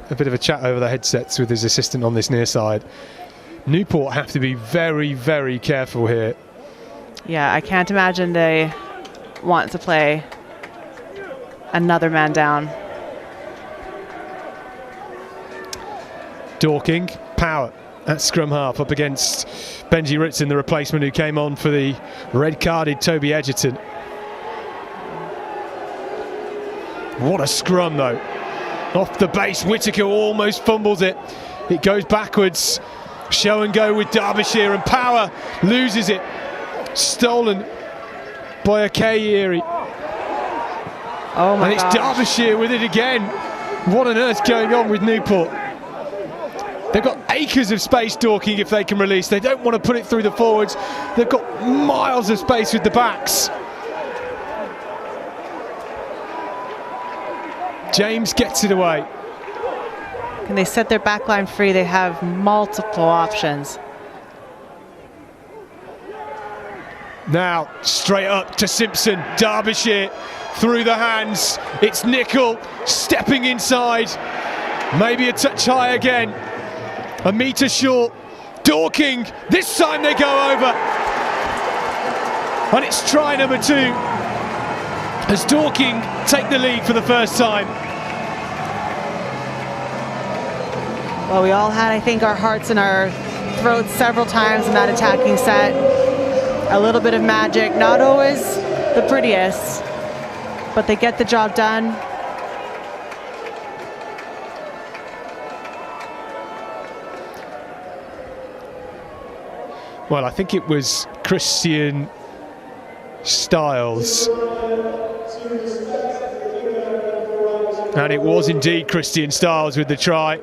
bit of a chat over the headsets with his assistant on this near side. Newport have to be very, very careful here. Yeah, I can't imagine they want to play another man down. Dorking, Power at scrum half up against Benji Ritson, the replacement who came on for the red-carded Toby Edgerton. What a scrum, though. Off the base, Whittaker almost fumbles it. It goes backwards. Show and go with Derbyshire, and Power loses it. Stolen by a Kayeri. Oh my And it's gosh. Derbyshire with it again. What on earth's going on with Newport? They've got acres of space, Dorking, if they can release. They don't want to put it through the forwards. They've got miles of space with the backs. James gets it away. Can they set their backline free? They have multiple options. Now straight up to Simpson, Derbyshire through the hands. It's Nicol stepping inside, maybe a touch high again, a metre short. Dorking, this time they go over, and it's try number 2 as Dorking take the lead for the first time. Well, we all had, I think, our hearts in our throats several times in that attacking set. A little bit of magic, not always the prettiest, but they get the job done. Well, I think it was Christian Stiles. And it was indeed Christian Stiles with the try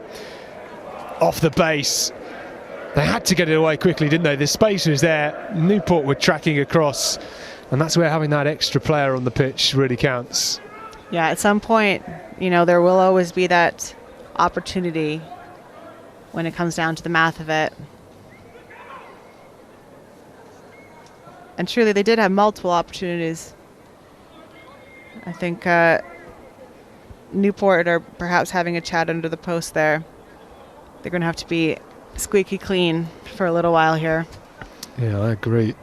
off the base. They had to get it away quickly, didn't they? The space was there. Newport were tracking across, and that's where having that extra player on the pitch really counts. Yeah, at some point, you know, there will always be that opportunity when it comes down to the math of it. And truly, they did have multiple opportunities. I think Newport are perhaps having a chat under the post there. They're going to have to be squeaky clean for a little while here. Yeah, I agree.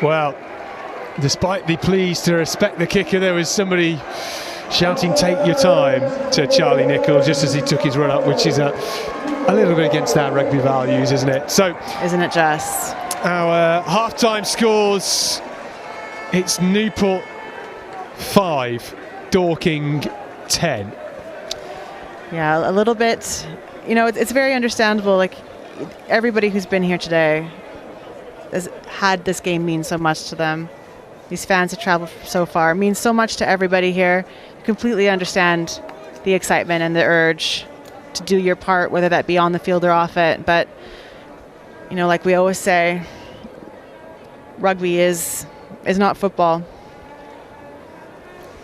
Well, despite the pleas to respect the kicker, there was somebody shouting "take your time" to Charlie Nicol just as he took his run up, which is a little bit against our rugby values, isn't it? So, isn't it just? Our half-time scores, it's Newport 5, Dorking 10. Yeah, a little bit, you know, it's very understandable. Like, everybody who's been here today has had this game mean so much to them. These fans have traveled so far. It means so much to everybody here. You completely understand the excitement and the urge to do your part, whether that be on the field or off it. But, you know, like we always say, rugby is not football.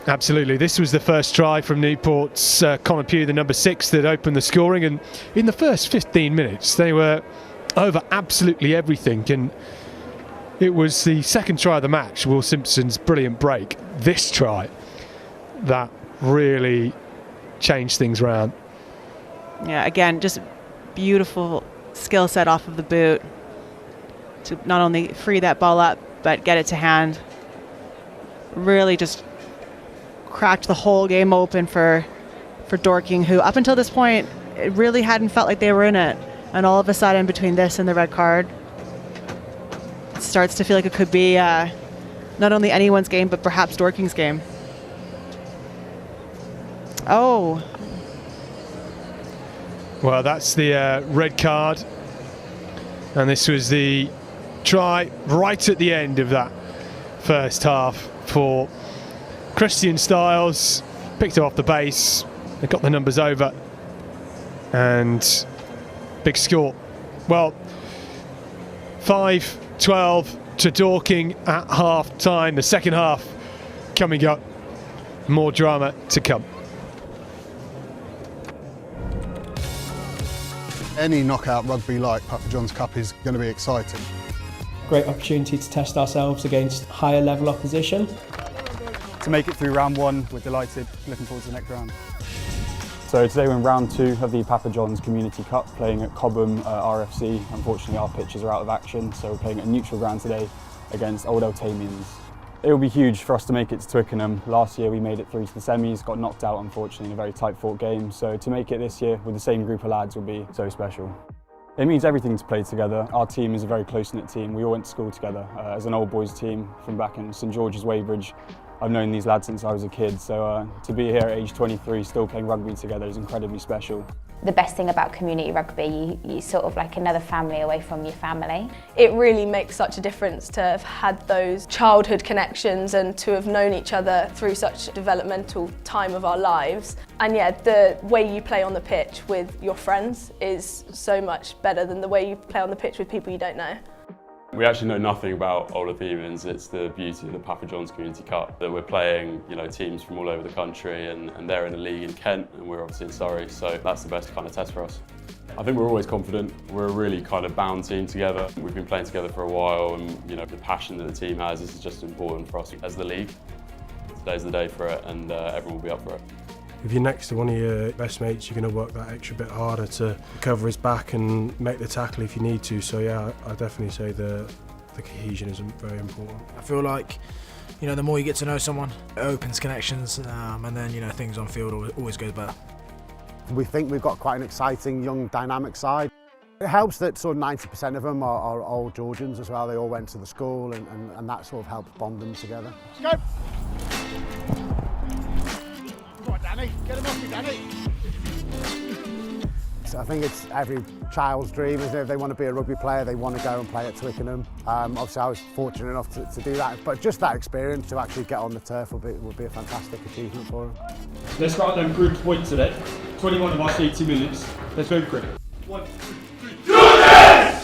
Absolutely. This was the first try from Newport's Connor Pugh, the number 6, that opened the scoring. And in the first 15 minutes, they were over absolutely everything. And it was the second try of the match, Will Simpson's brilliant break, this try, that really changed things around. Yeah, again, just beautiful skill set off of the boot to not only free that ball up, but get it to hand. Really just cracked the whole game open for Dorking, who up until this point, it really hadn't felt like they were in it. And all of a sudden, between this and the red card, it starts to feel like it could be not only anyone's game, but perhaps Dorking's game. Oh. Well, that's the red card. And this was the try right at the end of that first half for Christian Stiles. Picked it off the base. They got the numbers over. And big score. Well, 5-12 to Dorking at half time. The second half coming up. More drama to come. Any knockout rugby like Papa John's Cup is going to be exciting. Great opportunity to test ourselves against higher level opposition. To make it through round 1, we're delighted. Looking forward to the next round. So today we're in round 2 of the Papa John's Community Cup, playing at Cobham RFC. Unfortunately, our pitches are out of action, so we're playing at a neutral ground today against Old Eltamians. It will be huge for us to make it to Twickenham. Last year we made it through to the semis, got knocked out unfortunately in a very tight fought game. So to make it this year with the same group of lads will be so special. It means everything to play together. Our team is a very close-knit team. We all went to school together as an old boys team from back in St George's, Weybridge. I've known these lads since I was a kid, so to be here at age 23 still playing rugby together is incredibly special. The best thing about community rugby, you're sort of like another family away from your family. It really makes such a difference to have had those childhood connections and to have known each other through such a developmental time of our lives. And yeah, the way you play on the pitch with your friends is so much better than the way you play on the pitch with people you don't know. We actually know nothing about Old Athenians. It's the beauty of the Papa John's Community Cup that we're playing, teams from all over the country, and they're in a league in Kent, and we're obviously in Surrey, so that's the best kind of test for us. I think we're always confident. We're a really kind of bound team together. We've been playing together for a while, and the passion that the team has, this is just important for us as the league. Today's the day for it, and everyone will be up for it. If you're next to one of your best mates, you're going to work that extra bit harder to cover his back and make the tackle if you need to. So yeah, I definitely say the cohesion is very important. I feel like, the more you get to know someone, it opens connections, and then, things on field always goes better. We think we've got quite an exciting, young, dynamic side. It helps that sort of 90% of them are old Georgians as well. They all went to the school, and that sort of helps bond them together. Let's go! Come on, Danny, get him off you, Danny! So I think it's every child's dream, isn't it? If they want to be a rugby player, they want to go and play at Twickenham. Obviously, I was fortunate enough to do that, but just that experience to actually get on the turf would be a fantastic achievement for them. Let's start them group points today. 21 of us, 80 minutes. Let's go, Chris. 1, 2, 3. Do this!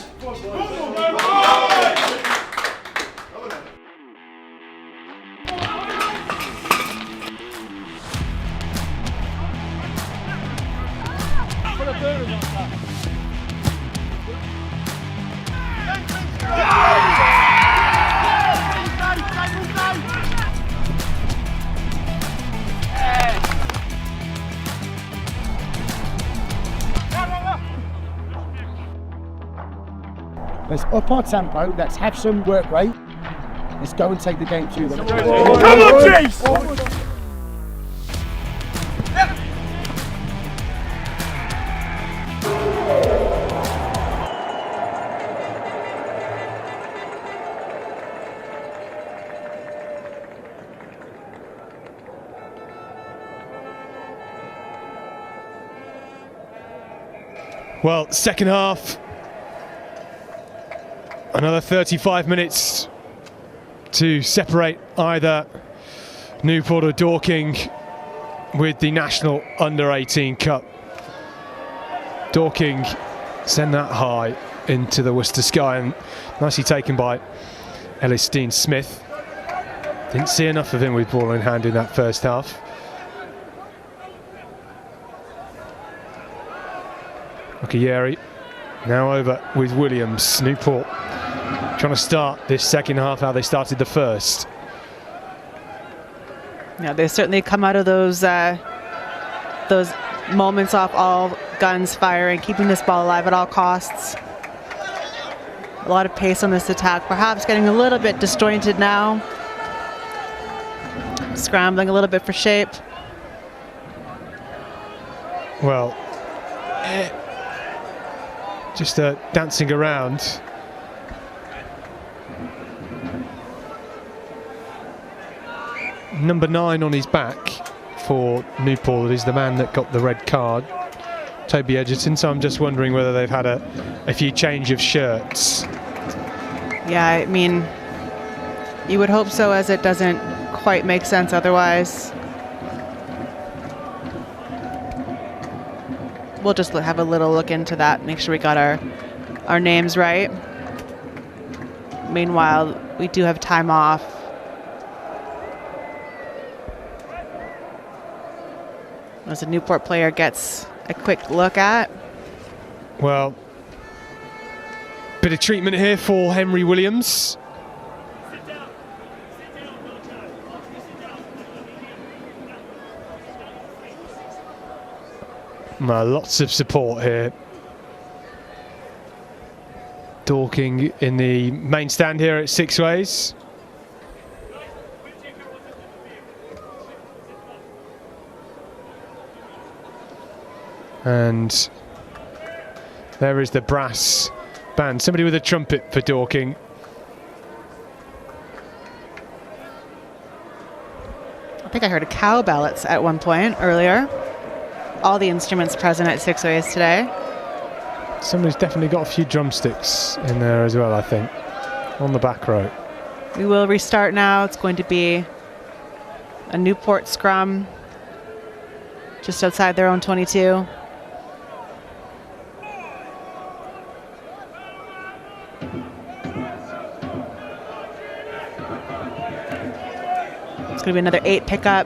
Let's up our tempo, let's have some work rate. Let's go and take the game to them. Come on, Chase! Well, second half. Another 35 minutes to separate either Newport or Dorking with the National Under-18 Cup. Dorking send that high into the Worcester sky, and nicely taken by Ellis Dean Smith. Didn't see enough of him with ball in hand in that first half. Okayeri now over with Williams. Newport trying to start this second half how they started the first. Yeah, they certainly come out of those moments off all guns firing, keeping this ball alive at all costs. A lot of pace on this attack, perhaps getting a little bit disjointed now. Scrambling a little bit for shape. Well, just dancing around. Number 9 on his back for Newport is the man that got the red card, Toby Edgerton. So I'm just wondering whether they've had a few change of shirts. Yeah, I mean, you would hope so, as it doesn't quite make sense otherwise. We'll just have a little look into that, make sure we got our names right. Meanwhile, we do have time off. As a Newport player gets a quick look at. Well, bit of treatment here for Henry Williams. Lots of support here. Dorking in the main stand here at Sixways. And there is the brass band. Somebody with a trumpet for Dorking. I think I heard a cowbell at one point earlier. All the instruments present at Sixways today. Somebody's definitely got a few drumsticks in there as well, I think, on the back row. We will restart now. It's going to be a Newport scrum just outside their own 22. It's going to be another 8 pickup.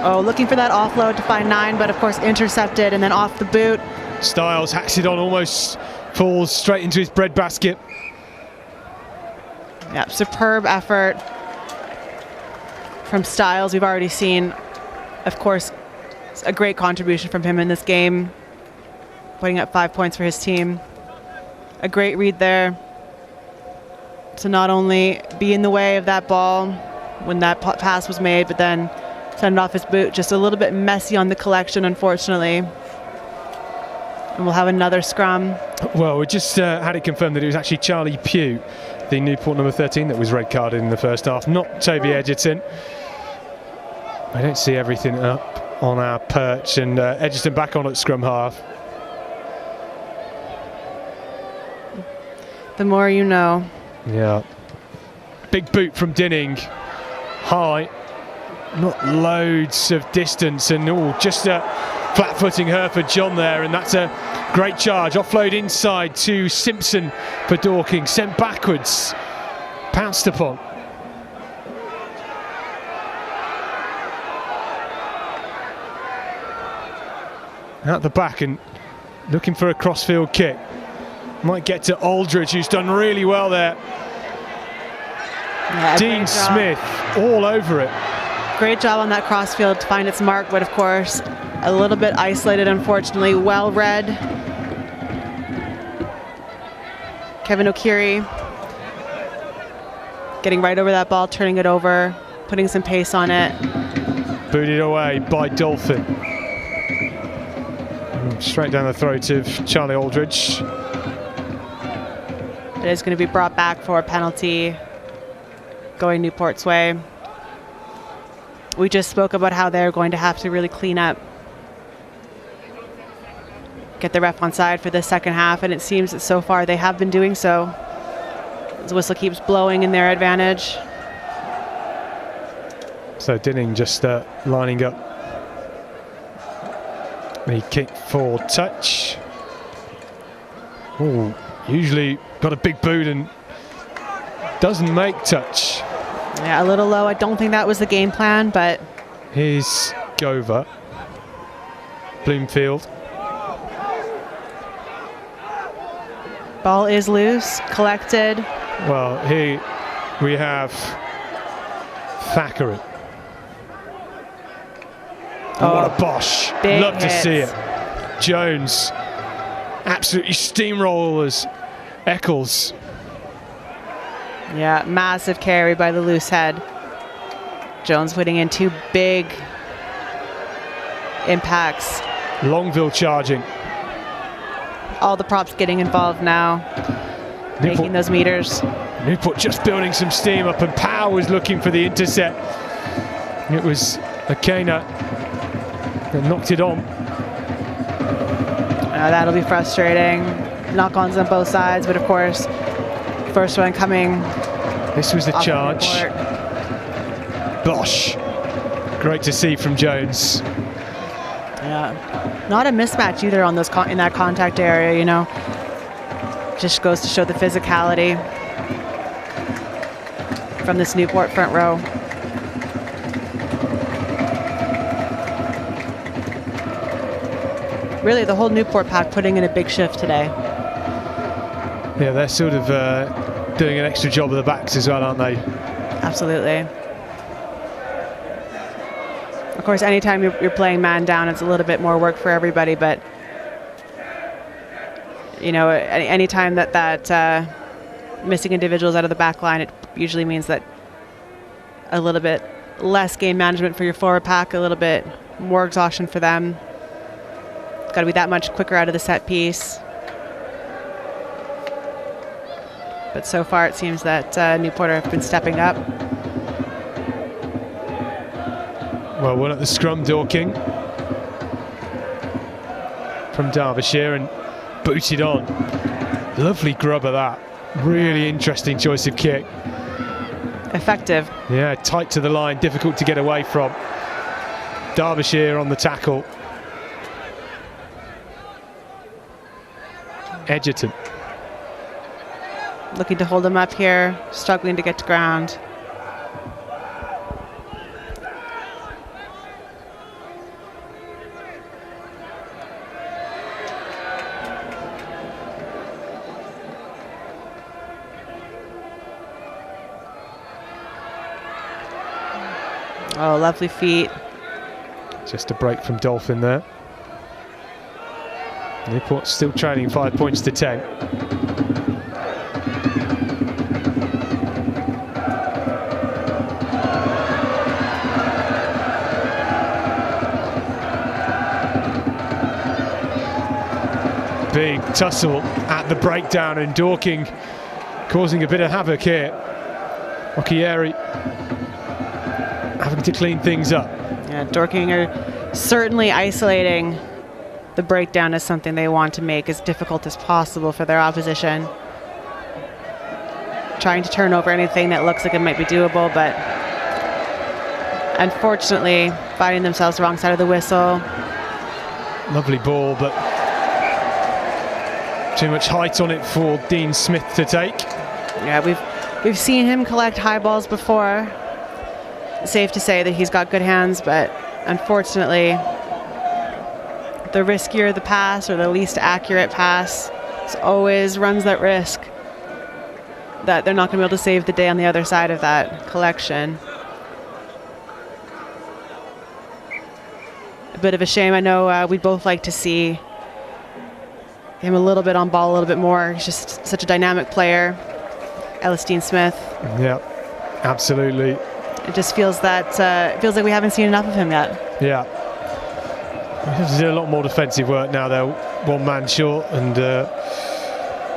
Oh, looking for that offload to find 9, but of course intercepted and then off the boot. Styles hacks it on, almost falls straight into his breadbasket. Yep, superb effort from Styles. We've already seen, of course, a great contribution from him in this game, putting up 5 points for his team. A great read there to not only be in the way of that ball when that pass was made, but then send it off his boot. Just a little bit messy on the collection, unfortunately. And we'll have another scrum. Well, we just had it confirmed that it was actually Charlie Pugh, the Newport number 13, that was red carded in the first half, not Toby Edgerton. I don't see everything up on our perch, and Edgerton back on at scrum half. The more you know. Yeah. Big boot from Dinning. High. Not loads of distance, and just flat-footing her for John there, and that's a great charge. Offload inside to Simpson for Dorking. Sent backwards. Pounced upon. Out the back and looking for a crossfield kick. Might get to Aldridge, who's done really well there. Yeah, Dean Smith all over it. Great job on that crossfield to find its mark, but of course a little bit isolated, unfortunately. Well read. Kevin O'Keery getting right over that ball, turning it over, putting some pace on it. Booted away by Dolphin. Straight down the throat of Charlie Aldridge. It is going to be brought back for a penalty going Newport's way. We just spoke about how they're going to have to really clean up, get the ref on side for the second half, and it seems that so far they have been doing so. The whistle keeps blowing in their advantage. So Dinning just lining up the kick for touch. Oh, usually got a big boot and doesn't make touch. Yeah, a little low. I don't think that was the game plan, but here's Gover. Bloomfield. Ball is loose, collected. Well, here we have Thackeray. Oh, what a bosh. Love to see it. Jones absolutely steamrollers Eccles. Yeah, massive carry by the loose head. Jones putting in 2 big impacts. Longville charging. All the props getting involved now, making those meters. Newport just building some steam up, and Powell was looking for the intercept. It was Akena that knocked it on. That'll be frustrating. Knock-ons on both sides, but of course, first one coming. This was the charge. Bosh. Great to see from Jones. Yeah, not a mismatch either on those in that contact area. You know, just goes to show the physicality from this Newport front row. Really, the whole Newport pack putting in a big shift today. Yeah, they're sort of doing an extra job of the backs as well, aren't they? Absolutely. Of course, anytime you're playing man down, it's a little bit more work for everybody, but you know, anytime that missing individuals out of the back line, it usually means that a little bit less game management for your forward pack, a little bit more exhaustion for them. Got to be that much quicker out of the set piece. But so far it seems that Newport have been stepping up. Well, one at the scrum, Dorking from Derbyshire, and booted on. Lovely grub of that. Really interesting choice of kick. Effective. Yeah, tight to the line, difficult to get away from. Derbyshire on the tackle. Edgerton. Looking to hold him up here, struggling to get to ground. Oh, lovely feet. Just a break from Dolphin there. Newport still trailing 5 points to 10. Big tussle at the breakdown, and Dorking causing a bit of havoc here. Okieri having to clean things up. Yeah, Dorking are certainly isolating the breakdown as something they want to make as difficult as possible for their opposition. Trying to turn over anything that looks like it might be doable, but unfortunately finding themselves the wrong side of the whistle. Lovely ball, but too much height on it for Dean Smith to take. Yeah, we've seen him collect high balls before. Safe to say that he's got good hands, but unfortunately, the riskier the pass or the least accurate pass always runs that risk that they're not going to be able to save the day on the other side of that collection. A bit of a shame. I know we'd both like to see him a little bit on ball, a little bit more. He's just such a dynamic player, Ellis Dean Smith. Yeah, absolutely. It just feels that feels like we haven't seen enough of him yet. Yeah. We have to do a lot more defensive work now. They're one man short, and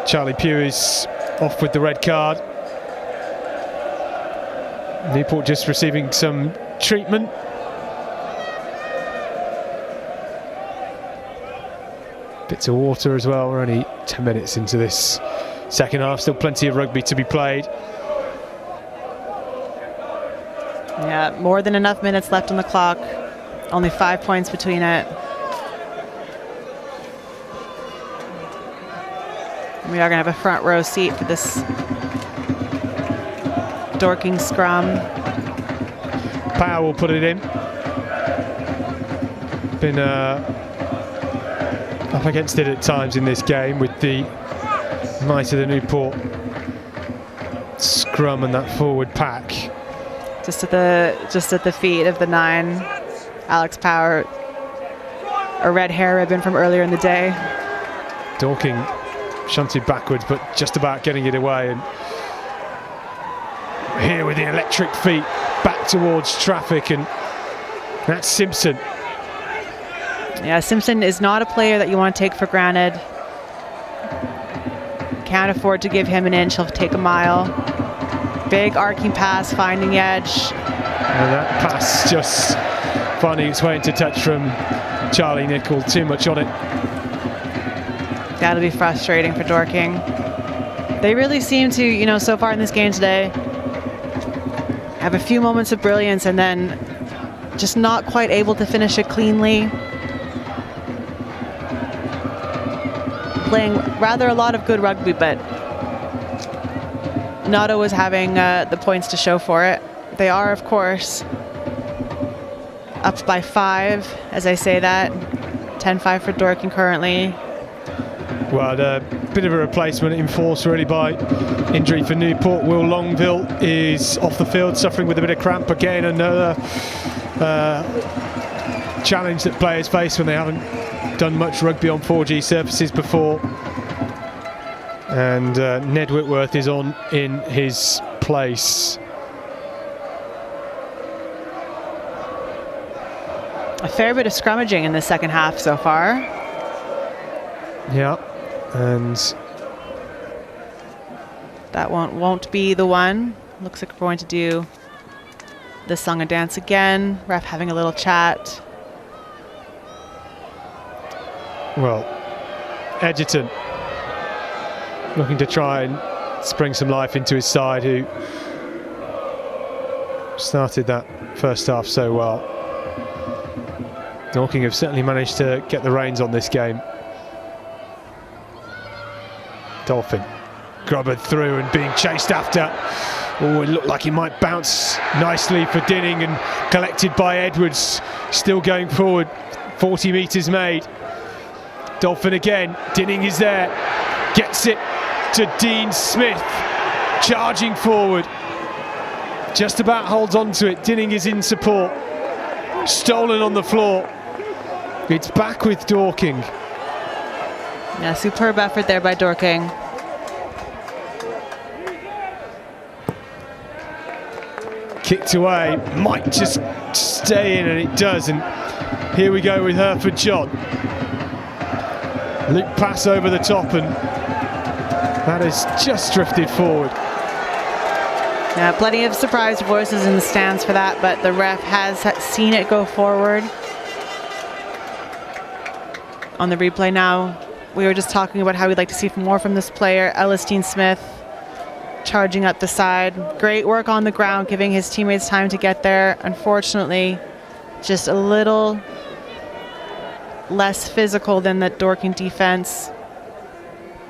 Charlie Pugh is off with the red card. Newport just receiving some treatment. Bits of water as well. We're only 10 minutes into this second half. Still plenty of rugby to be played. Yeah, more than enough minutes left on the clock. Only 5 points between it. We are going to have a front row seat for this Dorking scrum. Power will put it in. Been up against it at times in this game with the might of the Newport scrum and that forward pack. Just at the feet of the 9, Alex Power, a red hair ribbon from earlier in the day. Dorking shunted backwards, but just about getting it away, and here with the electric feet back towards traffic, and that's Simpson. Yeah, Simpson is not a player that you want to take for granted. Can't afford to give him an inch, he'll take a mile. Big arcing pass, finding the edge. And that pass just finding its way into touch from Charlie Nichol. Too much on it. That'll be frustrating for Dorking. They really seem to, so far in this game today, have a few moments of brilliance and then just not quite able to finish it cleanly. Playing rather a lot of good rugby, but not always having the points to show for it. They are, of course, up by 5, as I say that. 10-5 for Dorking currently. Well, a bit of a replacement in force really by injury for Newport. Will Longville is off the field, suffering with a bit of cramp again. Another challenge that players face when they haven't done much rugby on 4G surfaces before. And Ned Whitworth is on in his place. A fair bit of scrummaging in the second half so far. Yeah, and that won't be the one. Looks like we're going to do the song and dance again. Ref having a little chat. Well, Edgerton looking to try and spring some life into his side, who started that first half so well. Dorking have certainly managed to get the reins on this game. Dolphin grubbered through and being chased after. Oh, it looked like he might bounce nicely for Dinning, and collected by Edwards. Still going forward, 40 metres made. Dolphin again, Dinning is there, gets it to Dean Smith, charging forward. just about holds on to it. Dinning is in support. Stolen on the floor. It's back with Dorking. Yeah, superb effort there by Dorking. Kicked away, might just stay in, and it does. And here we go with Hereford John. Loop pass over the top, and that has just drifted forward. Yeah, plenty of surprised voices in the stands for that, but the ref has seen it go forward. On the replay now, we were just talking about how we'd like to see more from this player, Elistine Smith, charging up the side. Great work on the ground, giving his teammates time to get there. Unfortunately, just a little less physical than the Dorking defense.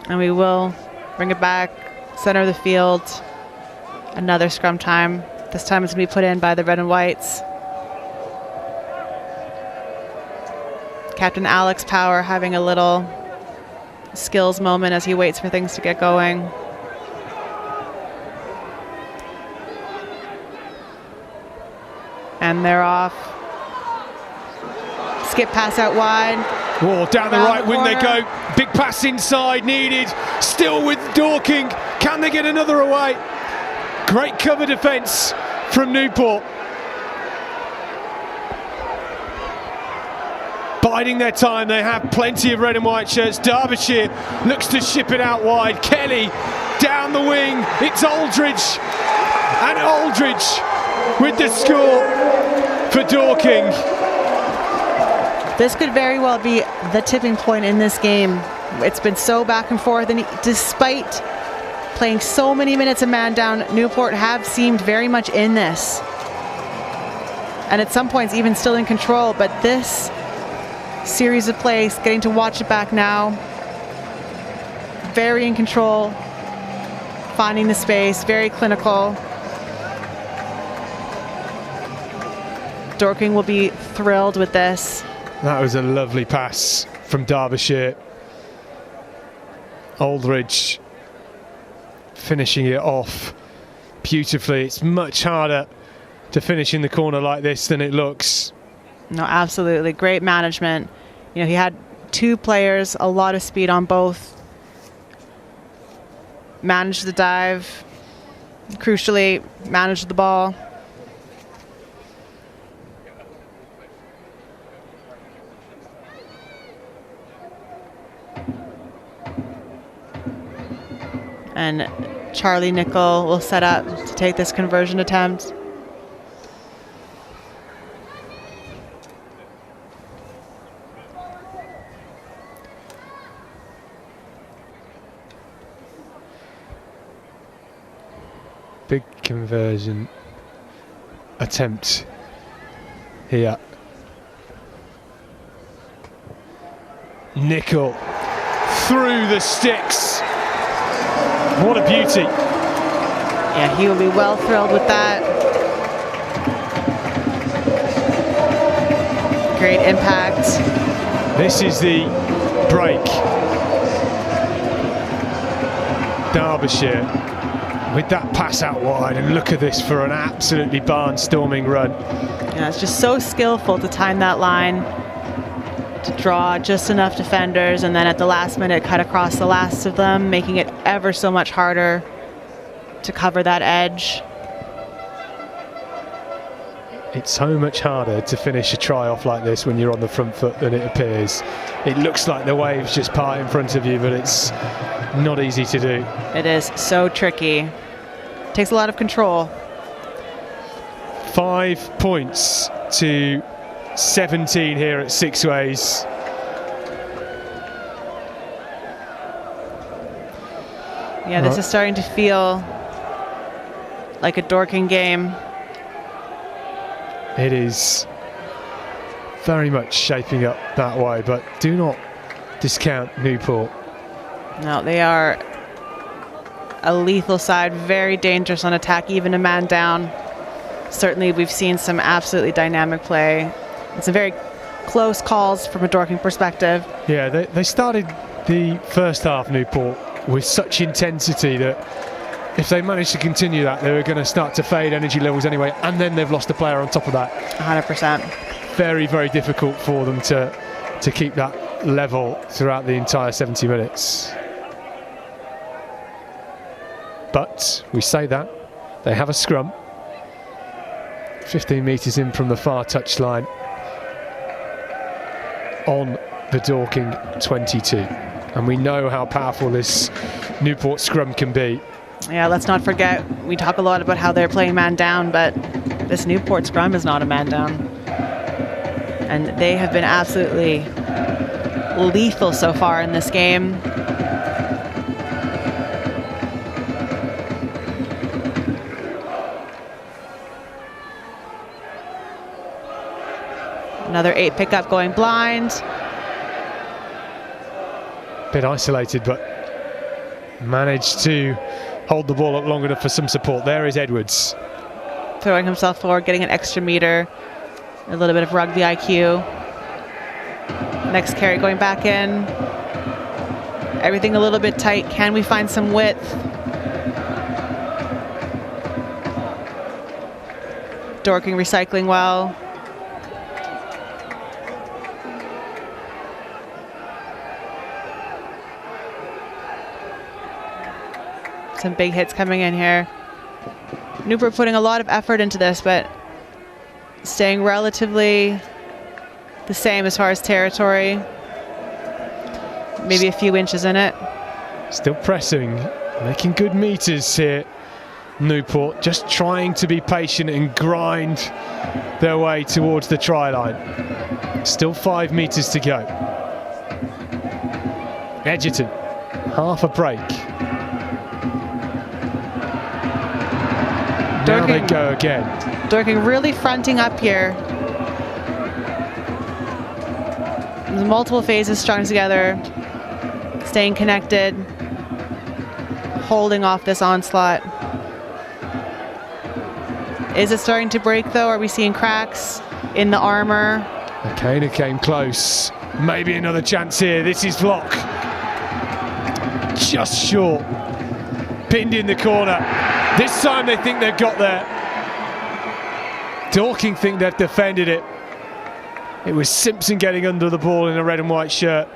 And we will bring it back, center of the field. Another scrum time. This time it's going to be put in by the red and whites. Captain Alex Power having a little skills moment as he waits for things to get going. And they're off. Skip pass out wide. Oh, down the right wing they go. Big pass inside needed. Still with Dorking. Can they get another away? Great cover defence from Newport. Biding their time. They have plenty of red and white shirts. Derbyshire looks to ship it out wide. Kelly down the wing. It's Aldridge. And Aldridge with the score for Dorking. This could very well be the tipping point in this game. It's been so back and forth, and despite playing so many minutes of man down, Newport have seemed very much in this. And at some points even still in control, but this series of plays, getting to watch it back now, very in control, finding the space, very clinical. Dorking will be thrilled with this. That was a lovely pass from Derbyshire. Aldridge finishing it off beautifully. It's much harder to finish in the corner like this than it looks. No, absolutely. Great management. You know, he had two players, a lot of speed on both. Managed the dive. Crucially, managed the ball. And Charlie Nickel will set up to take this conversion attempt. Big conversion attempt here. Nickel through the sticks. What a beauty. Yeah, he will be well thrilled with that. Great impact. This is the break. Derbyshire with that pass out wide, and look at this for an absolutely barnstorming run. Yeah, it's just so skillful to time that line, to draw just enough defenders, and then at the last minute cut across the last of them, making it ever so much harder to cover that edge. It's so much harder to finish a try off like this when you're on the front foot than it appears. It looks like the waves just part in front of you, but it's not easy to do. It is so tricky. Takes a lot of control. 5 points to 17 here at Sixways. Yeah, this is starting to feel like a Dorking game. It is very much shaping up that way, but do not discount Newport. No, they are a lethal side, very dangerous on attack, even a man down. Certainly we've seen some absolutely dynamic play. It's a very close calls from a Dorking perspective. Yeah, they started the first half, Newport, with such intensity that if they manage to continue that, they were going to start to fade energy levels anyway, and then they've lost a player on top of that. 100%. Very, very difficult for them to keep that level throughout the entire 70 minutes. But we say that, they have a scrum. 15 metres in from the far touchline on the Dorking 22. And we know how powerful this Newport scrum can be. Yeah, let's not forget, we talk a lot about how they're playing man down, but this Newport scrum is not a man down. And they have been absolutely lethal so far in this game. Another 8 pickup going blind. Bit isolated, but managed to hold the ball up long enough for some support. There is Edwards. Throwing himself forward, getting an extra meter. A little bit of rugby IQ. Next carry going back in. Everything a little bit tight. Can we find some width? Dorking recycling well. Some big hits coming in here. Newport putting a lot of effort into this, but staying relatively the same as far as territory. Maybe a few inches in it. Still pressing, making good meters here. Newport just trying to be patient and grind their way towards the try line. Still 5 meters to go. Edgerton, half a break. Now they go again. Dorking really fronting up here. There's multiple phases strung together, staying connected, holding off this onslaught. Is it starting to break though? Are we seeing cracks in the armor? Akana came close. Maybe another chance here. This is Flock. Just short. Pinned in the corner. This time they think they've got there. Dorking think they've defended it. It was Simpson getting under the ball in a red and white shirt.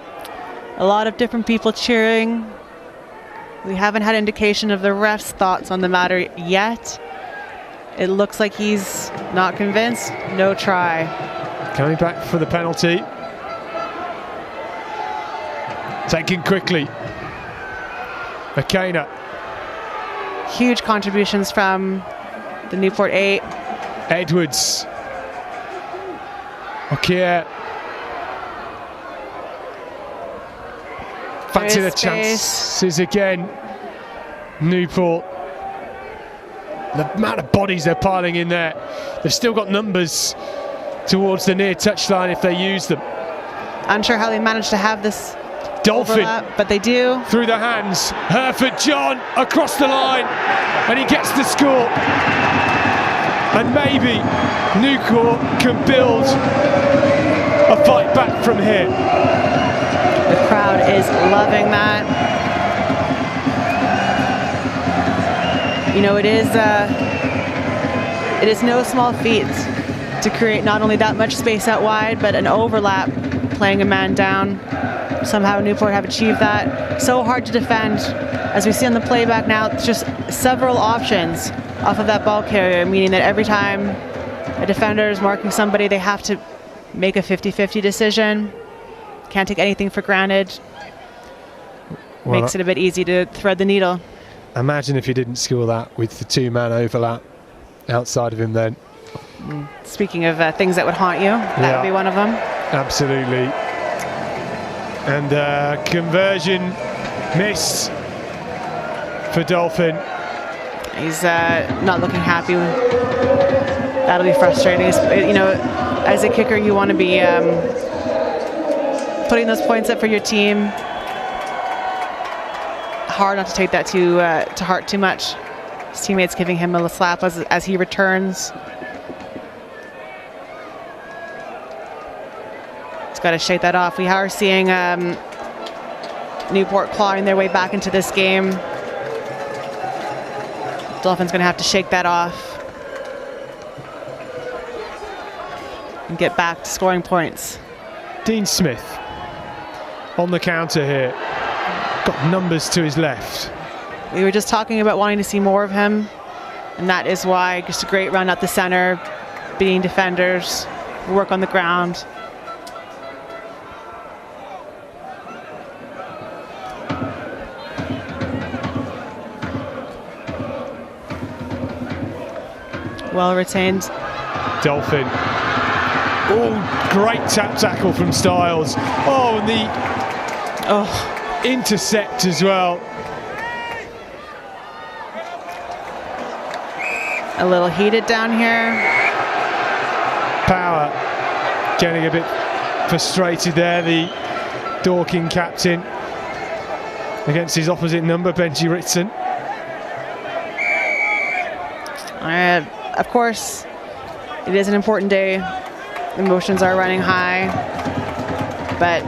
A lot of different people cheering. We haven't had indication of the ref's thoughts on the matter yet. It looks like he's not convinced. No try. Coming back for the penalty. Taken quickly. Akana. Huge contributions from the Newport 8. Edwards. Okay. Fancy the chances again. Newport. The amount of bodies they're piling in there. They've still got numbers towards the near touchline if they use them. Unsure how they managed to have this Dolphin, overlap, but they do. Through the hands, Herford John across the line, and he gets the score. And maybe Newport can build a fight back from here. The crowd is loving that. You know, it is no small feat to create not only that much space out wide, but an overlap playing a man down. Somehow Newport have achieved that. So hard to defend. As we see on the playback now, it's just several options off of that ball carrier, meaning that every time a defender is marking somebody, they have to make a 50-50 decision. Can't take anything for granted. Well, makes it a bit easy to thread the needle. Imagine if he didn't score that with the two-man overlap outside of him then. Speaking of things that would haunt you, that would be one of them. Absolutely. And conversion missed for Dolphin. He's not looking happy. That'll be frustrating. You know, as a kicker, you want to be putting those points up for your team. Hard not to take that to heart too much. His teammates giving him a slap as he returns. He's got to shake that off. We are seeing Newport clawing their way back into this game. Dolphin's going to have to shake that off and get back to scoring points. Dean Smith on the counter here. Got numbers to his left. We were just talking about wanting to see more of him, and that is why. Just a great run up the center, beating defenders, work on the ground. Well retained. Dolphin. Oh, great tap tackle from Styles. Oh, and the intercept as well. A little heated down here. Power getting a bit frustrated there, the Dorking captain, against his opposite number, Benji Ritson. Of course, it is an important day. Emotions are running high, but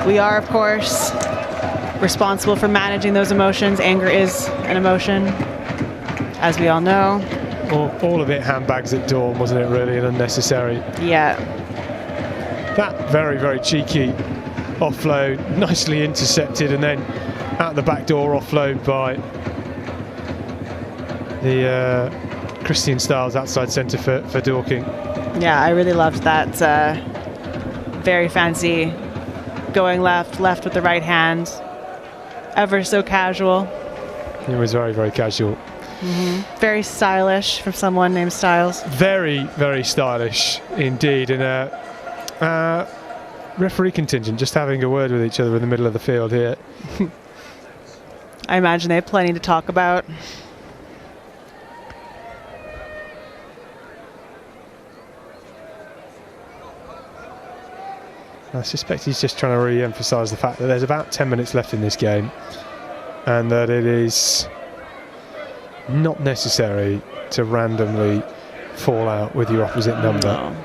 we are, of course, responsible for managing those emotions. Anger is an emotion, as we all know. All of it handbags at dawn, wasn't it, really, and unnecessary? Yeah. That very, very cheeky offload, nicely intercepted, and then out the back door offload by the Christian Styles outside centre for Dorking. Yeah, I really loved that. Very fancy, going left with the right hand. Ever so casual. It was very, very casual. Mm-hmm. Very stylish from someone named Styles. Very, very stylish indeed. And referee contingent just having a word with each other in the middle of the field here. I imagine they have plenty to talk about. I suspect he's just trying to re-emphasise the fact that there's about 10 minutes left in this game and that it is not necessary to randomly fall out with your opposite number.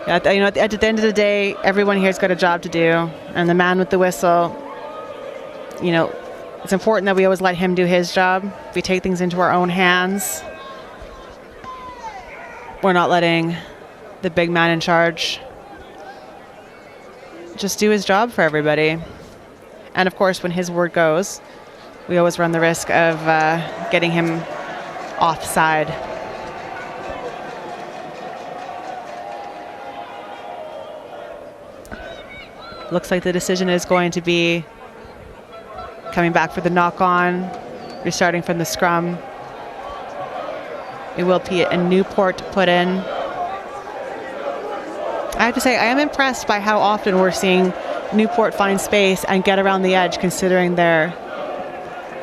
Yeah, you know, at the end of the day, everyone here's got a job to do, and the man with the whistle, you know, it's important that we always let him do his job. If we take things into our own hands, we're not letting the big man in charge just do his job for everybody. And of course, when his word goes, we always run the risk of getting him offside. Looks like the decision is going to be coming back for the knock-on, restarting from the scrum. It will be a Newport put in. I have to say, I am impressed by how often we're seeing Newport find space and get around the edge, considering their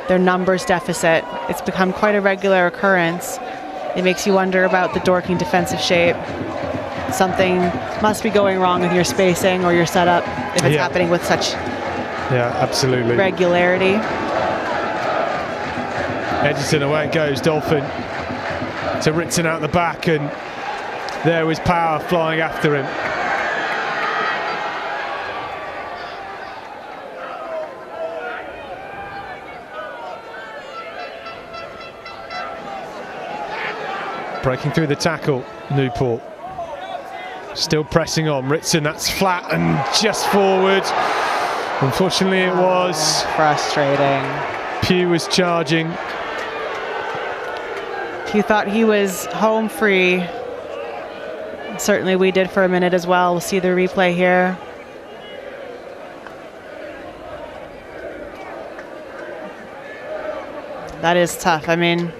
numbers deficit. It's become quite a regular occurrence. It makes you wonder about the Dorking defensive shape. Something must be going wrong with your spacing or your setup if it's happening with such absolutely regularity. Edgerton, away it goes. Dolphin to Ritson out the back, and there was Power flying after him. Breaking through the tackle, Newport. Still pressing on. Ritson, that's flat and just forward. Unfortunately, it was. Frustrating. Pugh was charging. Pugh thought he was home free. Certainly we did for a minute as well. We'll see the replay here. That is tough. I mean,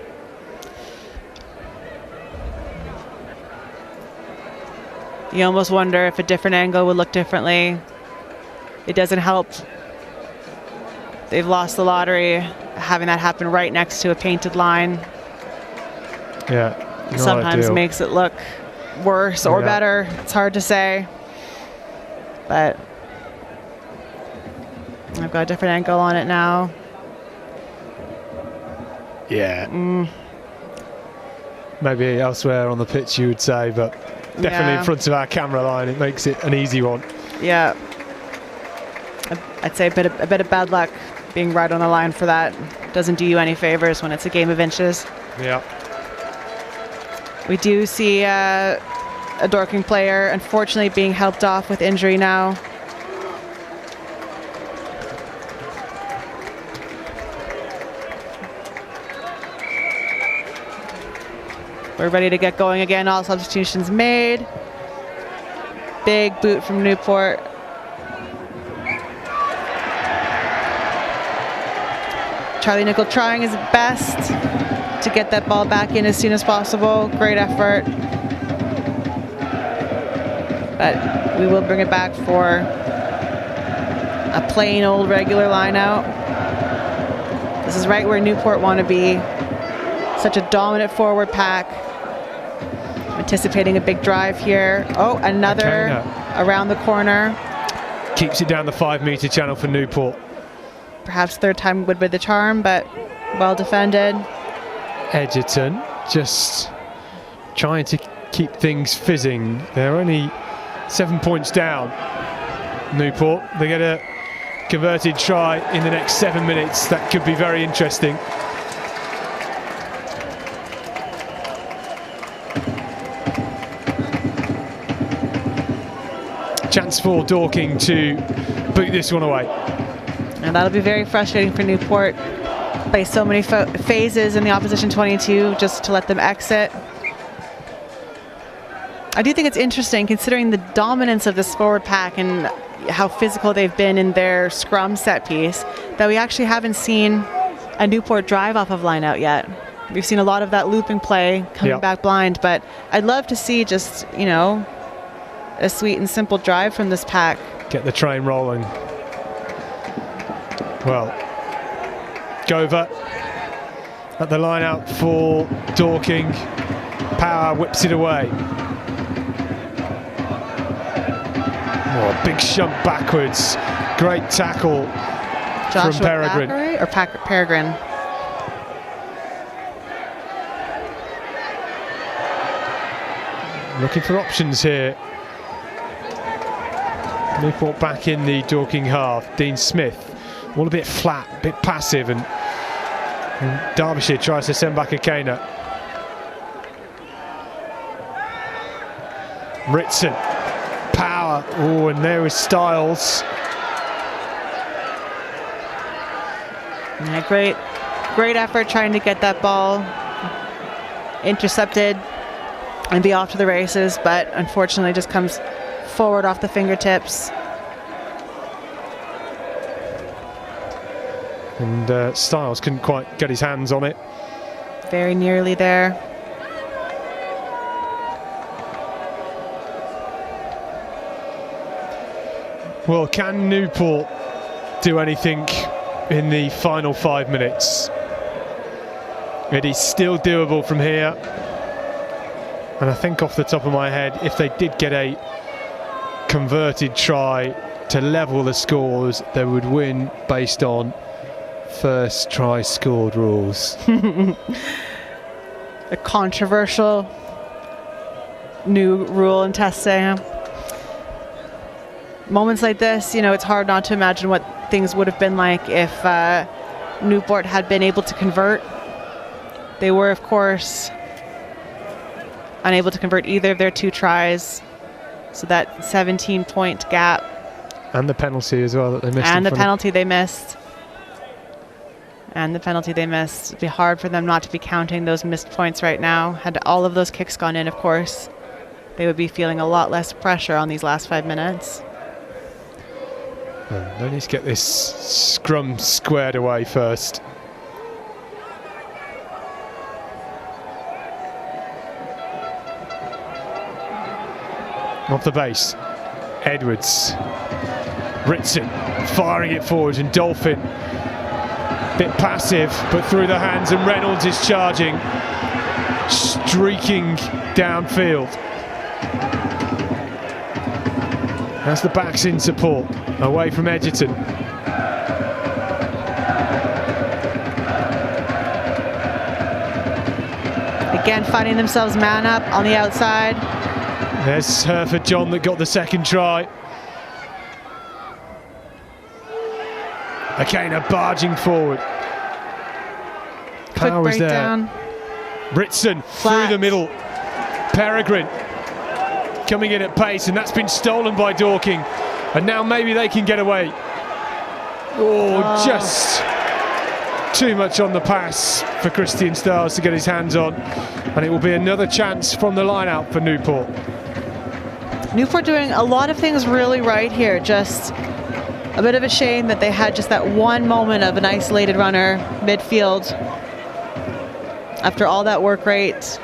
you almost wonder if a different angle would look differently. It doesn't help. They've lost the lottery, having that happen right next to a painted line. Yeah. Sometimes makes it look worse or better. It's hard to say. But I've got a different angle on it now. Yeah. Maybe elsewhere on the pitch you would say, but definitely in front of our camera line, it makes it an easy one. Yeah. I'd say a bit of bad luck being right on the line for that doesn't do you any favors when it's a game of inches. Yeah. We do see a Dorking player unfortunately being helped off with injury now. We're ready to get going again. All substitutions made. Big boot from Newport. Charlie Nicol trying his best to get that ball back in as soon as possible. Great effort. But we will bring it back for a plain old regular line out. This is right where Newport want to be. Such a dominant forward pack. Anticipating a big drive here. Oh, another around the corner. Keeps it down the 5-metre channel for Newport. Perhaps third time would be the charm, but well defended. Edgerton just trying to keep things fizzing. They're only 7 points down. Newport, they get a converted try in the next 7 minutes. That could be very interesting. Chance for Dorking to boot this one away. And that'll be very frustrating for Newport. Play so many phases in the opposition 22 just to let them exit. I do think it's interesting considering the dominance of this forward pack and how physical they've been in their scrum set piece that we actually haven't seen a Newport drive off of line out yet. We've seen a lot of that looping play coming back blind, but I'd love to see just, you know, a sweet and simple drive from this pack. Get the train rolling. Well, Gover at the line out for Dorking. Power whips it away. Oh, big shunt backwards. Great tackle from Peregrine. Or Peregrine? Looking for options here. Newport back in the Dorking half. Dean Smith, all a bit flat, a bit passive, and Derbyshire tries to send back a Kana. Ritson, power, oh, and there is Styles. Yeah, great effort trying to get that ball intercepted and be off to the races, but unfortunately just comes forward off the fingertips. And Styles couldn't quite get his hands on it. Very nearly there. Well, can Newport do anything in the final 5 minutes? It is still doable from here. And I think off the top of my head, if they did get a converted try to level the scores, they would win based on first try scored rules. A controversial new rule in testing. Moments like this, you know, it's hard not to imagine what things would have been like if Newport had been able to convert. They were, of course, unable to convert either of their 2 tries. So that 17-point gap. And the penalty as well that they missed. And the penalty they missed. And the penalty they missed. It'd be hard for them not to be counting those missed points right now. Had all of those kicks gone in, of course, they would be feeling a lot less pressure on these last 5 minutes. They need to get this scrum squared away first. Off the base, Edwards, Ritson firing it forwards, and Dolphin bit passive but through the hands, and Reynolds is charging, streaking downfield. That's the backs in support, away from Edgerton. Again finding themselves man up on the outside. There's Hereford John that got the second try. Akena barging forward. Quick Power is there. breakdown. Ritson through the middle. Peregrine coming in at pace, and that's been stolen by Dorking. And now maybe they can get away. Oh, just too much on the pass for Christian Stiles to get his hands on. And it will be another chance from the line out for Newport. Newport doing a lot of things really right here. Just a bit of a shame that they had just that one moment of an isolated runner midfield after all that work rate.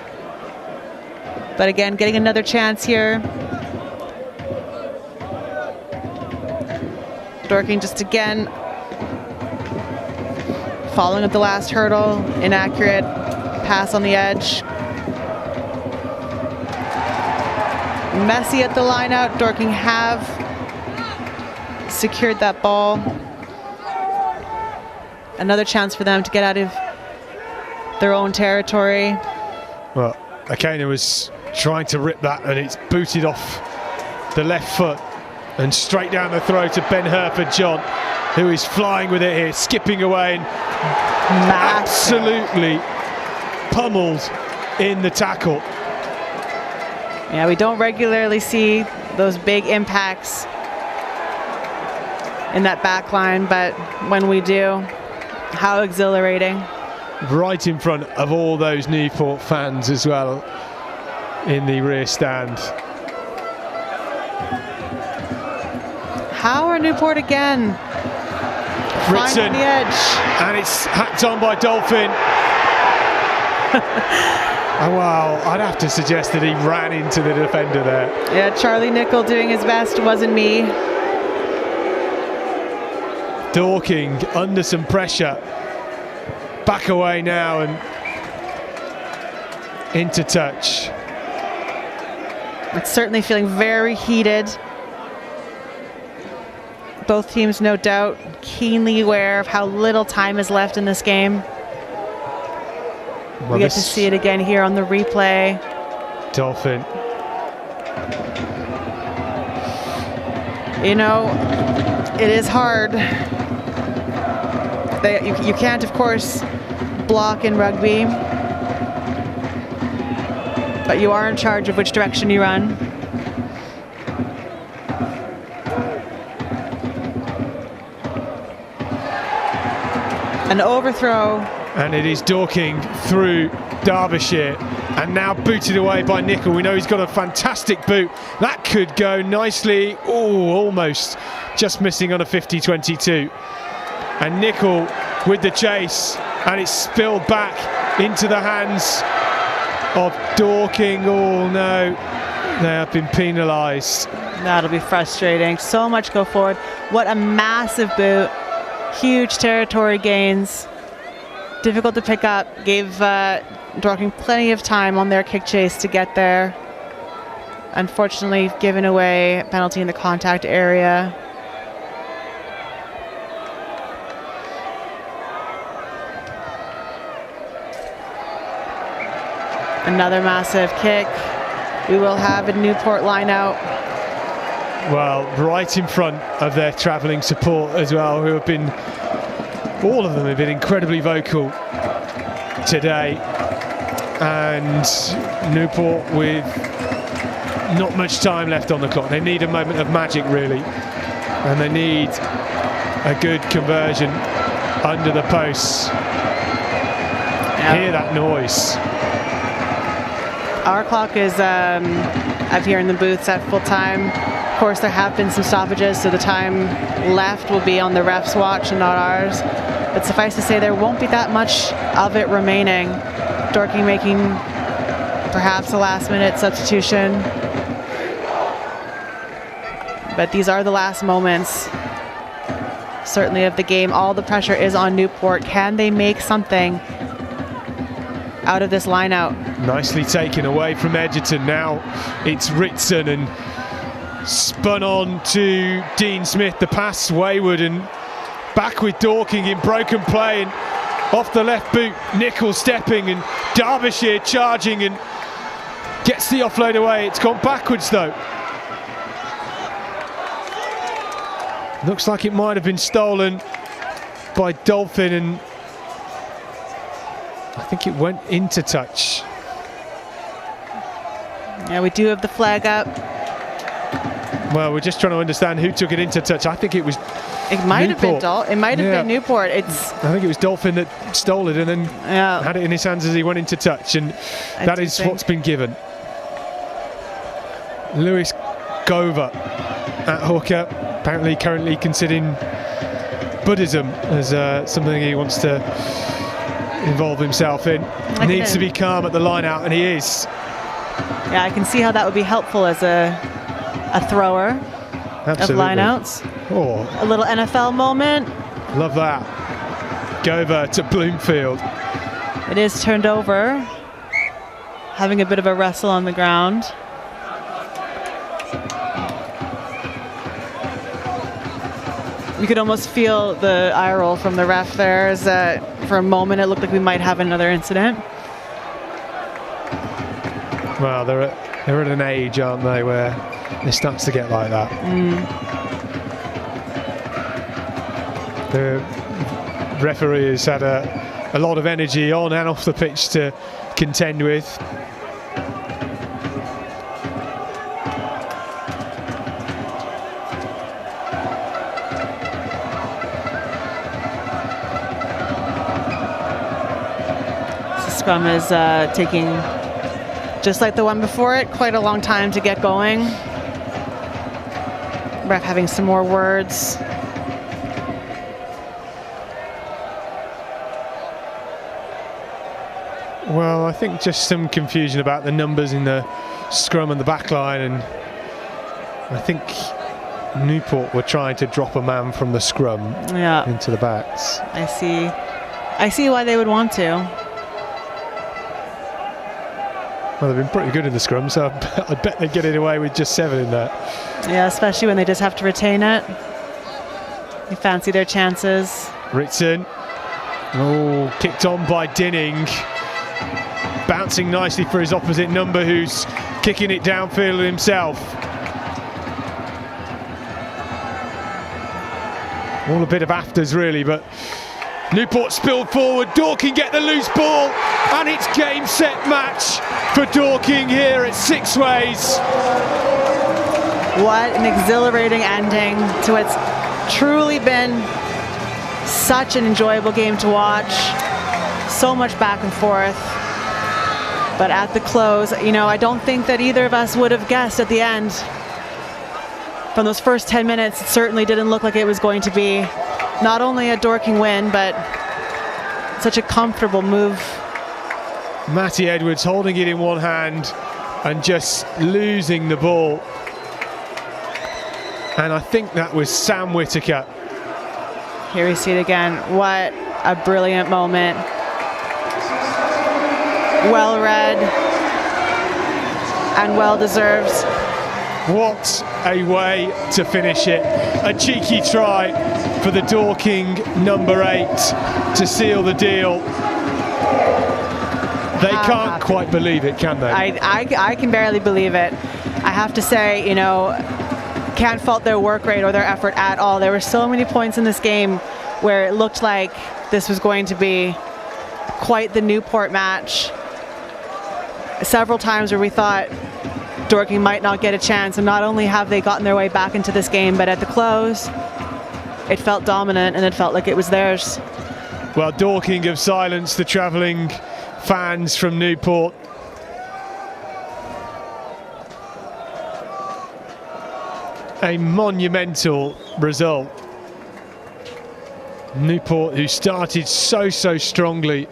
But again, getting another chance here. Dorking just again following up the last hurdle. Inaccurate pass on the edge. Messy at the line out. Dorking have secured that ball. Another chance for them to get out of their own territory. Well, Akena was trying to rip that, and it's booted off the left foot and straight down the throat of Ben Herford John, who is flying with it here, skipping away and absolutely pummeled in the tackle. Yeah, we don't regularly see those big impacts in that back line, but when we do, how exhilarating. Right in front of all those Newport fans as well in the rear stand. How are Newport again? Ritson, the edge. And it's hacked on by Dolphin. Oh, wow, I'd have to suggest that he ran into the defender there. Yeah, Charlie Nicol doing his best, wasn't me. Dorking under some pressure. Back away now and into touch. It's certainly feeling very heated. Both teams, no doubt, keenly aware of how little time is left in this game. Well, we get to see it again here on the replay. Dolphin. You know, it is hard. You can't, of course, block in rugby, but you are in charge of which direction you run. An overthrow. And it is Dorking through Derbyshire and now booted away by Nicol. We know he's got a fantastic boot. That could go nicely. Oh, almost just missing on a 50-22. And Nicol with the chase, and it's spilled back into the hands of Dorking. Oh no, they have been penalised. That'll be frustrating. So much go forward. What a massive boot. Huge territory gains. Difficult to pick up. Gave Dorking plenty of time on their kick chase to get there. Unfortunately, given away penalty in the contact area. Another massive kick. We will have a Newport line out. Well, right in front of their travelling support as well, who have been, all of them have been incredibly vocal today. And Newport with not much time left on the clock. They need a moment of magic, really. And they need a good conversion under the posts. Yep. Hear that noise. Our clock is up here in the booths at full time. Of course, there have been some stoppages, so the time left will be on the ref's watch and not ours. But suffice to say, there won't be that much of it remaining. Dorking making perhaps a last-minute substitution. But these are the last moments, certainly, of the game. All the pressure is on Newport. Can they make something out of this line-out? Nicely taken away from Edgerton. Now it's Ritson and spun on to Dean Smith. The pass wayward and back with Dorking in broken play, and off the left boot, Nicol stepping and Derbyshire charging and gets the offload away. It's gone backwards though. Looks like it might have been stolen. by Dolphin, and I think it went into touch. Yeah, we do have the flag up. Well, we're just trying to understand who took it into touch. I think it was It might have been Newport. It might have been Newport. I think it was Dolphin that stole it and then had it in his hands as he went into touch, and that is what's been given. Lewis Gover at hooker, apparently currently considering Buddhism as something he wants to involve himself in. Needs to be calm at the line out, and he is. Yeah, I can see how that would be helpful as a thrower of lineouts. Oh, a little NFL moment. Love that. Gover to Bloomfield. It is turned over, having a bit of a wrestle on the ground. You could almost feel the eye roll from the ref there, as for a moment it looked like we might have another incident. Well, they're at an age, aren't they, where it starts to get like that. The referee has had a lot of energy on and off the pitch to contend with. Scrum is taking, just like the one before it, quite a long time to get going. Ref having some more words. Well, I think just some confusion about the numbers in the scrum and the back line, and I think Newport were trying to drop a man from the scrum into the backs. I see why they would want to. Well, they've been pretty good in the scrum, so I bet they get it away with just 7 in that. Yeah, especially when they just have to retain it. You fancy their chances. Ritson. Oh, kicked on by Dinning. Bouncing nicely for his opposite number, who's kicking it downfield himself. All a bit of afters, really, but Newport spilled forward. Dorking get the loose ball, and it's game, set, match for Dorking here at Sixways. What an exhilarating ending to what's truly been such an enjoyable game to watch. So much back and forth. But at the close, you know, I don't think that either of us would have guessed at the end. From those first 10 minutes, it certainly didn't look like it was going to be not only a Dorking win, but such a comfortable move. Matty Edwards holding it in one hand and just losing the ball. And I think that was Sam Whitaker. Here we see it again. What a brilliant moment. Well read and well deserved. What a way to finish it. A cheeky try for the Dorking number 8 to seal the deal. They can't quite believe it, can they? I can barely believe it. I have to say, you know, can't fault their work rate or their effort at all. There were so many points in this game where it looked like this was going to be quite the Newport match. Several times where we thought Dorking might not get a chance, and not only have they gotten their way back into this game, but at the close, it felt dominant and it felt like it was theirs. Well, Dorking have silenced the travelling fans from Newport. A monumental result. Newport, who started so strongly,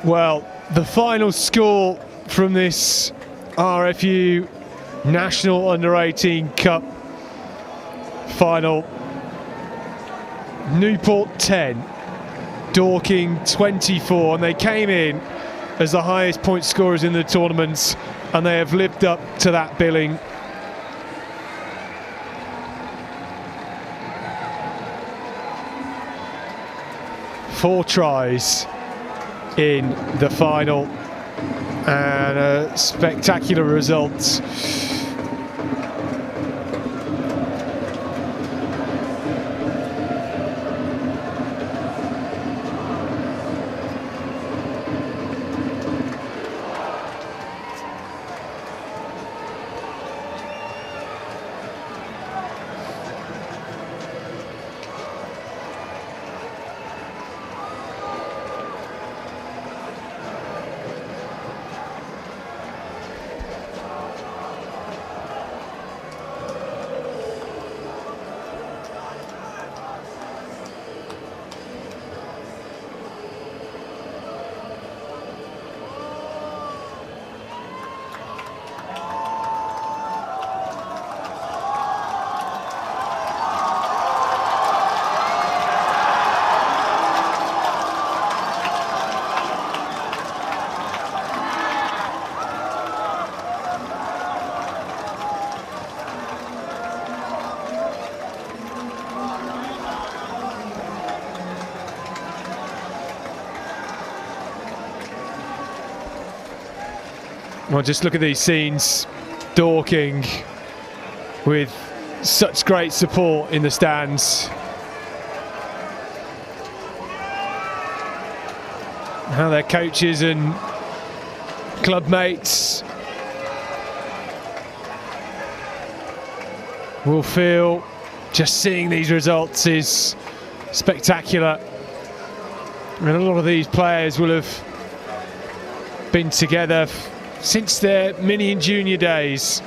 well, the final score from this RFU National Under-18 Cup Final. Newport 10, Dorking 24, and they came in as the highest point scorers in the tournaments, and they have lived up to that billing. Four tries in the final, and a spectacular result. Well, just look at these scenes. Dorking with such great support in the stands. How their coaches and club mates will feel just seeing these results is spectacular. And a lot of these players will have been together since their mini and junior days.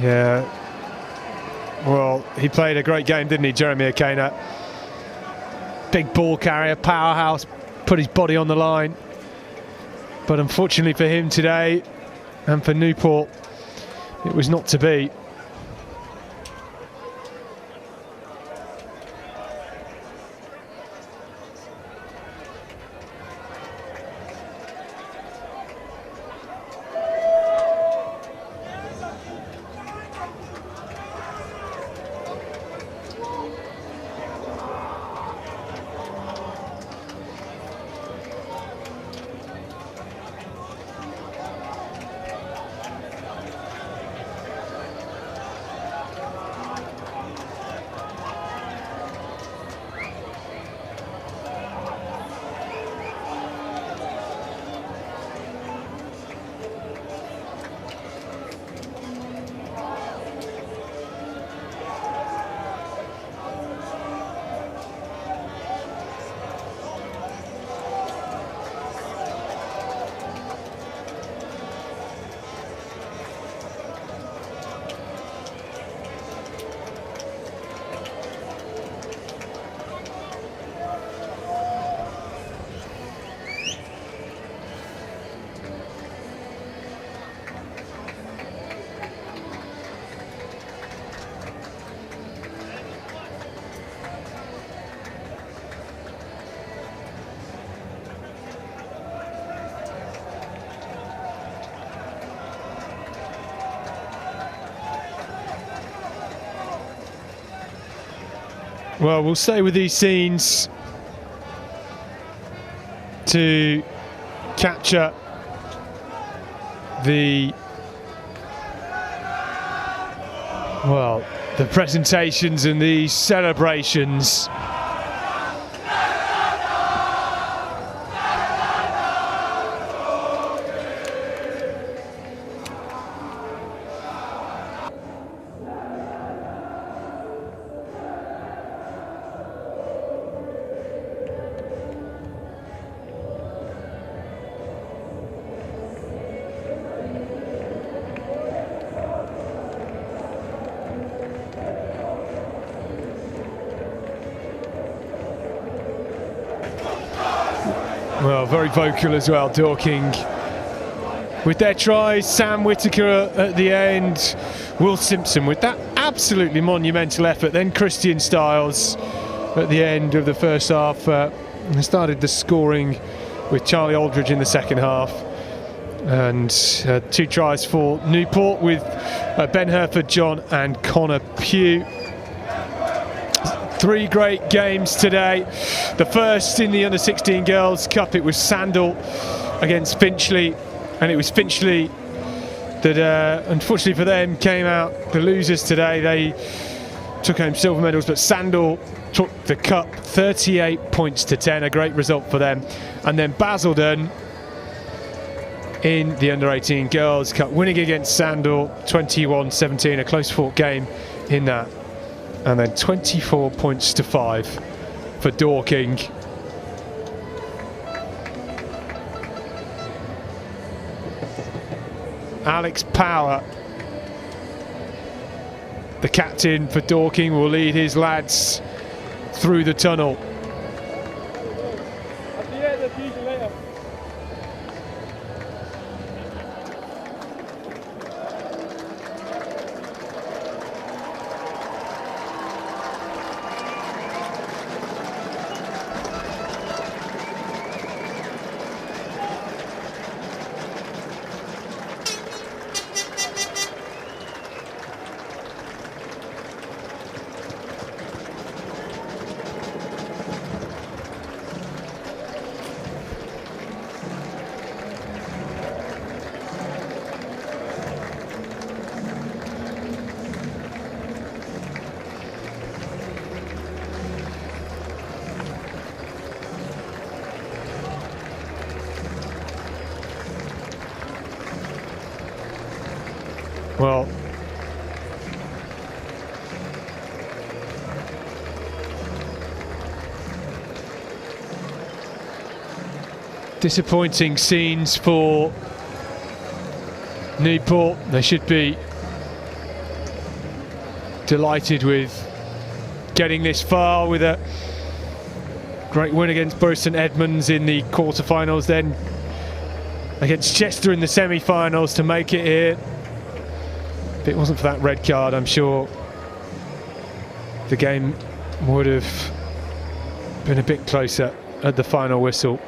Yeah, well, he played a great game, didn't he, Jeremy Akana? Big ball carrier, powerhouse, put his body on the line. But unfortunately for him today, and for Newport, it was not to be. Well, we'll stay with these scenes to capture the presentations and these celebrations. Well, very vocal as well, Dorking. With their tries, Sam Whittaker at the end, Will Simpson with that absolutely monumental effort, then Christian Stiles at the end of the first half. Started the scoring with Charlie Aldridge in the second half. And 2 tries for Newport with Ben Herford-John and Connor Pugh. 3 great games today. The first in the Under-16 Girls Cup, it was Sandal against Finchley, and it was Finchley that, unfortunately for them, came out the losers today. They took home silver medals, but Sandal took the cup 38 points to 10, a great result for them. And then Basildon in the Under-18 Girls Cup, winning against Sandal 21-17, a close-fought game in that. And then 24 points to 5 for Dorking. Alex Power, the captain for Dorking, will lead his lads through the tunnel. Well, disappointing scenes for Newport. They should be delighted with getting this far, with a great win against Bury St Edmunds in the quarterfinals, then against Chester in the semi-finals to make it here. If it wasn't for that red card, I'm sure the game would have been a bit closer at the final whistle.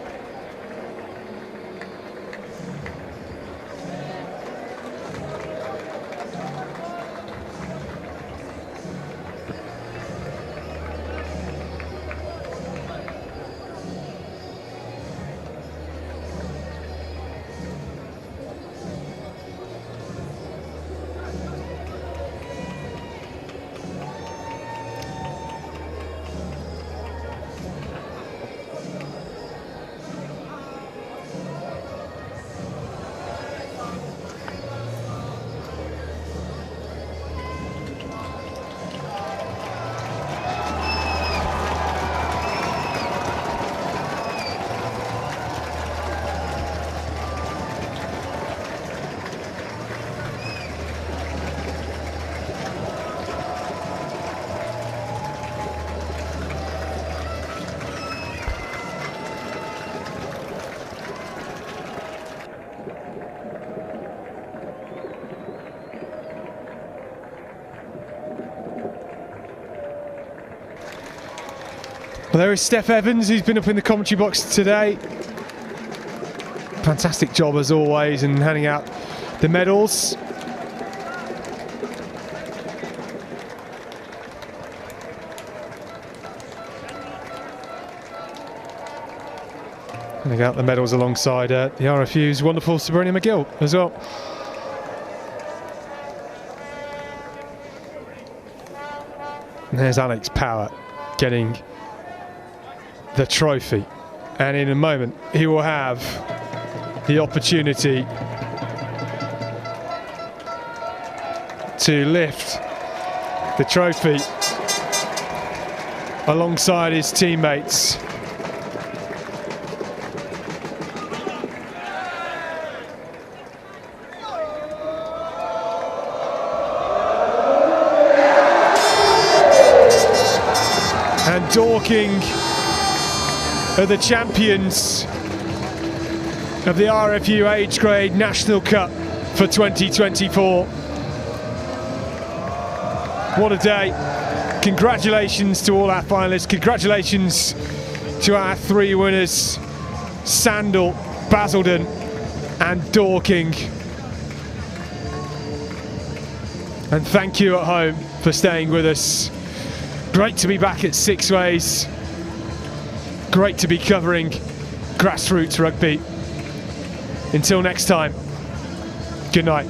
Well, there is Steph Evans, who's been up in the commentary box today. Fantastic job as always, and handing out the medals. Handing out the medals alongside the RFU's wonderful Sabrina McGill as well. And there's Alex Power getting the trophy, and in a moment he will have the opportunity to lift the trophy alongside his teammates. And Dorking are the champions of the RFU Age Grade National Cup for 2024. What a day. Congratulations to all our finalists. Congratulations to our 3 winners, Sandal, Basildon and Dorking. And thank you at home for staying with us. Great to be back at Sixways. Great to be covering grassroots rugby. Until next time, good night.